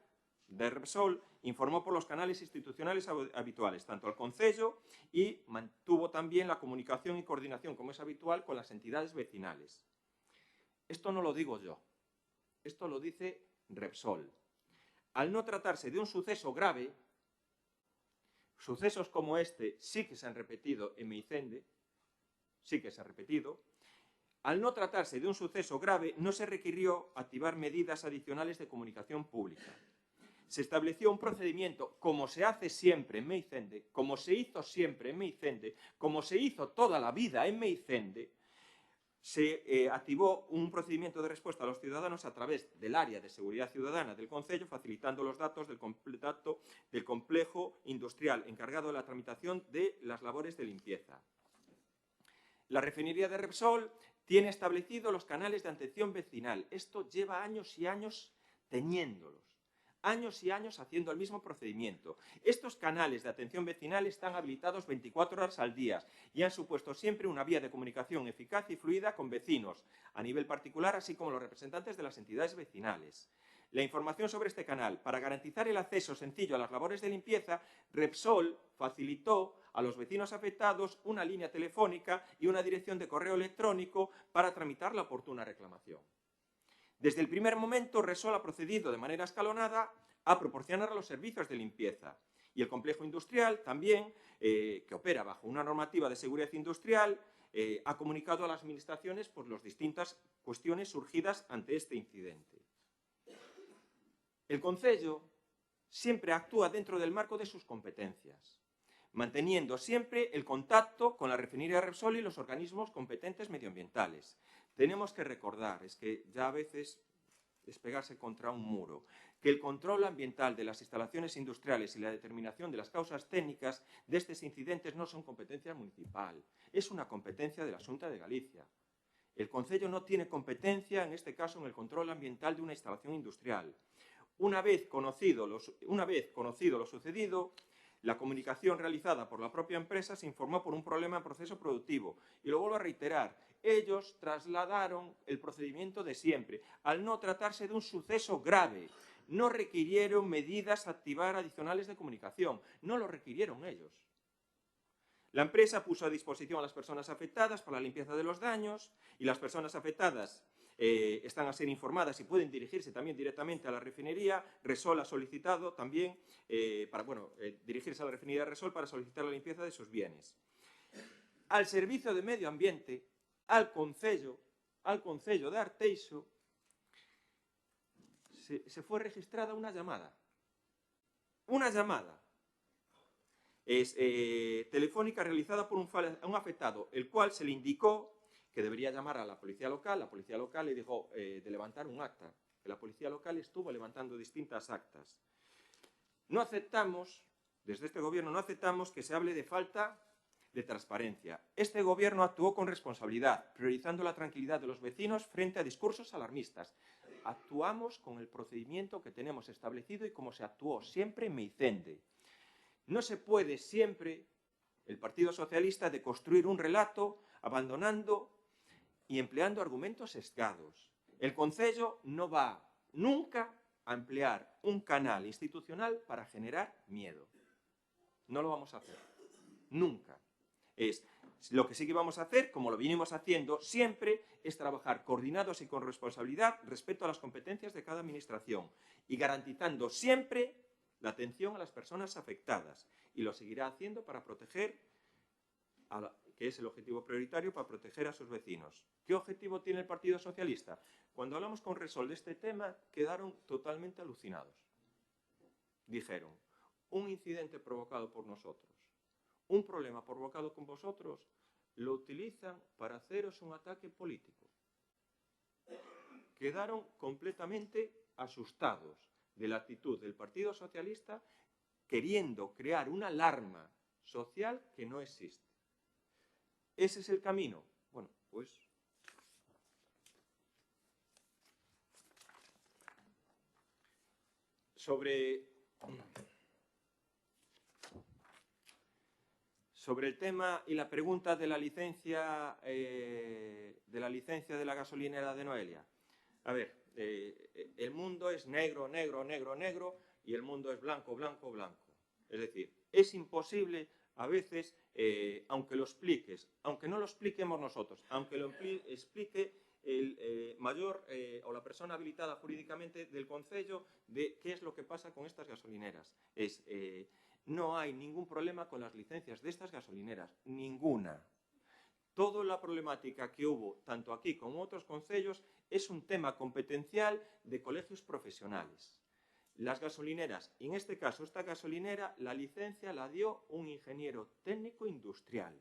de Repsol, informó por los canales institucionales habituales, tanto al Concello, y mantuvo también la comunicación y coordinación, como es habitual, con las entidades vecinales. Esto no lo digo yo, esto lo dice Repsol. Al no tratarse de un suceso grave, sucesos como este sí que se han repetido en Meicende, sí que se ha repetido. Al no tratarse de un suceso grave, no se requirió activar medidas adicionales de comunicación pública. Se estableció un procedimiento, como se hace siempre en Meicende, como se hizo siempre en Meicende, como se hizo toda la vida en Meicende. Se activó un procedimiento de respuesta a los ciudadanos a través del área de seguridad ciudadana del Concello, facilitando los datos del complejo industrial encargado de la tramitación de las labores de limpieza. La refinería de Repsol tiene establecidos los canales de atención vecinal. Esto lleva años y años teniéndolos. Años y años haciendo el mismo procedimiento. Estos canales de atención vecinal están habilitados 24 horas al día y han supuesto siempre una vía de comunicación eficaz y fluida con vecinos, a nivel particular, así como los representantes de las entidades vecinales. La información sobre este canal, para garantizar el acceso sencillo a las labores de limpieza, Repsol facilitó a los vecinos afectados una línea telefónica y una dirección de correo electrónico para tramitar la oportuna reclamación. Desde el primer momento, Repsol ha procedido de manera escalonada a proporcionar los servicios de limpieza. Y el complejo industrial también, que opera bajo una normativa de seguridad industrial, ha comunicado a las administraciones por las distintas cuestiones surgidas ante este incidente. El Concello siempre actúa dentro del marco de sus competencias, manteniendo siempre el contacto con la refinería Repsol y los organismos competentes medioambientales. Tenemos que recordar, es que ya a veces es pegarse contra un muro, que el control ambiental de las instalaciones industriales y la determinación de las causas técnicas de estos incidentes no son competencia municipal, es una competencia de la Xunta de Galicia. El Concello no tiene competencia, en este caso, en el control ambiental de una instalación industrial. Una vez conocido lo sucedido, la comunicación realizada por la propia empresa se informó por un problema en proceso productivo. Y lo vuelvo a reiterar, ellos trasladaron el procedimiento de siempre. Al no tratarse de un suceso grave, no requirieron medidas a activar adicionales de comunicación. No lo requirieron ellos. La empresa puso a disposición a las personas afectadas para la limpieza de los daños y las personas afectadas están a ser informadas y pueden dirigirse también directamente a la refinería. Repsol ha solicitado también dirigirse a la refinería Repsol para solicitar la limpieza de sus bienes. Al Servicio de Medio Ambiente, al Concello de Arteixo, se fue registrada una llamada. Una llamada telefónica realizada por un afectado, el cual se le indicó que debería llamar a la policía local. La policía local le dijo de levantar un acta, que la policía local estuvo levantando distintas actas. No aceptamos, desde este gobierno no aceptamos que se hable de falta de transparencia. Este gobierno actuó con responsabilidad, priorizando la tranquilidad de los vecinos frente a discursos alarmistas. Actuamos con el procedimiento que tenemos establecido y como se actuó siempre en Meicende. No se puede siempre, el Partido Socialista, de construir un relato abandonando y empleando argumentos sesgados. El Concello no va nunca a emplear un canal institucional para generar miedo. No lo vamos a hacer. Nunca. Lo que sí que vamos a hacer, como lo vinimos haciendo siempre, es trabajar coordinados y con responsabilidad respecto a las competencias de cada administración y garantizando siempre la atención a las personas afectadas. Y lo seguirá haciendo para proteger, que es el objetivo prioritario, para proteger a sus vecinos. ¿Qué objetivo tiene el Partido Socialista? Cuando hablamos con Repsol de este tema, quedaron totalmente alucinados. Dijeron, un incidente provocado por nosotros, un problema provocado con vosotros lo utilizan para haceros un ataque político. Quedaron completamente asustados de la actitud del Partido Socialista queriendo crear una alarma social que no existe. ¿Ese es el camino? Bueno, pues sobre el tema y la pregunta de la licencia de la gasolinera de Noelia. A ver, el mundo es negro, negro, negro, negro y el mundo es blanco, blanco, blanco. Es decir, es imposible a veces, aunque lo expliques, aunque no lo expliquemos nosotros, aunque lo explique el mayor o la persona habilitada jurídicamente del Concello de qué es lo que pasa con estas gasolineras. No hay ningún problema con las licencias de estas gasolineras, ninguna. Toda la problemática que hubo, tanto aquí como en otros concellos, es un tema competencial de colegios profesionales. Las gasolineras, y en este caso esta gasolinera, la licencia la dio un ingeniero técnico industrial.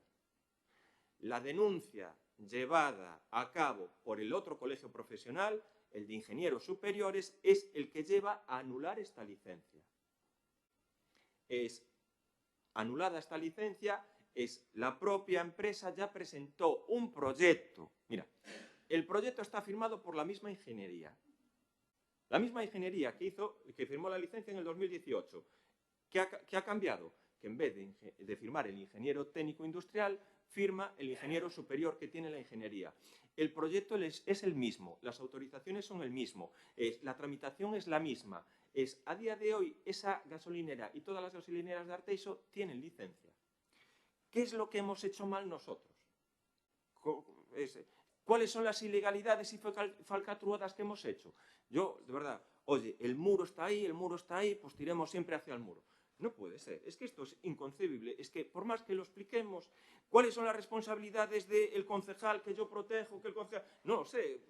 La denuncia llevada a cabo por el otro colegio profesional, el de ingenieros superiores, es el que lleva a anular esta licencia. Es anulada esta licencia, la propia empresa ya presentó un proyecto. Mira, el proyecto está firmado por la misma ingeniería. La misma ingeniería que firmó la licencia en el 2018. ¿Qué ha cambiado? Que en vez de firmar el ingeniero técnico industrial, firma el ingeniero superior que tiene la ingeniería. El proyecto es el mismo, las autorizaciones son el mismo, la tramitación es la misma. A día de hoy, esa gasolinera y todas las gasolineras de Arteixo tienen licencia. ¿Qué es lo que hemos hecho mal nosotros? ¿Cuáles son las ilegalidades y falcatruadas que hemos hecho? Yo, de verdad, oye, el muro está ahí, pues tiremos siempre hacia el muro. No puede ser, es que esto es inconcebible, es que por más que lo expliquemos, ¿cuáles son las responsabilidades del concejal que yo protejo, que el concejal... No lo sé,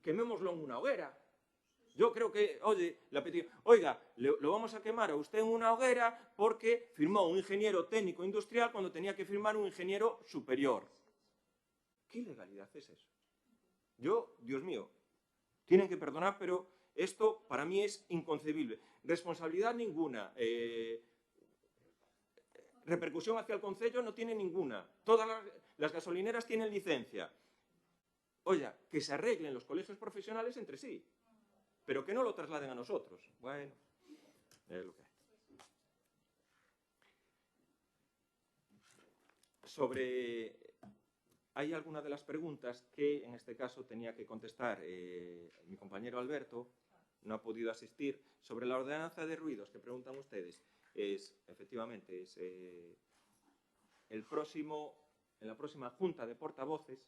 quemémoslo en una hoguera. Yo creo que, oye, oiga, lo vamos a quemar a usted en una hoguera porque firmó un ingeniero técnico industrial cuando tenía que firmar un ingeniero superior. ¿Qué ilegalidad es eso? Yo, Dios mío, tienen que perdonar, pero esto para mí es inconcebible. Responsabilidad ninguna. Repercusión hacia el concello no tiene ninguna. Todas las gasolineras tienen licencia. Oiga, que se arreglen los colegios profesionales entre sí, pero que no lo trasladen a nosotros. Bueno, es lo que hay. Hay alguna de las preguntas que en este caso tenía que contestar mi compañero Alberto, no ha podido asistir, sobre la ordenanza de ruidos que preguntan ustedes. Efectivamente, en la próxima Junta de Portavoces,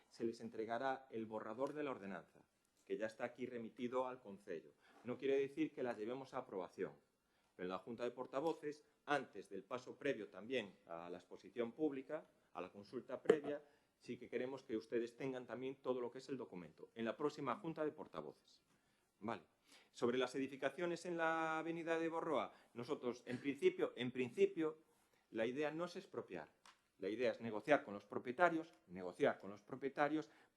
se les entregará el borrador de la ordenanza, que ya está aquí remitido al Concello. No quiere decir que la llevemos a aprobación, pero en la Junta de Portavoces, antes del paso previo también a la exposición pública, a la consulta previa, sí que queremos que ustedes tengan también todo lo que es el documento, en la próxima Junta de Portavoces. Vale. Sobre las edificaciones en la avenida de Borroa, nosotros, en principio, la idea no es expropiar. La idea es negociar con los propietarios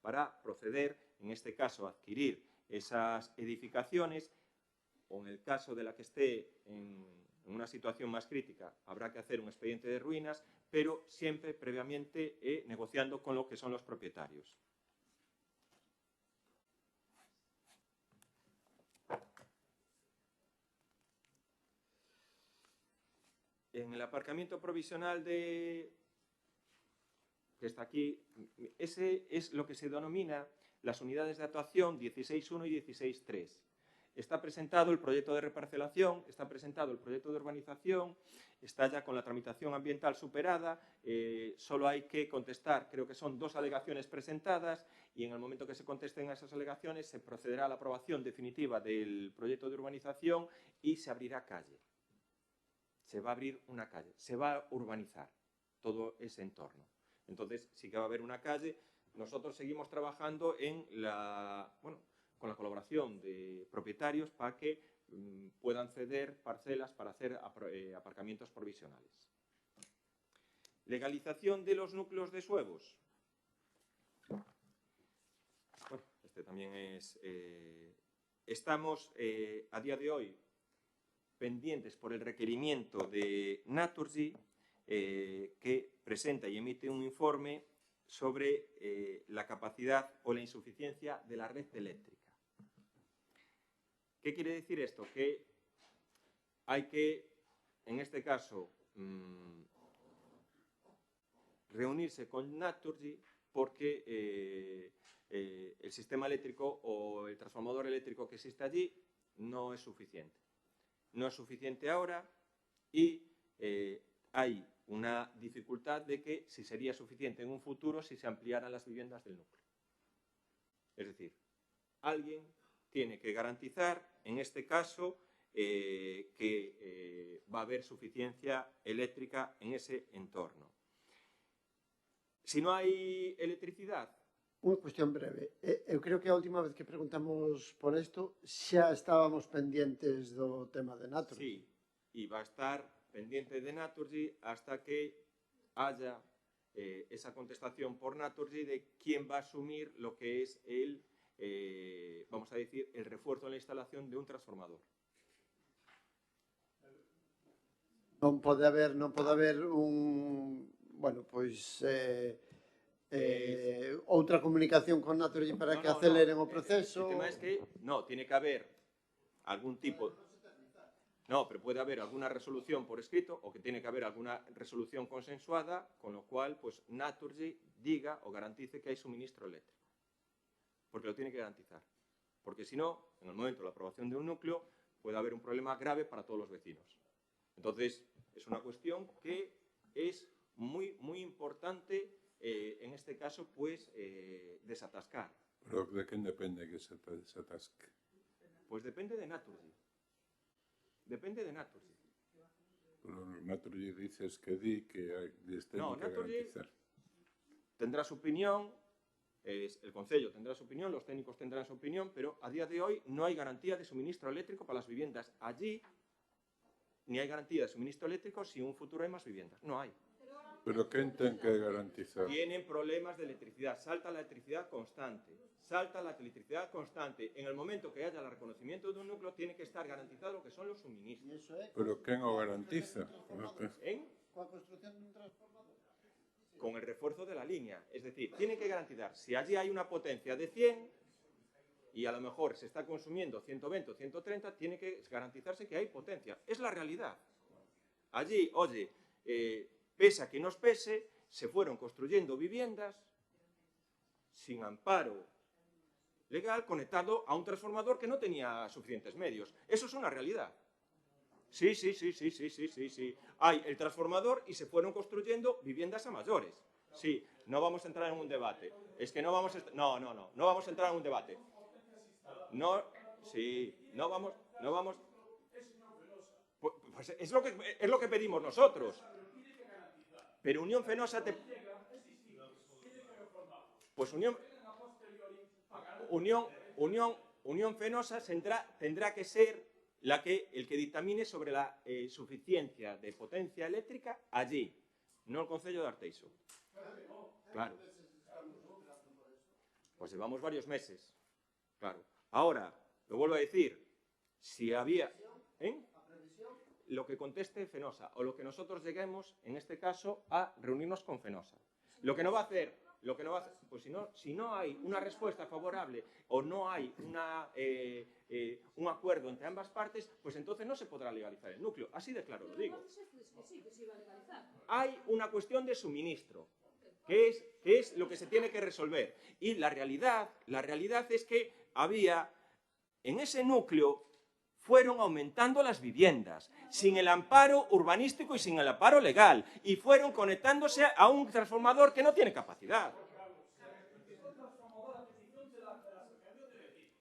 para proceder, en este caso, a adquirir esas edificaciones, o en el caso de la que esté en una situación más crítica, habrá que hacer un expediente de ruinas, pero siempre previamente negociando con lo que son los propietarios. En el aparcamiento provisional que está aquí, ese es lo que se denomina las unidades de actuación 16.1 y 16.3. Está presentado el proyecto de reparcelación, está presentado el proyecto de urbanización, está ya con la tramitación ambiental superada, solo hay que contestar, creo que son 2 alegaciones presentadas, y en el momento que se contesten a esas alegaciones se procederá a la aprobación definitiva del proyecto de urbanización y se abrirá calle. Se va a abrir una calle, se va a urbanizar todo ese entorno. Entonces sí que va a haber una calle. Nosotros seguimos trabajando con la colaboración de propietarios para que puedan ceder parcelas para hacer aparcamientos provisionales. Legalización de los núcleos desuevos. Bueno, este también es... estamos a día de hoy pendientes por el requerimiento de Naturgy, que presenta y emite un informe sobre la capacidad o la insuficiencia de la red eléctrica. ¿Qué quiere decir esto? Que hay que, en este caso, reunirse con Naturgy porque el sistema eléctrico o el transformador eléctrico que existe allí no es suficiente. No es suficiente ahora y hay una dificultad de que si sería suficiente en un futuro si se ampliaran las viviendas del núcleo. Es decir, alguien tiene que garantizar, en este caso, que va a haber suficiencia eléctrica en ese entorno. Si no hai electricidade... Unha cuestión breve. Eu creo que a última vez que preguntamos por isto xa estábamos pendientes do tema de Naturgy. Sí, e va a estar pendiente de Naturgy hasta que haya esa contestación por Naturgy de quién va a asumir lo que es el, vamos a decir, el refuerzo en la instalación de un transformador. Non pode haber un... Bueno, pois... outra comunicación con Naturgy para que aceleren o proceso. El tema es que no, tiene que haber algún tipo... No, pero puede haber alguna resolución por escrito o que tiene que haber alguna resolución consensuada, con lo cual, pues, Naturgy diga o garantice que hay suministro eléctrico. Porque lo tiene que garantizar. Porque si no, en el momento de la aprobación de un núcleo, puede haber un problema grave para todos los vecinos. Entonces, es una cuestión que es muy, muy importante, en este caso, pues, desatascar. ¿Pero de quién depende que se desatasque? Pues depende de Naturgy. Depende de Naturgy. Pero Naturgy dices que di que les tienen que garantizar. Tendrá su opinión, el Concello tendrá su opinión, los técnicos tendrán su opinión, pero a día de hoy no hay garantía de suministro eléctrico para las viviendas allí, ni hay garantía de suministro eléctrico si en un futuro hay más viviendas. No hay. ¿Pero quién tiene que garantizar? Tienen problemas de electricidad, salta la electricidad constante. Salta la electricidad constante. En el momento que haya el reconocimiento de un núcleo, tiene que estar garantizado lo que son los suministros. ¿Pero quién lo garantiza? ¿En? Con el refuerzo de la línea. Es decir, tiene que garantizar, si allí hay una potencia de 100 y a lo mejor se está consumiendo 120 o 130, tiene que garantizarse que hay potencia. Es la realidad. Allí, oye, pese a que nos pese, se fueron construyendo viviendas sin amparo legal, conectado a un transformador que no tenía suficientes medios. Eso es una realidad. Sí. Hay el transformador y se fueron construyendo viviendas a mayores. Sí, no vamos a entrar en un debate. Es que no vamos a... No vamos a entrar en un debate. No vamos... Pues es lo que pedimos nosotros. Pero Unión Fenosa te... Pues Unión Fenosa tendrá que ser el que dictamine sobre la suficiencia de potencia eléctrica allí, no el Concello de Arteixo. Claro. Pues llevamos varios meses. Claro. Ahora, lo vuelvo a decir, si había... Lo que conteste Fenosa, o lo que nosotros lleguemos, en este caso, a reunirnos con Fenosa. Lo que no va a hacer, pues si no hay una respuesta favorable o no hay un acuerdo entre ambas partes, pues entonces no se podrá legalizar el núcleo. Así de claro lo digo. Hay una cuestión de suministro, que es lo que se tiene que resolver. Y la realidad es que había, en ese núcleo, fueron aumentando las viviendas, sin el amparo urbanístico y sin el amparo legal, y fueron conectándose a un transformador que no tiene capacidad.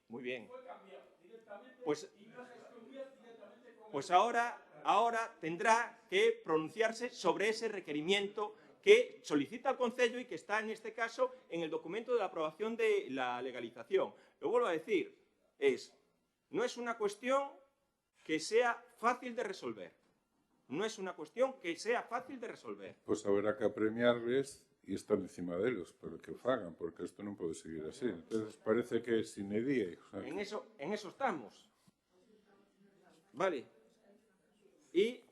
Muy bien. Pues ahora tendrá que pronunciarse sobre ese requerimiento que solicita el Concello y que está, en este caso, en el documento de la aprobación de la legalización. Lo vuelvo a decir, no es una cuestión que sea fácil de resolver. No es una cuestión que sea fácil de resolver. Pois haberá que apremiarles e estar encima delos para que o fagan, porque isto non pode seguir así. Entonces parece que é sine die. O sea, En eso estamos. Vale. Y,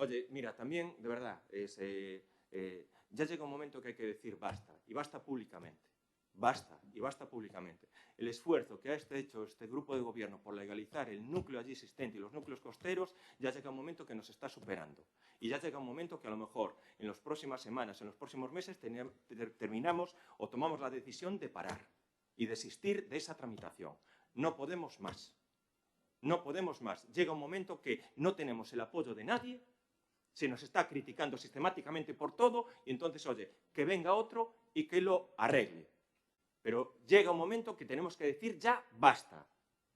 oye, mira, también, de verdad, ya llega un momento que hay que decir basta, y basta públicamente. Basta, y basta públicamente. El esfuerzo que ha hecho este grupo de gobierno por legalizar el núcleo allí existente y los núcleos costeros, ya llega un momento que nos está superando. Y ya llega un momento que a lo mejor en las próximas semanas, en los próximos meses, terminamos o tomamos la decisión de parar y desistir de esa tramitación. No podemos más. No podemos más. Llega un momento que no tenemos el apoyo de nadie, se nos está criticando sistemáticamente por todo y entonces, oye, que venga otro y que lo arregle. Pero llega un momento que tenemos que decir ya basta,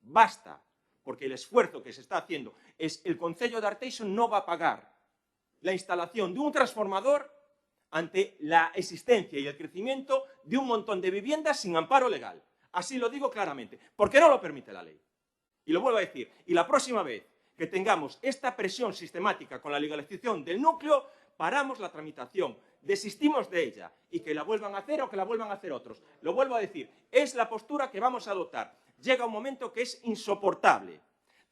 basta, porque el esfuerzo que se está haciendo es el Concello de Arteixo no va a pagar la instalación de un transformador ante la existencia y el crecimiento de un montón de viviendas sin amparo legal. Así lo digo claramente, porque no lo permite la ley. Y lo vuelvo a decir, y la próxima vez que tengamos esta presión sistemática con la legalización del núcleo, paramos la tramitación, desistimos de ella y que la vuelvan a hacer o que la vuelvan a hacer otros. Lo vuelvo a decir, es la postura que vamos a adoptar. Llega un momento que es insoportable.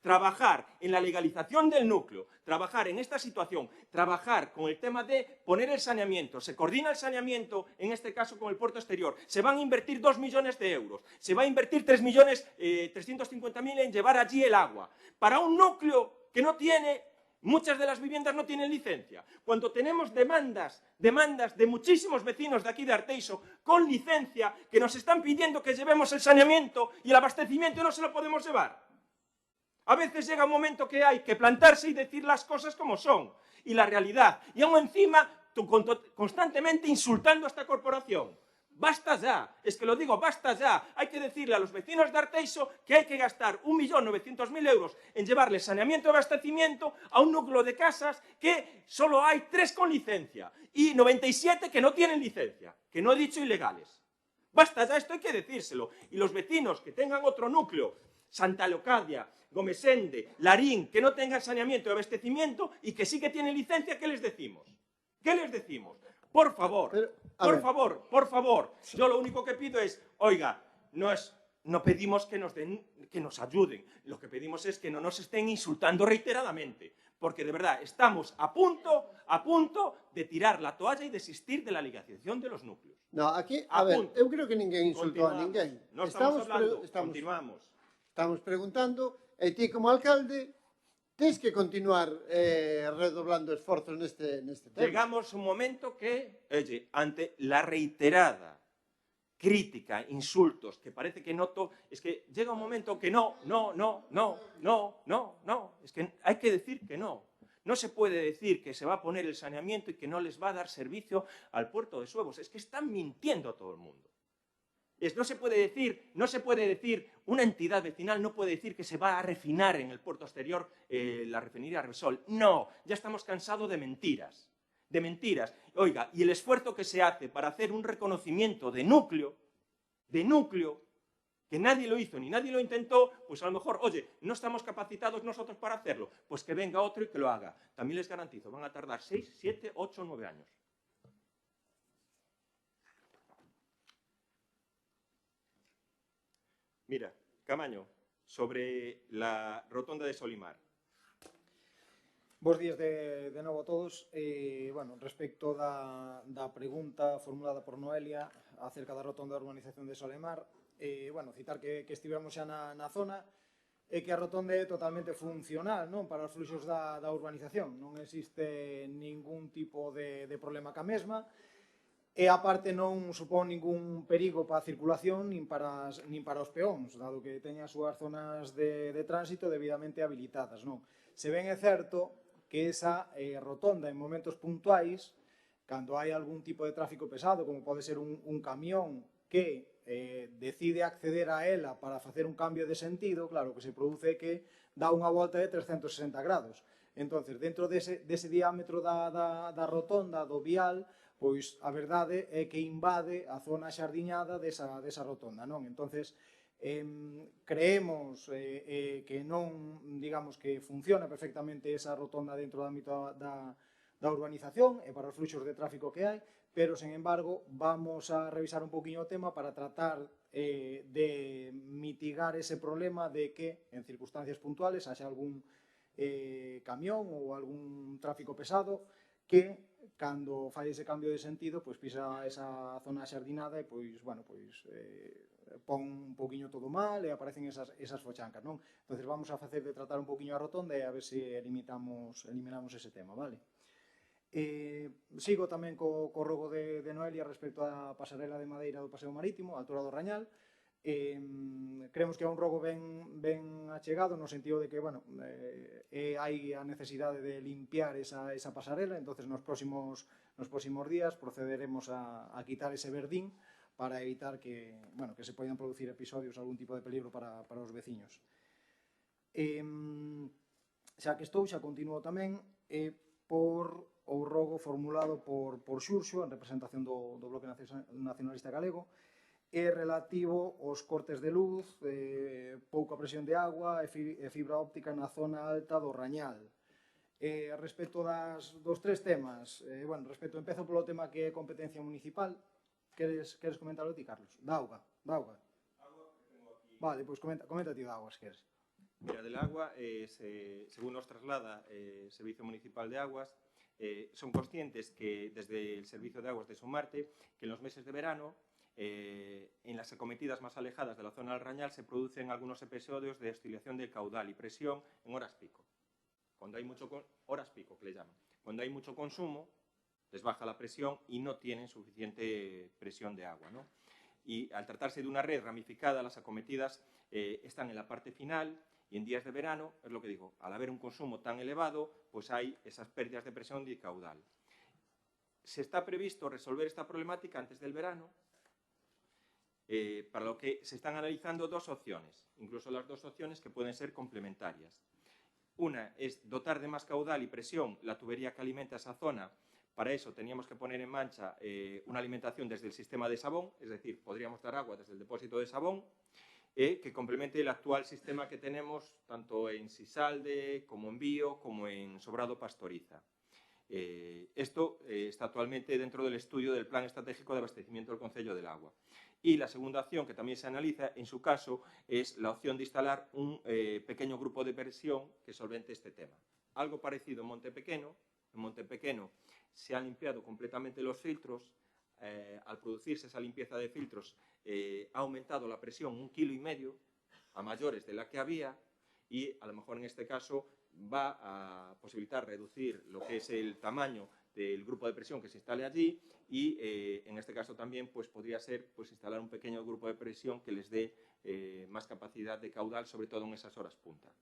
Trabajar en la legalización del núcleo, trabajar en esta situación, trabajar con el tema de poner el saneamiento, se coordina el saneamiento, en este caso con el puerto exterior, se van a invertir 2 millones de euros, se va a invertir 3.350.000 en llevar allí el agua, para un núcleo que no tiene, muchas de las viviendas no tienen licencia. Cuando tenemos demandas de muchísimos vecinos de aquí de Arteixo con licencia que nos están pidiendo que llevemos el saneamiento y el abastecimiento y no se lo podemos llevar. A veces llega un momento que hay que plantarse y decir las cosas como son, y la realidad. Y aún encima, constantemente insultando a esta corporación. Basta ya, es que lo digo, basta ya. Hay que decirle a los vecinos de Arteixo que hay que gastar 1.900.000 euros en llevarle saneamiento y abastecimiento a un núcleo de casas que solo hay 3 con licencia y 97 que no tienen licencia, que no he dicho ilegales. Basta ya, esto hay que decírselo. Y los vecinos que tengan otro núcleo, Santa Leocadia, Gomesende, Larín, que no tengan saneamiento y abastecimiento y que sí que tienen licencia, ¿qué les decimos? ¿Qué les decimos? Por favor, por favor. Yo lo único que pido es, oiga, no pedimos que nos ayuden, lo que pedimos es que no nos estén insultando reiteradamente, porque de verdad estamos a punto de tirar la toalla y desistir de la legalización de los núcleos. No, aquí, a ver, eu creo que ninguén insultou a ninguén. No estamos hablando, continuamos. Estamos preguntando, e ti como alcalde tens que continuar redoblando esforzos neste tema. Llegamos a un momento que, oye, ante la reiterada crítica, insultos, que parece que noto, es que llega un momento que no, es que hay que decir que no. No se puede decir que se va a poner el saneamiento y que no les va a dar servicio al puerto de Suevos. Es que están mintiendo a todo el mundo. No se puede decir, una entidad vecinal no puede decir que se va a refinar en el puerto exterior la refinería Repsol. No, ya estamos cansados de mentiras. Oiga, y el esfuerzo que se hace para hacer un reconocimiento de núcleo, que nadie lo hizo ni nadie lo intentó, pues a lo mejor, oye, no estamos capacitados nosotros para hacerlo, pues que venga otro y que lo haga. También les garantizo, van a tardar 6, 7, 8, 9 años. Mira, Camaño, sobre la rotonda de Solimar. Bos días de novo a todos. Bueno, respecto da pregunta formulada por Noelia acerca da rotonda da urbanización de Solimar, bueno, citar que estivemos xa na zona e que a rotonda é totalmente funcional, non, para os fluxos da urbanización. Non existe ningún tipo de problema ca mesma. E, aparte, non supón ningún perigo para a circulación nin para os peóns, dado que teñen as súas zonas de tránsito debidamente habilitadas. Se ben é certo que esa rotonda en momentos puntuais, cando hai algún tipo de tráfico pesado, como pode ser un camión que decide acceder a ela para facer un cambio de sentido, claro, que se produce que dá unha volta de 360 grados. Entón, dentro dese diámetro da rotonda, do vial, pois a verdade é que invade a zona xardiñada desa rotonda, non? Entonces, Creemos que non, digamos, que funciona perfectamente esa rotonda dentro do ámbito da urbanización e para os fluxos de tráfico que hai, pero, sen embargo, vamos a revisar un poquinho o tema para tratar de mitigar ese problema de que, en circunstancias puntuales, haxa algún camión ou algún tráfico pesado que, cando fai ese cambio de sentido, pois pisa esa zona xardinada e, pois, bueno, pois pon un poquinho todo mal e aparecen esas fochancas, non? Entonces vamos a facer de tratar un poquinho a rotonda e a ver se eliminamos ese tema, vale? Sigo tamén co rogo de Noelia respecto á pasarela de madeira do Paseo Marítimo, a altura do Rañal. Creemos que é un rogo ben achegado no sentido de que, bueno, hai a necesidade de limpiar esa pasarela, entonces nos próximos días procederemos a quitar ese verdín para evitar que, bueno, que se poidan producir episodios, algún tipo de peligro para os veciños. Xa que estou, xa continuo tamén por o rogo formulado por Xurxo en representación do Bloque Nacionalista Galego, é relativo aos cortes de luz, pouca presión de agua e fibra óptica na zona alta do Rañal. Respecto dos tres temas, bueno, empezo polo tema que é competencia municipal. Queres comentarlo ti, Carlos? Da auga. Vale, pois comenta ti da auga, se queres. Mira, del agua, según nos traslada el Servicio Municipal de Aguas, son conscientes que desde el Servicio de Aguas de Sumarte, que en los meses de verano, en las acometidas más alejadas de la zona del Rañal, se producen algunos episodios de oscilación de caudal y presión en horas pico. Cuando hay horas pico, que le llaman. Cuando hay mucho consumo, les baja la presión y no tienen suficiente presión de agua, ¿no? Y al tratarse de una red ramificada, las acometidas están en la parte final. Y en días de verano, es lo que digo, al haber un consumo tan elevado, pues hay esas pérdidas de presión y caudal. Se está previsto resolver esta problemática antes del verano, para lo que se están analizando dos opciones, incluso las dos opciones que pueden ser complementarias. Una es dotar de más caudal y presión la tubería que alimenta esa zona. Para eso teníamos que poner en marcha una alimentación desde el sistema de Sabón, es decir, podríamos dar agua desde el depósito de Sabón, que complemente el actual sistema que tenemos tanto en Sisalde, como en Bío, como en Sobrado Pastoriza. Esto está actualmente dentro del estudio del Plan Estratégico de Abastecimiento del Concello del Agua. Y la segunda opción, que también se analiza, en su caso, es la opción de instalar un pequeño grupo de presión que solvente este tema. Algo parecido en Montepequeno. En Montepequeno se han limpiado completamente los filtros. Al producirse esa limpieza de filtros, ha aumentado la presión 1,5 kg a mayores de la que había, y a lo mejor en este caso va a posibilitar reducir lo que es el tamaño del grupo de presión que se instale allí, y en este caso también pues, podría ser pues, instalar un pequeño grupo de presión que les dé más capacidad de caudal, sobre todo en esas horas punta.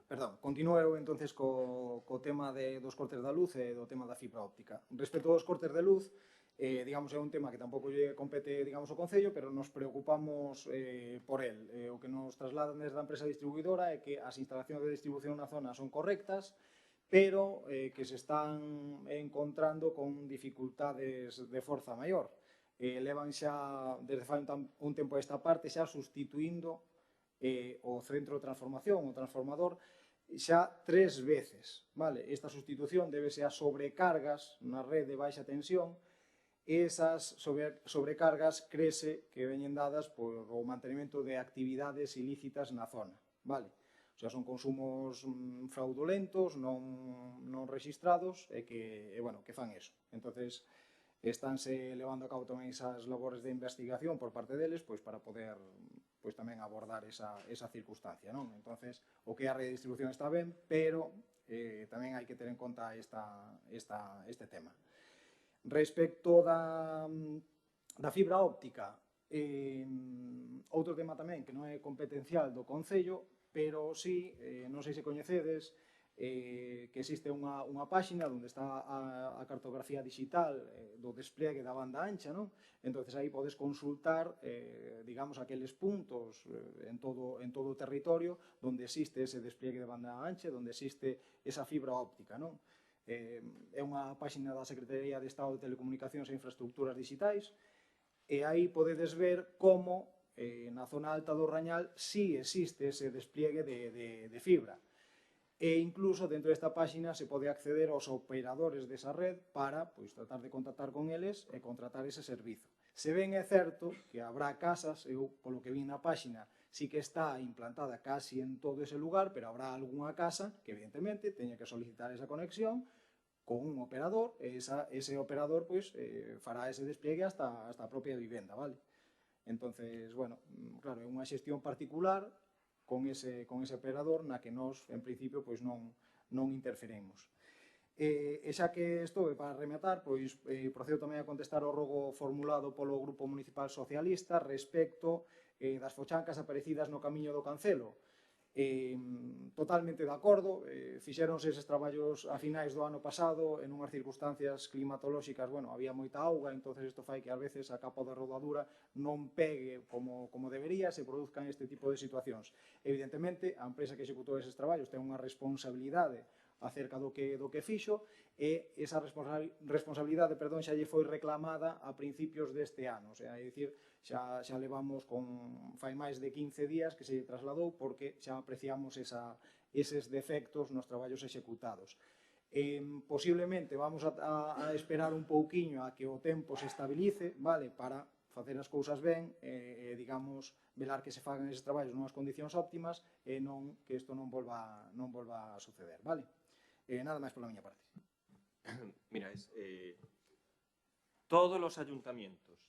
Perdón, continuo eu entonces co tema dos cortes da luz e do tema da fibra óptica. Respecto aos cortes de luz, digamos, é un tema que tampouco lle compete, digamos, o Concello, pero nos preocupamos por el. O que nos trasladan desde a empresa distribuidora é que as instalacións de distribución na zona son correctas, pero que se están encontrando con dificultades de forza maior. Levan xa, desde fai un tempo a esta parte, xa sustituindo o centro de transformación, o transformador, xa 3 veces. Vale? Esta sustitución débese a sobrecargas na red de baixa tensión, e esas sobrecargas crese que veñen dadas por o mantenimento de actividades ilícitas na zona. Vale? O sea, son consumos fraudulentos, non registrados, e que fan eso. Entonces, estánse levando a cabo tamén esas labores de investigación por parte deles, pois para poder tamén abordar esa circunstancia, non? Entonces, o que é a redistribución está ben, pero tamén hai que ter en conta este tema. Respecto da fibra óptica, outro tema tamén que non é competencial do Concello, pero sí, non sei se coñecedes, que existe unha páxina onde está a cartografía digital do despliegue da banda ancha, non? Entonces aí podes consultar, digamos, aqueles puntos en todo o territorio onde existe ese despliegue de banda ancha, onde existe esa fibra óptica, non? É unha páxina da Secretaría de Estado de Telecomunicacións e Infraestructuras Digitais, E aí podedes ver como na zona alta do Rañal sí existe ese despliegue de fibra. E incluso dentro desta páxina se pode acceder aos operadores desa red para tratar de contactar con eles e contratar ese servizo. Se ben é certo que habrá casas, eu polo que vi na páxina, sí que está implantada casi en todo ese lugar, pero habrá algunha casa que evidentemente teña que solicitar esa conexión con un operador, e ese operador fará ese despliegue hasta a propia vivenda, vale? Entonces, bueno, claro, é unha xestión particular con ese operador na que nós, en principio, non interferimos. E xa que estou para rematar, procedo tamén a contestar ao rogo formulado polo Grupo Municipal Socialista respecto das fochancas aparecidas no camiño do Cancelo. Totalmente de acordo, fixéronse eses traballos a finais do ano pasado en unhas circunstancias climatolóxicas, había moita auga, entonces isto fai que ás veces a capa da rodadura non pegue como debería, se produzcan este tipo de situacións. Evidentemente, a empresa que executou eses traballos ten unha responsabilidade acerca do que fixo, e esa responsabilidade xa lle foi reclamada a principios deste ano, é dicir, xa levamos fai máis de 15 días que se trasladou porque xa apreciamos eses defectos nos traballos executados. Posiblemente vamos a esperar un pouquiño a que o tempo se estabilice, para facer as cousas ben e, digamos, velar que se fagan eses traballos nunhas condicións óptimas e que isto non volva a suceder, vale? Nada máis pola miña parte. Mira, todos los ayuntamientos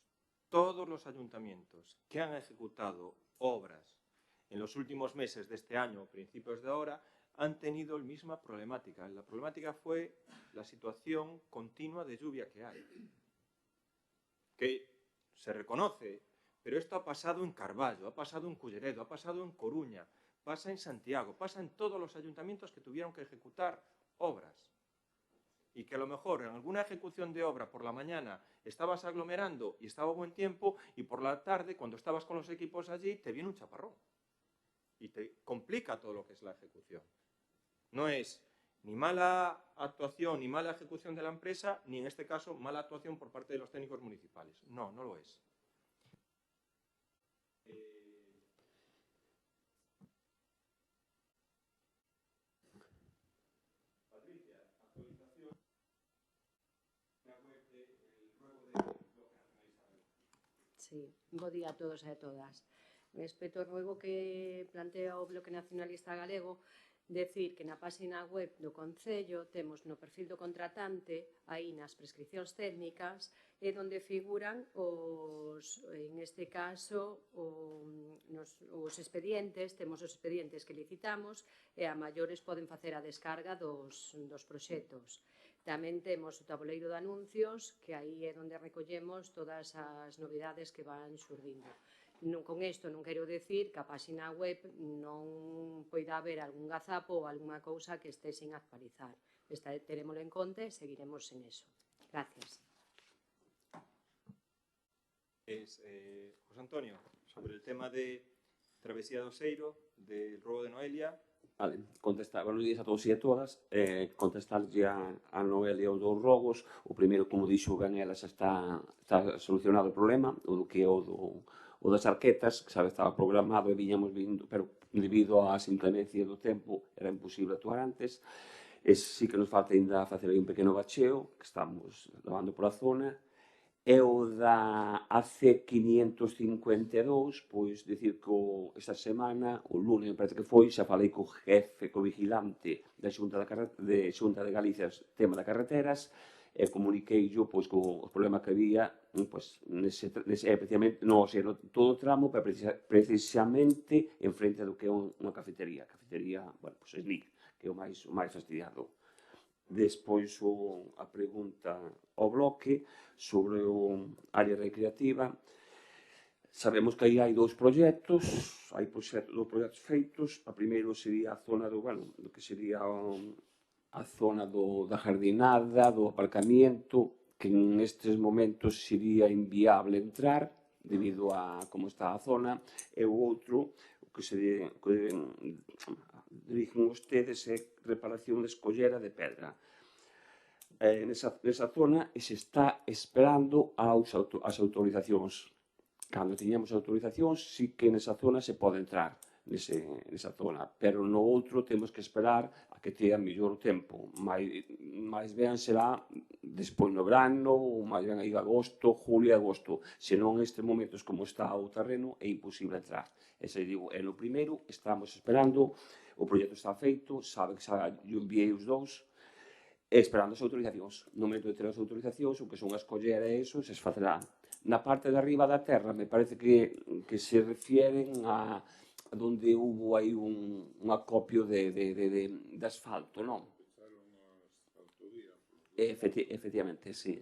que han ejecutado obras en los últimos meses de este año, principios de ahora, han tenido la misma problemática. La problemática fue la situación continua de lluvia que hay, que se reconoce, pero esto ha pasado en Carballo, ha pasado en Culleredo, ha pasado en Coruña, pasa en Santiago, pasa en todos los ayuntamientos que tuvieron que ejecutar obras. Y que a lo mejor en alguna ejecución de obra por la mañana estabas aglomerando y estaba buen tiempo, y por la tarde, cuando estabas con los equipos allí, te viene un chaparrón y te complica todo lo que es la ejecución. No es ni mala actuación ni mala ejecución de la empresa, ni en este caso mala actuación por parte de los técnicos municipales. No, no lo es. Sí, bo día a todos e a todas. Respecto ao ruego que plantea o Bloque Nacionalista Galego, decir que na página web do Concello temos no perfil do contratante, aí nas prescripcións técnicas, é onde figuran en este caso, os expedientes, temos os expedientes que licitamos, e a maiores poden facer a descarga dos proxectos. Tamén temos o tabuleiro de anuncios, que aí é onde recollemos todas as novidades que van surdindo. Con isto non quero decir que a página web non poida haber algún gazapo ou algunha cousa que este sin actualizar. Terémoslo en conta e seguiremos en eso. Gracias. José Antonio, sobre el tema de Travesía do Oseiro, del robo de Noelia. Vale, buenos días a todos e a todas. Contestarlle a Noelia os dous rogos. O primeiro, como dixo Ganela, xa está solucionado o problema, o do que é o das arquetas, que estaba programado e viñamos vindo, pero debido á inclemencia do tempo era imposible actuar antes. Sí que nos falta ainda facer aí un pequeno bacheo, que estamos lavando por a zona. E o da AC552, pois, dicir que esta semana, o lunes, me parece que foi, xa falei co jefe, co vigilante da Xunta de Galicia, tema de carreteras, e comuniquei-yo, pois, co problema que había, pois, precisamente, non, todo o tramo, pero precisamente en frente do que é unha cafetería, bueno, pois, Slick, que é o máis fastidiado. Despois a pregunta ao bloque sobre o área recreativa. Sabemos que aí hai dous proxectos, hai dous proxectos feitos. A primeiro sería a zona do que sería a zona da jardinada, do aparcamiento, que nestes momentos sería inviable entrar debido a como está a zona, e o outro, que sería dirigen ustedes, é reparación de escollera de pedra. nesa zona e se está esperando as autorizacións. Cando tiñamos autorizacións, sí que nesa zona se pode entrar nesa zona, pero no outro temos que esperar a que tea mellor tempo. Mais ben será despois no verano, ou máis ben aí agosto, julio e agosto. Senón nestes momentos como está o terreno é imposible entrar. E se digo, no primeiro estamos esperando, o proxecto está feito, sabe que xa yo enviei os dous, esperando as autorizacións. No momento de ter as autorizacións, o que son as coller e eso, se facerá. Na parte de arriba da terra, me parece que se refieren a donde hubo aí un acopio de asfalto, non? Efectivamente, sí.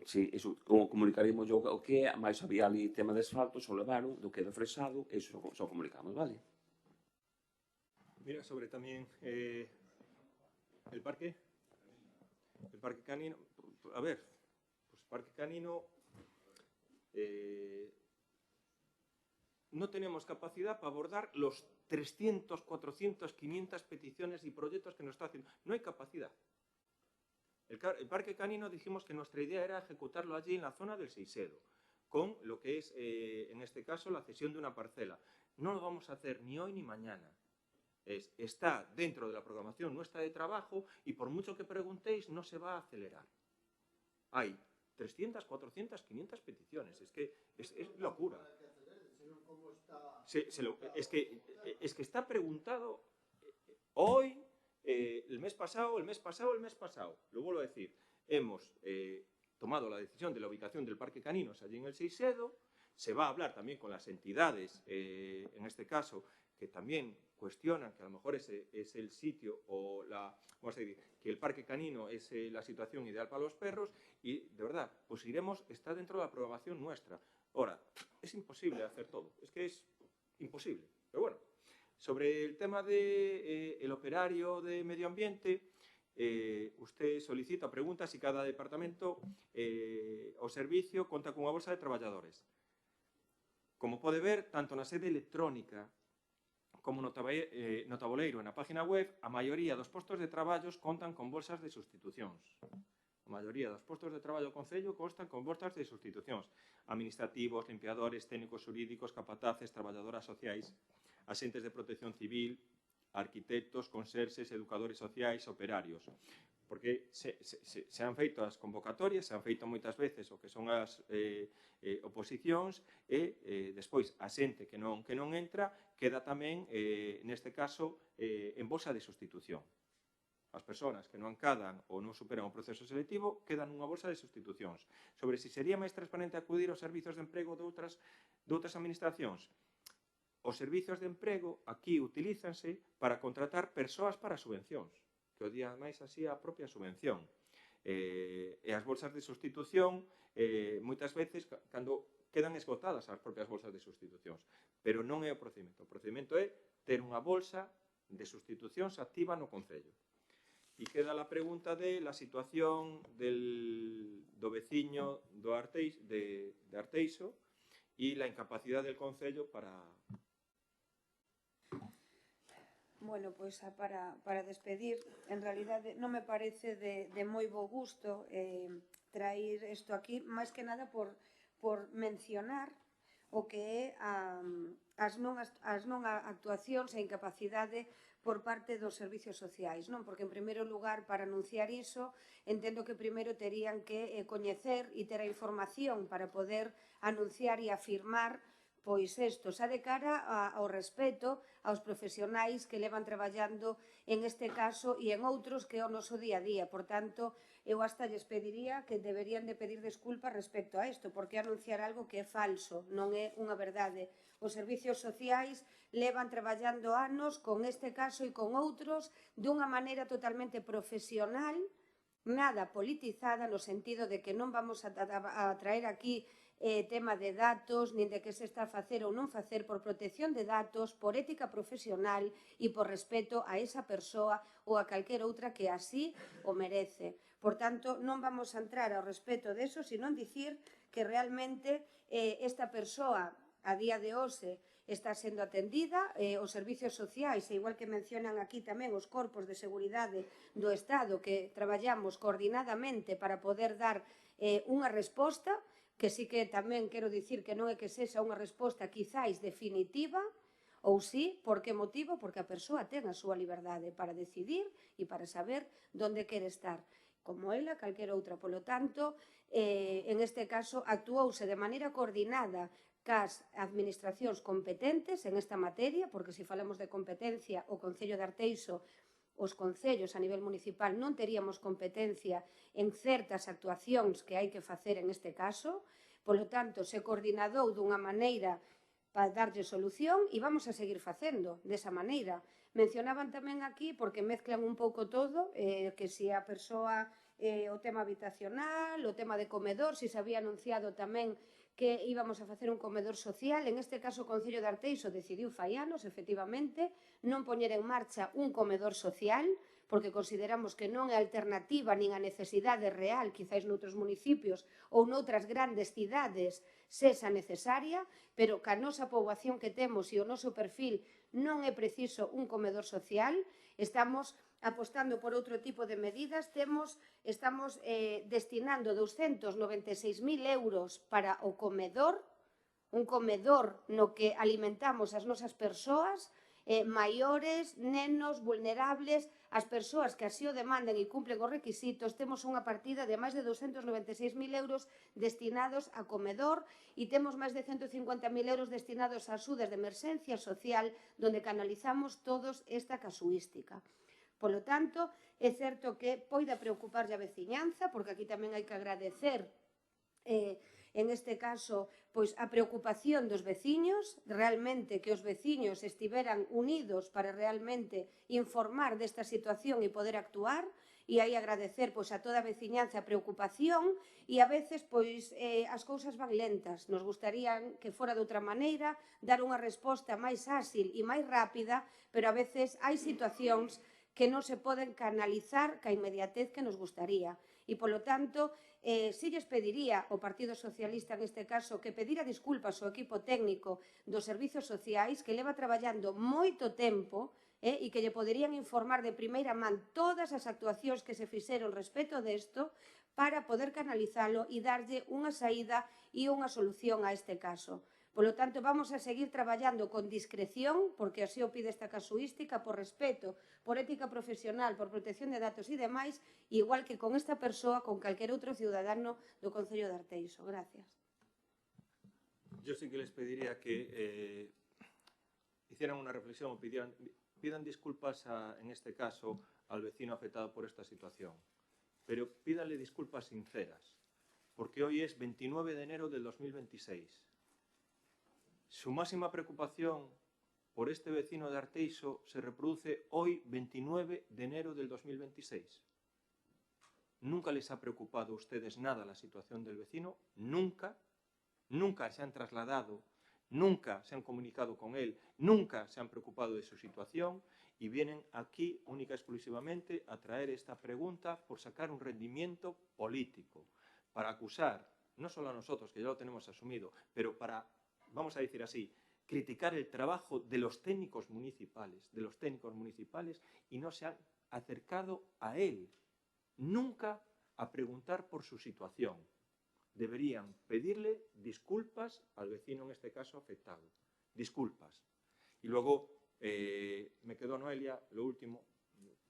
Sí, iso comunicaremos o que é, máis había ali tema de asfalto, só levaron, do que de fresado, iso só comunicamos, vale? Mira, sobre tamén el parque canino, a ver, pues parque canino no tenemos capacidad para abordar los 300, 400, 500 peticiones y proyectos que nos está haciendo. No hay capacidad. El parque canino dijimos que nuestra idea era ejecutarlo allí en la zona del Seisedo, con lo que es, en este caso, la cesión de una parcela. No lo vamos a hacer ni hoy ni mañana. Está dentro de la programación nuestra de trabajo y por mucho que preguntéis no se va a acelerar. Hay 300, 400, 500 peticiones. Es que es locura. Es que está preguntado hoy, el mes pasado. Lo vuelvo a decir. Hemos tomado la decisión de la ubicación del parque caninos allí en el Seisedo. Se va a hablar también con las entidades, en este caso, que también cuestionan que a lo mejor ese es el sitio o vamos a decir, que el parque canino es la situación ideal para los perros y, de verdad, pues está dentro de la programación nuestra. Ahora, es imposible hacer todo, es que es imposible. Pero bueno, sobre el tema del operario de medio ambiente, usted solicita, pregunta si cada departamento o servicio conta cunha bolsa de traballadores. Como pode ver, tanto na sede electrónica como no tabuleiro e na página web, a maioría dos postos de traballos contan con bolsas de sustitucións. A maioría dos postos de traballo do Concello constan con bolsas de sustitucións. Administrativos, limpiadores, técnicos xurídicos, capataces, traballadoras sociais, axentes de protección civil, arquitectos, conserxes, educadores sociais, operarios. Porque se han feito as convocatorias, se han feito moitas veces o que son as oposicións e despois a xente que non entra queda tamén, neste caso, en bolsa de sustitución. As persoas que non encadan ou non superan o proceso selectivo quedan nunha bolsa de sustitucións. Sobre se sería máis transparente acudir aos servizos de emprego de outras administracións. Os servizos de emprego aquí utilízanse para contratar persoas para subvencións, que o día máis así a propia subvención. E as bolsas de sustitución, moitas veces, cando quedan esgotadas as propias bolsas de sustitucións. Pero non é o procedimento. O procedimento é ter unha bolsa de sustitucións activa no Concello. E queda a pregunta de la situación do veciño de Arteixo e la incapacidad del Concello para... Bueno, pois para despedir, en realidade non me parece de moi bo gusto traer isto aquí, máis que nada por mencionar o que é as non actuacións e incapacidade por parte dos servicios sociais, non? Porque, en primeiro lugar, para anunciar iso, entendo que primeiro terían que coñecer e ter a información para poder anunciar e afirmar pois isto, xa de cara ao respeto aos profesionais que levan traballando en este caso e en outros que é o noso día a día. Por tanto, eu hasta lles pediría que deberían de pedir desculpas respecto a isto, porque anunciar algo que é falso, non é unha verdade. Os servicios sociais levan traballando anos con este caso e con outros dunha maneira totalmente profesional, nada politizada, no sentido de que non vamos a traer aquí tema de datos, nin de que se está a facer ou non facer por protección de datos, por ética profesional e por respeto a esa persoa ou a calquera outra que así o merece. Por tanto, non vamos a entrar ao respeto deso, sino en dicir que realmente esta persoa, a día de hoxe, está sendo atendida, os servicios sociais, e igual que mencionan aquí tamén os corpos de seguridade do Estado, que traballamos coordinadamente para poder dar unha resposta, que sí que tamén quero dicir que non é que sexa unha resposta quizáis definitiva, ou sí, por que motivo? Porque a persoa ten a súa liberdade para decidir e para saber onde quere estar, como ela, calquera outra. Polo tanto, en este caso, actuouse de maneira coordinada cas administracións competentes en esta materia, porque se falamos de competencia, o Concello de Arteixo, os concellos a nivel municipal non teríamos competencia en certas actuacións que hai que facer en este caso, polo tanto, se coordinadou dunha maneira para darlle solución e vamos a seguir facendo desa maneira. Mencionaban tamén aquí, porque mezclan un pouco todo, que se a persoa, o tema habitacional, o tema de comedor, se había anunciado tamén que íbamos a facer un comedor social. En este caso, o Concello de Arteixo decidiu fai anos, efectivamente, non poñer en marcha un comedor social, porque consideramos que non é alternativa nin a necesidade real, quizáis noutros municipios ou noutras grandes cidades sexa necesaria, pero ca nosa poboación que temos e o noso perfil non é preciso un comedor social. Estamos apostando por outro tipo de medidas. Estamos destinando 296.000 euros para o comedor, un comedor no que alimentamos as nosas persoas, maiores, nenos, vulnerables, as persoas que así o demanden e cumplen os requisitos. Temos unha partida de máis de 296.000 euros destinados a comedor e temos máis de 150.000 euros destinados a axudas de emerxencia social, donde canalizamos todos esta casuística. Polo tanto, é certo que poida preocuparlle a veciñanza, porque aquí tamén hai que agradecer en este caso, pois a preocupación dos veciños, realmente que os veciños estiveran unidos para realmente informar desta situación e poder actuar, e aí agradecer pois a toda a veciñanza a preocupación, e a veces pois as cousas van lentas. Nos gustaría que fora de outra maneira, dar unha resposta máis áxil e máis rápida, pero a veces hai situacións que non se poden canalizar ca inmediatez que nos gustaría. E, polo tanto, si lles pediría ao Partido Socialista, neste caso, que pedira disculpas ao equipo técnico dos servizos sociais, que leva traballando moito tempo e que lle poderían informar de primeira man todas as actuacións que se fixeron respecto desto para poder canalizalo e darlle unha saída e unha solución a este caso. Polo tanto, vamos a seguir traballando con discreción, porque así o pide esta casuística, por respeto, por ética profesional, por protección de datos e demais, igual que con esta persoa, con calquer outro ciudadano do Concello de Arteixo. Gracias. Yo sí que les pediría que hicieran una reflexión, pidan disculpas en este caso al vecino afectado por esta situación, pero pídanle disculpas sinceras, porque hoy es 29 de enero del 2026. Su máxima preocupación por este vecino de Arteixo se reproduce hoy, 29 de enero del 2026. ¿Nunca les ha preocupado a ustedes nada la situación del vecino? Nunca. Nunca se han trasladado, nunca se han comunicado con él, nunca se han preocupado de su situación y vienen aquí única y exclusivamente a traer esta pregunta por sacar un rendimiento político, para acusar, no solo a nosotros, que ya lo tenemos asumido, pero para, vamos a decir así, criticar el trabajo de los técnicos municipales, y no se han acercado a él, nunca a preguntar por su situación. Deberían pedirle disculpas al vecino, en este caso, afectado. Disculpas. Y luego, me quedó, Noelia, lo último,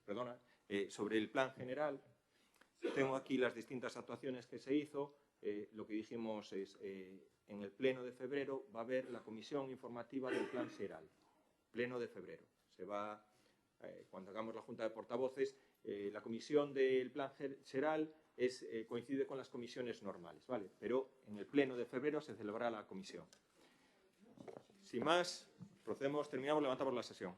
perdona, sobre el plan general. Tengo aquí las distintas actuaciones que se hizo. Lo que dijimos es, en el pleno de febrero va a haber la comisión informativa del plan general. Pleno de febrero. Se va, cuando hagamos la junta de portavoces, la comisión del plan general coincide con las comisiones normales, ¿vale? Pero en el pleno de febrero se celebrará la comisión. Sin más, procedemos, terminamos, levantamos la sesión.